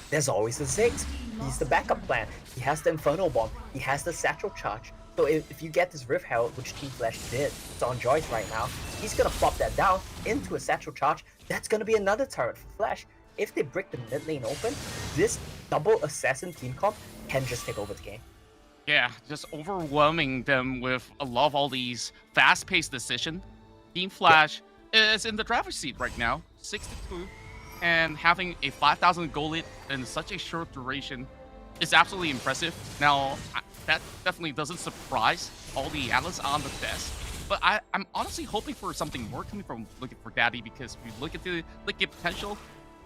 I: there's always the Ziggs. He's the backup plan. He has the Inferno Bomb. He has the Satchel Charge. So if you get this Rift Herald, which Team Flash did, it's on Joyce right now, he's going to flop that down into a Satchel Charge. That's going to be another turret for Flash. If they break the mid lane open, this double assassin team comp can just take over the game.
B: Yeah, just overwhelming them with a lot of all these fast-paced decisions. Team Flash is in the driver's seat right now, 62, and having a 5,000 goal lead in such a short duration is absolutely impressive. Now, that definitely doesn't surprise all the analysts on the desk, but I'm honestly hoping for something more coming from looking for Daddy, because if you look at the potential,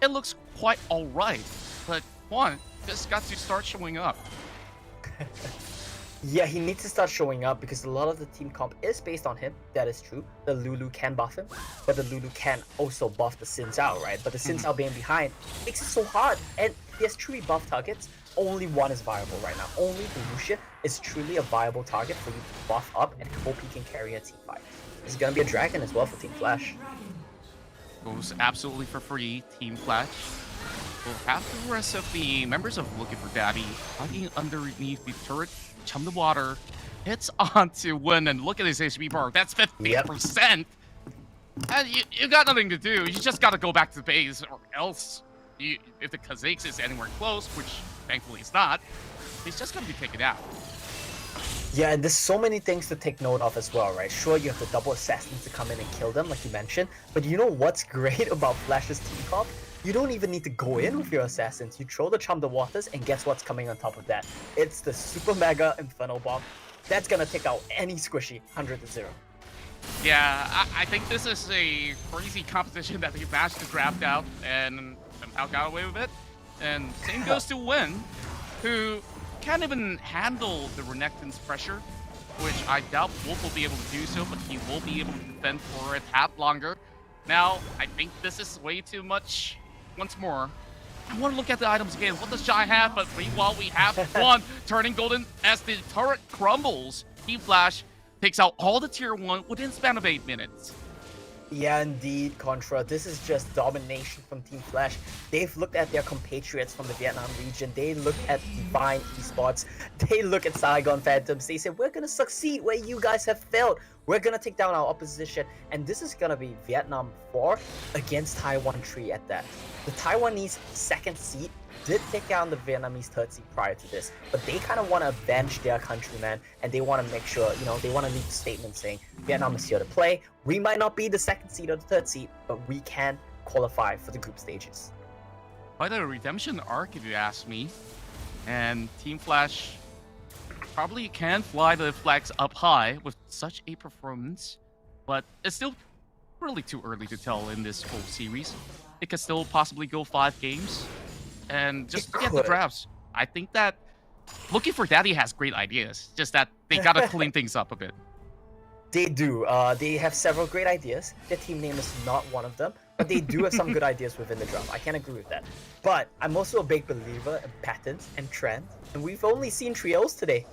B: it looks quite alright, but Juan just got to start showing up.
I: Yeah, he needs to start showing up because a lot of the team comp is based on him. That is true. The Lulu can buff him, but the Lulu can also buff the Xin Zhao, right? But the Xin Zhao being behind makes it so hard. And he has truly buff targets. Only one is viable right now. Only the Lucia is truly a viable target for you to buff up and hope he can carry a team fight. There's gonna be a dragon as well for Team Flash.
B: Goes absolutely for free, Team Flash. We'll have the rest of the members of Looking for Daddy hiding underneath the turret. Chum the water, hits on to win, and look at his HP bar. That's 50%. And you got nothing to do. You just got to go back to the base, or else, if the Kha'Zix is anywhere close, which thankfully it's not, he's just going to be taken out.
I: Yeah, and there's so many things to take note of as well, right? Sure, you have the double assassins to come in and kill them, like you mentioned, but you know what's great about Flash's team comp? You don't even need to go in with your assassins. You throw the Chum the Waters, and guess what's coming on top of that? It's the Super Mega Inferno Bomb. That's gonna take out any squishy 100-0.
B: Yeah, I think this is a crazy competition that they managed to draft out and somehow got away with it. And same goes to Win, who can't even handle the Renekton's pressure, which I doubt Wolf will be able to do so, but he will be able to defend for a tad longer. Now, I think this is way too much. Once more, I want to look at the items again. What does Shy have? But meanwhile, we have one turning golden as the turret crumbles. Team Flash takes out all the tier 1 within span of 8 minutes.
I: Yeah, indeed, Contra. This is just domination from Team Flash. They've looked at their compatriots from the Vietnam region. They look at Divine Esports. They look at Saigon Phantoms. They said, we're going to succeed where you guys have failed. We're going to take down our opposition. And this is going to be Vietnam 4 against Taiwan 3 at that. The Taiwanese second seed did take down the Vietnamese third seed prior to this, but they kind of want to avenge their countrymen, and they want to make sure, you know, they want to leave a statement saying Vietnam is here to play. We might not be the second seed or the third seed, but we can qualify for the group stages.
B: Quite a redemption arc, if you ask me. And Team Flash probably can fly the flags up high with such a performance, but it's still really too early to tell in this whole series. It could still possibly go 5 games. And just get the drafts. I think that Looking for Daddy has great ideas, just that they gotta clean things up a bit.
I: They do. They have several great ideas. Their team name is not one of them, but they do have some good ideas within the draft. I can agree with that. But I'm also a big believer in patterns and trends, and we've only seen trios today.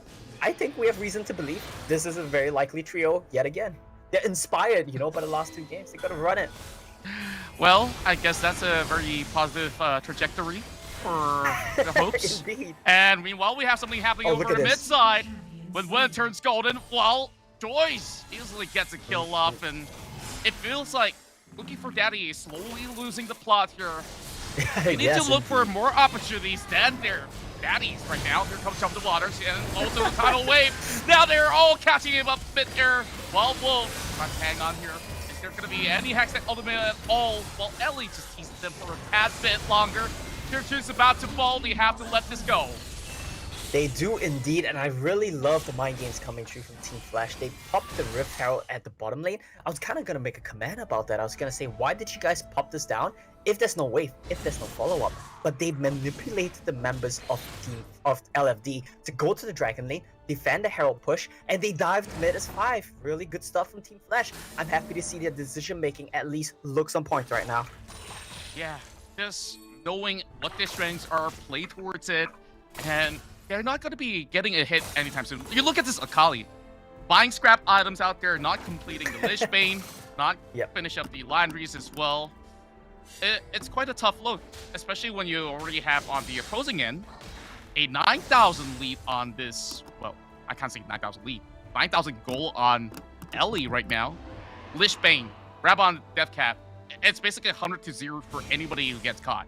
I: I think we have reason to believe this is a very likely trio yet again. They're inspired, you know, by the last 2 games. They gotta run it.
B: Well, I guess that's a very positive trajectory for the hopes.
I: Indeed.
B: And meanwhile, we have something happening over the mid side when Wen turns golden, while Joyce easily gets a kill off, and it feels like Looking for Daddy is slowly losing the plot here. We need to look for more opportunities than their daddies right now. Here comes Chum the Waters and also the tidal wave. Now they're all catching him up mid-air while Wolf trying to hang on here. Is there going to be any Hextech ultimate at all? While Ellie just teases them for a tad bit longer. Tier 2's about to fall. They have to let this go.
I: They do indeed, and I really love the mind games coming through from Team Flash. They popped the Rift Herald at the bottom lane. I was kind of going to make a comment about that. I was going to say, why did you guys pop this down if there's no wave, if there's no follow-up? But they manipulated the members of LFD to go to the Dragon lane, defend the Herald push, and they dived mid as 5. Really good stuff from Team Flash. I'm happy to see their decision-making at least looks on point right now.
B: Yeah, just knowing what their strengths are, play towards it, and they're not going to be getting a hit anytime soon. You look at this Akali, buying scrap items out there, not completing the Lich Bane, not finish up the Landries as well. It's quite a tough look, especially when you already have on the opposing end a 9,000 lead on this. Well, I can't say 9,000 lead. 9,000 goal on Ellie right now. Lich Bane, Rabon Death Cap. It's basically 100-0 for anybody who gets caught.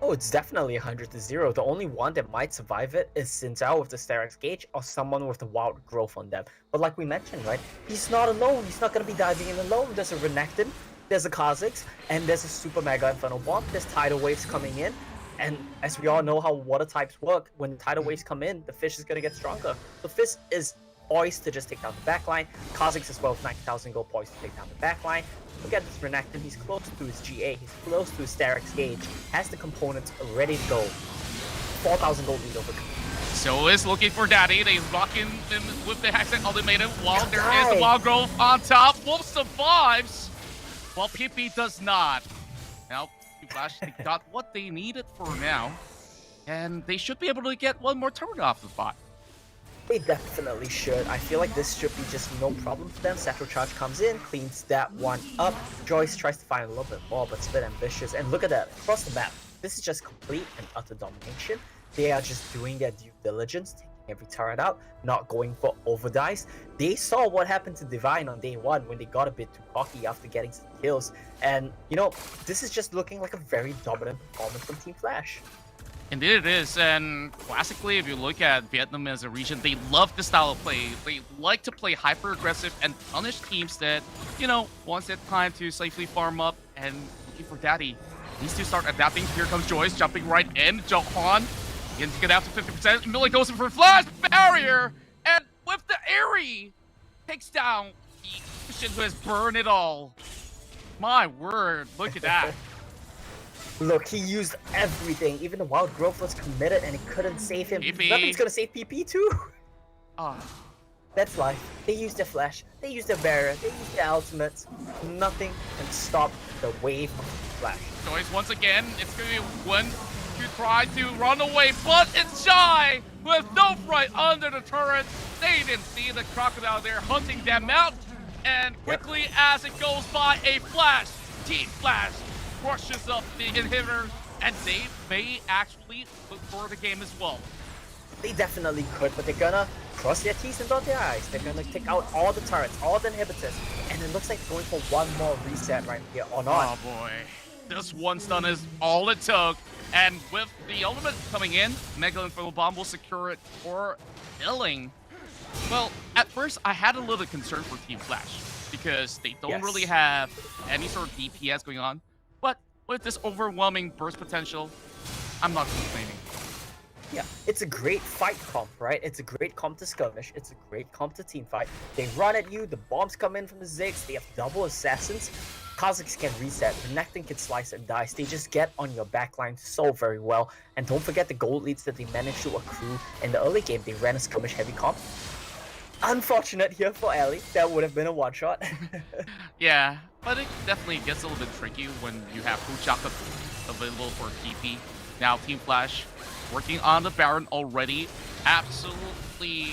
I: Oh, it's definitely 100-0. The only one that might survive it is Sinzao with the Sterak's Gauge or someone with the Wild Growth on them. But like we mentioned, right? He's not alone. He's not going to be diving in alone. There's a Renekton, there's a Kha'Zix, and there's a Super Mega Inferno Bomb. There's tidal waves coming in. And as we all know how water types work, when tidal waves come in, the fish is going to get stronger. The fish is poised to just take down the backline. Kha'Zix as well with 90,000 gold poised to take down the backline. Look at this Renekton, he's close to his GA, he's close to his Sterak's Gauge, has the components ready to go. 4,000 gold lead over.
B: So is Looking for Daddy. They lock in with the Hextech ultimatum while there is the Wild Growth on top. Wolf survives, while PP does not. Now, Flash got what they needed for now, and they should be able to get one more turret off the bot.
I: They definitely should. I feel like this should be just no problem for them. Satchel Charge comes in, cleans that one up. Joyce tries to find a little bit more, but it's a bit ambitious. And look at that, across the map. This is just complete and utter domination. They are just doing their due diligence, taking every turret out, not going for overdives. They saw what happened to Divine on day one when they got a bit too cocky after getting some kills. And, you know, this is just looking like a very dominant performance from Team Flash.
B: Indeed it is, and classically, if you look at Vietnam as a region, they love this style of play. They like to play hyper-aggressive and punish teams that, you know, once it's time to safely farm up and looking for Daddy. Needs to start adapting. Here comes Joyce, jumping right in. Johan begins to get out to 50%. Millie goes in for a flash barrier, and with the Airy, takes down the Christian who has burned it all. My word, look at that.
I: Look, he used everything. Even the Wild Growth was committed and it couldn't save him.
B: PP.
I: Nothing's gonna save PP too.
B: Oh.
I: That's life. They used their flash, they used their barrier, they used their ultimates. Nothing can stop the wave of Flash.
B: Joyce once again, it's gonna be one to try to run away, but it's Shy with no right under the turret. They didn't see the crocodile there hunting them out, and quickly as it goes by, a flash, Team Flash crushes up the inhibitor, and they may actually look for the game as well.
I: They definitely could, but they're gonna cross their T's and dot their I's. They're gonna take out all the turrets, all the inhibitors, and it looks like going for one more reset right here or not.
B: Oh boy, this one stun is all it took, and with the ultimate coming in, Mega Infernal Bomb will secure it for Illing. Well, at first I had a little concern for Team Flash because they don't really have any sort of DPS going on, but with this overwhelming burst potential, I'm not complaining.
I: Yeah, it's a great fight comp, right? It's a great comp to skirmish. It's a great comp to team fight. They run at you, the bombs come in from the Ziggs, they have double assassins. Kha'Zix can reset, Renekton can slice and dice. They just get on your backline so very well. And don't forget the gold leads that they managed to accrue in the early game. They ran a skirmish heavy comp. Unfortunate here for Ellie. That would have been a one-shot.
B: Yeah, but it definitely gets a little bit tricky when you have Fuchaka available for TP. Now Team Flash working on the Baron already, absolutely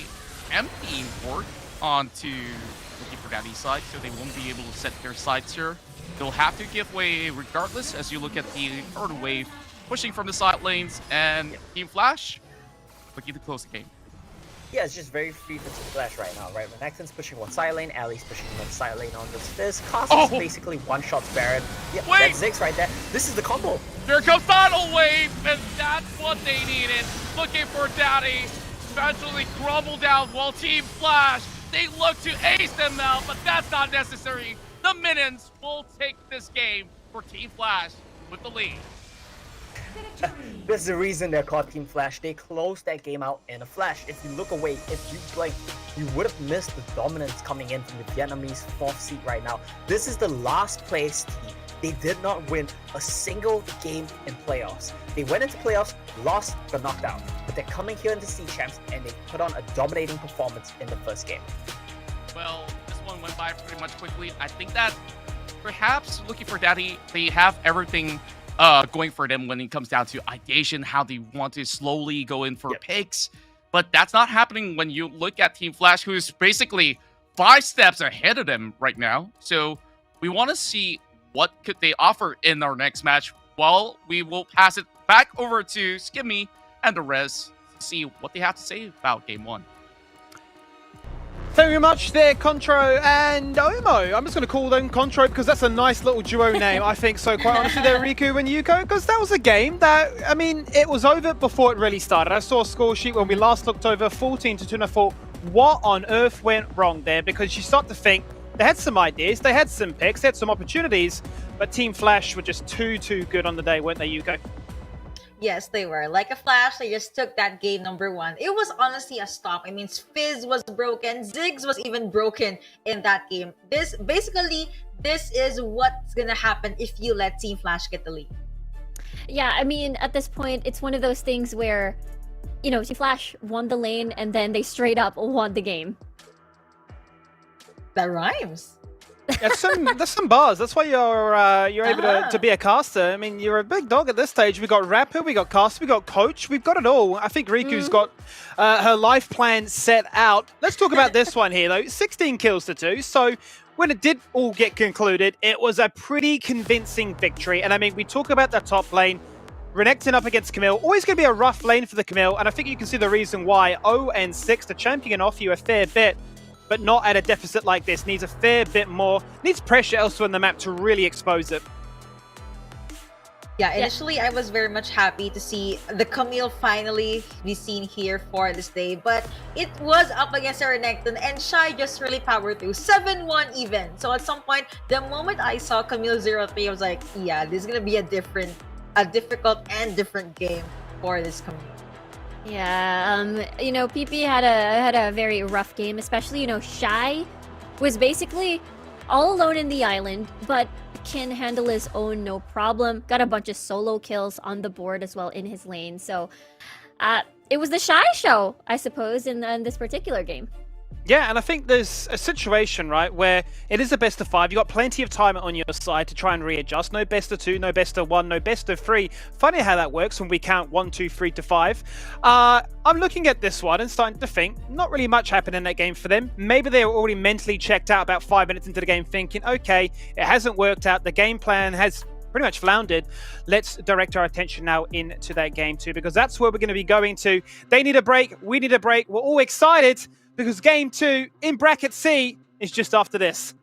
B: emptying Fort onto looking for Daddy's side, so they won't be able to set their sides here. They'll have to give way regardless as you look at the third wave pushing from the side lanes, and Team Flash looking to close the game.
I: Yeah, it's just very free for Team Flash right now, right? Renekton's pushing one side lane, Ali's pushing another side lane on this Fizz. Kha'Zix basically one-shots Baron. Yeah, that's Ziggs right there. This is the combo.
B: Here comes Final Wave, and that's what they needed. Looking for Daddy. Eventually crumble down while Team Flash, they look to ace them out, but that's not necessary. The Minions will take this game for Team Flash with the lead.
I: There's the reason they're called Team Flash. They closed that game out in a flash. If you look away, if you blink, you would have missed the dominance coming in from the Vietnamese 4th seed right now. This is the last place team. They did not win a single game in playoffs. They went into playoffs, lost, got knocked out. But they're coming here into Sea Champs and they put on a dominating performance in the first game.
B: Well, this one went by pretty much quickly. I think that perhaps looking for Daddy, they have everything going for them when it comes down to ideation, how they want to slowly go in for picks. But that's not happening when you look at Team Flash, who's basically 5 steps ahead of them right now. So we want to see what could they offer in our next match. Well, we will pass it back over to Skimmy and the rest to see what they have to say about Game 1.
A: Thank you very much there, Contro and Omo. I'm just going to call them Contro because that's a nice little duo name, I think so, quite honestly, there, Riku and Yuko, because that was a game that, I mean, it was over before it really started. I saw a score sheet when we last looked over, 14-2, and I thought, what on earth went wrong there? Because you start to think, they had some ideas, they had some picks, they had some opportunities, but Team Flash were just too good on the day, weren't they, Yuko?
H: Yes, they were. Like a flash, they just took that game number 1. It was honestly a stop. I mean, Fizz was broken. Ziggs was even broken in that game. This is what's going to happen if you let Team Flash get the lead.
F: Yeah, I mean, at this point, it's one of those things where, you know, Team Flash won the lane and then they straight up won the game.
H: That rhymes.
A: There's some bars. That's why you're able to be a caster. I mean, you're a big dog at this stage. We got rapper, we got caster, we got coach. We've got it all. I think Riku's got her life plan set out. Let's talk about this one here, though. 16 kills to 2. So when it did all get concluded, it was a pretty convincing victory. And I mean, we talk about the top lane. Renekton up against Camille. Always going to be a rough lane for the Camille, and I think you can see the reason why. 0 and 6, the champion can offer you a fair bit, but not at a deficit like this. Needs a fair bit more. Needs pressure elsewhere in the map to really expose it.
H: Yeah, initially I was very much happy to see the Camille finally be seen here for this day, but it was up against Renekton and Shy just really powered through 7-1 even. So at some point, the moment I saw Camille 0-3, I was like, yeah, this is gonna be a difficult and different game for this Camille.
F: Yeah, you know, PP had a very rough game, especially, you know, Shy was basically all alone in the island, but can handle his own no problem. Got a bunch of solo kills on the board as well in his lane. So it was the Shy show, I suppose, in this particular game.
A: Yeah, and I think there's a situation, right, where it is a best of 5. You've got plenty of time on your side to try and readjust. No best of 2, no best of 1, no best of 3. Funny how that works when we count 1, 2, 3 to 5. I'm looking at this one and starting to think, not really much happened in that game for them. Maybe they were already mentally checked out about 5 minutes into the game thinking, okay, it hasn't worked out. The game plan has pretty much floundered. Let's direct our attention now into that game too, because that's where we're going to be going to. They need a break. We need a break. We're all excited because game 2 in bracket C is just after this.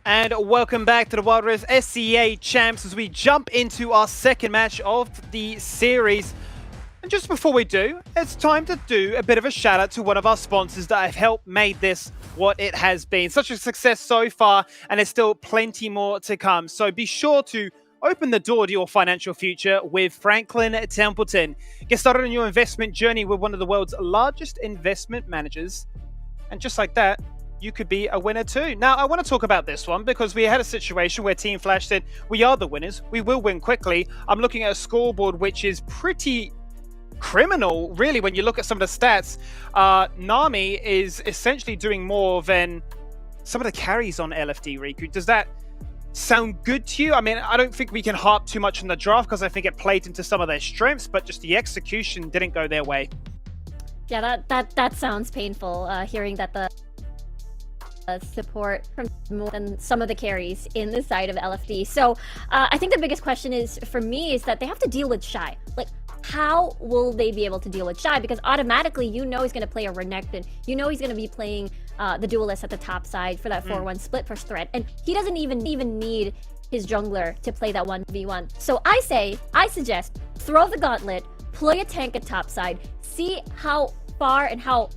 A: And welcome back to the Wild Rift SEA Champs as we jump into our second match of the series. And just before we do, it's time to do a bit of a shout out to one of our sponsors that have helped made this what it has been. Such a success so far, and there's still plenty more to come. So be sure to open the door to your financial future with Franklin Templeton. Get started on your investment journey with one of the world's largest investment managers. And just like that, you could be a winner too. Now, I want to talk about this one because we had a situation where Team Flash said, we are the winners, we will win quickly. I'm looking at a scoreboard which is pretty criminal, really, when you look at some of the stats. Nami is essentially doing more than some of the carries on LFD, Riku. Does that sound good to you? I mean, I don't think we can harp too much on the draft because I think it played into some of their strengths, but just the execution didn't go their way.
F: Yeah, that sounds painful, hearing that the support from more than some of the carries in the side of LFD. So I think the biggest question is, for me, is that they have to deal with Shy. Like, how will they be able to deal with Shy? Because automatically, you know he's going to play a Renekton. You know he's going to be playing the Duelist at the top side for that 4-1 split first threat. And he doesn't even need his jungler to play that 1v1. So I suggest, throw the gauntlet, play a tank at top side, see how far and how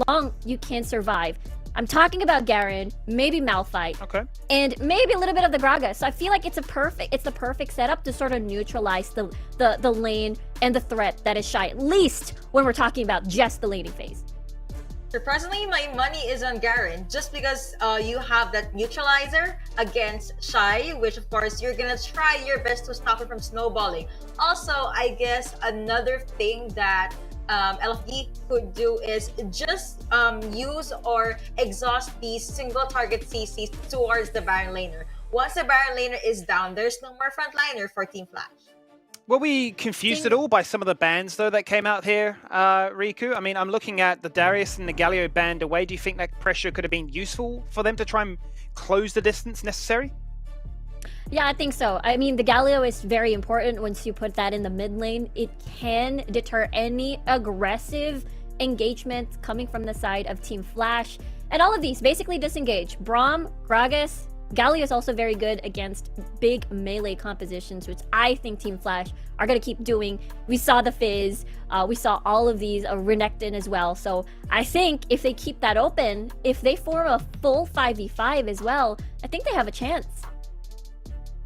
F: long you can survive. I'm talking about Garen, maybe Malphite,
A: okay,
F: and maybe a little bit of the Gragas. So I feel like it's the perfect setup to sort of neutralize the lane and the threat that is Shy, at least when we're talking about just the laning phase.
H: Surprisingly, my money is on Garen, just because you have that neutralizer against Shy, which of course you're gonna try your best to stop it from snowballing. Also, I guess another thing that LFD could do is just use or exhaust these single target CCs towards the Baron laner. Once the Baron laner is down, there's no more frontliner for Team Flash.
A: Were we confused at all by some of the bans, though, that came out here, Riku? I mean, I'm looking at the Darius and the Galio banned away. Do you think that pressure could have been useful for them to try and close the distance necessary?
F: Yeah, I think so. I mean, the Galio is very important. Once you put that in the mid lane, it can deter any aggressive engagement coming from the side of Team Flash. And all of these basically disengage. Braum, Gragas, Galio is also very good against big melee compositions, which I think Team Flash are going to keep doing. We saw the Fizz, we saw all of these, Renekton as well. So I think if they keep that open, if they form a full 5v5 as well, I think they have a chance.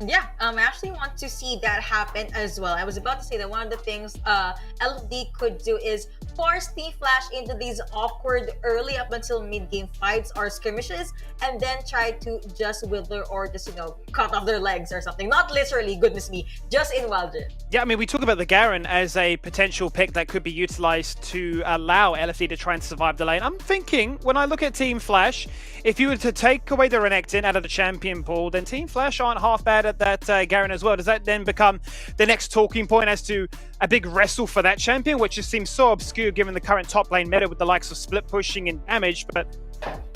H: Yeah, I actually want to see that happen as well. I was about to say that one of the things LFD could do is force Team Flash into these awkward early up until mid-game fights or skirmishes, and then try to just wither or just, cut off their legs or something. Not literally, goodness me, just in Wild Rift.
A: Yeah, I mean, we talk about the Garen as a potential pick that could be utilized to allow LFD to try and survive the lane. I'm thinking, when I look at Team Flash, if you were to take away the Renekton out of the champion pool, then Team Flash aren't half bad at that Garen as well. Does that then become the next talking point as to a big wrestle for that champion, which just seems so obscure given the current top lane meta with the likes of split pushing and damage, but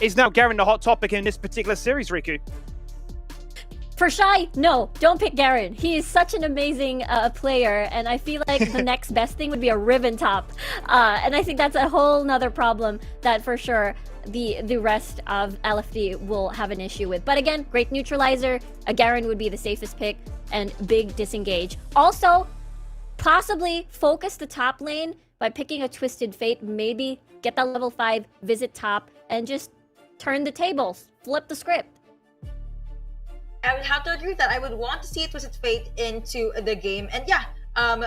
A: is now Garen the hot topic in this particular series, Riku?
F: For Shy, no, don't pick Garen. He is such an amazing player, and I feel like the next best thing would be a Riven top. And I think that's a whole nother problem that for sure the rest of LFD will have an issue with. But again, great neutralizer. A Garen would be the safest pick, and big disengage. Also, possibly focus the top lane by picking a Twisted Fate. Maybe get that level 5, visit top, and just turn the tables, flip the script.
H: I would have to agree with that. I would want to see Twisted Fate into the game. And yeah,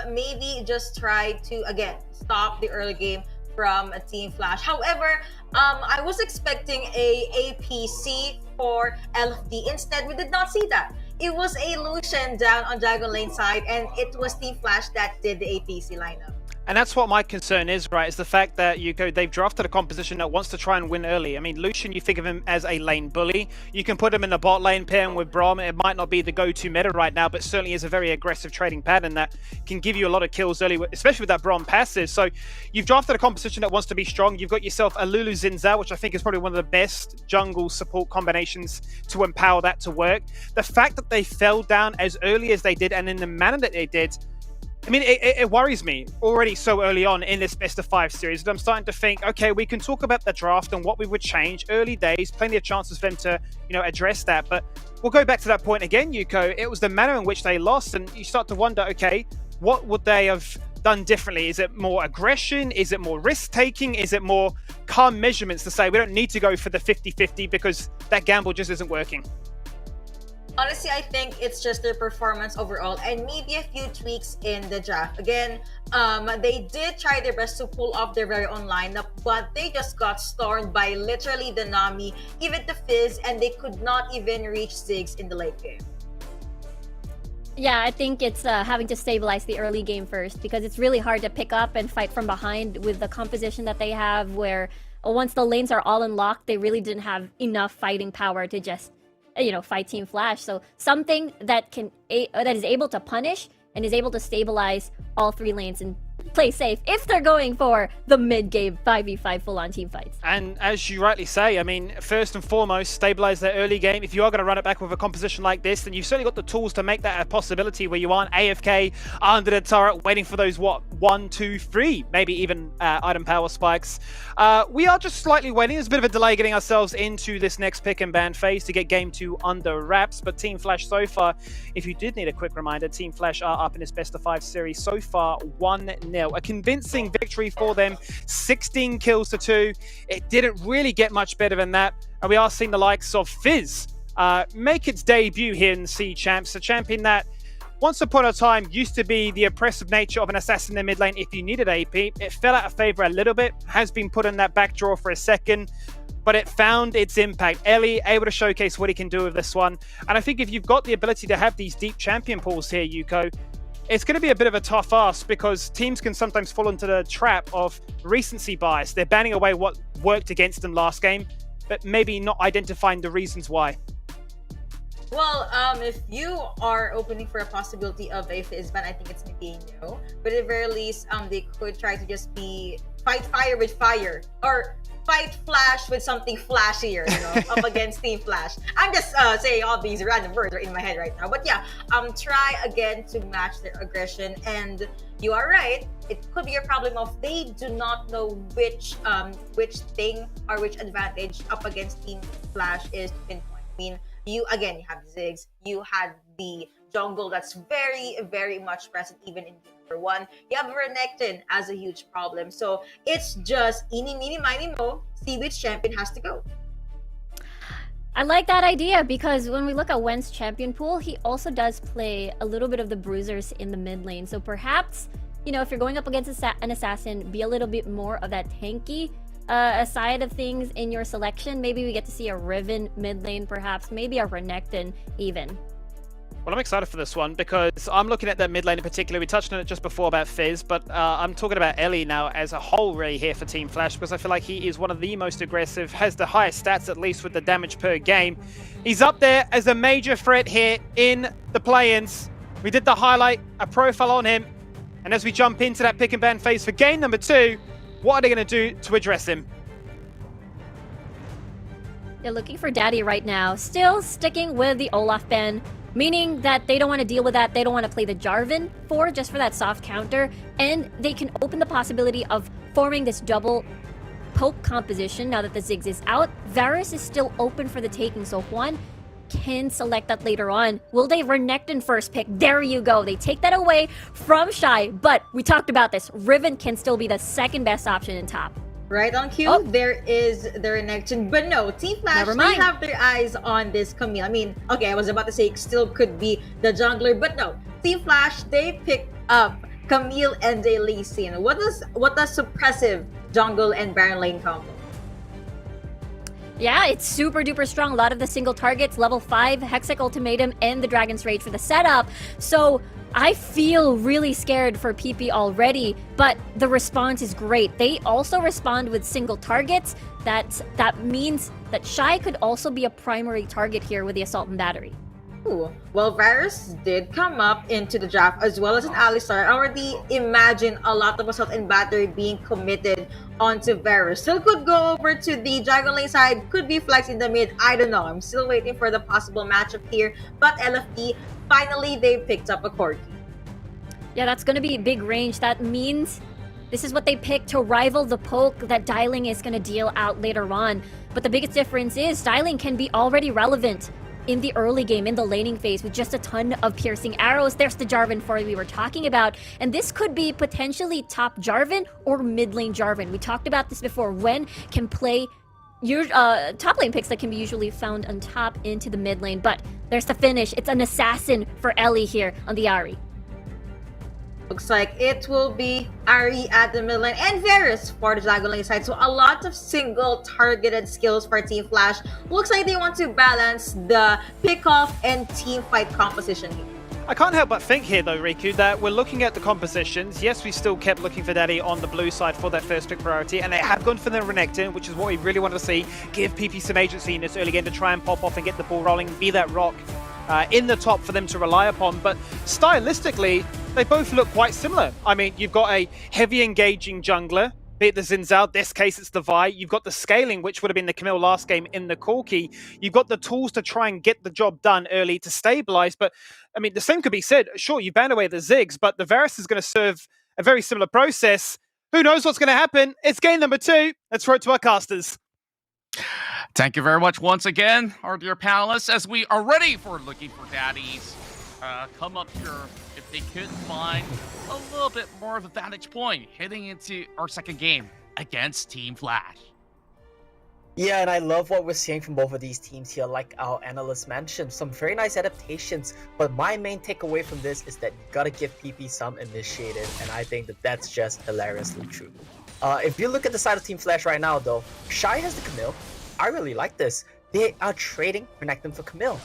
H: maybe just try to, again, stop the early game from Team Flash. However, I was expecting a APC for LFD. Instead, we did not see that. It was a Lucian down on Dragon Lane side, and it was Team Flash that did the APC lineup.
A: And that's what my concern is, right? Is the fact that they've drafted a composition that wants to try and win early. I mean, Lucian, you think of him as a lane bully. You can put him in the bot lane pairing with Braum. It might not be the go-to meta right now, but certainly is a very aggressive trading pattern that can give you a lot of kills early, especially with that Braum passive. So you've drafted a composition that wants to be strong. You've got yourself a Lulu Zinza, which I think is probably one of the best jungle support combinations to empower that to work. The fact that they fell down as early as they did and in the manner that they did, I mean, it worries me already so early on in this best of 5 series that I'm starting to think, okay, we can talk about the draft and what we would change. Early days, plenty of chances for them to, address that. But we'll go back to that point again, Yuko. It was the manner in which they lost, and you start to wonder, okay, what would they have done differently? Is it more aggression? Is it more risk-taking? Is it more calm measurements to say we don't need to go for the 50-50 because that gamble just isn't working?
H: Honestly, I think it's just their performance overall and maybe a few tweaks in the draft. Again, they did try their best to pull off their very own lineup, but they just got stormed by literally the Nami, even the Fizz, and they could not even reach Ziggs in the late game.
F: Yeah, I think it's having to stabilize the early game first, because it's really hard to pick up and fight from behind with the composition that they have, where once the lanes are all unlocked, they really didn't have enough fighting power to just fight Team Flash. So something that is able to punish and is able to stabilize all 3 lanes and play safe if they're going for the mid-game 5v5 full-on team fights.
A: And as you rightly say, I mean, first and foremost, stabilize their early game. If you are going to run it back with a composition like this, then you've certainly got the tools to make that a possibility where you aren't AFK under the turret waiting for those, 1, 2, 3, maybe even item power spikes. We are just slightly waiting. There's a bit of a delay getting ourselves into this next pick and ban phase to get game 2 under wraps. But Team Flash so far, if you did need a quick reminder, Team Flash are up in this best of 5 series so far 1-0. A convincing victory for them, 16 kills to 2. It didn't really get much better than that. And we are seeing the likes of Fizz make its debut here in C Champs, a champion that once upon a time used to be the oppressive nature of an assassin in the mid lane if you needed AP. It fell out of favor a little bit, has been put in that back drawer for a second, but it found its impact. Ellie able to showcase what he can do with this one. And I think if you've got the ability to have these deep champion pools here, Yuko, it's going to be a bit of a tough ask because teams can sometimes fall into the trap of recency bias. They're banning away what worked against them last game, but maybe not identifying the reasons why.
H: Well, if you are opening for a possibility of a Fizz ban, I think it's maybe a no. But at the very least, they could try to just fight fire with fire, or fight Flash with something flashier, up against Team Flash. I'm just saying all these random words are in my head right now. But yeah, try again to match their aggression. And you are right, it could be a problem of they do not know which thing or which advantage up against Team Flash is to pinpoint. I mean, you have Ziggs, you had the jungle that's very, very much present even in game number 1. You have Renekton as a huge problem. So it's just eeny, meeny, miny, mo, see which champion has to go.
F: I like that idea because when we look at Wen's champion pool, he also does play a little bit of the bruisers in the mid lane. So perhaps, if you're going up against an assassin, be a little bit more of that tanky side of things in your selection. Maybe we get to see a Riven mid lane, perhaps, maybe a Renekton even.
A: Well, I'm excited for this one because I'm looking at that mid lane in particular. We touched on it just before about Fizz, but I'm talking about Ellie now as a whole really here for Team Flash because I feel like he is one of the most aggressive, has the highest stats at least with the damage per game. He's up there as a major threat here in the play-ins. We did the highlight, a profile on him, and as we jump into that pick and ban phase for game number 2, what are they going to do to address him?
F: They're looking for Daddy right now, still sticking with the Olaf ban, meaning that they don't want to deal with that. They don't want to play the Jarvan just for that soft counter, and they can open the possibility of forming this double poke composition now that the Ziggs is out. Varus is still open for the taking, so Juan can select that later on. Will they Renekton first pick? There you go. They take that away from Shy, but we talked about this. Riven can still be the second best option in top.
H: Right on cue, there is the Renekton, but no, Team Flash, they have their eyes on this Camille. I mean, okay, I was about to say it still could be the jungler, but no, Team Flash, they picked up Camille and Lee Sin. What does suppressive jungle and Baron lane combo?
F: Yeah, it's super duper strong. A lot of the single targets, level 5, Hextech Ultimatum, and the Dragon's Rage for the setup. So I feel really scared for PP already, but the response is great. They also respond with single targets. That means that Shy could also be a primary target here with the Assault and Battery.
H: Ooh. Well, Varus did come up into the draft as well as an Alistar. I already imagine a lot of Assault and Battery being committed onto Varus. Still could go over to the Dragon Lane side, could be Flex in the mid. I don't know. I'm still waiting for the possible matchup here. But LFD, finally, they picked up a Corki.
F: Yeah, that's going to be big range. That means this is what they pick to rival the poke that Dialing is going to deal out later on. But the biggest difference is Dialing can be already relevant in the early game, in the laning phase, with just a ton of piercing arrows. There's the Jarvan 4 we were talking about. And this could be potentially top Jarvan or mid lane Jarvan. We talked about this before. When can play your top lane picks that can be usually found on top into the mid lane. But there's the finish. It's an assassin for Ellie here on the Ahri.
H: Looks like it will be Ahri at the mid lane and Varus for the jungle lane side. So a lot of single targeted skills for Team Flash. Looks like they want to balance the pick-off and team fight composition here.
A: I can't help but think here, though, Riku, that we're looking at the compositions. Yes, we still kept looking for Daddy on the blue side for that first pick priority, and they have gone for the Renekton, which is what we really wanted to see. Give PP some agency in this early game to try and pop off and get the ball rolling, be that rock in the top for them to rely upon. But stylistically, they both look quite similar. I mean, you've got a heavy engaging jungler, be it the Xin Zhao, this case it's the Vi. You've got the scaling, which would have been the Camille last game in the Corki. You've got the tools to try and get the job done early to stabilize. But, I mean, the same could be said. Sure, you ban away the Ziggs, but the Varus is going to serve a very similar process. Who knows what's going to happen? It's game number 2. Let's throw it to our casters.
B: Thank you very much once again, our dear panelists, as we are ready for looking for daddies. Come up here if they could find a little bit more of a vantage point heading into our second game against Team Flash.
I: Yeah, and I love what we're seeing from both of these teams here, like our analyst mentioned. Some very nice adaptations, but my main takeaway from this is that you gotta give PP some initiative, and I think that that's just hilariously true. If you look at the side of Team Flash right now, though, Shy has the Camille. I really like this. They are trading Renekton for Camille.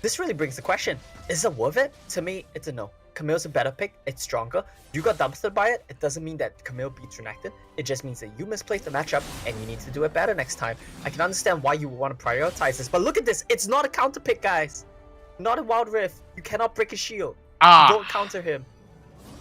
I: This really brings the question, is it worth it? To me, it's a no. Camille's a better pick, it's stronger. You got dumpstered by it, it doesn't mean that Camille beats Renekton. It just means that you misplaced the matchup and you need to do it better next time. I can understand why you want to prioritize this, but look at this, it's not a counter pick, guys. Not a Wild Rift. You cannot break his shield. You don't counter him.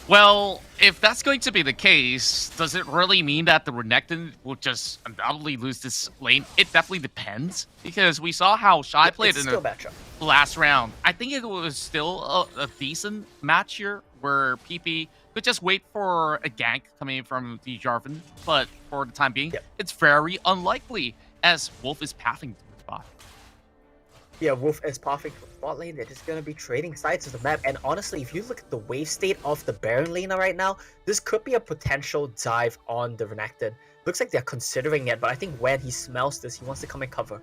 B: Well, if that's going to be the case, does it really mean that the Renekton will just undoubtedly lose this lane? It definitely depends, because we saw how Shy played in the last round. I think it was still a decent match here, where PP could just wait for a gank coming from the Jarvan, but for the time being, it's very unlikely, as Wolf is pathing to the spot.
I: Yeah, Wolf is perfect for bot lane. They're just going to be trading sides of the map. And honestly, if you look at the wave state of the Baron laner right now, this could be a potential dive on the Renekton. Looks like they're considering it, but I think when he smells this, he wants to come and cover.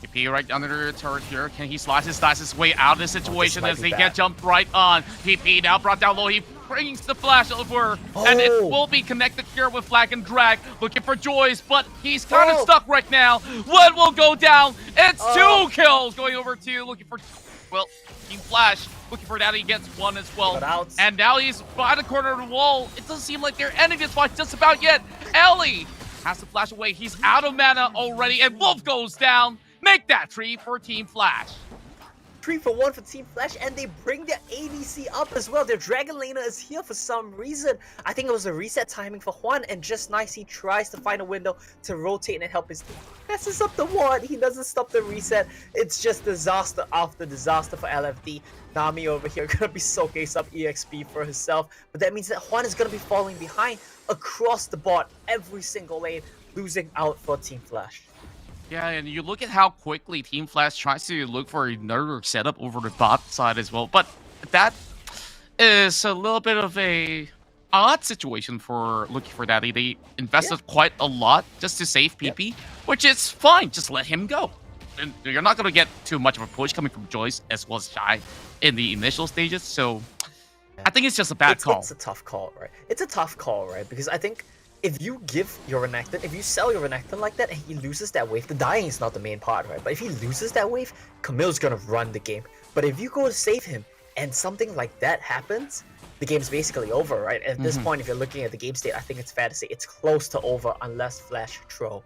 B: PP right under the turret here. Can he slice his way out of the situation as they get jumped right on? PP now brought down low. He brings the flash over, and it will be connected here with Flag and Drag, looking for Joyce, but he's kind of stuck right now. What will go down? It's 2 kills going over to looking for, well, Team Flash looking for that. He gets 1 as well, and now he's by the corner of the wall. It doesn't seem like they're ending this fight just about yet. Ellie has to flash away. He's out of mana already, and Wolf goes down. Make that 3 for Team Flash.
I: 3 for 1 for Team Flash, and they bring their ADC up as well. Their Dragon Laner is here for some reason. I think it was a reset timing for Juan, and just nice, he tries to find a window to rotate and help his team. Messes up the ward. He doesn't stop the reset. It's just disaster after disaster for LFD. Nami over here gonna be showcase up EXP for herself, but that means that Juan is gonna be falling behind across the board every single lane, losing out for Team Flash.
B: Yeah, and you look at how quickly Team Flash tries to look for another setup over the bot side as well. But that is a little bit of a odd situation for looking for Daddy. They invested quite a lot just to save PP, which is fine. Just let him go. And you're not going to get too much of a push coming from Joyce as well as Shy in the initial stages. So I think it's just a bad call.
I: It's a tough call, right? It's a tough call, right? Because I think if you give your Renekton, if you sell your Renekton like that and he loses that wave, the dying is not the main part, right? But if he loses that wave, Camille's gonna run the game. But if you go to save him and something like that happens, the game's basically over, right? At this point, if you're looking at the game state, I think it's fair to say it's close to over unless Flash throw.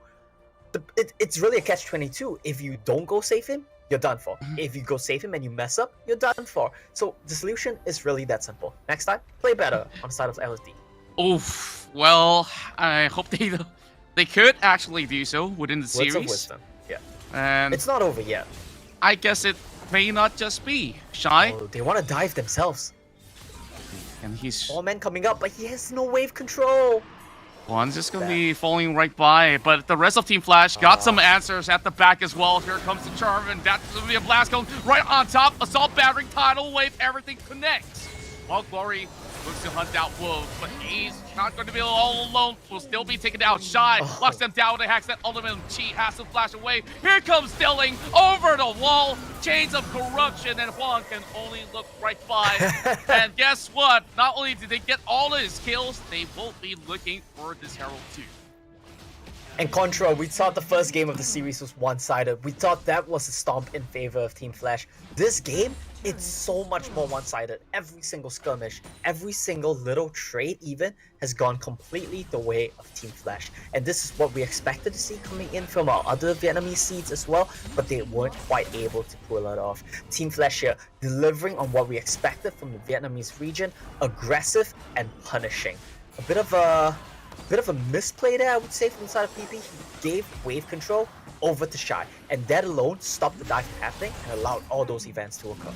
I: It's really a catch-22. If you don't go save him, you're done for. If you go save him and you mess up, you're done for. So the solution is really that simple. Next time, play better on the side of LSD.
B: Oof. Well, I hope they could actually do so within the series.
I: Words of wisdom. Yeah.
B: And
I: it's not over yet.
B: I guess it may not just be Shy.
I: Oh, they want to dive themselves.
B: And he's
I: 4 men coming up, but he has no wave control.
B: Juan's just gonna be falling right by, but the rest of Team Flash got some answers at the back as well. Here comes the charm, and that's gonna be a blast cone right on top. Assault battery, tidal wave, everything connects. While Glory looks to hunt out Wolves, but he's not going to be all alone. Will still be taken out. Shy locks them down with a hacks that ultimate. Chi has to flash away. Here comes Stilling over the wall. Chains of corruption, and Juan can only look right by. And guess what? Not only did they get all of his kills, they will be looking for this Herald too.
I: And Contra, we thought the first game of the series was one-sided. We thought that was a stomp in favor of Team Flash. This game, it's so much more one-sided. Every single skirmish, every single little trade even, has gone completely the way of Team Flash. And this is what we expected to see coming in from our other Vietnamese seeds as well, but they weren't quite able to pull it off. Team Flash here, delivering on what we expected from the Vietnamese region, aggressive and punishing. A bit of a misplay there, I would say, from the side of PP. He gave wave control over to Shy, and that alone stopped the dive from happening and allowed all those events to occur.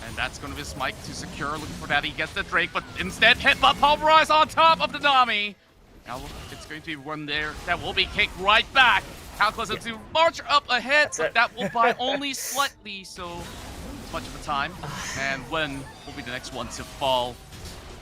B: And that's going to be Smike to secure, looking for that. He gets the Drake, but instead hit by Pulverize on top of the Nami. Now it's going to be one there that will be kicked right back. Calculated to march up ahead, but that will buy only slightly, so much of the time. And when will be the next one to fall?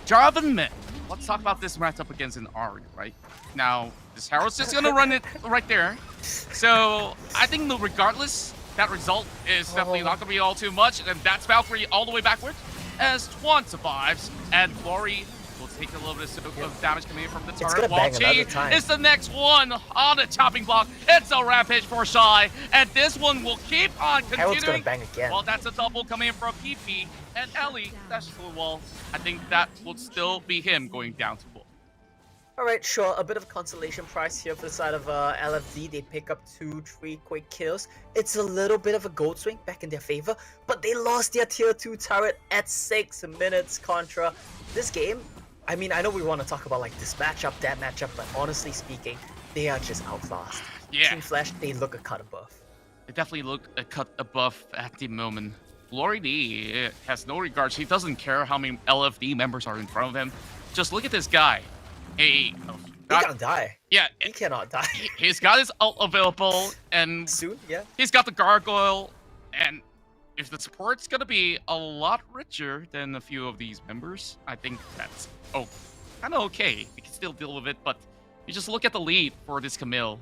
B: Jarvan Mid. Let's talk about this matchup against an Ari, right? Now, this Herald's just gonna run it right there. So, I think regardless, that result is definitely not gonna be all too much, and that's Valkyrie all the way backwards, as Twan survives, and Glory will take a little bit of damage coming in from the turret, while Chi is the next one on the chopping block. It's a rampage for Shy, and this one will keep on continuing.
I: Herald's gonna bang again.
B: Well, that's a double coming in from PP, and Ellie dashes to the wall. I think that will still be him going down to wall.
I: Alright, sure, a bit of a consolation prize here for the side of LFD. They pick up 2-3 quick kills. It's a little bit of a gold swing back in their favor, but they lost their tier 2 turret at 6 minutes. Contra. This game, I mean, I know we want to talk about like this matchup, that matchup, but honestly speaking, they are just outclassed.
B: Yeah.
I: Team Flash, they look a cut above.
B: They definitely look a cut above at the moment. Glory D has no regards. He doesn't care how many LFD members are in front of him. Just look at this guy. He
I: cannot die.
B: Yeah.
I: He cannot die.
B: He's got his ult available, and
I: soon, yeah.
B: He's got the gargoyle, and if the support's gonna be a lot richer than a few of these members, I think that's kind of okay. We can still deal with it, but you just look at the lead for this Camille.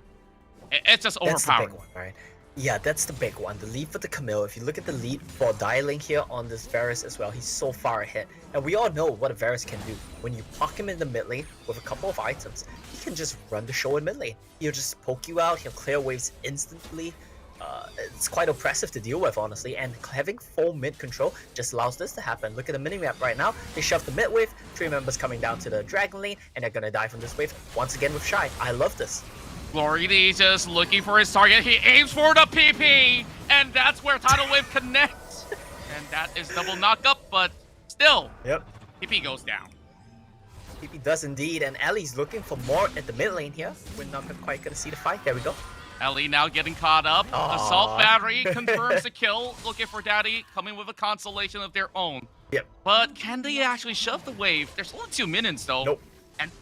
B: It's just overpowered.
I: That's the big one, right? Yeah, that's the big one. The lead for the Camille. If you look at the lead for Dialing here on this Varus as well, he's so far ahead. And we all know what a Varus can do. When you poke him in the mid lane with a couple of items, he can just run the show in mid lane. He'll just poke you out, he'll clear waves instantly. It's quite oppressive to deal with, honestly, and having full mid control just allows this to happen. Look at the minimap right now. They shove the mid wave, 3 members coming down to the Dragon lane, and they're gonna die from this wave once again with Shy. I love this.
B: Glory D just looking for his target. He aims for the PP, and that's where Tidal Wave connects. And that is double knockup, but still, PP goes down.
I: PP does indeed, and Ellie's looking for more at the mid lane here. We're not quite gonna see the fight. There we go.
B: Ellie now getting caught up. Assault Battery confirms the kill. Looking for Daddy, coming with a consolation of their own.
I: Yep.
B: But can they actually shove the wave? There's only 2 minions though.
I: Nope.
B: And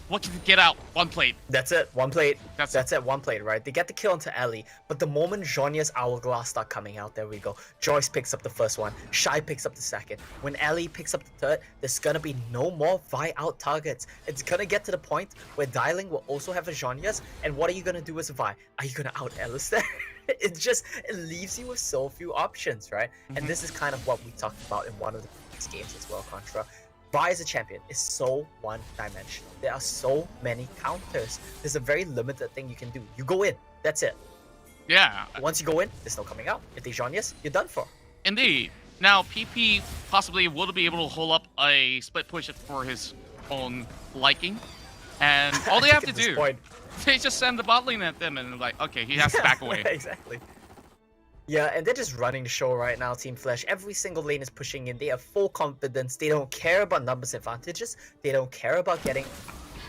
B: what can they get out? 1 plate.
I: That's it. 1 plate.
B: That's
I: it. 1 plate, right? They get the kill into Ellie, but the moment Zhonya's Hourglass start coming out, there we go. Joyce picks up the first one. Shy picks up the second. When Ellie picks up the third, there's gonna be no more Vi out targets. It's gonna get to the point where Dialing will also have a Zhonya's, and what are you gonna do as a Vi? Are you gonna out Alistair? It leaves you with so few options, right? And this is kind of what we talked about in one of the previous games as well, Contra. Vi as a champion is so one-dimensional. There are so many counters. There's a very limited thing you can do. You go in, that's it.
B: Yeah.
I: Once you go in, there's no coming out. If they Zhonya's, you're done for.
B: Indeed. Now, PP possibly will be able to hold up a split push for his own liking. And all they have to do, they just send the bot lane at them and like, okay, he has to back away.
I: Exactly. Yeah, and they're just running the show right now, Team Flash. Every single lane is pushing in. They have full confidence. They don't care about numbers advantages. They don't care about getting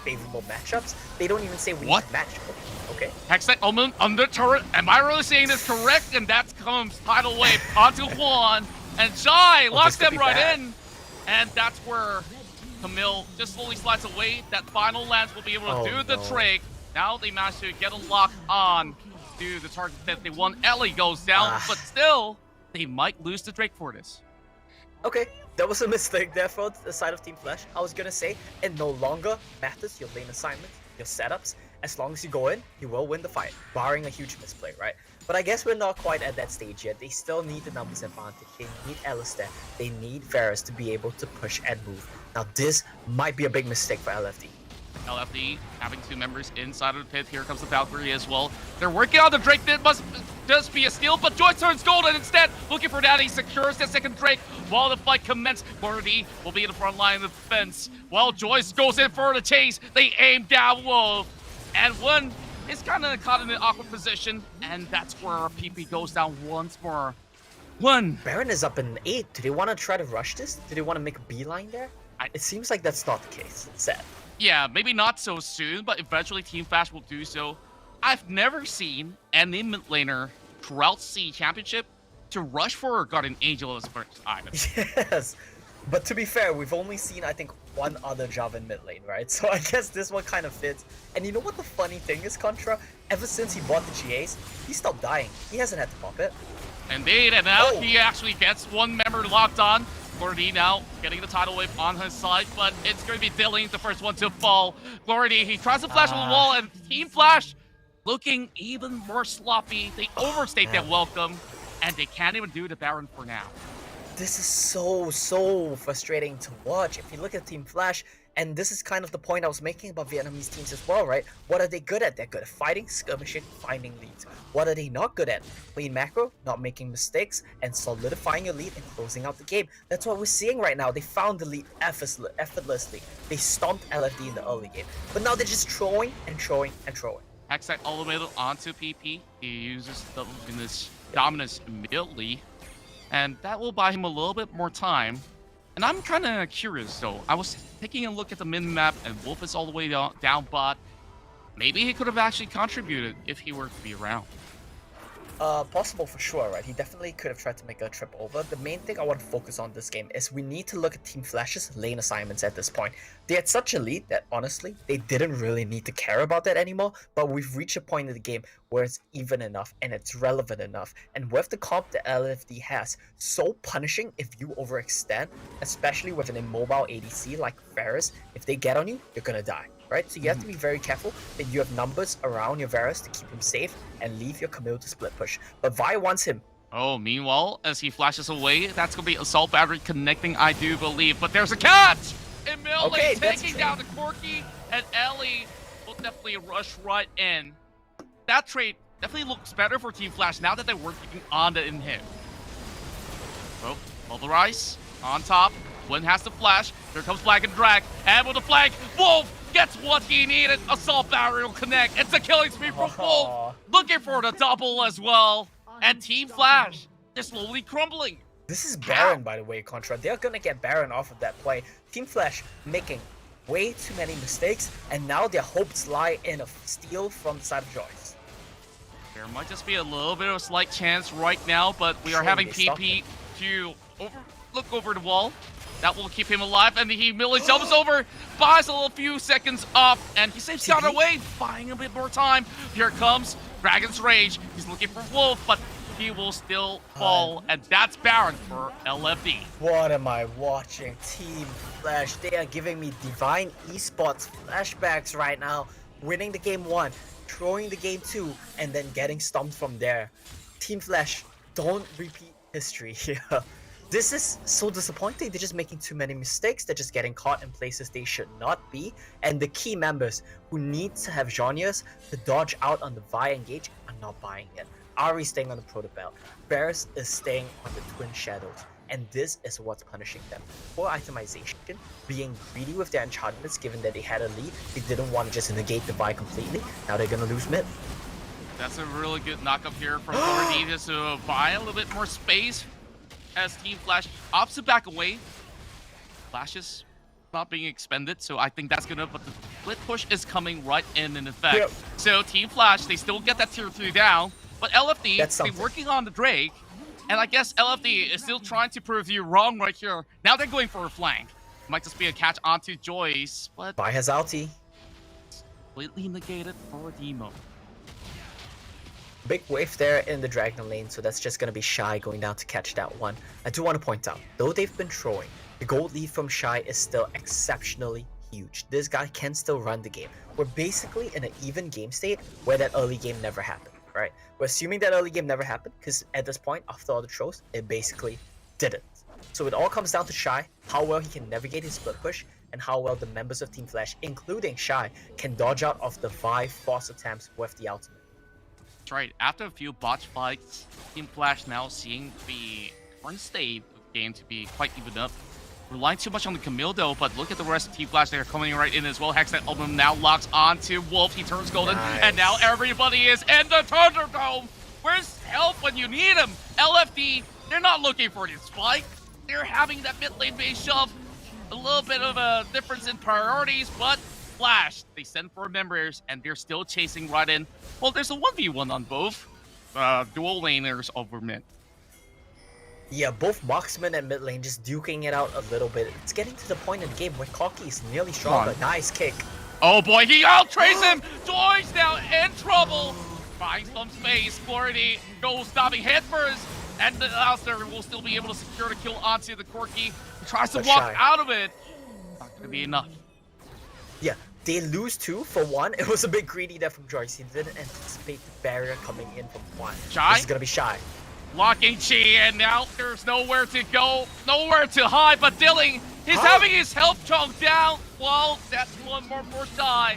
I: favorable matchups. They don't even say we need match. Okay.
B: Hextech Omen under turret. Am I really saying this correct? And that comes Tidal Wave onto Juan. And Shy locks them right in. And that's where Camille just slowly slides away. That final lance will be able to do the
I: no.
B: trick. Now they managed to get a lock on to the target that they want. Ellie goes down, but still, they might lose the Drake for this.
I: Okay, that was a mistake there for the side of Team Flash. I was gonna say, it no longer matters your lane assignments, your setups. As long as you go in, you will win the fight, barring a huge misplay, right? But I guess we're not quite at that stage yet. They still need the numbers advantage. They need Alistair. They need Varus to be able to push and move. Now this might be a big mistake for LFD.
B: LFD having 2 members inside of the pit. Here comes the Valkyrie as well. They're working on the Drake. That must just be a steal, but Joyce turns gold, and instead, looking for that, he secures the second Drake while the fight commences. Florida will be in the front line of the defense. While Joyce goes in for the chase, they aim down low, and one is kind of caught in an awkward position, and that's where PP goes down once more.
I: Baron is up in 8. Do they want to try to rush this? Do they want to make a beeline there? It seems like that's not the case. It's sad.
B: Yeah, maybe not so soon, but eventually Team Flash will do so. I've never seen any mid laner throughout C Championship to rush for a Guardian Angel as first item.
I: Yes, but to be fair, we've only seen, I think, one other Jarvan mid lane, right? So I guess this one kind of fits. And you know what the funny thing is, Contra? Ever since he bought the GAs, he stopped dying. He hasn't had to pop it.
B: Indeed, and now he actually gets one member locked on. Glordy now getting the tidal wave on his side, but it's going to be Dilling, the first one to fall. Glordy, he tries to flash on the wall, and Team Flash looking even more sloppy. They overstate their welcome, and they can't even do the Baron for now.
I: This is so frustrating to watch. If you look at Team Flash, and this is kind of the point I was making about Vietnamese teams as well, right? What are they good at? They're good at fighting, skirmishing, finding leads. What are they not good at? Playing macro, not making mistakes, and solidifying your lead and closing out the game. That's what we're seeing right now. They found the lead effortlessly. They stomped LFD in the early game. But now they're just throwing and throwing and throwing.
B: Hextech all the way onto PP. He uses the dominance immediately, and that will buy him a little bit more time. And I'm kind of curious, though. I was taking a look at the min-map, and Wolf is all the way down bot. Maybe he could have actually contributed if he were to be around.
I: Possible for sure, right? He definitely could have tried to make a trip over. The main thing I want to focus on this game is we need to look at Team Flash's lane assignments at this point. They had such a lead that, honestly, they didn't really need to care about that anymore, but we've reached a point in the game where it's even enough and it's relevant enough. And with the comp that LFD has, so punishing if you overextend, especially with an immobile ADC like Varus. If they get on you, you're gonna die. Right? So you have to be very careful that you have numbers around your Varus to keep him safe and leave your Camille to split push. But Vi wants him.
B: Oh, meanwhile, as he flashes away, that's going to be Assault Battery connecting, I do believe. But there's a catch! Emile taking down the Corki, and Ellie will definitely rush right in. That trade definitely looks better for Team Flash now that they're working on the inhib. Oh, Pulverize on top. Gwen has the flash. Here comes Black and Drag. And with the flank, Wolf gets what he needed. Assault Barrier will connect. It's a killing spree for Wolf. Looking for the double as well. And Team Flash is slowly crumbling.
I: This is Baron, by the way, Contra. They're gonna get Baron off of that play. Team Flash making way too many mistakes, and now their hopes lie in a steal from the side of Joyce.
B: There might just be a little bit of a slight chance right now, but we are having PP to look over the wall. That will keep him alive, and he immediately jumps over, buys a little few seconds off, and he saves down away, buying a bit more time. Here comes Dragon's Rage. He's looking for Wolf, but he will still fall, and that's Baron for LFD.
I: What am I watching? Team Flash, they are giving me divine esports flashbacks right now. Winning the game 1, throwing the game 2, and then getting stomped from there. Team Flash, don't repeat history here. This is so disappointing. They're just making too many mistakes. They're just getting caught in places they should not be. And the key members who need to have genres to dodge out on the Vi engage are not buying it. Ari staying on the Protobelt. Varus is staying on the Twin Shadows. And this is what's punishing them. Poor itemization, being greedy with their enchantments given that they had a lead. They didn't want to just negate the Vi completely. Now they're going to lose mid.
B: That's a really good knock-up here from Lordy just to buy a little bit more space. As Team Flash opts to back away. Flash is not being expended, so I think that's gonna, but the split push is coming right in effect. Yep. So Team Flash, they still get that tier 3 down, but LFD, they're working on the Drake, and I guess LFD is still trying to prove you wrong right here. Now they're going for a flank. Might just be a catch onto Joyce, but
I: Bai has ulti.
B: completely negated for Demo.
I: Big wave there in the Dragon lane, so that's just gonna be Shy going down to catch that one. I do want to point out, though they've been throwing, the gold lead from Shy is still exceptionally huge. This guy can still run the game. We're basically in an even game state where that early game never happened, right? We're assuming that early game never happened because at this point, after all the throws, it basically didn't. So it all comes down to Shy, how well he can navigate his split push, and how well the members of Team Flash, including Shy, can dodge out of the 5 force attempts with the ultimate.
B: That's right. After a few botch fights, Team Flash now seeing the current state of the game to be quite even up. Relying too much on the Camille though, but look at the rest of Team Flash. They're coming right in as well. Hex that ultimate now locks onto Wolf. He turns golden, and now everybody is in the Thunderdome. Where's help when you need him? LFD, they're not looking for this fight. They're having that mid lane base shove. A little bit of a difference in priorities, but Flash, they send for members, and they're still chasing right in. Well, there's a 1v1 on both dual laners over mid.
I: Yeah, both marksman and mid lane just duking it out a little bit. It's getting to the point in the game where Corki is nearly stronger. Nice kick.
B: Oh boy, he outtrays him! Joy's now in trouble! Finds some space. Glory goes stopping head first, and the Alistair will still be able to secure the kill onto the Corki. He tries to walk out of it. Not gonna be enough.
I: Yeah, they lose 2 for 1. It was a bit greedy there from Joyce. He didn't anticipate the barrier coming in from 1.
B: Shy?
I: This is gonna be Shy.
B: Locking Chi, and now there's nowhere to go, nowhere to hide, but Dilling, he's having his health chunk down. Well, that's one more for Shy.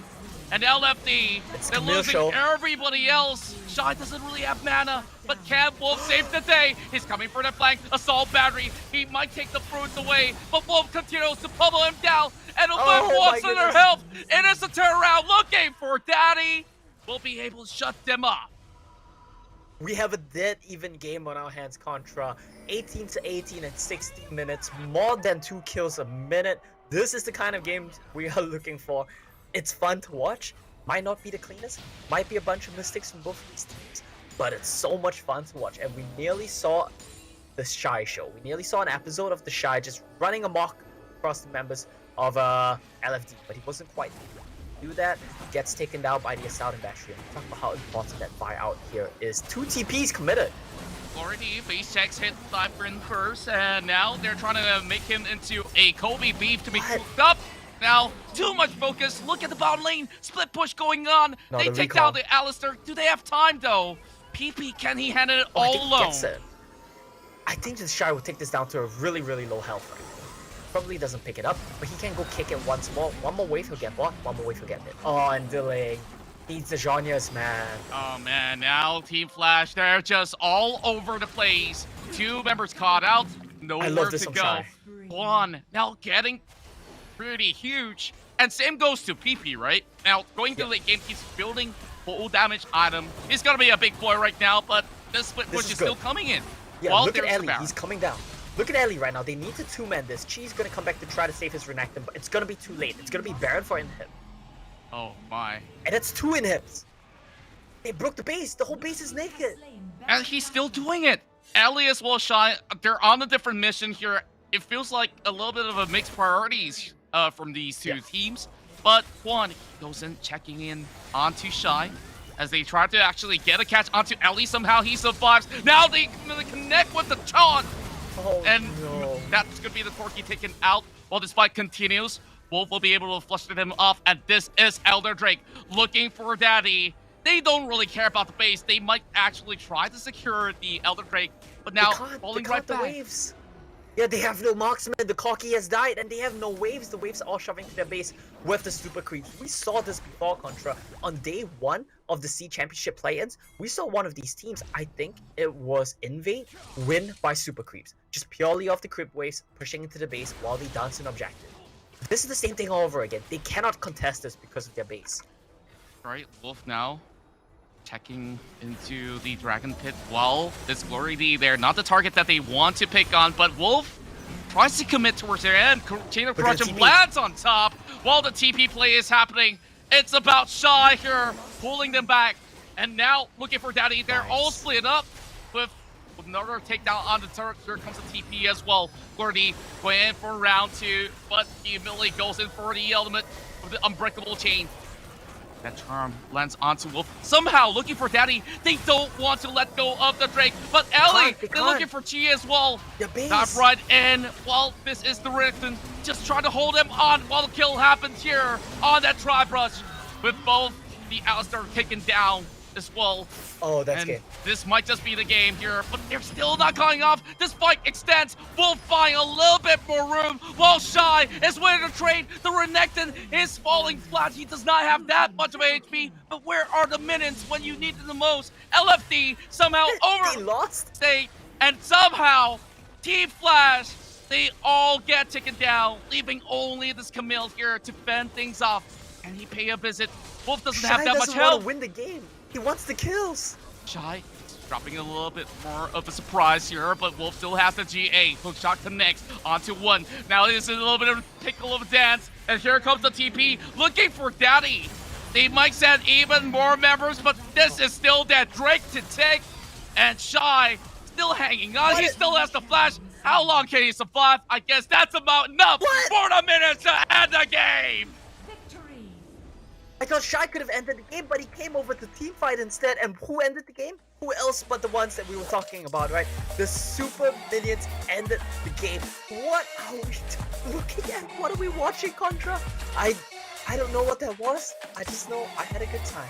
B: And LFD, they're losing everybody else. Shy doesn't really have mana, but can Wolf save the day? He's coming for the flank, assault battery. He might take the fruits away, but Wolf continues to pummel him down. And Wolf walks in their health. It is a turnaround looking for Daddy. We'll be able to shut them off.
I: We have a dead even game on our hands, Contra. 18 to 18 in 60 minutes, more than 2 kills a minute. This is the kind of game we are looking for. It's fun to watch. Might not be the cleanest, might be a bunch of mistakes from both of these teams, but it's so much fun to watch. And we nearly saw the Shy show. We nearly saw an episode of the Shy just running amok across the members of LFD, but he wasn't quite able to do that. Gets taken down by the Assault and Battery. And talk about how important that buyout here is. 2 TPs committed.
B: Already, base checks hit Cyprin first, and now they're trying to make him into a Kobe beef to be cooked up. Now, too much focus. Look at the bottom lane. Split push going on.
I: No,
B: they take down the Alistair. Do they have time, though? PP, can he handle it all alone?
I: I think the Shy will take this down to a really, really low health right now. Probably doesn't pick it up, but he can go kick it once more. One more wave, he'll get blocked. One more wave, he'll get hit. Oh, and delaying. Needs the Zhonya's, man.
B: Oh, man. Now, Team Flash, they're just all over the place. 2 members caught out. Nowhere to go. One now getting pretty huge. And same goes to PP, right? Now, going to late game, he's building full damage item. He's going to be a big boy right now, but the split push is still coming in.
I: Yeah, look at Ellie. He's coming down. Look at Ellie right now. They need to 2-man this. Chi's going to come back to try to save his Renekton, but it's going to be too late. It's going to be Baron for inhib.
B: Oh, my.
I: And it's 2 inhibs. They broke the base. The whole base is naked.
B: And he's still doing it. Ellie as well, Shy. They're on a different mission here. It feels like a little bit of a mixed priorities from these two teams. But Quan goes in, checking in onto Shy as they try to actually get a catch onto Ellie. Somehow he survives. Now they connect with the taunt.
I: Oh,
B: and
I: no.
B: That's going to be the Corki taken out while this fight continues. Wolf will be able to flush them off, and this is Elder Drake looking for Daddy. They don't really care about the base. They might actually try to secure the Elder Drake, but now falling right back.
I: Waves. Yeah, they have no marksman. The Corki has died, and they have no waves. The waves are all shoving to their base with the super creeps. We saw this before, Contra. On day 1 of the C Championship play-ins, we saw one of these teams, I think it was Invade, win by super creeps. Just purely off the creep waves, pushing into the base while they dance an objective. This is the same thing all over again. They cannot contest this because of their base.
B: Right, Wolf now checking into the Dragon Pit while this Glory D there. Not the target that they want to pick on, but Wolf tries to commit towards their end. Chain of Corruption lands on top while the TP play is happening. It's about Shy here, pulling them back. And now looking for Daddy. They're all split up with with another takedown on the turret. Here comes the TP as well. Gordy going in for round 2, but he immediately goes in for the ultimate with the unbreakable chain. That charm lands onto Wolf. Somehow, looking for Daddy, they don't want to let go of the Drake. But Ellie, they're looking for Chi as well. Dive right in. Well, this is the Rickton. Just trying to hold him on while the kill happens here on that tri-brush. With both the Alistar taken down as well.
I: Oh, that's
B: and
I: good.
B: This might just be the game here, but they're still not going off. This fight extends. Wolf finding a little bit more room while Shy is winning the trade. The Renekton is falling flat. He does not have that much of HP, but where are the minions when you need them the most? LFD somehow overstate, and somehow Team Flash, they all get taken down, leaving only this Camille here to fend things off. And he pay a visit. Wolf doesn't have that much
I: Shy doesn't
B: help.
I: want to win the game. He wants the kills.
B: Shy dropping a little bit more of a surprise here, but Wolf still has the GA. Hook shot connects onto 1. Now this is a little bit of a pickle of a dance, and here comes the TP looking for Daddy. They might send even more members, but this is still that Drake to take, and Shy still hanging on. He still has the flash. How long can he survive? I guess that's about enough for the minutes to end the game.
I: I thought Shy could have ended the game, but he came over to team fight instead. And who ended the game? Who else but the ones that we were talking about, right? The super minions ended the game. What are we looking at? What are we watching, Contra? I don't know what that was. I just know I had a good time.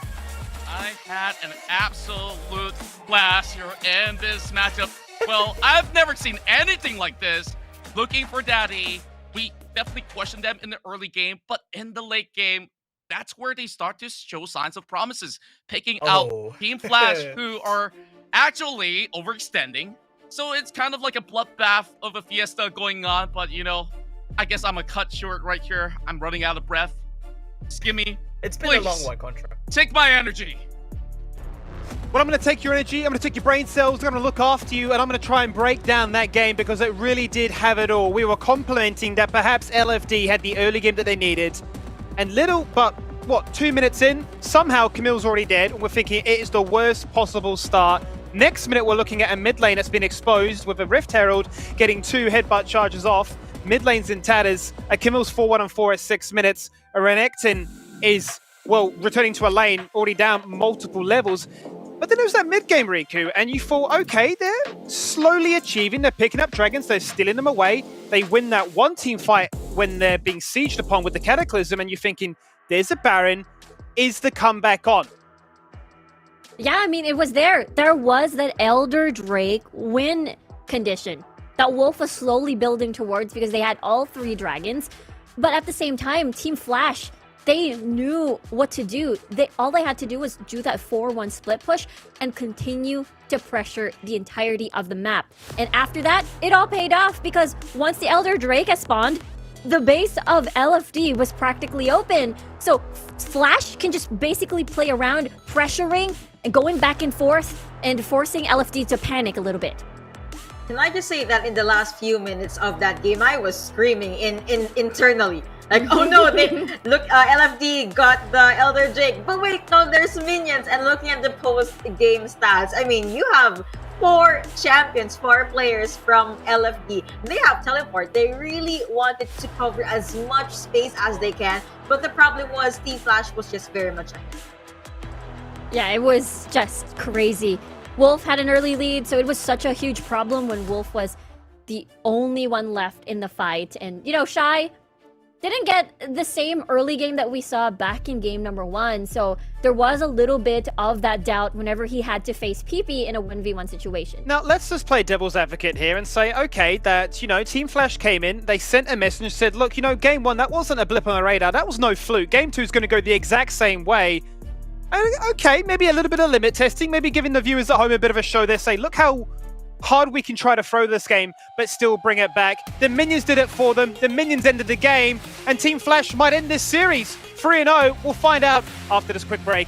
B: I had an absolute blast here in this matchup. Well, I've never seen anything like this. Looking for Daddy. We definitely questioned them in the early game, but in the late game, that's where they start to show signs of promises, picking out Team Flash, who are actually overextending. So it's kind of like a bloodbath of a fiesta going on, but you know, I guess I'm a cut short right here. I'm running out of breath. Skimmy,
I: it's been
B: please,
I: a long one, Contra.
B: Take my energy.
A: Well, I'm going to take your energy, I'm going to take your brain cells, I'm going to look after you, and I'm going to try and break down that game because it really did have it all. We were complimenting that perhaps LFD had the early game that they needed. And little, but what, 2 minutes in, somehow Camille's already dead, and we're thinking it is the worst possible start. Next minute, we're looking at a mid lane that's been exposed with a Rift Herald getting 2 headbutt charges off. Mid lane's in tatters. A Camille's 4-1-4 at 6 minutes. A Renekton is, well, returning to a lane, already down multiple levels. But then there was that mid-game Riku, and you thought, okay, they're slowly achieving, they're picking up dragons, they're stealing them away. They win that one team fight when they're being sieged upon with the Cataclysm, and you're thinking, there's a Baron, is the comeback on?
F: Yeah, I mean, it was there. There was that Elder Drake win condition that Wolf was slowly building towards because they had all 3 dragons. But at the same time, Team Flash, they knew what to do. All they had to do was do that 4-1 split push and continue to pressure the entirety of the map. And after that, it all paid off because once the Elder Drake has spawned, the base of LFD was practically open. So Flash can just basically play around, pressuring and going back and forth and forcing LFD to panic a little bit.
H: Can I just say that in the last few minutes of that game, I was screaming internally. Like, oh no, LFD got the Elder Drake. But wait, no, there's minions. And looking at the post-game stats, I mean, you have 4 champions, 4 players from LFD. They have teleport. They really wanted to cover as much space as they can. But the problem was Team Flash was just very much ahead.
F: Yeah, it was just crazy. Wolf had an early lead, so it was such a huge problem when Wolf was the only one left in the fight. And, you know, Shy didn't get the same early game that we saw back in game number 1. So there was a little bit of that doubt whenever he had to face PP in a 1v1 situation.
A: Now, let's just play devil's advocate here and say, okay, that, you know, Team Flash came in, they sent a message and said, look, you know, game 1, that wasn't a blip on the radar. That was no fluke. Game 2 is going to go the exact same way. Okay, maybe a little bit of limit testing, maybe giving the viewers at home a bit of a show there, say, look how hard we can try to throw this game, but still bring it back. The minions did it for them, the minions ended the game, and Team Flash might end this series 3-0. We'll find out after this quick break.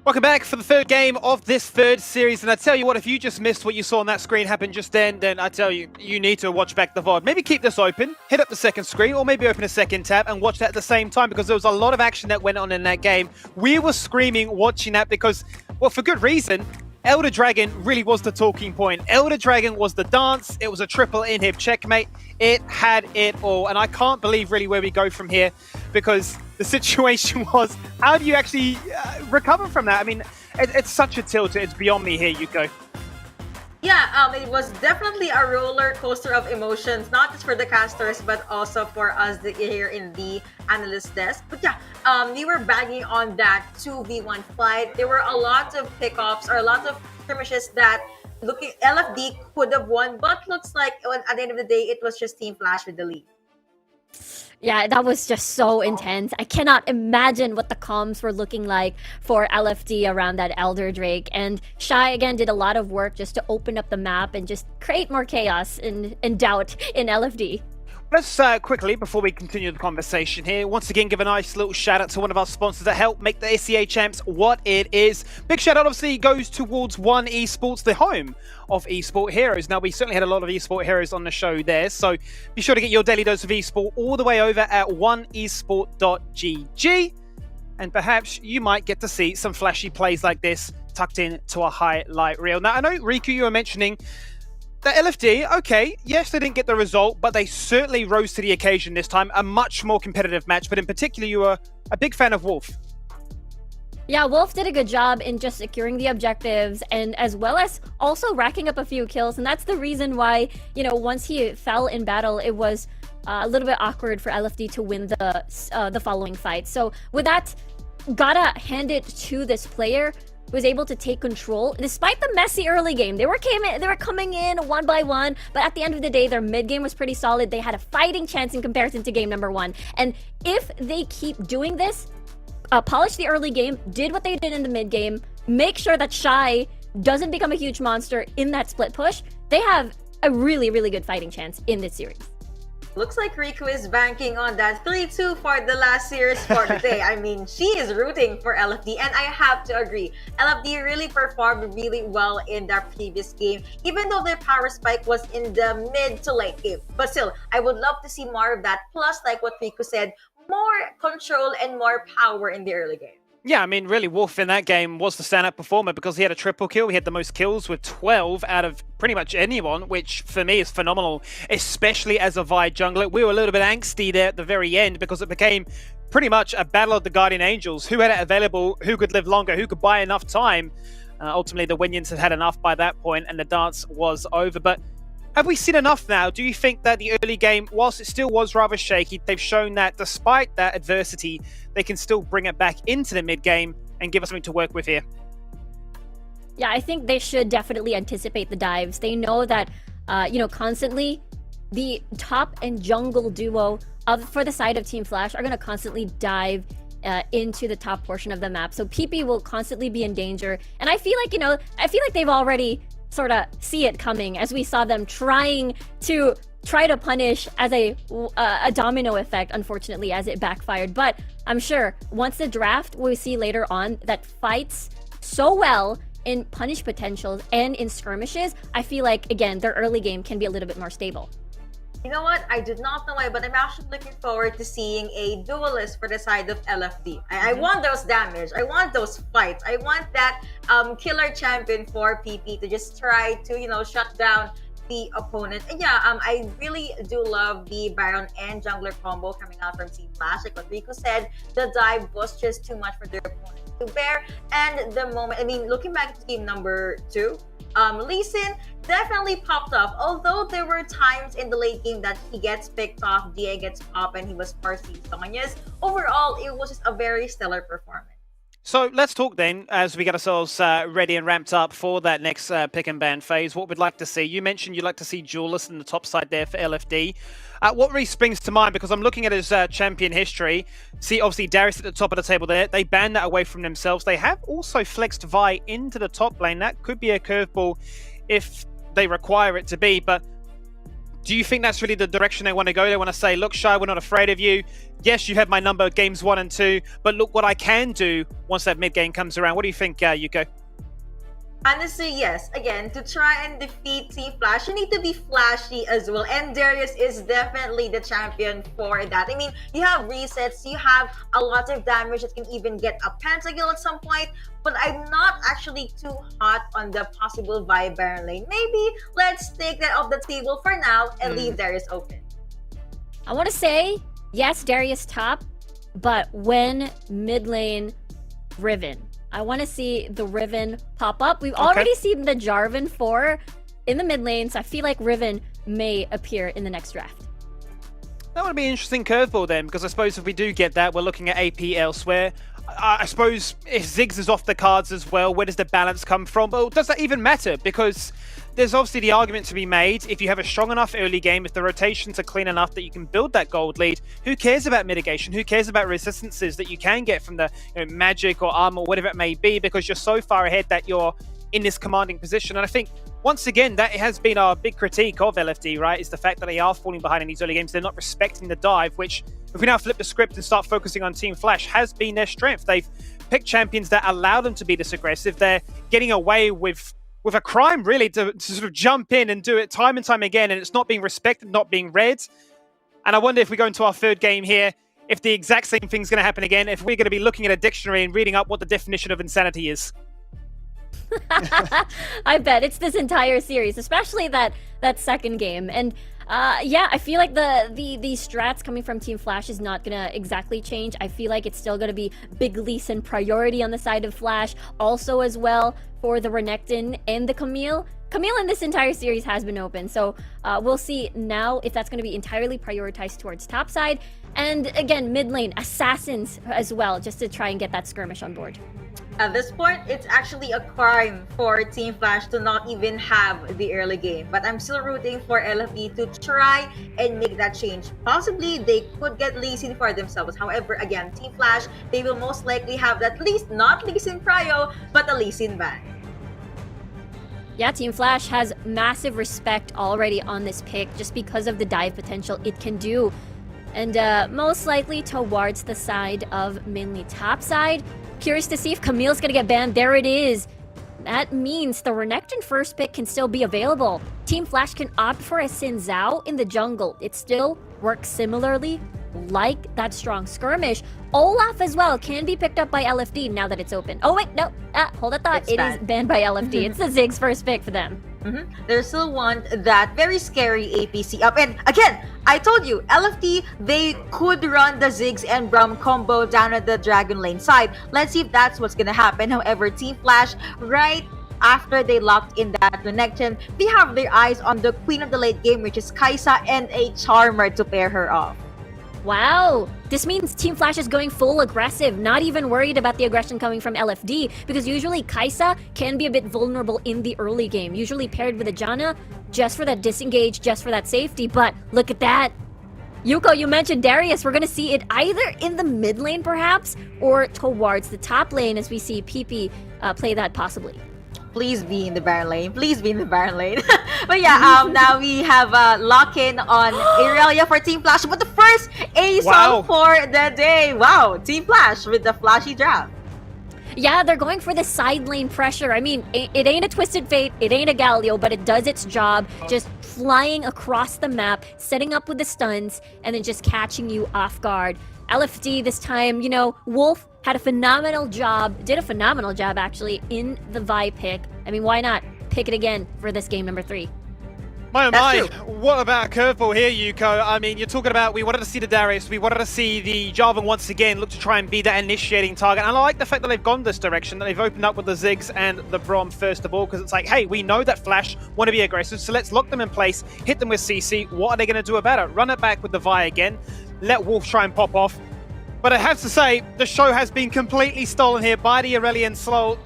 A: Welcome back for the third game of this third series, and I tell you what, if you just missed what you saw on that screen happen just then I tell you, you need to watch back the VOD. Maybe keep this open, hit up the second screen, or maybe open a second tab and watch that at the same time, because there was a lot of action that went on in that game. We were screaming watching that because, well, for good reason. Elder Dragon really was the talking point. Elder Dragon was the dance. It was a triple inhib checkmate. It had it all. And I can't believe really where we go from here, because the situation was, how do you actually recover from that? I mean, it's such a tilt. It's beyond me here, Yuko.
H: Yeah, it was definitely a roller coaster of emotions, not just for the casters, but also for us here in the analyst desk. But yeah, we were bagging on that 2v1 fight. There were a lot of pickoffs or a lot of skirmishes that LFD could have won, but looks like at the end of the day, it was just Team Flash with the lead.
F: Yeah, that was just so intense. I cannot imagine what the comms were looking like for LFD around that Elder Drake. And Shy, again, did a lot of work just to open up the map and just create more chaos and doubt in LFD.
A: Let's quickly, before we continue the conversation here, once again give a nice little shout out to one of our sponsors that help make the SEA Champs what it is. Big shout out obviously goes towards One Esports, the home of esport heroes. Now, we certainly had a lot of esport heroes on the show there, so be sure to get your daily dose of esport all the way over at oneesport.gg, and perhaps you might get to see some flashy plays like this tucked in to a highlight reel. Now, I know, Riku, you were mentioning the LFD, okay, yes, they didn't get the result, but they certainly rose to the occasion this time. A much more competitive match, but in particular, you were a big fan of Wolf.
F: Yeah, Wolf did a good job in just securing the objectives, and as well as also racking up a few kills. And that's the reason why, you know, once he fell in battle, it was a little bit awkward for LFD to win the following fight. So with that, gotta hand it to this player, was able to take control despite the messy early game. They were coming in one by one, but at the end of the day, their mid game was pretty solid. They had a fighting chance in comparison to game number 1. And if they keep doing this, polish the early game, did what they did in the mid game, make sure that Shy doesn't become a huge monster in that split push, they have a really, really good fighting chance in this series.
H: Looks like Riku is banking on that 3-2 for the last series for today. I mean, she is rooting for LFD, and I have to agree. LFD really performed really well in that previous game, even though their power spike was in the mid to late game. But still, I would love to see more of that. Plus, like what Riku said, more control and more power in the early game.
A: Yeah, I mean, really, Wolf in that game was the stand-up performer because he had a triple kill. He had the most kills with 12 out of pretty much anyone, which for me is phenomenal, especially as a Vi jungler. We were a little bit angsty there at the very end because it became pretty much a battle of the Guardian Angels. Who had it available, who could live longer, who could buy enough time. Ultimately, the Winions had enough by that point and the dance was over. But have we seen enough now? Do you think that the early game, whilst it still was rather shaky, they've shown that despite that adversity, they can still bring it back into the mid game and give us something to work with here?
F: Yeah, I think they should definitely anticipate the dives. They know that, constantly the top and jungle duo for the side of Team Flash are going to constantly dive into the top portion of the map. So PP will constantly be in danger. And I feel like they've already sort of see it coming, as we saw them try to punish as a domino effect, unfortunately, as it backfired. But I'm sure once the draft, we'll see later on that fights so well in punish potentials and in skirmishes. I feel like, again, their early game can be a little bit more stable.
H: You know what? I did not know why, but I'm actually looking forward to seeing a duelist for the side of LFD. I want those damage. I want those fights. I want that killer champion for PP to just try to, shut down the opponent. And yeah, I really do love the Baron and jungler combo coming out from Team Flash. Like what Riku said, the dive was just too much for their opponent to bear. And the moment, looking back to game number 2, Lee Sin definitely popped off. Although there were times in the late game that he gets picked off, DA gets popped, and he was parsing Sonya's. Overall, it was just a very stellar performance.
A: So let's talk then, as we get ourselves ready and ramped up for that next pick and ban phase. What we'd like to see. You mentioned you'd like to see Duelist in the top side there for LFD. What really springs to mind, because I'm looking at his champion history. See, obviously, Darius at the top of the table there. They banned that away from themselves. They have also flexed Vi into the top lane. That could be a curveball if they require it to be. But Do you think that's really the direction they want to go? They want to say, look, Shy, we're not afraid of you. Yes, you have my number games 1 and 2, but look what I can do once that mid game comes around. What do you think, Yuko?
H: Honestly, yes. Again, to try and defeat Team Flash, you need to be flashy as well. And Darius is definitely the champion for that. I mean, you have resets, you have a lot of damage that can even get a pentakill at some point. But I'm not actually too hot on the possible Vi Baron lane. Maybe let's take that off the table for now and leave Darius open.
F: I want to say, yes, Darius top, but when mid lane Riven. I want to see the Riven pop up. We've already seen the Jarvan 4 in the mid lane, so I feel like Riven may appear in the next draft.
A: That would be an interesting curveball then, because I suppose if we do get that, we're looking at AP elsewhere. I suppose if Ziggs is off the cards as well, where does the balance come from? But does that even matter? Because there's obviously the argument to be made, if you have a strong enough early game, if the rotations are clean enough that you can build that gold lead, who cares about mitigation? Who cares about resistances that you can get from the magic or armor or whatever it may be, because you're so far ahead that you're in this commanding position. And I think, once again, that has been our big critique of LFD, right? Is the fact that they are falling behind in these early games. They're not respecting the dive, which, if we now flip the script and start focusing on Team Flash, has been their strength. They've picked champions that allow them to be this aggressive. They're getting away with a crime, really, to sort of jump in and do it time and time again, and it's not being respected, not being read. And I wonder if we go into our third game here, if the exact same thing's going to happen again, if we're going to be looking at a dictionary and reading up what the definition of insanity is.
F: I bet it's this entire series, especially that second game. And yeah, I feel like the strats coming from Team Flash is not gonna exactly change. I feel like it's still gonna be big Lee Sin priority on the side of Flash, also as well for the Renekton and the Camille. Camille in this entire series has been open, so we'll see now if that's going to be entirely prioritized towards top side. And again, mid lane, Assassins as well, just to try and get that skirmish on board.
H: At this point, it's actually a crime for Team Flash to not even have the early game. But I'm still rooting for LFD to try and make that change. Possibly, they could get Lee Sin for themselves. However, again, Team Flash, they will most likely have at least not Lee Sin prio, but a Lee Sin ban.
F: Yeah, Team Flash has massive respect already on this pick just because of the dive potential it can do. And most likely towards the side of mainly top side. Curious to see if Camille's gonna get banned. There it is. That means the Renekton first pick can still be available. Team Flash can opt for a Xin Zhao in the jungle. It still works similarly like that strong skirmish. Olaf as well can be picked up by LFD now that it's open. Oh wait, no, hold a thought. It is banned by LFD. It's the Ziggs first pick for them.
H: They still want that very scary APC up. And again, I told you, LFD, they could run the Ziggs and Braum combo down at the Dragon Lane side. Let's see if that's what's gonna happen. However, Team Flash, right after they locked in that Renekton, they have their eyes on the queen of the late game, which is Kai'Sa, and a Charmer to pair her off.
F: Wow, this means Team Flash is going full aggressive, not even worried about the aggression coming from LFD, because usually Kai'Sa can be a bit vulnerable in the early game, usually paired with a Janna, just for that disengage, just for that safety. But look at that. Yuko, you mentioned Darius. We're going to see it either in the mid lane perhaps, or towards the top lane as we see PP play that possibly.
H: Please be in the Baron lane. Please be in the Baron lane. But yeah, now we have lock-in on Irelia for Team Flash. But the first ASL for the day. Wow, Team Flash with the flashy draft.
F: Yeah, they're going for the side lane pressure. I mean, it ain't a Twisted Fate, it ain't a Galio, but it does its job. Just flying across the map, setting up with the stuns, and then just catching you off guard. LFD this time, you know, Wolf did a phenomenal job actually in the Vi pick. I mean, why not pick it again for this game number 3?
A: My oh my, what about a curveball here, Yuko? I mean, you're talking about we wanted to see the Darius, we wanted to see the Jarvan once again look to try and be that initiating target. And I like the fact that they've gone this direction, that they've opened up with the Ziggs and the Braum first of all, because it's like, hey, we know that Flash want to be aggressive, so let's lock them in place, hit them with CC. What are they going to do about it? Run it back with the Vi again, let Wolf try and pop off. But I have to say, the show has been completely stolen here by the Aurelian Slow.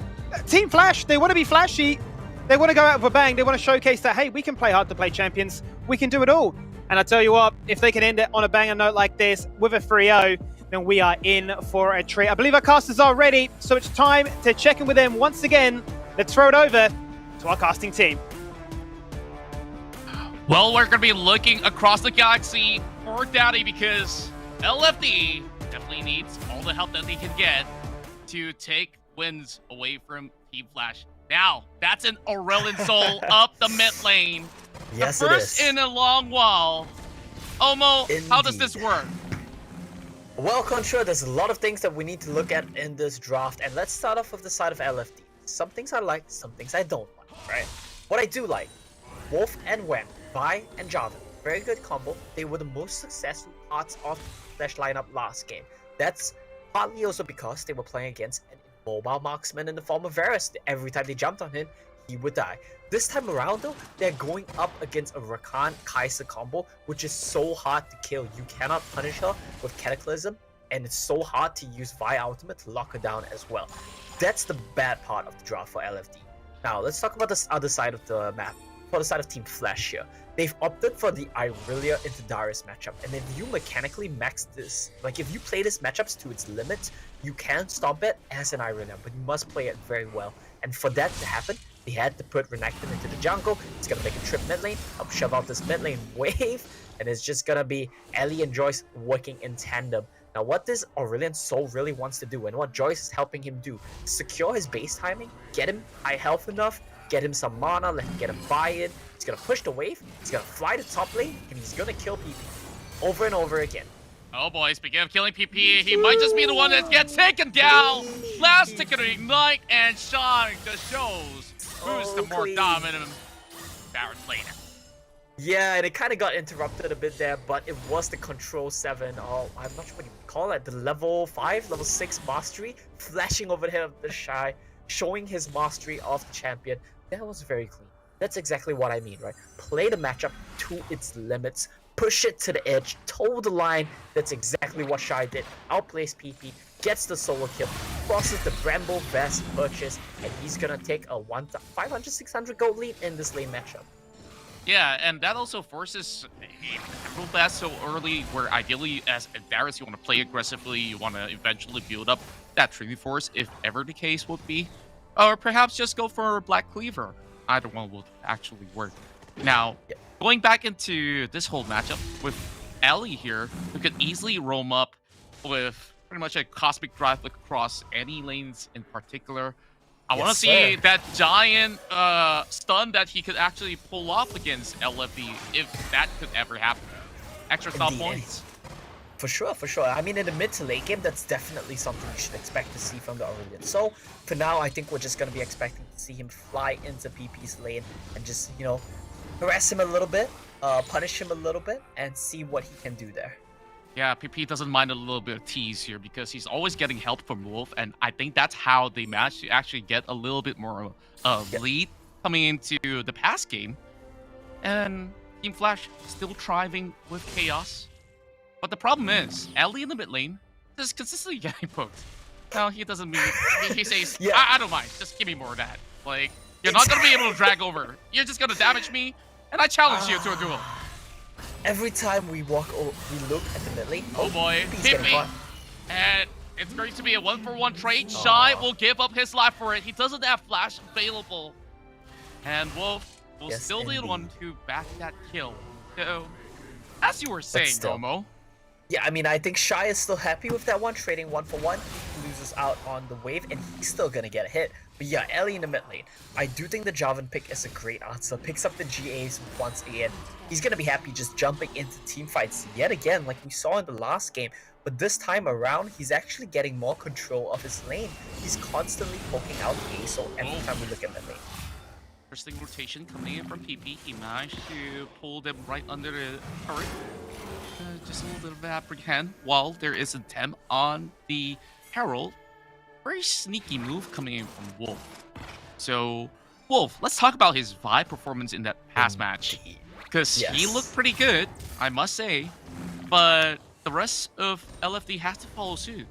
A: Team Flash, they want to be flashy. They want to go out with a bang. They want to showcase that, hey, we can play hard to play champions. We can do it all. And I tell you what, if they can end it on a banger note like this with a 3-0, then we are in for a treat. I believe our casters are ready, so it's time to check in with them once again. Let's throw it over to our casting team.
B: Well, we're going to be looking across the galaxy for Daddy because LFD definitely needs all the help that they can get to take wins away from Team Flash. Now, that's an Aurelion Soul up the mid lane.
I: Yes,
B: the first
I: it is.
B: in a long while. Omo, how does this work?
I: Well, Contra, there's a lot of things that we need to look at in this draft, and let's start off with the side of LFD. Some things I like, some things I don't like, right? What I do like, Wolf and Wen, Vi and Jarvan, very good combo. They were the most successful parts of the Flash lineup last game. That's partly also because they were playing against an immobile marksman in the form of Varus. Every time they jumped on him, he would die. This time around though, they're going up against a Rakan Kai'Sa combo, which is so hard to kill. You cannot punish her with Cataclysm, and it's so hard to use Vi Ultimate to lock her down as well. That's the bad part of the draft for LFD. Now, let's talk about the other side of the map. For the side of Team Flash here, they've opted for the Irelia into Darius matchup, and if you mechanically max this, like if you play this matchup to its limits, you can stomp it as an Irelia, but you must play it very well. And for that to happen, they had to put Renekton into the jungle. It's gonna make a trip mid lane, help shove out this mid lane wave, and it's just gonna be Ellie and Joyce working in tandem. Now, what this Aurelion Soul really wants to do, and what Joyce is helping him do, secure his base timing, get him high health enough, get him some mana, let him get a buy-in. He's gonna push the wave, he's gonna fly to top lane, and he's gonna kill PP over and over again.
B: Oh boy, speaking of killing PP, he might just be the one that gets taken down. Last ticket to Ignite and shine just shows who's the more dominant Barret laner.
I: Yeah, and it kind of got interrupted a bit there, but it was the Control 7, or I'm not sure what you call it, the level 5, level 6 mastery, flashing over the head of the Shy, showing his mastery of the champion. That was very clean. That's exactly what I mean, right? Play the matchup to its limits, push it to the edge, toe the line. That's exactly what Shy did. Outplays PP, gets the solo kill, crosses the Bramble Vest purchase, and he's gonna take a 500-600 gold lead in this lane matchup.
B: Yeah, and that also forces a rule fast so early, where ideally as Darius you want to play aggressively, you want to eventually build up that Trinity Force, if ever the case would be. Or perhaps just go for Black Cleaver. Either one would actually work. Now, going back into this whole matchup with Ellie here, who could easily roam up with pretty much a Cosmic Drive across any lanes in particular. I want to see that giant stun that he could actually pull off against LFD, if that could ever happen. Extra stop points.
I: For sure, for sure. I mean, in the mid to late game, that's definitely something you should expect to see from the Aurelion. So, for now, I think we're just going to be expecting to see him fly into PP's lane and just, you know, harass him a little bit, punish him a little bit, and see what he can do there.
B: Yeah, PP doesn't mind a little bit of tease here because he's always getting help from Wolf, and I think that's how they managed to actually get a little bit more lead coming into the past game. And Team Flash still thriving with chaos. But the problem is, Ellie in the mid lane is consistently getting poked. No, he doesn't mean he says, I don't mind, just give me more of that. Like, you're not going to be able to drag over. You're just going to damage me, and I challenge you to a duel.
I: Every time we look at the mid lane,
B: oh boy, PP. And it's going to be a 1-for-1 trade. Shy will give up his life for it. He doesn't have flash available. And Wolf will still be the one to back that kill. So, as you were saying, Momo.
I: Yeah, I mean, I think Shy is still happy with that one, trading 1-for-1. He loses out on the wave, and he's still gonna get a hit. But yeah, Ellie in the mid lane. I do think the Jarvan pick is a great answer. Picks up the GAs once again. He's gonna be happy just jumping into team fights yet again, like we saw in the last game. But this time around, he's actually getting more control of his lane. He's constantly poking out the ASO every time we look at mid lane.
B: Interesting rotation coming in from PP. He managed to pull them right under the turret. Just a little bit of apprehend while there is a temp on the Herald. Very sneaky move coming in from Wolf. So, Wolf, let's talk about his Vi performance in that past match. Because he looked pretty good, I must say. But the rest of LFD has to follow suit.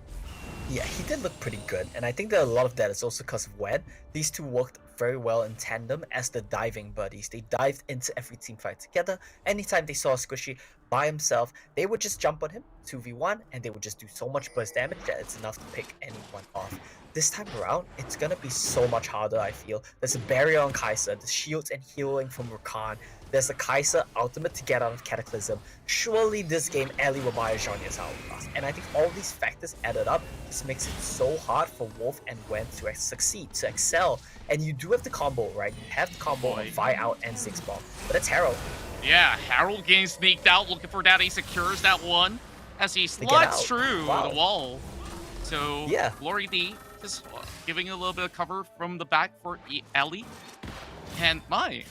I: Yeah, he did look pretty good. And I think that a lot of that is also because of Wed. These two worked very well in tandem as the diving buddies. They dived into every team fight together. Anytime they saw a Squishy by himself, they would just jump on him 2v1, and they would just do so much burst damage that it's enough to pick anyone off. This time around, it's gonna be so much harder, I feel. There's a barrier on Kai'Sa, the shields and healing from Rakan. There's a Kai'Sa ultimate to get out of Cataclysm. Surely this game, Ellie will buy a Zhonya's Hourglass. And I think all these factors added up just makes it so hard for Wolf and Wen to succeed, to excel. And you do have the combo, right? You have the combo of Vi out and Ziggs bomb. But it's Harold.
B: Yeah, Harold getting sneaked out, looking for that. He secures that one as he slides through the wall. So,
I: yeah.
B: Glory D just giving a little bit of cover from the back for Ellie. And my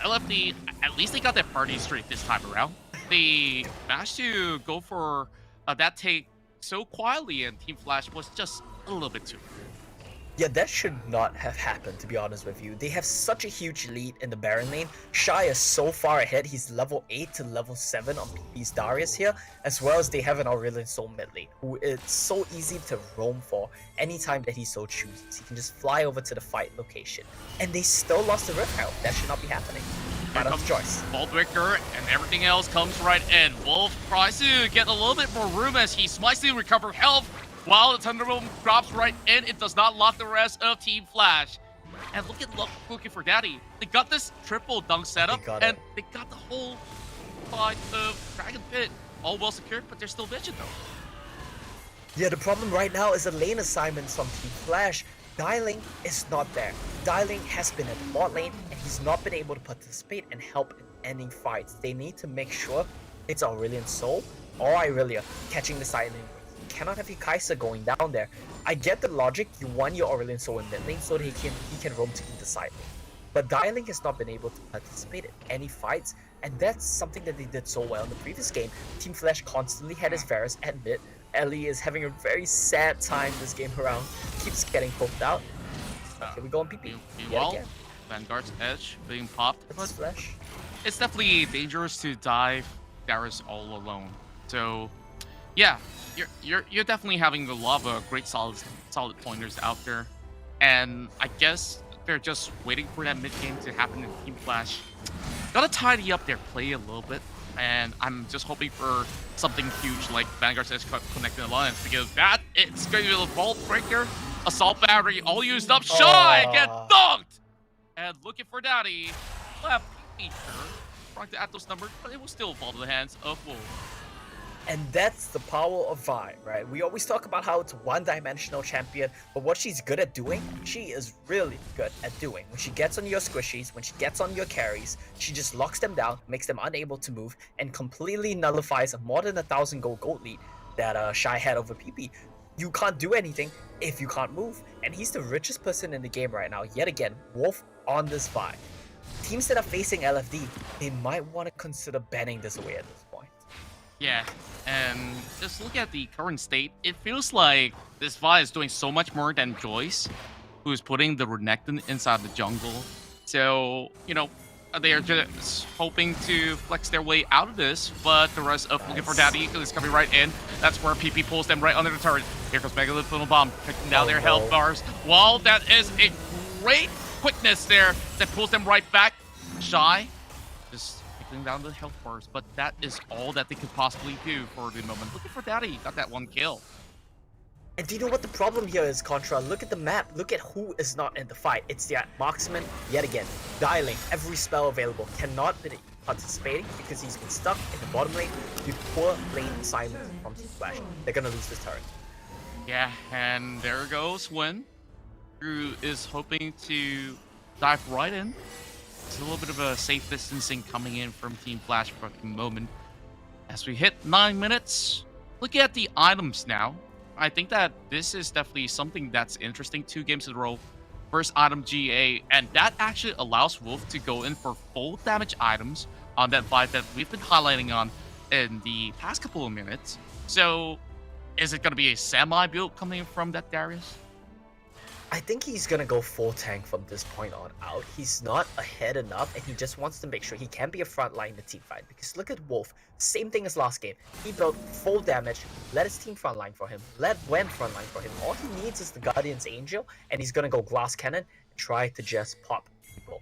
B: LFD, at least they got that party straight this time around. They managed to go for that take so quietly, and Team Flash was just a little bit too.
I: Yeah, that should not have happened, to be honest with you. They have such a huge lead in the Baron lane. Shy is so far ahead. He's level 8 to level 7 on PP's Darius here, as well as they have an Aurelion Sol mid lane, who is so easy to roam for anytime that he so chooses. He can just fly over to the fight location. And they still lost the Rift Herald. That should not be happening. But of choice.
B: Vaultbreaker and everything else comes right in. Wolf tries to get a little bit more room as he smites to recover health. While the Thunderbolt drops right in, it does not lock the rest of Team Flash. And look at looking for Daddy. They got this triple dunk setup, and they got the whole side of Dragon Pit all well secured, but they're still vision though.
I: Yeah, the problem right now is the lane assignments from Team Flash. Dialing is not there. Dialing has been at the bot lane, and he's not been able to participate and help in ending fights. They need to make sure it's Aurelion Sol or Irelia catching the side lane. Cannot have your Kai'Sa going down there. I get the logic, you want your Aurelion Sol in mid lane so that he can roam to either side lane. But Dialing has not been able to participate in any fights, and that's something that they did so well in the previous game. Team Flash constantly had his Varus at mid. Ellie is having a very sad time this game around. Keeps getting poked out. Here we go on PP.
B: Well, Vanguard's edge being popped.
I: But Flash.
B: It's definitely dangerous to dive Darius all alone. So yeah, you're definitely having a lot of great solid pointers out there, and I guess they're just waiting for that mid game to happen in Team Flash. Gotta tidy up their play a little bit, and I'm just hoping for something huge like Vanguard's Edge connecting alliance, because that it's going to be a Vault Breaker, Assault Battery all used up. Shy get dunked, and looking for Daddy left feature, trying to add those numbers, but it will still fall to the hands of Wolf.
I: And that's the power of Vi, right? We always talk about how it's one-dimensional champion, but what she's good at doing, she is really good at doing. When she gets on your squishies, when she gets on your carries, she just locks them down, makes them unable to move, and completely nullifies a more than 1,000 gold lead that Shy had over PP. You can't do anything if you can't move, and he's the richest person in the game right now. Yet again, Wolf on this Vi. Teams that are facing LFD, they might want to consider banning this away at this point.
B: Yeah, and just look at the current state. It feels like this Vi is doing so much more than Joyce, who's putting the Renekton inside the jungle. So, you know, they are just hoping to flex their way out of this, but the rest of looking for Daddy is coming right in. That's where PP pulls them right under the turret. Here comes Megalith Little Bomb, taking down their health bars. Well, that is a great quickness there that pulls them right back. Shy, just down the health bars, but that is all that they could possibly do for the moment. Looking for Daddy, got that one kill.
I: And do you know what the problem here is, Contra? Look at the map. Look at who is not in the fight. It's the marksman, yet again. Dialing, every spell available, cannot be participating because he's been stuck in the bottom lane with poor lane assignments from Team Flash. They're gonna lose this turret.
B: Yeah, and there goes Wen, who is hoping to dive right in. It's a little bit of a safe distancing coming in from Team Flash for the moment. As we hit 9 minutes, look at the items now. I think that this is definitely something that's interesting. 2 games in a row. First item GA, and that actually allows Wolf to go in for full damage items on that fight that we've been highlighting on in the past couple of minutes. So, is it going to be a semi-build coming from that Darius?
I: I think he's gonna go full tank from this point on out. He's not ahead enough, and he just wants to make sure he can be a frontline in the team fight. Because look at Wolf, same thing as last game. He built full damage, let his team frontline for him, let Wen frontline for him. All he needs is the Guardian's Angel, and he's gonna go Glass Cannon and try to just pop people.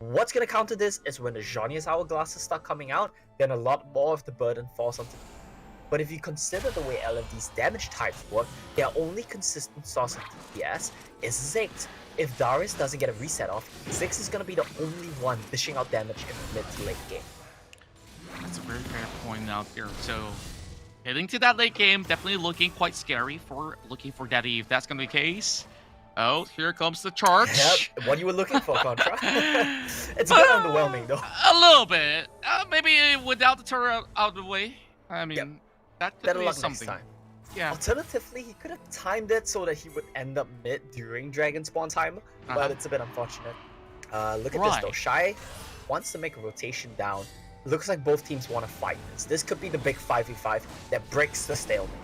I: What's gonna counter this is when the Zhonya's Hourglasses start coming out, then a lot more of the burden falls onto but if you consider the way LFD's damage types work, their only consistent source of DPS is Ziggs. If Darius doesn't get a reset off, Ziggs is going to be the only one dishing out damage in the mid to late game.
B: That's a very fair point out there. So, heading to that late game, definitely looking quite scary for Daddy if that's going to be the case. Oh, here comes the charge.
I: Yep, what you were looking for, Contra. It's a bit underwhelming, though.
B: A little bit. Maybe without the turret out of the way. I mean,
I: Yep.
B: that could
I: Better
B: be
I: luck
B: something.
I: next time.
B: Yeah.
I: Alternatively, he could have timed it so that he would end up mid during Dragon Spawn time, but it's a bit unfortunate. Look at this though.
B: Right.
I: Shy wants to make a rotation down. Looks like both teams want to fight this. This could be the big 5v5 that breaks the stalemate.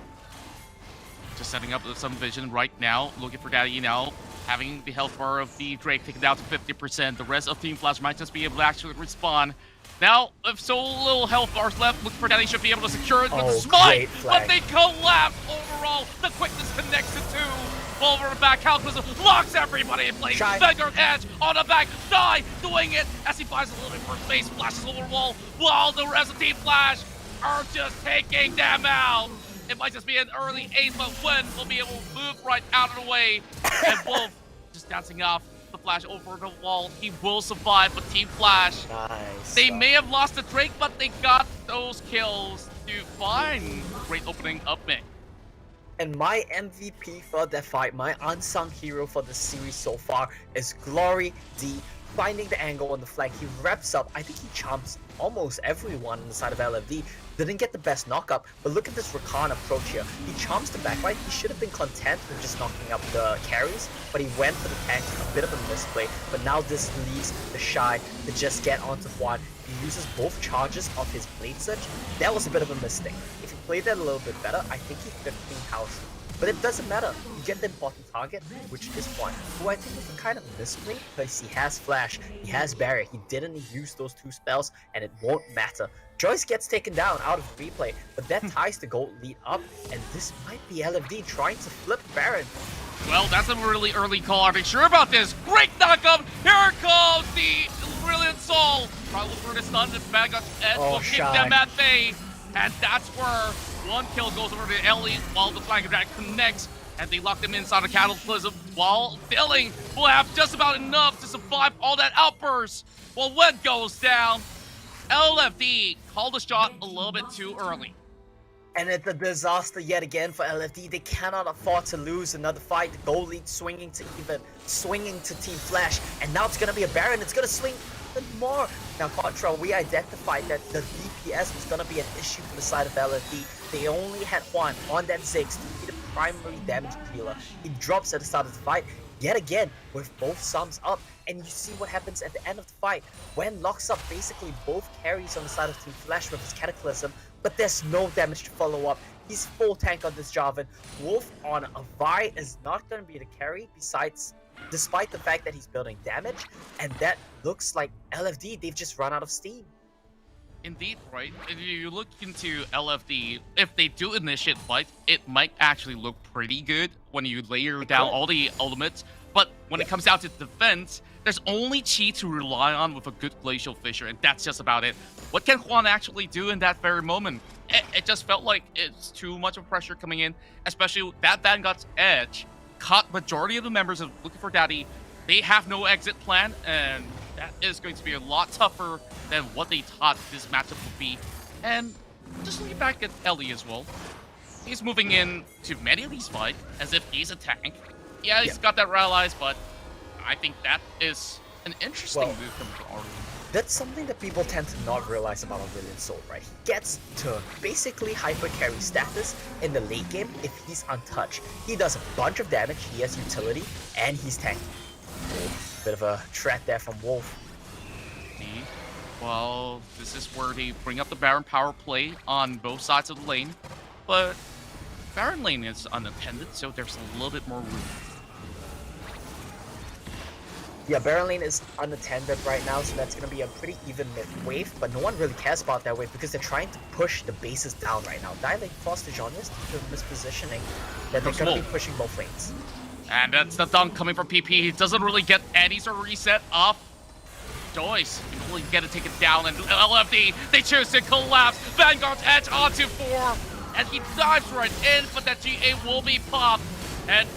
B: Just setting up some vision right now, looking for Daddy now, having the health bar of the Drake taken down to 50%. The rest of Team Flash might just be able to actually respawn. Now, if so little health bars left, looking for Daddy should be able to secure it with the smite, but they collapse overall. The quickness connects to two. Over the back, Calculus locks everybody in place. Vanguard Edge on the back, Die doing it as he buys a little bit more space, flashes over the wall, while the rest of Team Flash are just taking them out. It might just be an early ace, but Wen will be able to move right out of the way. And Wolf just dancing off the Flash over the wall. He will survive, but Team Flash, they may have lost the Drake, but they got those kills to find great opening up mid.
I: And my MVP for that fight, my unsung hero for the series so far, is Glory D. Finding the angle on the flank, he wraps up. I think he chomps almost everyone on the side of LFD. Didn't get the best knockup, but look at this Rakan approach here. He chomps the backline. He should have been content with just knocking up the carries, but he went for the tank, a bit of a misplay. But now this leaves the Shy to just get onto Juan. He uses both charges of his Blade Surge. That was a bit of a mistake. If he played that a little bit better, I think he could have cleaned house. But it doesn't matter. You get the important target, which is Juan, who I think is a kind of misplay because he has Flash, he has Barrier. He didn't use those two spells, and it won't matter. Joyce gets taken down out of replay, but that ties the gold lead up, and this might be LFD trying to flip Baron.
B: Well, that's a really early call. Are they sure about this? Great knockup! Here comes the Brilliant Soul! Probably for the stun, the Vanguard Edge will keep them at bay. And that's where one kill goes over to Ellie while the Flying Drag connects. And they lock them inside a Cataclysm while Billing will have just about enough to survive all that outburst. Well, when goes down, LFD called the shot a little bit too early.
I: And it's a disaster yet again for LFD. They cannot afford to lose another fight. The goal lead swinging to Team Flash. And now it's going to be a Baron. It's going to swing even more. Now, Contra, we identified that the DPS was going to be an issue for the side of LFD. They only had Juan on that Ziggs to be the primary damage dealer. He drops at the start of the fight yet again with both sums up. And you see what happens at the end of the fight. Wen locks up basically both carries on the side of Team Flash with his Cataclysm, but there's no damage to follow up. He's full tank on this Jarvan. Wolf on a Vi is not going to be the carry despite the fact that he's building damage, and that looks like LFD, they've just run out of steam.
B: Indeed, right? If you look into LFD, if they do initiate fight, it might actually look pretty good when you layer down all the ultimates. But when it comes down to defense, there's only Chi to rely on with a good Glacial Fissure, and that's just about it. What can Juan actually do in that very moment? It just felt like it's too much of pressure coming in, especially that Vanguard's Edge caught majority of the members of Looking for Daddy. They have no exit plan, and that is going to be a lot tougher than what they thought this matchup would be. And just looking back at Ellie as well, he's moving in to many of these fights as if he's a tank. Yeah, he's got that realized, but I think that is an interesting move from Aurelion.
I: That's something that people tend to not realize about Aurelion Sol, right? He gets to basically hyper carry status in the late game if he's untouched. He does a bunch of damage, he has utility, and he's tanky. Bit of a threat there from Wolf.
B: Well, this is where they bring up the Baron power play on both sides of the lane, but Baron lane is unattended, so there's a little bit more room.
I: Yeah, Baron lane is unattended right now, so that's going to be a pretty even mid-wave, but no one really cares about that wave because they're trying to push the bases down right now. Dialing Foster Genres due to mispositioning that they're going to be pushing both lanes.
B: And that's the dunk coming from PP. He doesn't really get any sort of reset off. Joyce can only get to take it down, and LFD, they choose to collapse. Vanguard's Edge onto 4, and he dives right in, but that GA will be popped. And,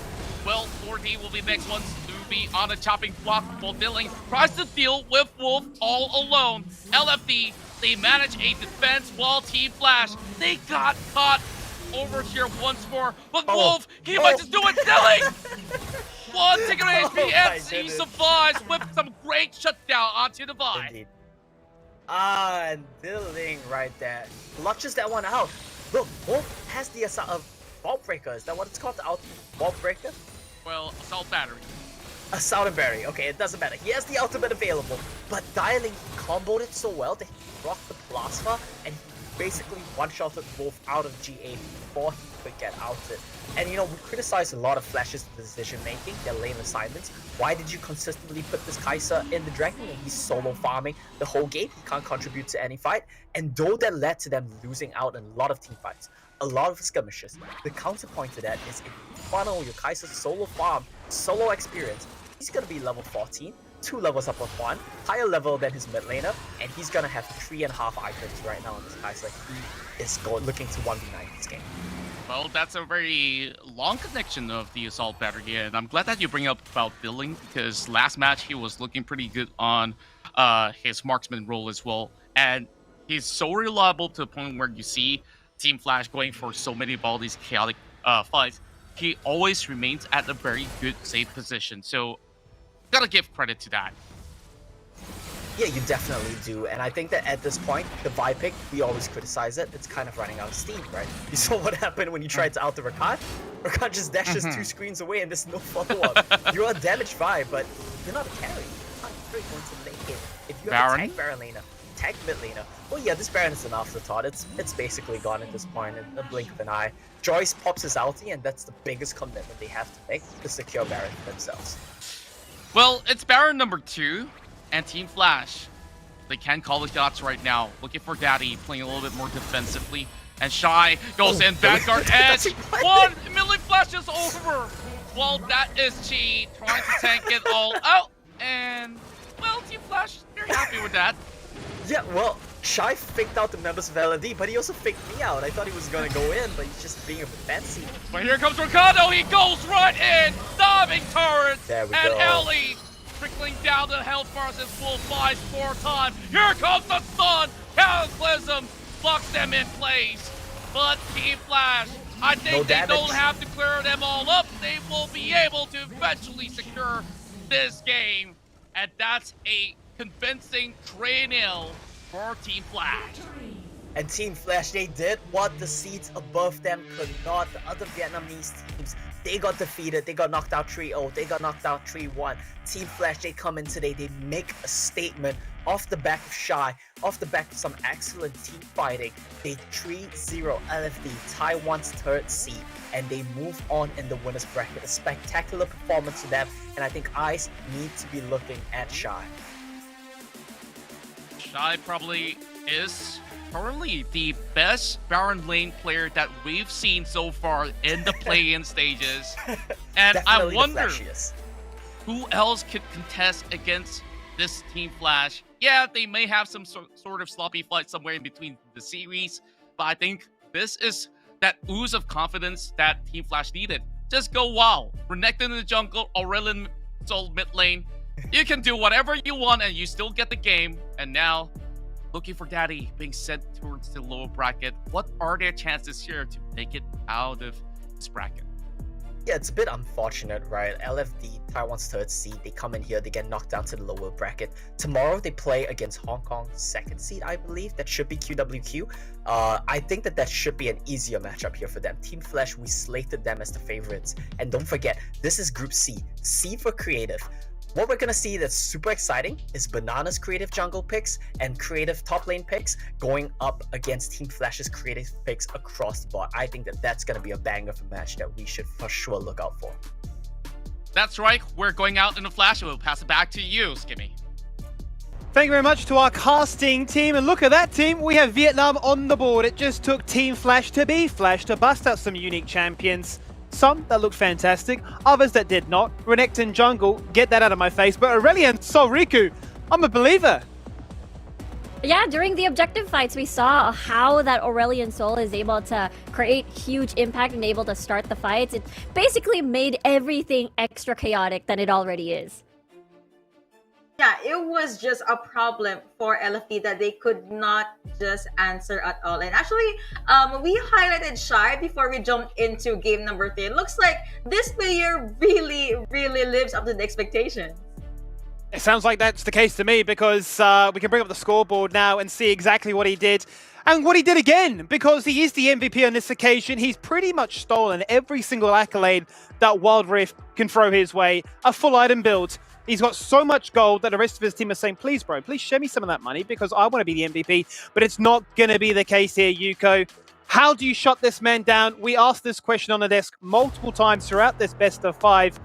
B: well, 4D will be next one to be on a chopping block while Dilling tries to deal with Wolf all alone. LFD, they manage a defense while Team Flash, they got caught over here once more, but Wolf, he might just do it, Dilling! One ticket HP and he survives with some great shutdown onto the Divide.
I: Indeed. And Dilling right there. Launches that one out. Look, Wolf has the assault of Vault Breaker. Is that what it's called? The Vault Breaker?
B: Well, Assault Battery.
I: Assault and Berry. Okay, it doesn't matter. He has the ultimate available, but Dilling comboed it so well that he blocked the plasma and he basically one-shotted Wolf out of GA before he could get outed. And you know, we criticize a lot of Flash's decision-making, their lane assignments. Why did you consistently put this Kai'Sa in the Dragon when he's solo farming the whole game? He can't contribute to any fight. And though that led to them losing out in a lot of team fights, a lot of skirmishes, the counterpoint to that is if you funnel your Kai'Sa solo farm, solo experience, he's gonna be level 14, 2 levels up with 1, higher level than his mid laner, and he's gonna have 3.5 items right now on this Kai'Sa. He is looking to 1v9 this game.
B: Well, that's a very long connection of the Assault Battery, and I'm glad that you bring up about Dilling, because last match he was looking pretty good on his marksman role as well, and he's so reliable to the point where you see Team Flash going for so many of all these chaotic fights. He always remains at a very good safe position, so gotta give credit to that.
I: Yeah, you definitely do, and I think that at this point, the Vi pick, we always criticize it, it's kind of running out of steam, right? You saw what happened when you tried to out the Rakan? Rakan just dashes 2 screens away and there's no follow-up. You're a damaged Vi, but you're not a carry. You're not going to make it. If you have
B: Baron?
I: to tag Baron laner, tag mid laner, well yeah, this Baron is an afterthought. It's basically gone at this point in a blink of an eye. Joyce pops his ulti, and that's the biggest commitment they have to make to secure Baron for themselves.
B: Well, it's Baron number 2, and Team Flash, they can call the shots right now. Looking for Daddy, playing a little bit more defensively. And Shy goes in, Vanguard Edge. 1 million flashes over. Well, that is Chi trying to tank it all out. And, well, Team Flash, they're happy with that.
I: Yeah, well, Shy faked out the members of LFD, but he also faked me out. I thought he was gonna go in, but he's just being a bit fancy.
B: But here comes Ricardo, he goes right in, diving turrets,
I: There we
B: and
I: go.
B: Ellie trickling down the health bars as Wolf buys 4 times. Here comes the sun, Cataclysm blocks them in place. But Team Flash, I think they don't have to clear them all up. They will be able to eventually secure this game. And that's a convincing 3-0 for Team Flash.
I: And Team Flash, they did what the seeds above them could not. The other Vietnamese teams, they got defeated. They got knocked out 3-0. They got knocked out 3-1. Team Flash, they come in today. They make a statement off the back of Shy, off the back of some excellent team fighting. They 3-0 LFD, Taiwan's 3rd seed, and they move on in the winner's bracket. A spectacular performance to them, and I think eyes need to be looking at Shy.
B: Shy probably is currently the best Baron lane player that we've seen so far in the play-in stages. And
I: Definitely
B: I wonder
I: the flashiest.
B: who else could contest against this Team Flash. Yeah, they may have some sort of sloppy fight somewhere in between the series, but I think this is that ooze of confidence that Team Flash needed. Just go wild. Renekton in the jungle, Aurelion sold mid lane. You can do whatever you want and you still get the game. And now, looking for Daddy being sent towards the lower bracket. What are their chances here to make it out of this bracket?
I: Yeah, it's a bit unfortunate, right? LFD, Taiwan's 3rd seed, they come in here, they get knocked down to the lower bracket. Tomorrow, they play against Hong Kong's 2nd seed, I believe. That should be QWQ. I think that should be an easier matchup here for them. Team Flash, we slated them as the favorites. And don't forget, this is Group C. C for Creative. What we're gonna see that's super exciting is Banana's creative jungle picks and creative top lane picks going up against Team Flash's creative picks across the board. I think that that's gonna be a banger of a match that we should for sure look out for.
B: That's right, we're going out in the Flash, and we'll pass it back to you, Skimmy.
A: Thank you very much to our casting team, and look at that team, we have Vietnam on the board. It just took Team Flash to be Flash to bust out some unique champions. Some that looked fantastic, others that did not. Renekton jungle, get that out of my face, but Aurelion Sol Riku, I'm a believer.
F: Yeah, during the objective fights, we saw how that Aurelion Soul is able to create huge impact and able to start the fights. It basically made everything extra chaotic than it already is.
H: Yeah, it was just a problem for LFD that they could not just answer at all. And actually, we highlighted Shy before we jumped into game number 3. It looks like this player really, really lives up to the expectations.
A: It sounds like that's the case to me, because we can bring up the scoreboard now and see exactly what he did. And what he did again, because he is the MVP on this occasion. He's pretty much stolen every single accolade that Wild Rift can throw his way. A full item build. He's got so much gold that the rest of his team are saying, please, bro, please share me some of that money because I want to be the MVP. But it's not going to be the case here, Yuko. How do you shut this man down? We asked this question on the desk multiple times throughout this best of 5.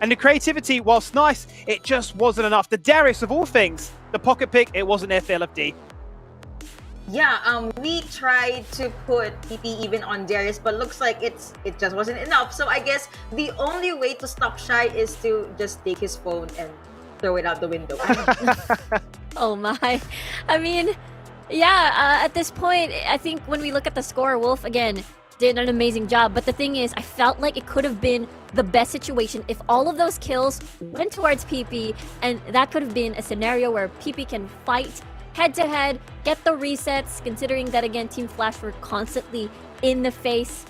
A: And the creativity, whilst nice, it just wasn't enough. The Darius of all things, the pocket pick, it wasn't there for LFD.
H: Yeah, we tried to put PP even on Darius, but looks like it just wasn't enough. So I guess the only way to stop Shy is to just take his phone and throw it out the window.
F: Oh my. I mean, yeah, at this point, I think when we look at the score, Wolf, again, did an amazing job. But the thing is, I felt like it could have been the best situation if all of those kills went towards PP, and that could have been a scenario where PP can fight head-to-head, get the resets, considering that, again, Team Flash were constantly in the face,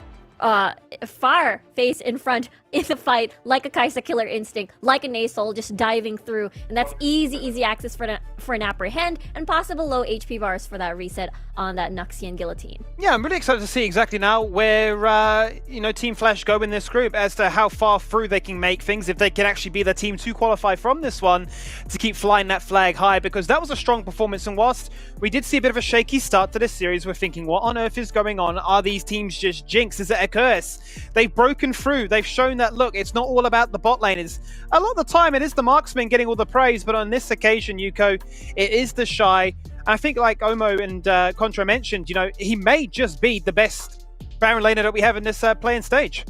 F: far face in front in the fight, like a Kaisa Killer Instinct, like an Asol, just diving through, and that's easy access for an apprehend, and possible low HP bars for that reset on that Nuxian Guillotine.
A: Yeah, I'm really excited to see exactly now where Team Flash go in this group, as to how far through they can make things, if they can actually be the team to qualify from this one, to keep flying that flag high, because that was a strong performance. And whilst we did see a bit of a shaky start to this series, we're thinking, what on earth is going on? Are these teams just jinx? Is it a curse? They've broken through. They've shown that, look, it's not all about the bot laners. A lot of the time, it is the marksman getting all the praise, but on this occasion, Yuko, it is the Shy. And I think, like Omo and Contra mentioned, he may just be the best Baron laner that we have in this playing stage.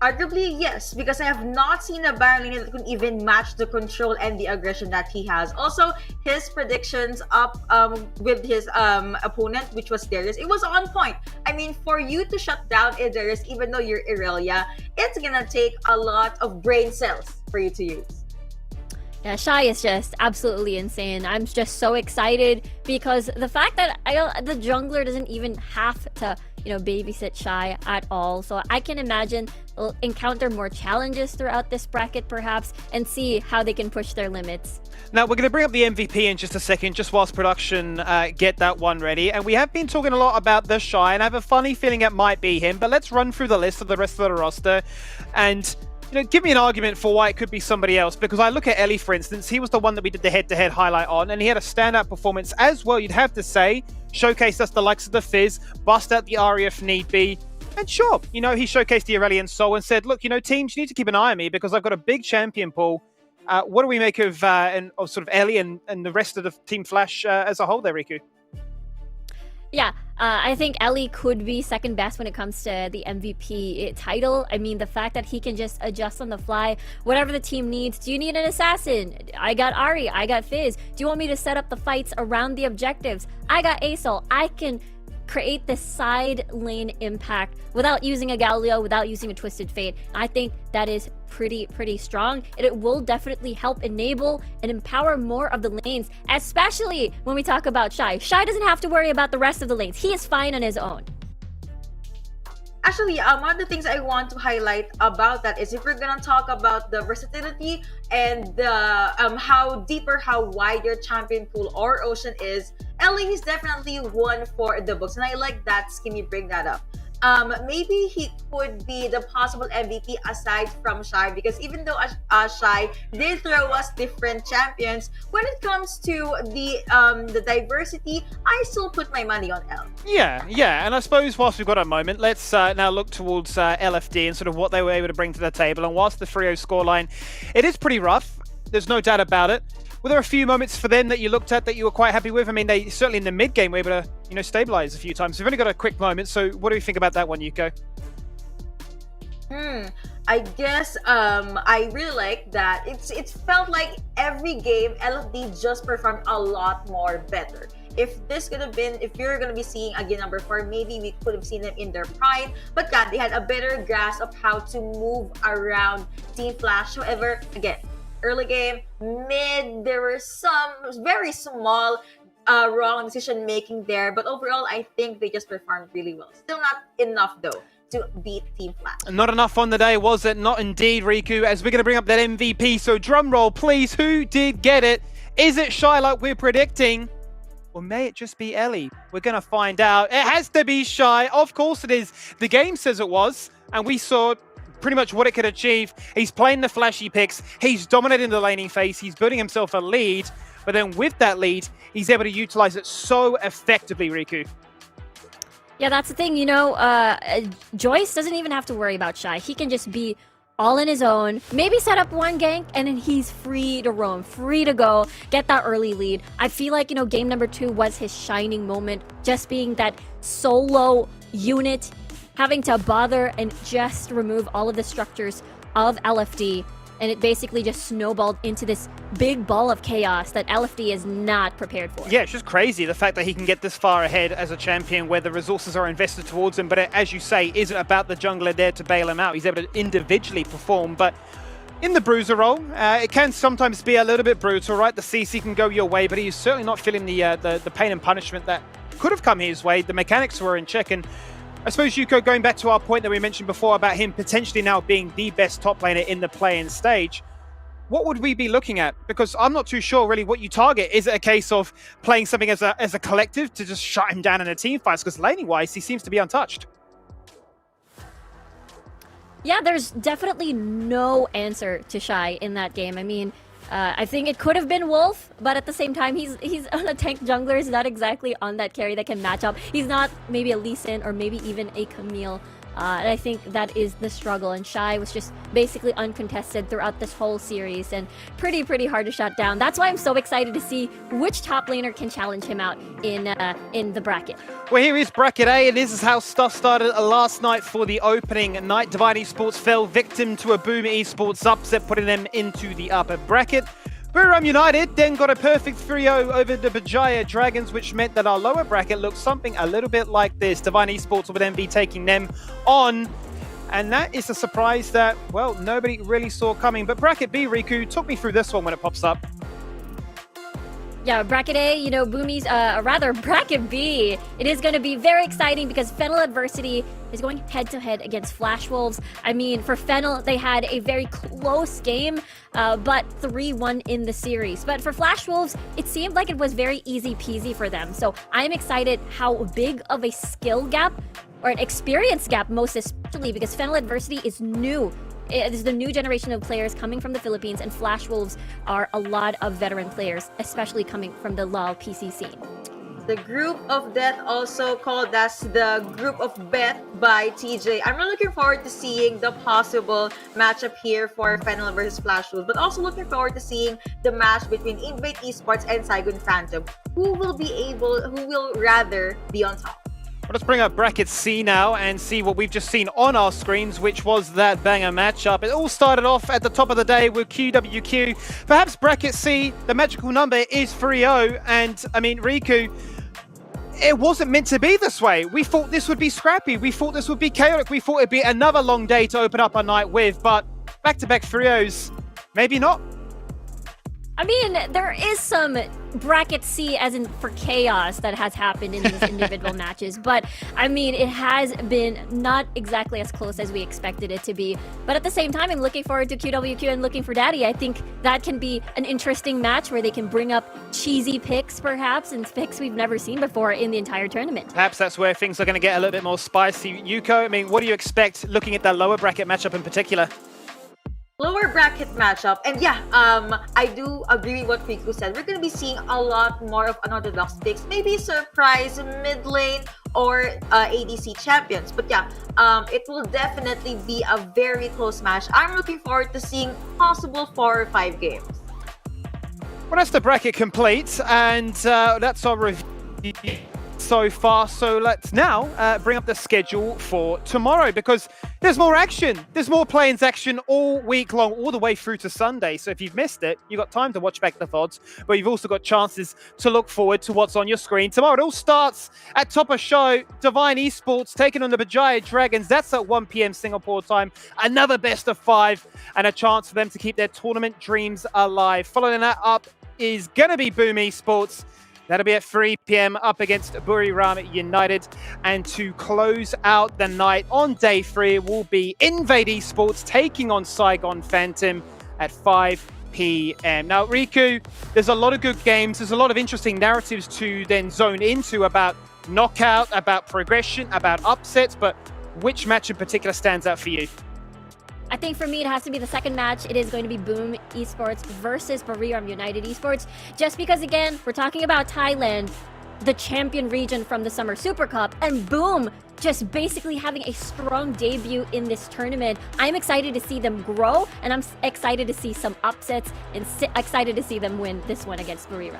H: Arguably, yes, because I have not seen a Baron laner that can even match the control and the aggression that he has. Also, his predictions up with his opponent, which was Darius, it was on point. I mean, for you to shut down a Darius, even though you're Irelia, it's gonna take a lot of brain cells for you to use.
F: Yeah, Shy is just absolutely insane. I'm just so excited because the fact that the jungler doesn't even have to, babysit Shy at all. So I can imagine they'll encounter more challenges throughout this bracket perhaps and see how they can push their limits.
A: Now, we're going to bring up the MVP in just a second, just whilst production get that one ready. And we have been talking a lot about the Shy, and I have a funny feeling it might be him. But let's run through the list of the rest of the roster and give me an argument for why it could be somebody else, because I look at Ellie, for instance. He was the one that we did the head-to-head highlight on, and he had a standout performance as well, you'd have to say. Showcased us the likes of the Fizz, bust out the Aria if need be. And sure, he showcased the Aurelion Soul and said, look, teams, you need to keep an eye on me because I've got a big champion pool. What do we make of sort of Ellie and the rest of the Team Flash as a whole there, Riku?
F: Yeah, I think Ellie could be second best when it comes to the MVP title. I mean, the fact that he can just adjust on the fly, whatever the team needs. Do you need an assassin? I got Ari, I got Fizz. Do you want me to set up the fights around the objectives? I got Asol. I can create this side lane impact without using a Galileo, without using a Twisted Fate. I think that is pretty strong. It will definitely help enable and empower more of the lanes, especially when we talk about Shy. Shy doesn't have to worry about the rest of the lanes. He is fine on his own.
H: Actually, one of the things I want to highlight about that is if we're gonna talk about the versatility and the how deep or how wide your champion pool or ocean is, Ellie is definitely one for the books, and I like that Skimmy bring that up. Maybe he could be the possible MVP aside from Shy, because even though Shy did throw us different champions, when it comes to the diversity, I still put my money on L.
A: Yeah, and I suppose whilst we've got a moment, let's now look towards LFD and sort of what they were able to bring to the table. And whilst the 3-0 scoreline, it is pretty rough, there's no doubt about it. Were there a few moments for them that you looked at that you were quite happy with? I mean, they certainly in the mid-game were able to, stabilize a few times. We've only got a quick moment, so what do you think about that one, Yuko?
H: I guess I really like that. It felt like every game LFD just performed a lot more better. If you're gonna be seeing again number 4, maybe we could have seen them in their prime. But yeah, they had a better grasp of how to move around Team Flash. However, again, early game, mid, there were some very small wrong decision making there. But overall, I think they just performed really well. Still not enough though to beat Team Flash.
A: Not enough on the day, was it? Not indeed, Riku, as we're going to bring up that MVP. So drum roll, please. Who did get it? Is it Shy like we're predicting? Or may it just be Ellie? We're going to find out. It has to be Shy. Of course it is. The game says it was. And we saw pretty much what it could achieve. He's playing the flashy picks. He's dominating the laning phase. He's building himself a lead. But then with that lead, he's able to utilize it so effectively, Riku.
F: Yeah, that's the thing, Joyce doesn't even have to worry about Shy. He can just be all in his own, maybe set up one gank, and then he's free to roam, free to go, get that early lead. I feel like, game number 2 was his shining moment, just being that solo unit, having to bother and just remove all of the structures of LFD, and it basically just snowballed into this big ball of chaos that LFD is not prepared for.
A: Yeah, it's just crazy, the fact that he can get this far ahead as a champion where the resources are invested towards him, but it, as you say, isn't about the jungler there to bail him out. He's able to individually perform, but in the bruiser role, it can sometimes be a little bit brutal, right? The CC can go your way, but he's certainly not feeling the pain and punishment that could have come his way. The mechanics were in check, and I suppose, Yuko, going back to our point that we mentioned before about him potentially now being the best top laner in the play-in stage, what would we be looking at? Because I'm not too sure really what you target. Is it a case of playing something as a collective to just shut him down in a team fight? Because laning-wise, he seems to be untouched.
F: Yeah, there's definitely no answer to Shy in that game. I mean, I think it could have been Wolf, but at the same time, he's on a tank jungler. He's not exactly on that carry that can match up. He's not maybe a Lee Sin or maybe even a Camille. And I think that is the struggle. And Shy was just basically uncontested throughout this whole series and pretty hard to shut down. That's why I'm so excited to see which top laner can challenge him out in the bracket.
A: Well, here is bracket A, and this is how stuff started last night for the opening night. Divine Esports fell victim to a Boom Esports upset, putting them into the upper bracket. Buriram United then got a perfect 3-0 over the Bajaya Dragons, which meant that our lower bracket looked something a little bit like this. Divine Esports will then be taking them on. And that is a surprise that, well, nobody really saw coming. But bracket B, Riku, talk me through this one when it pops up.
F: Yeah, bracket A, Boomies, rather bracket B, it is going to be very exciting because Fennel Adversity is going head-to-head against Flash Wolves. I mean, for Fennel, they had a very close game, but 3-1 in the series. But for Flash Wolves, it seemed like it was very easy-peasy for them. So I'm excited how big of a skill gap, or an experience gap most especially, because Fennel Adversity is new. It is the new generation of players coming from the Philippines, and Flash Wolves are a lot of veteran players, especially coming from the LoL PC scene.
H: The Group of Death, also called as the Group of Bet by TJ. I'm really looking forward to seeing the possible matchup here for Fennel versus Flash Wolves, but also looking forward to seeing the match between Invade Esports and Saigon Phantom. Who will rather be on top?
A: Well, let's bring up bracket C now and see what we've just seen on our screens, which was that banger matchup. It all started off at the top of the day with QWQ. Perhaps bracket C, the magical number is 3-0. And, I mean, Riku, it wasn't meant to be this way. We thought this would be scrappy. We thought this would be chaotic. We thought it'd be another long day to open up a night with. But back-to-back 3-0s, maybe not.
F: I mean, there is some bracket C as in for chaos that has happened in these individual matches, but I mean, it has been not exactly as close as we expected it to be. But at the same time, I'm looking forward to QWQ and looking for Daddy. I think that can be an interesting match where they can bring up cheesy picks, perhaps, and picks we've never seen before in the entire tournament.
A: Perhaps that's where things are going to get a little bit more spicy. Yuko, I mean, what do you expect looking at that lower bracket matchup in particular?
H: Lower bracket matchup, and yeah, I do agree with what Riku said. We're gonna be seeing a lot more of unorthodox picks, maybe surprise mid lane or ADC champions. But yeah, it will definitely be a very close match. I'm looking forward to seeing possible 4 or 5 games.
A: Well, that's the bracket complete, and that's our review so far. So let's now bring up the schedule for tomorrow, because there's more action. There's more play-ins action all week long, all the way through to Sunday. So if you've missed it, you've got time to watch back the VODs, but you've also got chances to look forward to what's on your screen tomorrow. It all starts at top of show. Divine Esports taking on the Bajaya Dragons. That's at 1 p.m. Singapore time. Another best of 5 and a chance for them to keep their tournament dreams alive. Following that up is going to be Boom Esports. That'll be at 3 p.m. up against Buriram United. And to close out the night on day 3 will be Invade Esports taking on Saigon Phantom at 5 p.m. Now, Riku, there's a lot of good games. There's a lot of interesting narratives to then zone into about knockout, about progression, about upsets. But which match in particular stands out for you?
F: I think for me, it has to be the second match. It is going to be Boom Esports versus Buriram United Esports. Just because, again, we're talking about Thailand, the champion region from the Summer Super Cup, and Boom just basically having a strong debut in this tournament. I'm excited to see them grow, and I'm excited to see some upsets, and excited to see them win this one against Buriram.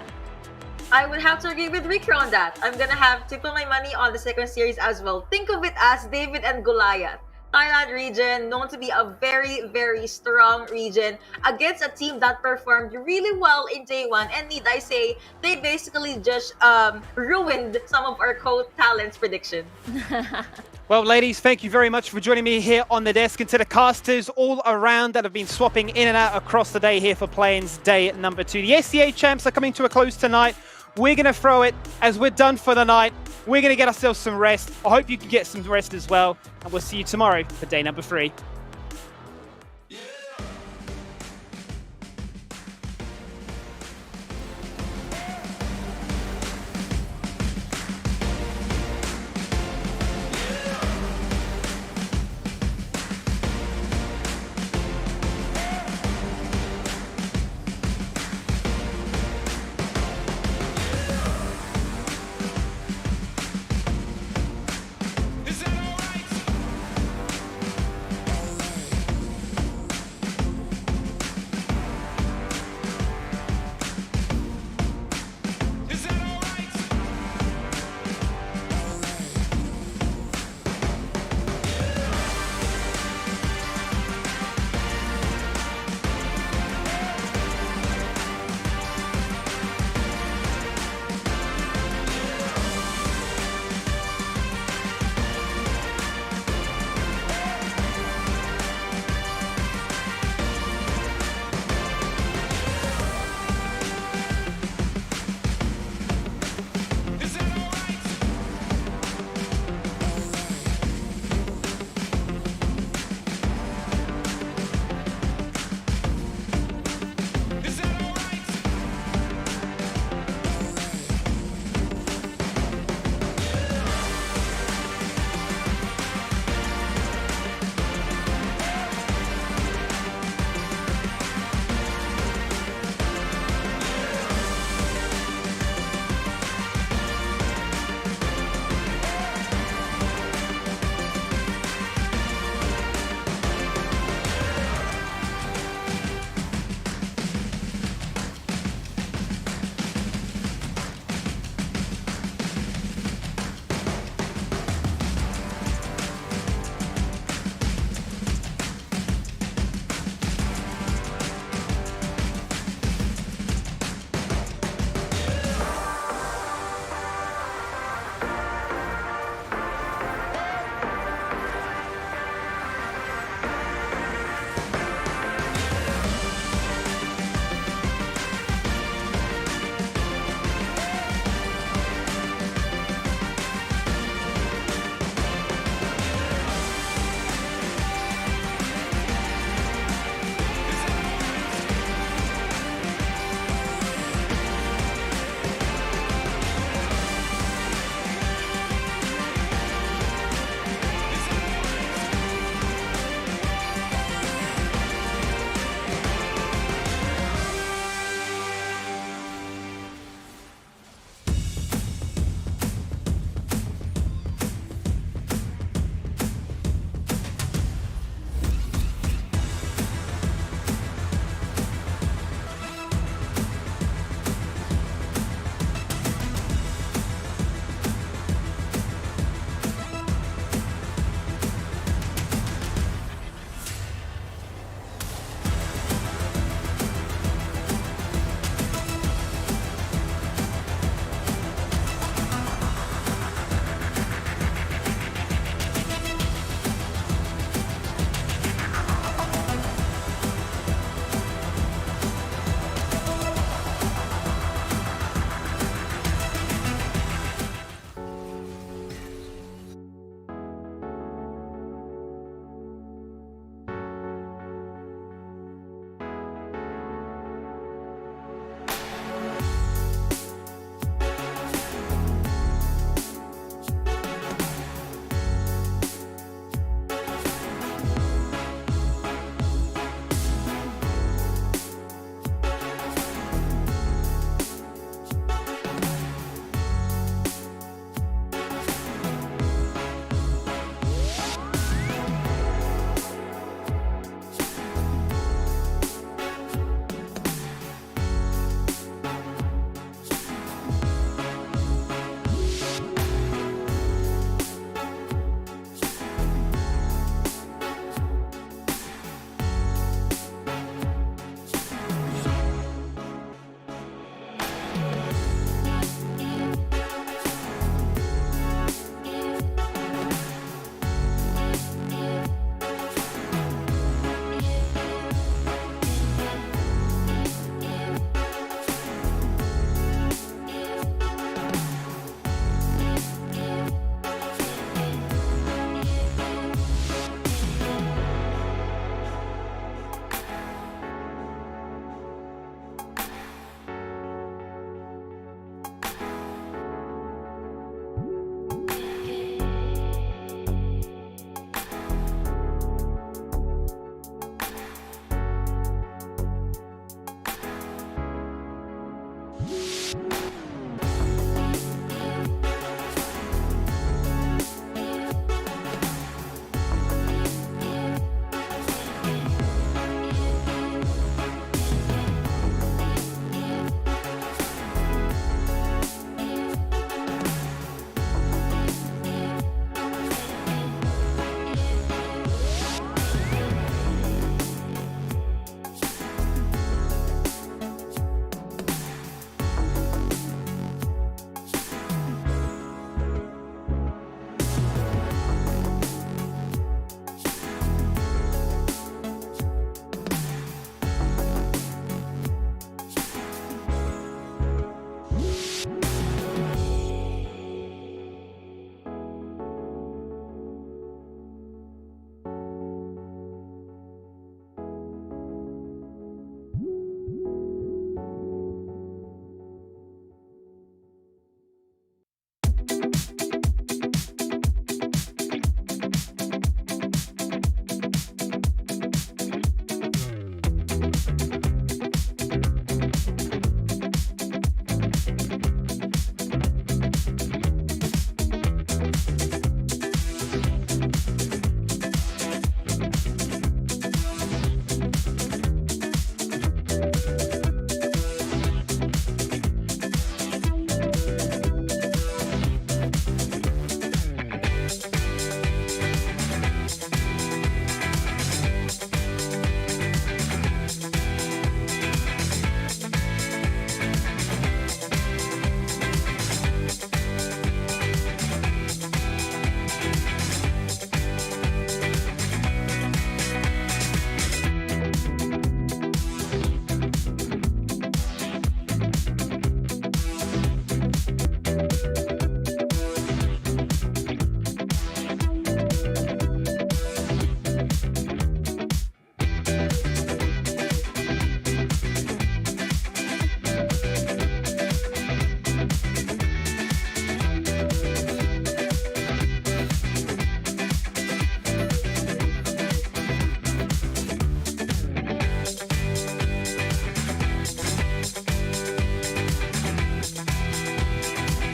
H: I would have to agree with Ricky on that. I'm gonna have to put my money on the second series as well. Think of it as David and Goliath. Thailand region, known to be a very, very strong region against a team that performed really well in day 1. And need I say, they basically just ruined some of our co-talents' prediction.
A: Well, ladies, thank you very much for joining me here on the desk, and to the casters all around that have been swapping in and out across the day here for play-ins day number 2. The SCA champs are coming to a close tonight. We're going to throw it as we're done for the night. We're going to get ourselves some rest. I hope you can get some rest as well. And we'll see you tomorrow for day number 3.